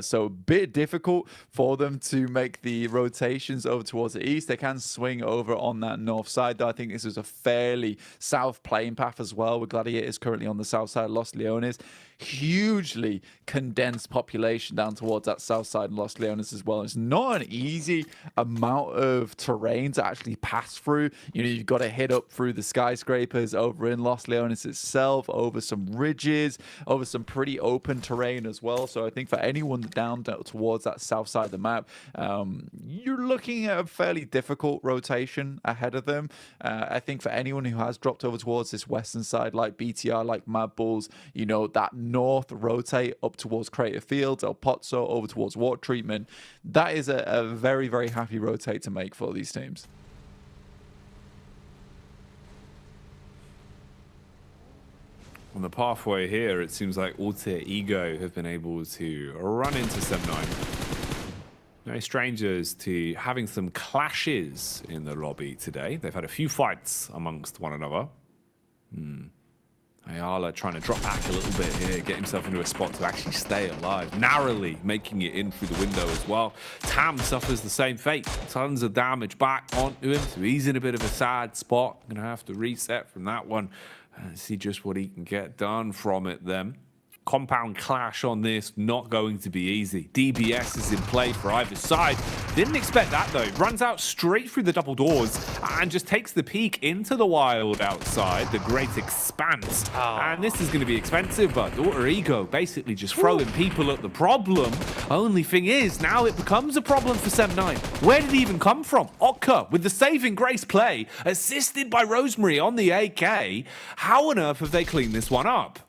So a bit difficult for them to make the rotations over towards the east. They can swing over on that north side, though. I think this is a fairly south playing path as well, with Gladiators currently on the south side of Los Leones. Hugely condensed population down towards that south side of Los Leones as well. It's not an easy amount of terrain to actually pass through. You know, you've got to hit up through the skyscrapers over in Los Leones itself, over some ridges, over some pretty open terrain as well. So I think for anyone down towards that south side of the map, you're looking at a fairly difficult rotation ahead of them. I think for anyone who has dropped over towards this western side, like BTR, like Mad Bulls, you know, that north rotate up towards Crater Fields, El Pozzo, over towards Water Treatment, that is a very, very happy rotate to make for these teams. On the pathway here, it seems like Alter Ego have been able to run into Sem9. No strangers to having some clashes in the lobby today. They've had a few fights amongst one another. Ayala trying to drop back a little bit here, get himself into a spot to actually stay alive, narrowly making it in through the window as well. Tam suffers the same fate. Tons of damage back onto him, so he's in a bit of a sad spot. Gonna have to reset from that one and see just what he can get done from it then. Compound clash on this, not going to be easy. DBS is in play for either side. Didn't expect that though. Runs out straight through the double doors and just takes the peek into the wild outside, the great expanse. And this is going to be expensive, but Alter Ego basically just throwing people at the problem. Only thing is, now it becomes a problem for Sem9. Where did he even come from? Otka with the saving grace play, assisted by Rosemary on the AK. How on earth have they cleaned this one up?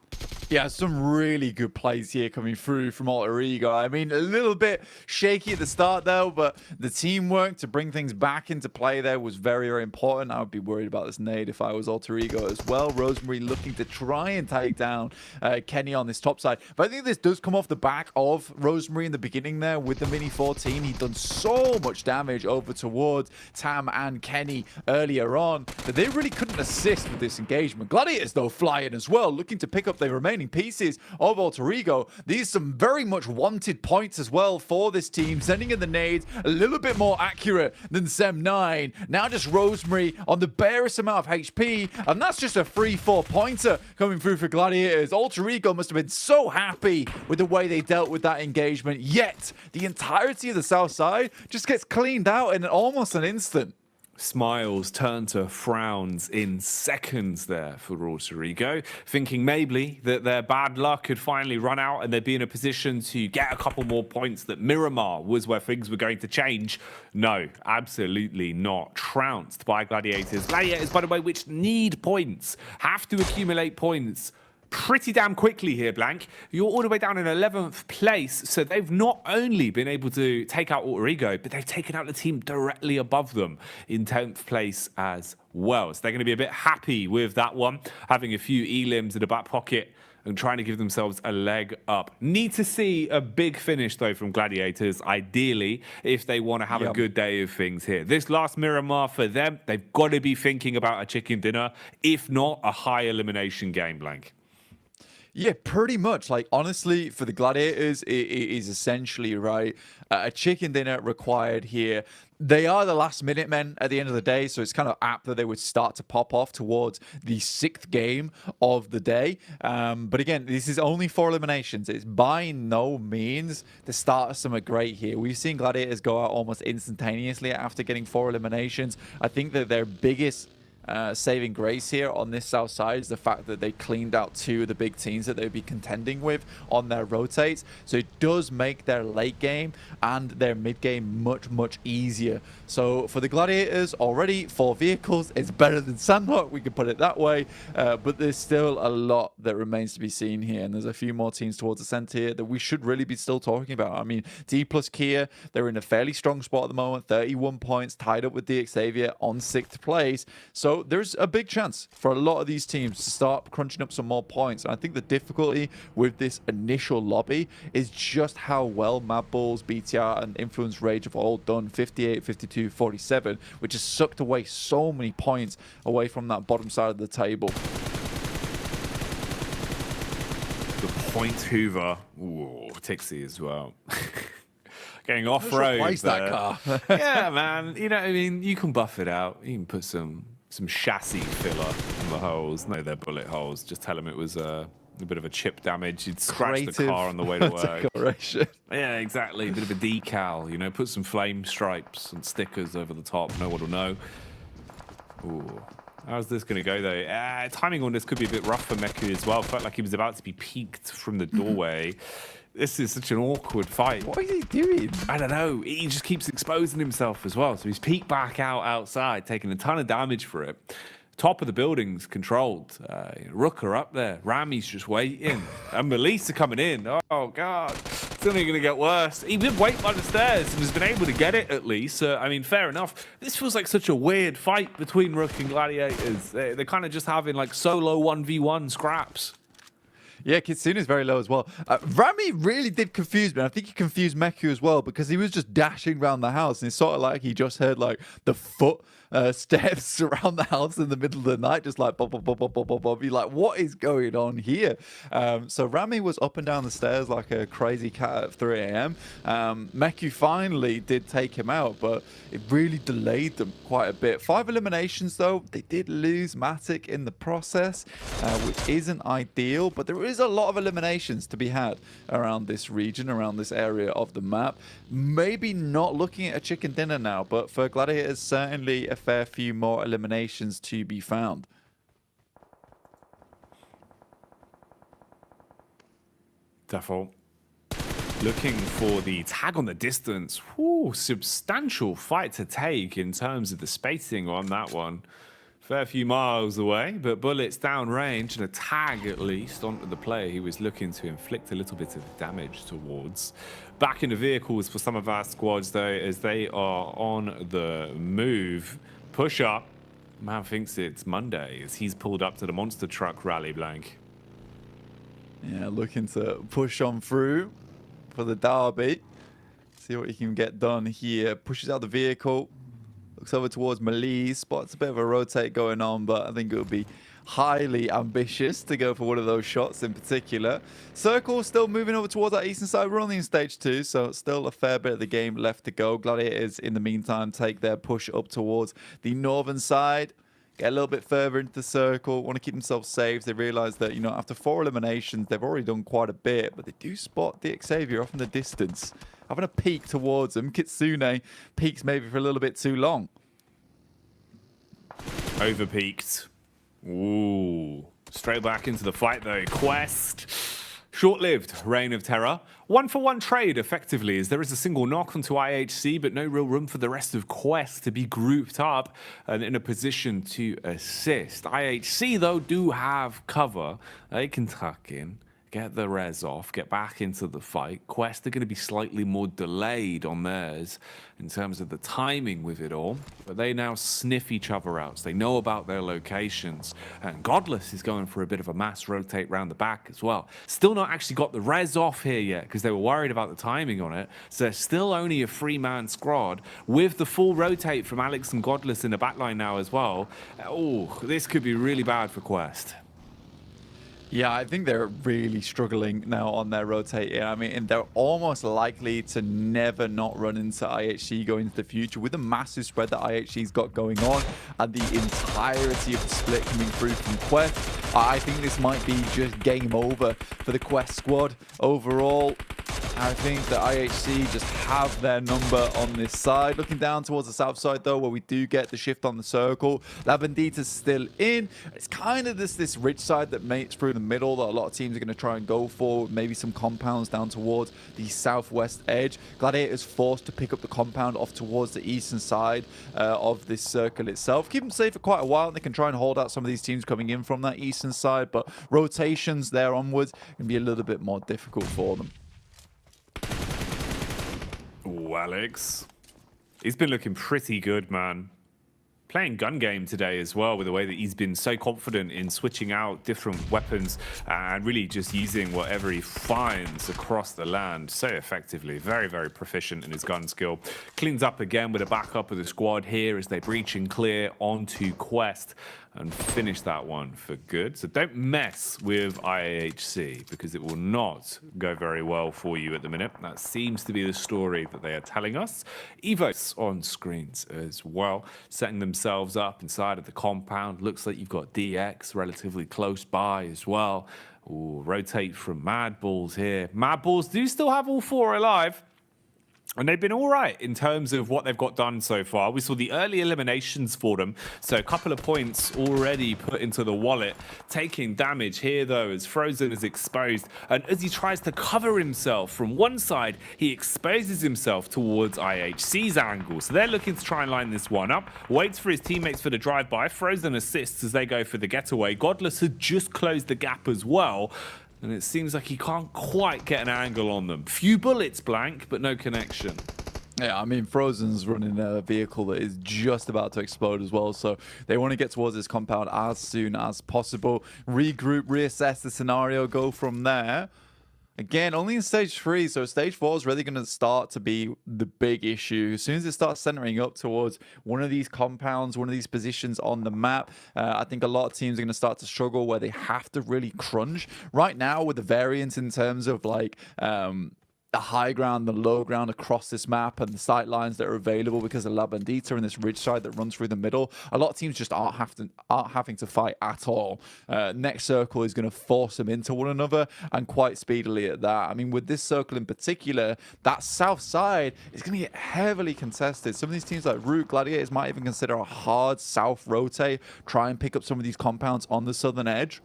Yeah, some really good plays here coming through from Alter Ego. I mean, a little bit shaky at the start, though, but the teamwork to bring things back into play there was very, very important. I would be worried about this nade if I was Alter Ego as well. Rosemary looking to try and take down Kenny on this top side. But I think this does come off the back of Rosemary in the beginning there with the Mini 14. He'd done so much damage over towards Tam and Kenny earlier on that they really couldn't assist with this engagement. Gladiators, though, flying as well, looking to pick up the remaining pieces of Alter Ego. These are some very much wanted points as well for this team, sending in the nades a little bit more accurate than Sem9. Now just Rosemary on the barest amount of HP, and that's just a free 4-pointer coming through for Gladiators. Alter Ego must have been so happy with the way they dealt with that engagement, yet the entirety of the south side just gets cleaned out in almost an instant. Smiles turn to frowns in seconds there for Puerto Rico, thinking maybe that their bad luck could finally run out and they'd be in a position to get a couple more points, that Miramar was where things were going to change. No, absolutely not. Trounced by Gladiators. Gladiators, by the way, which need points, have to accumulate points pretty damn quickly here, Blank. You're all the way down in 11th place, so they've not only been able to take out Puerto Rico, but they've taken out the team directly above them in 10th place as well. So they're going to be a bit happy with that one, having a few elims in the back pocket and trying to give themselves a leg up. Need to see a big finish, though, from Gladiators, ideally, if they want to have a good day of things here. This last Miramar for them, they've got to be thinking about a chicken dinner, if not a high elimination game, Blank. Yeah, pretty much. Like, honestly, for the Gladiators, it is essentially, right, a chicken dinner required here. They are the last minute men at the end of the day, so it's kind of apt that they would start to pop off towards the 6th game of the day. But again, this is only 4 eliminations. It's by no means the start of something great here. We've seen Gladiators go out almost instantaneously after getting 4 eliminations. I think that their biggest saving grace here on this south side is the fact that they cleaned out 2 of the big teams that they would be contending with on their rotates. So it does make their late game and their mid game much easier. So for the Gladiators, already 4 vehicles is better than Sandrock, we could put it that way. But there's still a lot that remains to be seen here, and there's a few more teams towards the center here that we should really be still talking about. I mean, D plus Kia, they're in a fairly strong spot at the moment, 31 points, tied up with the Xavier on 6th place. So there's a big chance for a lot of these teams to start crunching up some more points. And I think the difficulty with this initial lobby is just how well Mad Bulls, BTR, and Influence Rage have all done. 58, 52, 47, which has sucked away so many points away from that bottom side of the table. The point Hoover. Ooh, Tixie as well. Getting off-road. Replace that car. Yeah, man. You know what I mean? You can buff it out. You can put some chassis filler in the holes. No, they're bullet holes. Just tell them it was a bit of a chip damage. You'd scratch the car on the way to work. Decoration. Yeah, exactly. A bit of a decal. You know, put some flame stripes and stickers over the top. No one will know. Ooh. How's this going to go, though? Timing on this could be a bit rough for Meku as well. Felt like he was about to be peeked from the doorway. This is such an awkward fight. What is he doing? I don't know. He just keeps exposing himself as well. So he's peeked back outside, taking a ton of damage for it. Top of the building's controlled. Rooker up there. Rami's just waiting. And Melissa coming in. Oh, God. It's only going to get worse. He did wait by the stairs and has been able to get it at least. I mean, fair enough. This feels like such a weird fight between Rook and Gladiators. They're kind of just having like solo 1v1 scraps. Yeah, Kitsune's very low as well. Rami really did confuse me. I think he confused Meku as well because he was just dashing around the house and it's sort of like he just heard like the foot steps around the house in the middle of the night, just like bop, bop, bop, bop, bop, bop, bop. You're like, what is going on here? So Rami was up and down the stairs like a crazy cat at 3 a.m. Meku finally did take him out, but it really delayed them quite a bit. 5 eliminations though. They did lose Matic in the process, which isn't ideal, but there is a lot of eliminations to be had around this region, around this area of the map. Maybe not looking at a chicken dinner now, but for Gladiators, certainly a fair few more eliminations to be found. Defo looking for the tag on the distance. Whew, substantial fight to take in terms of the spacing on that one. Fair few miles away, but bullets down range and a tag at least onto the player he was looking to inflict a little bit of damage towards. Back in the vehicles for some of our squads though, as they are on the move. Push up. Man thinks it's Monday as he's pulled up to the monster truck rally, Blank. Yeah, looking to push on through for the derby. See what he can get done here. Pushes out the vehicle. Looks over towards Melee. Spots a bit of a rotate going on, but I think it would be highly ambitious to go for one of those shots in particular. Circle still moving over towards that eastern side. We're only in stage 2, so still a fair bit of the game left to go. Gladiators, in the meantime, take their push up towards the northern side. Get a little bit further into the circle. Want to keep themselves safe. They realize that, you know, after 4 eliminations, they've already done quite a bit, but they do spot the Xavier off in the distance. Having a peek towards them. Kitsune peeks maybe for a little bit too long. Overpeaked. Ooh. Straight back into the fight though. Quest. Short-lived reign of terror. 1-for-1 trade, effectively, as there is a single knock onto IHC, but no real room for the rest of Quest to be grouped up and in a position to assist. IHC, though, do have cover. They can tuck in, get the res off, get back into the fight. Quest are going to be slightly more delayed on theirs in terms of the timing with it all, but they now sniff each other out. So they know about their locations, and Godless is going for a bit of a mass rotate round the back as well. Still not actually got the res off here yet because they were worried about the timing on it. So there's still only a 3-man squad with the full rotate from Alex and Godless in the backline now as well. Oh, this could be really bad for Quest. Yeah, I think they're really struggling now on their rotate. Yeah, I mean, and they're almost likely to never not run into IHC going into the future with the massive spread that IHC's got going on and the entirety of the split coming through from Quest. I think this might be just game over for the Quest squad overall. I think that IHC just have their number on this side. Looking down towards the south side, though, where we do get the shift on the circle. La Bandita's still in. It's kind of this rich side that mates through the middle that a lot of teams are going to try and go for. Maybe some compounds down towards the southwest edge. Gladiator's forced to pick up the compound off towards the eastern side of this circle itself. Keep them safe for quite a while. They can try and hold out some of these teams coming in from that eastern side, but rotations there onwards can be a little bit more difficult for them. Ooh, Alex. He's been looking pretty good, man. Playing gun game today as well, with the way that he's been so confident in switching out different weapons and really just using whatever he finds across the land so effectively. Very, very proficient in his gun skill. Cleans up again with a backup of the squad here as they breach and clear onto Quest and finish that one for good. So don't mess with IHC because it will not go very well for you at the minute. That seems to be the story that they are telling us. Evos on screens as well, setting themselves up inside of the compound. Looks like you've got DX relatively close by as well. Ooh, rotate from Mad Balls here. Mad Balls do still have all 4 alive. And they've been all right in terms of what they've got done so far. We saw the early eliminations for them. So a couple of points already put into the wallet. Taking damage here, though, as Frozen is exposed. And as he tries to cover himself from one side, he exposes himself towards IHC's angle. So they're looking to try and line this one up. Waits for his teammates for the drive-by. Frozen assists as they go for the getaway. Godless had just closed the gap as well. And it seems like he can't quite get an angle on them. Few bullets blank, but no connection. Yeah, I mean, Frozen's running a vehicle that is just about to explode as well, so they want to get towards this compound as soon as possible. Regroup, reassess the scenario, go from there. Again, only in stage 3, so stage 4 is really going to start to be the big issue. As soon as it starts centering up towards one of these compounds, one of these positions on the map, I think a lot of teams are going to start to struggle where they have to really crunch. Right now, with the variance in terms of like the high ground, the low ground across this map and the sight lines that are available because of La Bandita and this ridge side that runs through the middle, a lot of teams just aren't having to fight at all. Next circle is going to force them into one another, and quite speedily at that. I mean, with this circle in particular, that south side is going to get heavily contested. Some of these teams like Root, Gladiators might even consider a hard south rotate, try and pick up some of these compounds on the southern edge.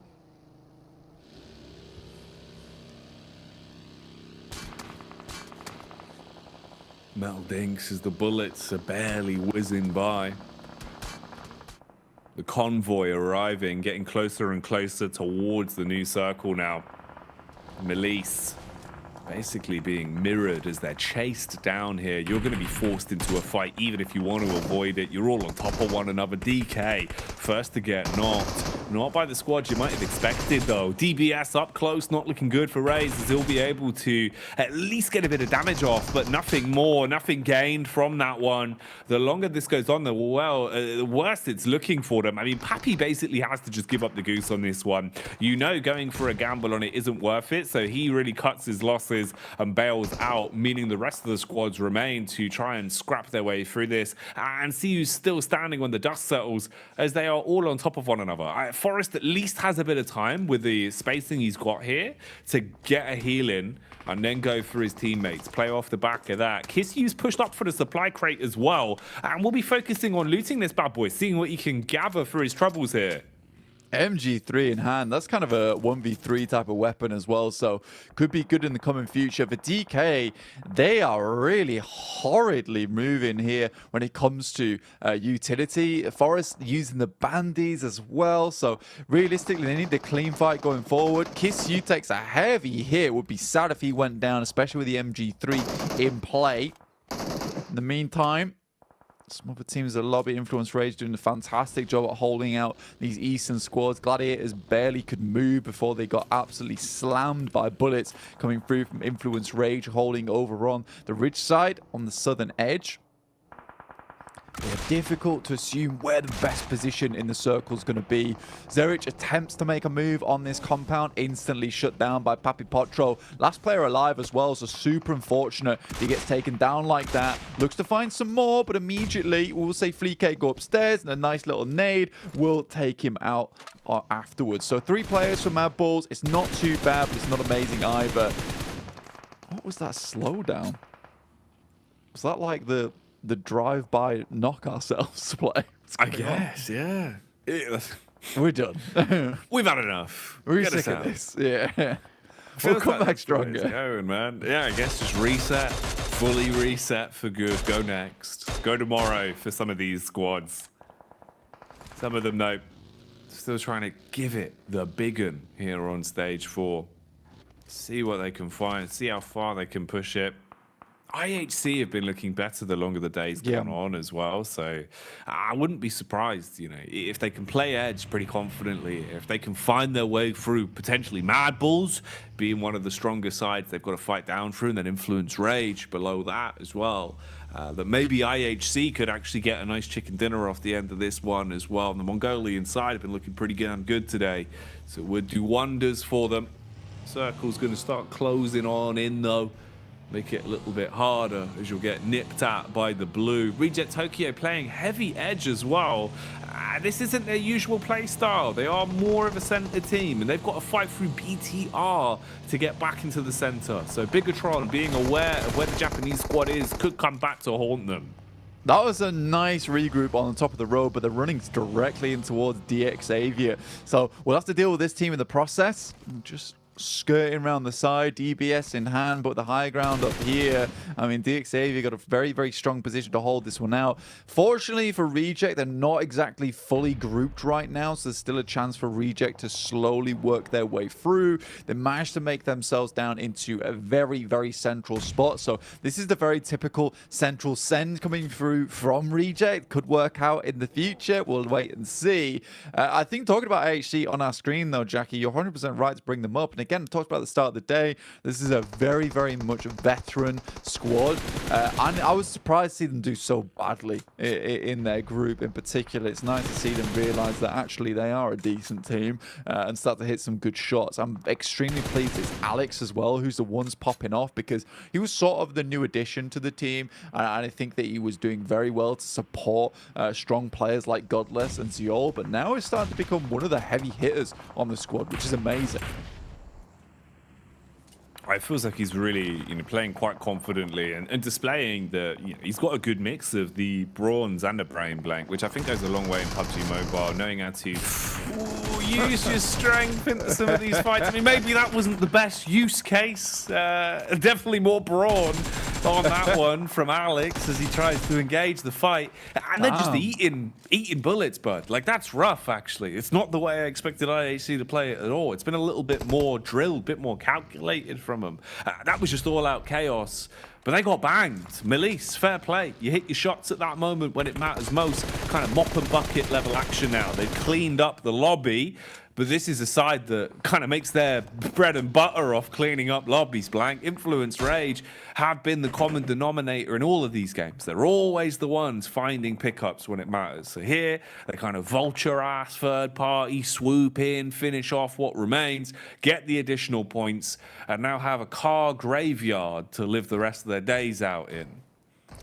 Metal dinks as the bullets are barely whizzing by. The convoy arriving, getting closer and closer towards the new circle now. Melise basically being mirrored as they're chased down here. You're going to be forced into a fight even if you want to avoid it. You're all on top of one another. DK first to get knocked. Not by the squad you might have expected, though. DBS up close, not looking good for Raze, as he'll be able to at least get a bit of damage off, but nothing more, nothing gained from that one. The longer this goes on, the worse it's looking for them. I mean, Pappy basically has to just give up the goose on this one. You know, going for a gamble on it isn't worth it, so he really cuts his losses boxes and bails out, meaning the rest of the squads remain to try and scrap their way through this and see who's still standing when the dust settles, as they are all on top of one another. Forest at least has a bit of time with the spacing he's got here to get a heal in and then go through his teammates, play off the back of that. Kissyu's pushed up for the supply crate as well, and we'll be focusing on looting this bad boy, seeing what he can gather through his troubles here. MG3 in hand, that's kind of a 1v3 type of weapon as well, so could be good in the coming future. For DK, they are really horridly moving here when it comes to utility. Forest using the bandies as well, so realistically they need a clean fight going forward. Kisyu takes a heavy hit. Would be sad if he went down, especially with the MG3 in play. In the meantime, some other teams at Lobby, Influence Rage doing a fantastic job at holding out these Eastern squads. Gladiators barely could move before they got absolutely slammed by bullets coming through from Influence Rage, holding over on the ridge side on the southern edge. They're difficult to assume where the best position in the circle is going to be. Zerich attempts to make a move on this compound, instantly shut down by Papi Potro. Last player alive as well, so super unfortunate he gets taken down like that. Looks to find some more, but immediately we'll say Fleek go upstairs and a nice little nade will take him out afterwards. So 3 players for Mad Bulls. It's not too bad, but it's not amazing either. What was that slowdown? Was that like the drive-by knock ourselves play? I guess, yeah. We're done. We've had enough. We're sick of this. Yeah. We'll come back stronger. Going, man. Yeah, I guess just reset. Fully reset for good. Go next. Go tomorrow for some of these squads. Some of them, though, still trying to give it the big un here on stage 4. See what they can find. See how far they can push it. IHC have been looking better the longer the days gone on as well, so I wouldn't be surprised, you know, if they can play edge pretty confidently, if they can find their way through potentially Mad Bulls being one of the stronger sides they've got to fight down through, and then Influence Rage below that as well. That maybe IHC could actually get a nice chicken dinner off the end of this one as well. And the Mongolian side have been looking pretty damn good today, so it would do wonders for them. Circle's going to start closing on in though. Make it a little bit harder as you'll get nipped at by the blue. Reject Tokyo playing heavy edge as well. This isn't their usual play style. They are more of a center team, and they've got to fight through BTR to get back into the center. So Bigatron, being aware of where the Japanese squad is, could come back to haunt them. That was a nice regroup on the top of the road, but they're running directly in towards DX Xavier. So we'll have to deal with this team in the process. Just skirting around the side, DBS in hand, but the high ground up here. I mean, DX Xavier got a very, very strong position to hold this one out. Fortunately for Reject, they're not exactly fully grouped right now, so there's still a chance for Reject to slowly work their way through. They managed to make themselves down into a very, very central spot. So this is the very typical central send coming through from Reject. Could work out in the future. We'll wait and see. I think talking about AHC on our screen, though, Jackie, you're 100% right to bring them up. And again, talked about at the start of the day, this is a very, very much veteran squad. And I was surprised to see them do so badly in their group in particular. It's nice to see them realize that actually they are a decent team and start to hit some good shots. I'm extremely pleased it's Alex as well who's the ones popping off, because he was sort of the new addition to the team, and I think that he was doing very well to support strong players like Godless and Ziol, but now he's starting to become one of the heavy hitters on the squad, which is amazing. It feels like he's really, playing quite confidently and displaying that, he's got a good mix of the brawns and the brain blank, which I think goes a long way in PUBG Mobile, knowing how to use your strength into some of these fights. I mean, maybe that wasn't the best use case. Definitely more brawn on that one from Alex as he tries to engage the fight. And then just eating bullets, bud. Like, that's rough, actually. It's not the way I expected IHC to play it at all. It's been a little bit more drilled, a bit more calculated from them. That was just all-out chaos. But they got banged. Melise, fair play. You hit your shots at that moment when it matters most. Kind of mop and bucket level action now. They've cleaned up the lobby. But this is a side that kind of makes their bread and butter off cleaning up lobbies. Blank, Influence, Rage have been the common denominator in all of these games. They're always the ones finding pickups when it matters. So here, they kind of vulture-ass third party, swoop in, finish off what remains, get the additional points, and now have a car graveyard to live the rest of their days out in.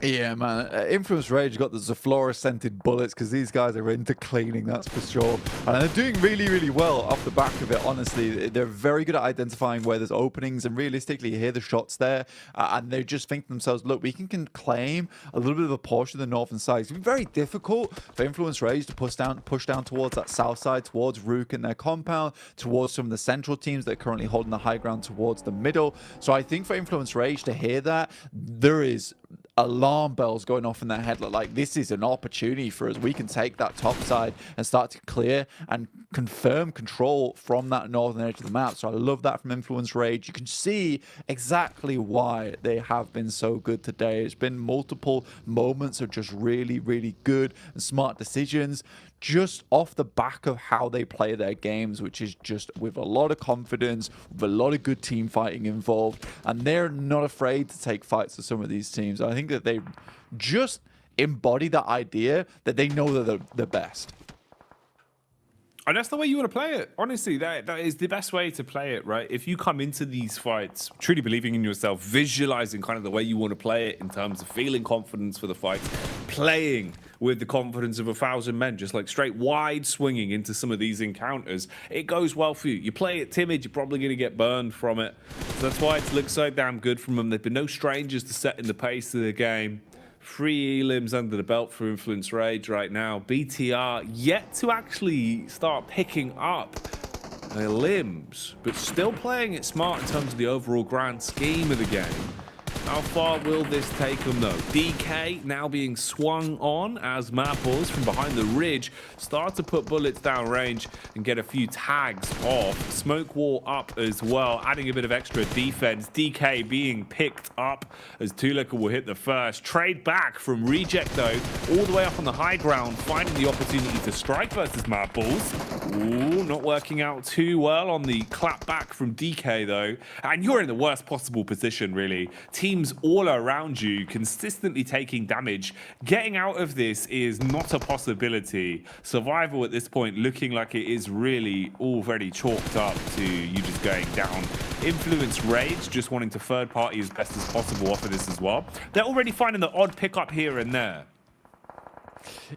Yeah, man. Influence Rage got the Zaflora-scented bullets because these guys are into cleaning, that's for sure. And they're doing really, really well off the back of it, honestly. They're very good at identifying where there's openings, and realistically, you hear the shots there, and they just think to themselves, look, we can claim a little bit of a portion of the northern side. It's been very difficult for Influence Rage to push down towards that south side, towards Rook and their compound, towards some of the central teams that are currently holding the high ground towards the middle. So I think for Influence Rage to hear that, there is alarm bells going off in their head. Like, this is an opportunity for us. We can take that top side and start to clear and confirm control from that northern edge of the map. So I love that from Influence Rage. You can see exactly why they have been so good today. It's been multiple moments of just really, really good and smart decisions, just off the back of how they play their games, which is just with a lot of confidence, with a lot of good team fighting involved, and they're not afraid to take fights with some of these teams. I think that they just embody that idea that they know that they're the best. And that's the way you want to play it. Honestly, that is the best way to play it, right? If you come into these fights truly believing in yourself, visualizing kind of the way you want to play it in terms of feeling confidence for the fight, playing with the confidence of 1,000 men, just like straight wide swinging into some of these encounters, it goes well for you. You play it timid, you're probably going to get burned from it. So that's why it's looked so damn good from them. They've been no strangers to setting the pace of the game. 3 elims under the belt for Influence Rage right now. BTR yet to actually start picking up their limbs, but still playing it smart in terms of the overall grand scheme of the game. How far will this take them, though? DK now being swung on as Madballs from behind the ridge start to put bullets down range and get a few tags off. Smoke wall up as well, adding a bit of extra defense. DK being picked up as Tulika will hit the first. Trade back from Reject, though, all the way up on the high ground, finding the opportunity to strike versus Madballs. Ooh, not working out too well on the clap back from DK, though. And you're in the worst possible position, really. Teams all around you consistently taking damage. Getting out of this is not a possibility. Survival at this point looking like it is really already chalked up to you just going down. Influence Rage just wanting to third party as best as possible off of this as well. They're already finding the odd pickup here and there.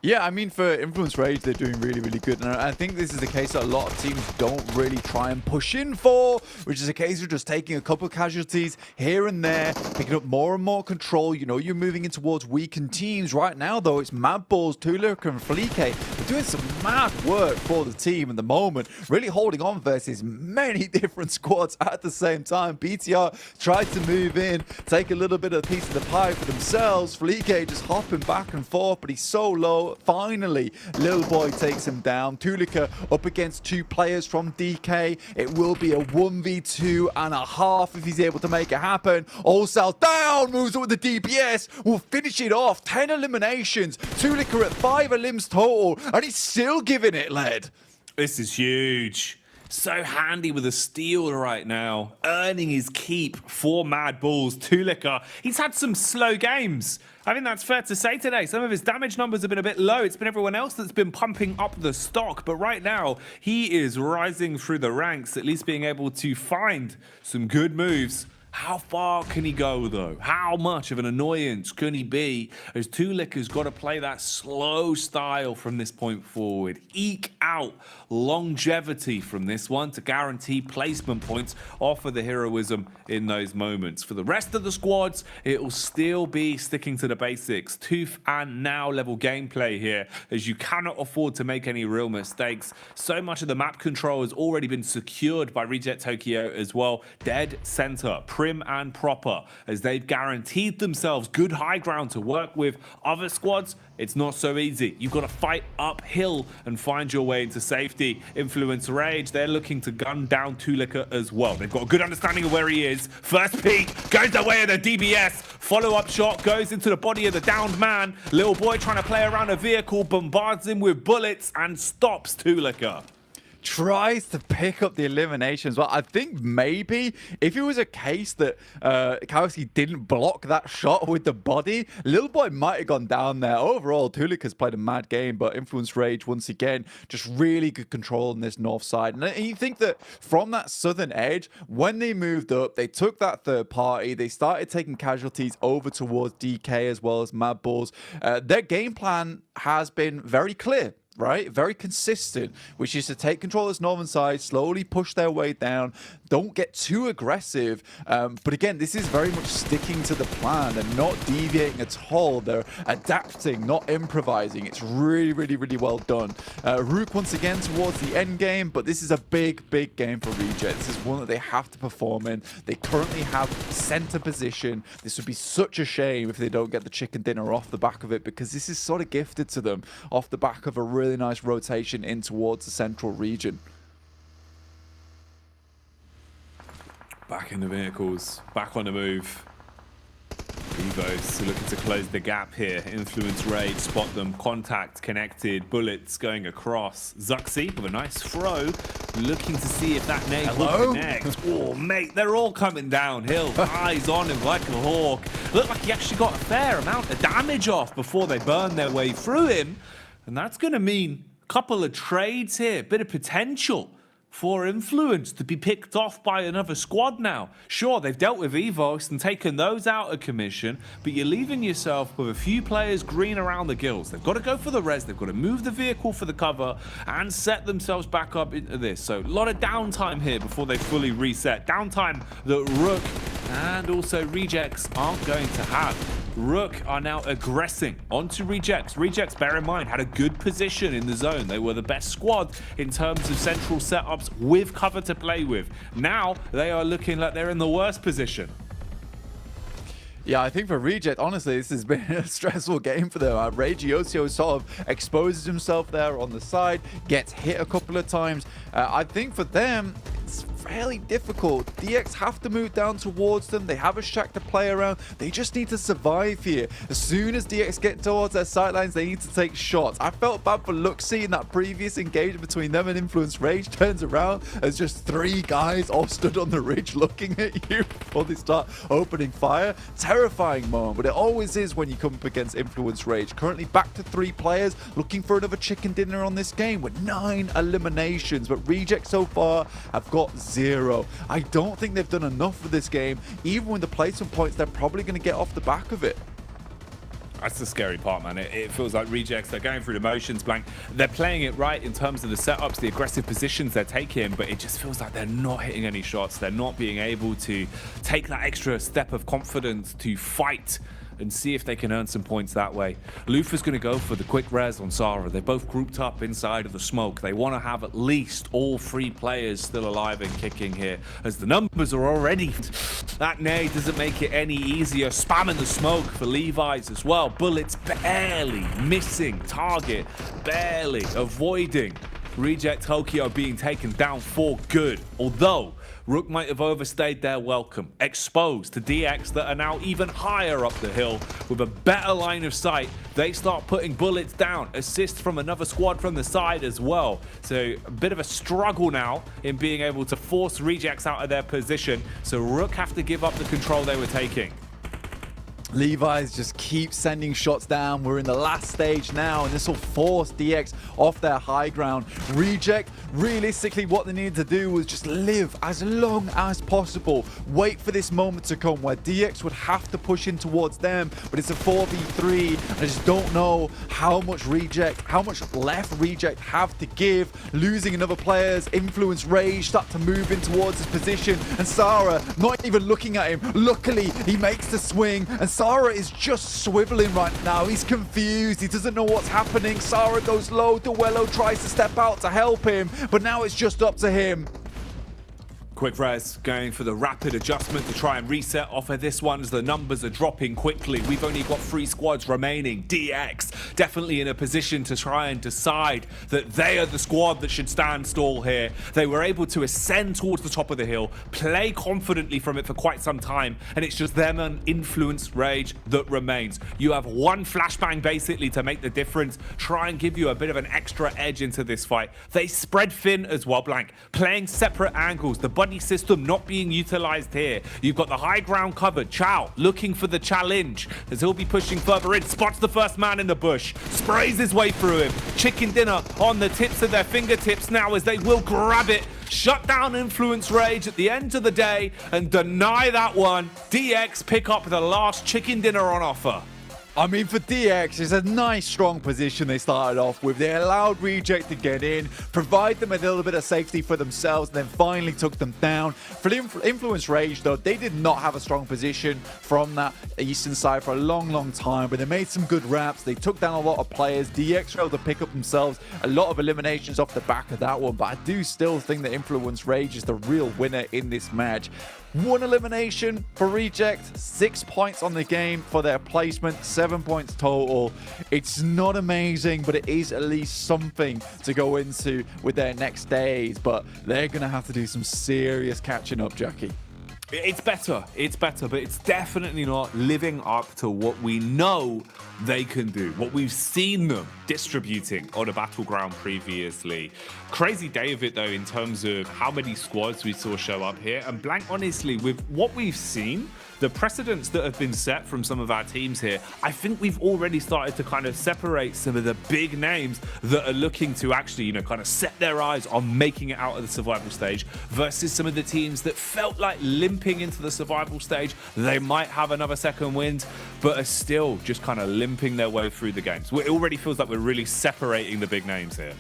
Yeah, I mean, for Influence Rage, they're doing really, really good. And I think this is the case that a lot of teams don't really try and push in for, which is a case of just taking a couple of casualties here and there, picking up more and more control. You know, you're moving in towards weakened teams. Right now, though, it's Madballs, Tulika, and Felique. They're doing some mad work for the team at the moment, really holding on versus many different squads at the same time. BTR tried to move in, take a little bit of a piece of the pie for themselves. Felique just hopping back and forth, but he's so low. Finally, Little Boy takes him down. Tulika up against 2 players from DK. It will be a 1v2.5 if he's able to make it happen. Allsal down, moves up with the DPS. Will finish it off. 10 eliminations. Tulika at 5 elims total, and he's still giving it lead. This is huge. So handy with a steal right now, earning his keep for Madballs. Tulika, he's had some slow games. I think that's fair to say today. Some of his damage numbers have been a bit low. It's been everyone else that's been pumping up the stock. But right now, he is rising through the ranks, at least being able to find some good moves. How far can he go, though? How much of an annoyance can he be? As Tulika's got to play that slow style from this point forward. Eke out longevity from this one to guarantee placement points, offer the heroism in those moments. For the rest of the squads, it will still be sticking to the basics. Tooth and now level gameplay here, as you cannot afford to make any real mistakes. So much of the map control has already been secured by Reject Tokyo as well. Dead center, prim and proper, as they've guaranteed themselves good high ground to work with. Other squads, it's not so easy. You've got to fight uphill and find your way into safety. Influence Rage, they're looking to gun down Tulika as well. They've got a good understanding of where he is. First peek, goes the way of the DBS. Follow-up shot goes into the body of the downed man. Little Boy trying to play around a vehicle, bombards him with bullets and stops Tulika. tries to pick up the eliminations. Well, I think maybe if it was a case that Kowski didn't block that shot with the body, Little Boy might have gone down there. Overall, Tulik has played a mad game, but Influence Rage, once again, just really good control on this north side. And you think that from that southern edge, when they moved up, they took that third party, they started taking casualties over towards DK as well as Mad Bulls. Their game plan has been very clear. Right? Very consistent, which is to take control of this northern side, slowly push their way down, don't get too aggressive. But again, this is very much sticking to the plan and not deviating at all. They're adapting, not improvising. It's really, really, really well done. Rook once again towards the end game, but this is a big, big game for Reject. This is one that they have to perform in. They currently have center position. This would be such a shame if they don't get the chicken dinner off the back of it, because this is sort of gifted to them off the back of a really nice rotation in towards the central region. Back in the vehicles, back on the move. Evos looking to close the gap here. Influence Rage, spot them. Contact connected. Bullets going across. Zuxi with a nice throw. Looking to see if that nade will connect. Oh, mate, they're all coming downhill. Eyes on him like a hawk. Looked like he actually got a fair amount of damage off before they burned their way through him. And that's going to mean a couple of trades here. Bit of potential for Influence to be picked off by another squad now. Sure, they've dealt with Evos and taken those out of commission, but you're leaving yourself with a few players green around the gills. They've got to go for the res, they've got to move the vehicle for the cover and set themselves back up into this. So a lot of downtime here before they fully reset. Downtime that Rook and also Rejects aren't going to have. Rook are now aggressing onto Rejects. Rejects, bear in mind, had a good position in the zone. They were the best squad in terms of central setups with cover to play with. Now they are looking like they're in the worst position. Yeah, I think for Reject, honestly, this has been a stressful game for them. Regiosio sort of exposes himself there on the side, gets hit a couple of times. I think for them, it's fairly difficult. DX have to move down towards them. They have a shack to play around. They just need to survive here. As soon as DX get towards their sidelines, they need to take shots. I felt bad for Luxy in that previous engagement between them and Influence Rage. Turns around as just 3 guys all stood on the ridge looking at you before they start opening fire. Terrifying moment, but it always is when you come up against Influence Rage. Currently back to 3 players, looking for another chicken dinner on this game with 9 eliminations, but Reject so far have got 0. I don't think they've done enough for this game. Even with the placement points, they're probably going to get off the back of it. That's the scary part, man. It feels like Rejects, they're going through the motions, Blank. They're playing it right in terms of the setups, the aggressive positions they're taking, but it just feels like they're not hitting any shots. They're not being able to take that extra step of confidence to fight and see if they can earn some points that way. Lufa's going to go for the quick res on Sara. They're both grouped up inside of the smoke. They want to have at least all 3 players still alive and kicking here, as the numbers are already... That nade doesn't make it any easier. Spamming the smoke for Levi's as well. Bullets barely missing target, barely avoiding. Reject Tokyo being taken down for good, although Rook might have overstayed their welcome. Exposed to DX that are now even higher up the hill with a better line of sight. They start putting bullets down. Assist from another squad from the side as well. So a bit of a struggle now in being able to force Rejects out of their position. So Rook have to give up the control they were taking. Levi's just keep sending shots down. We're in the last stage now, and this will force DX off their high ground. Reject, realistically, what they needed to do was just live as long as possible. Wait for this moment to come where DX would have to push in towards them, but it's a 4v3. I just don't know how much left Reject have to give. Losing another player's Influence Rage, start to move in towards his position, and Sara not even looking at him. Luckily, he makes the swing, and Sara is just swiveling right now. He's confused. He doesn't know what's happening. Sara goes low. Duello tries to step out to help him, but now it's just up to him. Quick res going for the rapid adjustment to try and reset off of this one as the numbers are dropping quickly. We've only got 3 squads remaining. DX definitely in a position to try and decide that they are the squad that should stand tall here. They were able to ascend towards the top of the hill, play confidently from it for quite some time, and it's just them and Influence Rage that remains. You have one flashbang basically to make the difference, try and give you a bit of an extra edge into this fight. They spread thin as well, Blank, playing separate angles. The buddy system not being utilized here. You've got the high ground covered. Chow looking for the challenge as he'll be pushing further in. Spots the first man in the bush, sprays his way through him. Chicken dinner on the tips of their fingertips now as they will grab it, shut down Influence Rage at the end of the day and deny that one. DX pick up the last chicken dinner on offer. I mean, for DX, it's a nice, strong position they started off with. They allowed Reject to get in, provide them a little bit of safety for themselves, and then finally took them down. For Influence Rage, though, they did not have a strong position from that eastern side for a long, long time, but they made some good wraps. They took down a lot of players. DX were able to pick up themselves a lot of eliminations off the back of that one, but I do still think that Influence Rage is the real winner in this match. 1 elimination for Reject, 6 points on the game for their placement, 7 points total. It's not amazing, but it is at least something to go into with their next days, but they're going to have to do some serious catching up, Jackie. It's better, but it's definitely not living up to what we know they can do, what we've seen them distributing on a battleground previously. Crazy day of it though in terms of how many squads we saw show up here, and Blank, honestly, with what we've seen, the precedents that have been set from some of our teams here, I think we've already started to kind of separate some of the big names that are looking to actually, kind of set their eyes on making it out of the survival stage versus some of the teams that felt like limping into the survival stage. They might have another second wind, but are still just kind of limping their way through the games. It already feels like we're really separating the big names here.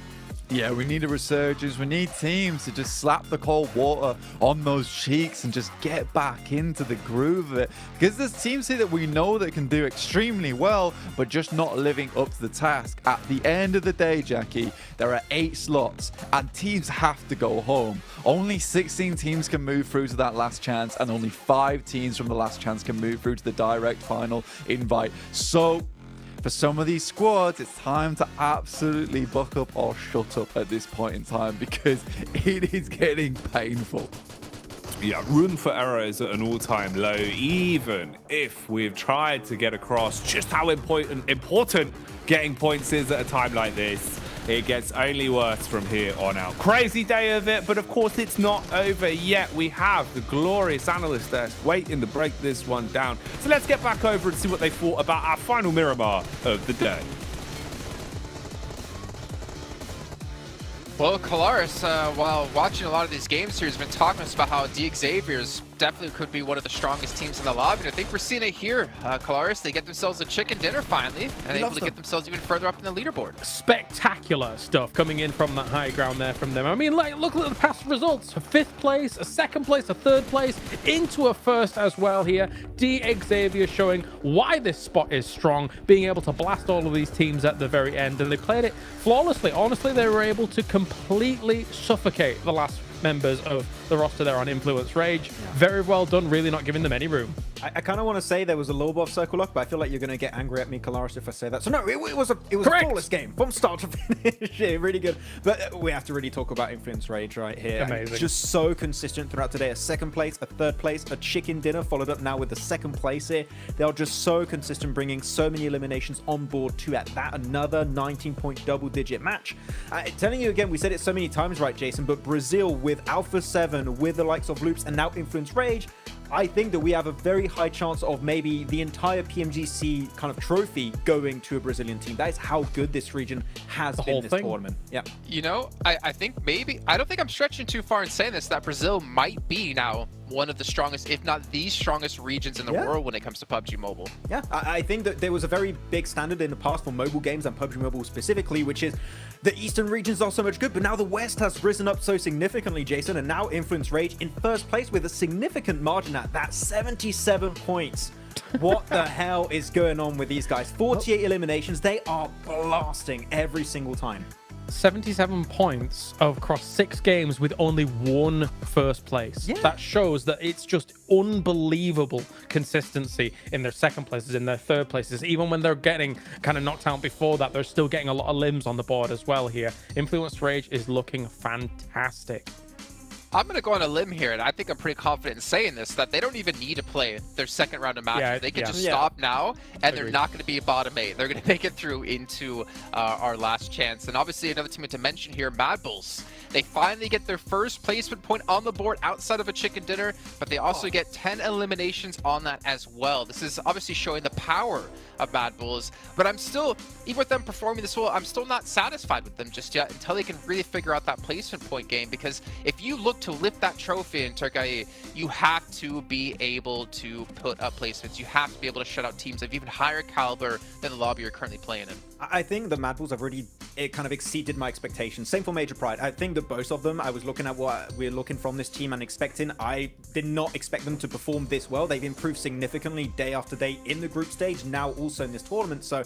Yeah, we need a resurgence. We need teams to just slap the cold water on those cheeks and just get back into the groove of it. Because there's teams here that we know that can do extremely well, but just not living up to the task. At the end of the day, Jackie, there are 8 slots and teams have to go home. Only 16 teams can move through to that last chance, and only 5 teams from the last chance can move through to the direct final invite. So for some of these squads, it's time to absolutely buck up or shut up at this point in time, because it is getting painful. Yeah, room for error is at an all-time low, even if we've tried to get across just how important getting points is at a time like this. It gets only worse from here on out. Crazy day of it, but of course it's not over yet. We have the glorious analyst there waiting to break this one down. So let's get back over and see what they thought about our final Miramar of the day. Well, Kalaris, while watching a lot of these games here, has been talking to us about how Xavier's definitely could be one of the strongest teams in the lobby. And I think we're seeing it here. Kalaris, they get themselves a chicken dinner finally, and able to get themselves even further up in the leaderboard. Spectacular stuff coming in from that high ground there from them. I mean, like, look at the past results. A 5th place, a 2nd place, a 3rd place, into a 1st as well here. Xavier showing why this spot is strong, being able to blast all of these teams at the very end, and they played it flawlessly. Honestly, they were able to completely suffocate the last members of the roster there on Influence Rage. Very well done, really not giving them any room. I kind of want to say there was a low buff circle lock, but I feel like you're going to get angry at me, Kalaris, if I say that. So no, it was a flawless game from start to finish. Yeah, really good. But we have to really talk about Influence Rage right here. Amazing. Just so consistent throughout today. A 2nd place, a 3rd place, a chicken dinner, followed up now with the 2nd place here. They are just so consistent, bringing so many eliminations on board to at that. Another 19-point double-digit match. Telling you again, we said it so many times, right, Jason, but Brazil with Alpha 7, with the likes of Loops, and now Influence Rage, I think that we have a very high chance of maybe the entire PMGC kind of trophy going to a Brazilian team. That is how good this region has been this tournament. Yeah. I think maybe, I don't think I'm stretching too far in saying this, that Brazil might be now one of the strongest, if not the strongest regions in the world when it comes to PUBG Mobile. Yeah, I think that there was a very big standard in the past for mobile games and PUBG Mobile specifically, which is the eastern regions are so much good, but now the west has risen up so significantly, Jason, and now Influence Rage in 1st place with a significant margin at that, 77 points. What the hell is going on with these guys? 48 eliminations. They are blasting every single time. 77 points across 6 games with only 1 first place. Yeah. That shows that it's just unbelievable consistency in their second places, in their third places. Even when they're getting kind of knocked out before that, they're still getting a lot of limbs on the board as well here. Influence Rage is looking fantastic. I'm going to go on a limb here, and I think I'm pretty confident in saying this, that they don't even need to play their second round of matches. Yeah, they can just yeah. stop now, and they're Agreed. not going to be a bottom 8. They're going to make it through into our last chance. And obviously, another team to mention here, Mad Bulls. They finally get their first placement point on the board outside of a chicken dinner, but they also get 10 eliminations on that as well. This is obviously showing the power of Mad Bulls, but I'm still, even with them performing this well, I'm still not satisfied with them just yet until they can really figure out that placement point game, because if you look to lift that trophy in Turkey, you have to be able to put up placements. You have to be able to shut out teams of even higher caliber than the lobby you're currently playing in. I think the Mad Bulls have really kind of exceeded my expectations. Same for Major Pride. I think that both of them, I was looking at what we're looking from this team and expecting. I did not expect them to perform this well. They've improved significantly day after day in the group stage, now also in this tournament. So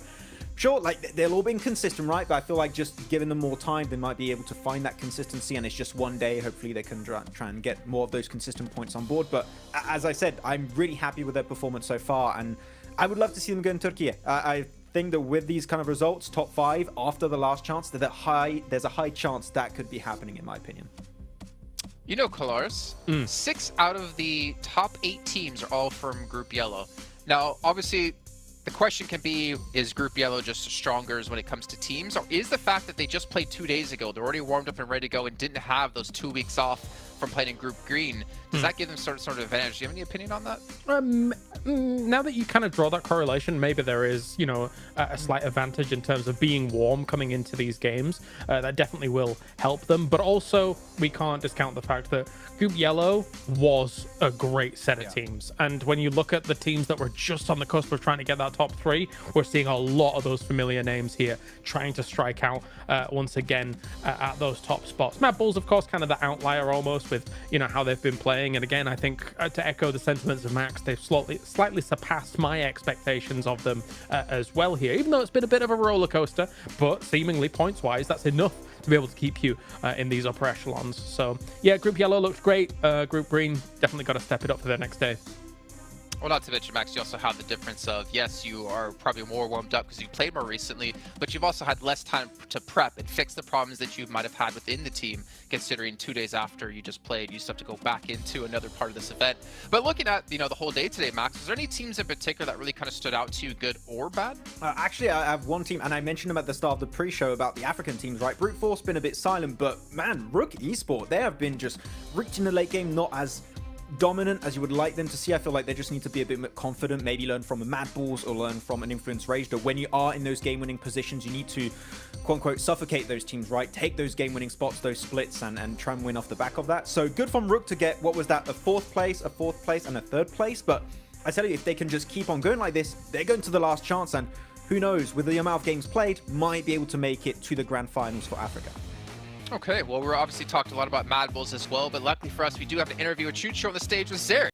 sure, like they'll all been consistent, right? But I feel like just giving them more time, they might be able to find that consistency, and it's just one day. Hopefully they can try and get more of those consistent points on board. But as I said, I'm really happy with their performance so far, and I would love to see them go in Turkey. I think that with these kind of results, top 5 after the last chance, there's a high chance that could be happening, in my opinion. You know, Colars, 6 out of the top 8 teams are all from Group Yellow. Now, obviously, the question can be, is Group Yellow just stronger when it comes to teams? Or is the fact that they just played 2 days ago, they're already warmed up and ready to go and didn't have those 2 weeks off from playing in Group Green, does that give them sort of advantage? Do you have any opinion on that? Now that you kind of draw that correlation, maybe there is, you know, a slight advantage in terms of being warm coming into these games. That definitely will help them. But also, we can't discount the fact that Group Yellow was a great set of teams. And when you look at the teams that were just on the cusp of trying to get that top 3, we're seeing a lot of those familiar names here trying to strike out once again at those top spots. Mad Bulls, of course, kind of the outlier almost with, you know, how they've been playing. And again, I think to echo the sentiments of Max, they've slightly surpassed my expectations of them as well here, even though it's been a bit of a roller coaster, but seemingly points wise, that's enough to be able to keep you in these upper echelons. So yeah, Group Yellow looks great. Group Green definitely got to step it up for the next day. Well, not to mention, Max, you also have the difference of, yes, you are probably more warmed up because you played more recently, but you've also had less time to prep and fix the problems that you might have had within the team, considering 2 days after you just played, you still have to go back into another part of this event. But looking at, you know, the whole day today, Max, is there any teams in particular that really kind of stood out to you, good or bad? Actually, I have one team, and I mentioned them at the start of the pre-show about the African teams, right? Brute Force been a bit silent, but man, Rook Esports, they have been just reaching the late game, not as dominant as you would like them to see. I feel like they just need to be a bit more confident, maybe learn from a Mad Bulls or learn from an Influence Rage. That when you are in those game-winning positions, you need to, quote-unquote, suffocate those teams, right? Take those game-winning spots, those splits, and try and win off the back of that. So good from Rook to get, what was that, a 4th place, a 4th place, and a 3rd place. But I tell you, if they can just keep on going like this, they're going to the last chance, and who knows, with the amount of games played, might be able to make it to the Grand Finals for Africa. Okay, well, we're obviously talked a lot about Mad Bulls as well, but luckily for us, we do have an interview with Chucho on the stage with Zarek.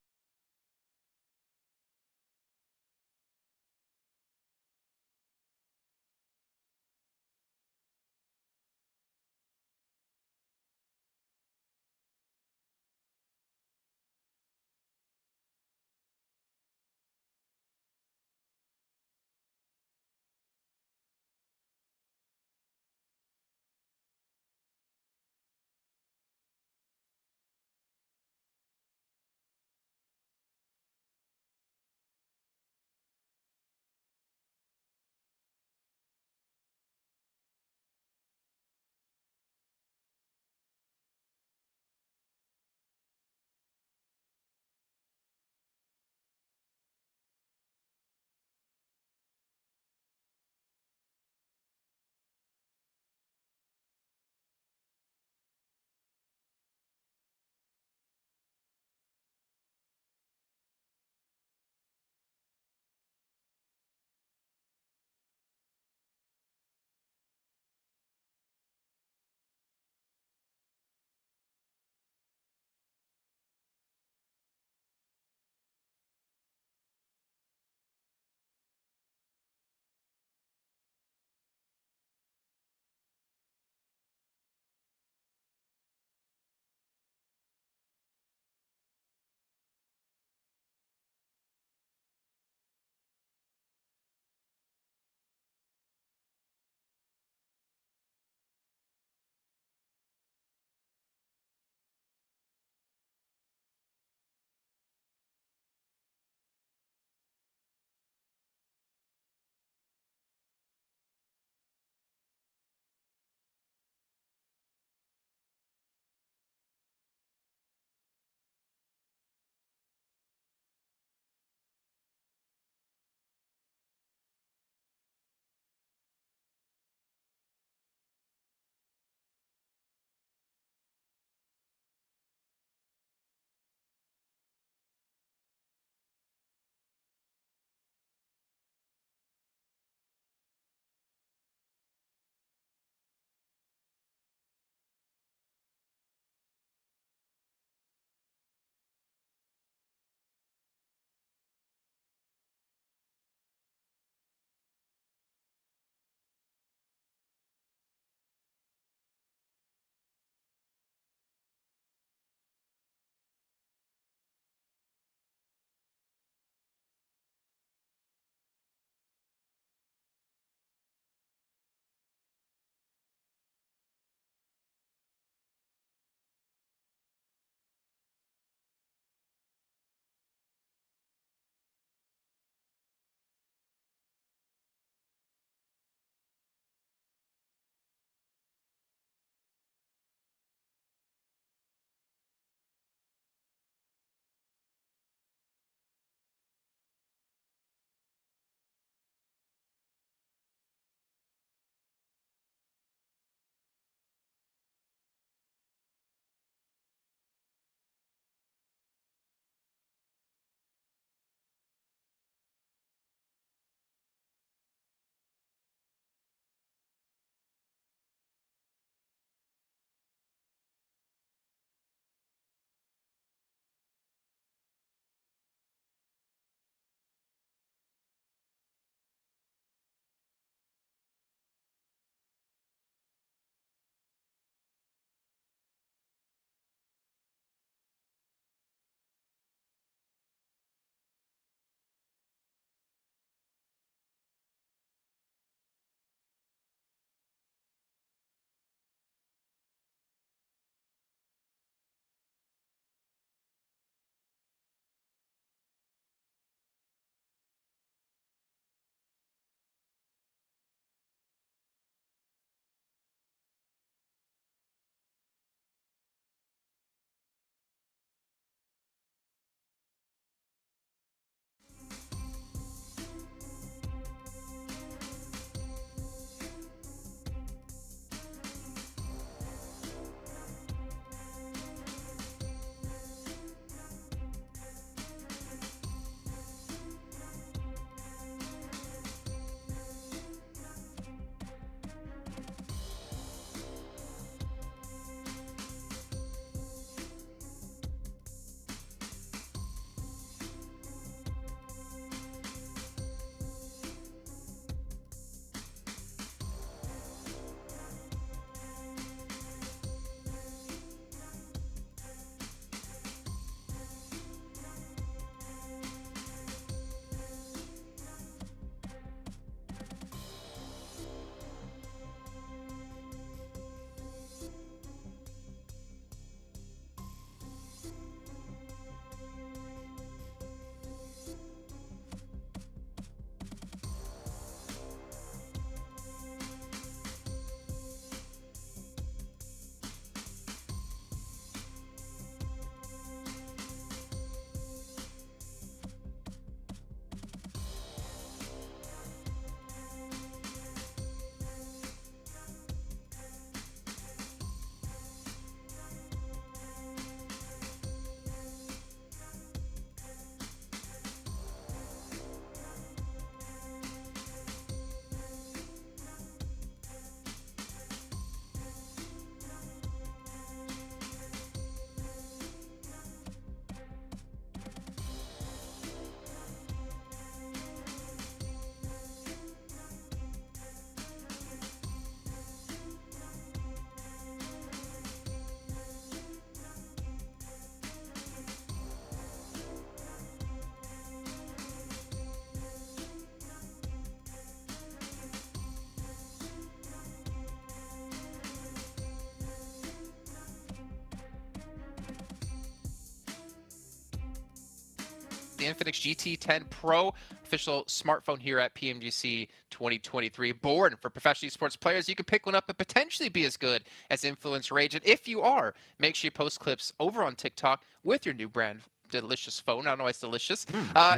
the Infinix GT10 Pro, official smartphone here at PMGC 2023. Born for professional esports players, you can pick one up and potentially be as good as Influence Rage. And if you are, make sure you post clips over on TikTok with your new brand delicious phone. I don't know why it's delicious.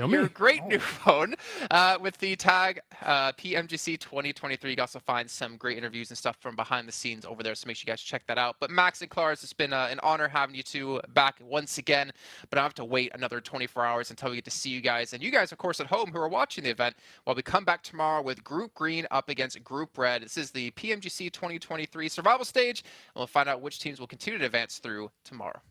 Your great new phone with the tag PMGC 2023. You can also find some great interviews and stuff from behind the scenes over there, so make sure you guys check that out. But Max and Clars, it's been an honor having you two back once again, but I have to wait another 24 hours until we get to see you guys. And you guys, of course, at home who are watching the event, while we come back tomorrow with Group Green up against Group Red. This is the PMGC 2023 survival stage, and we'll find out which teams will continue to advance through tomorrow.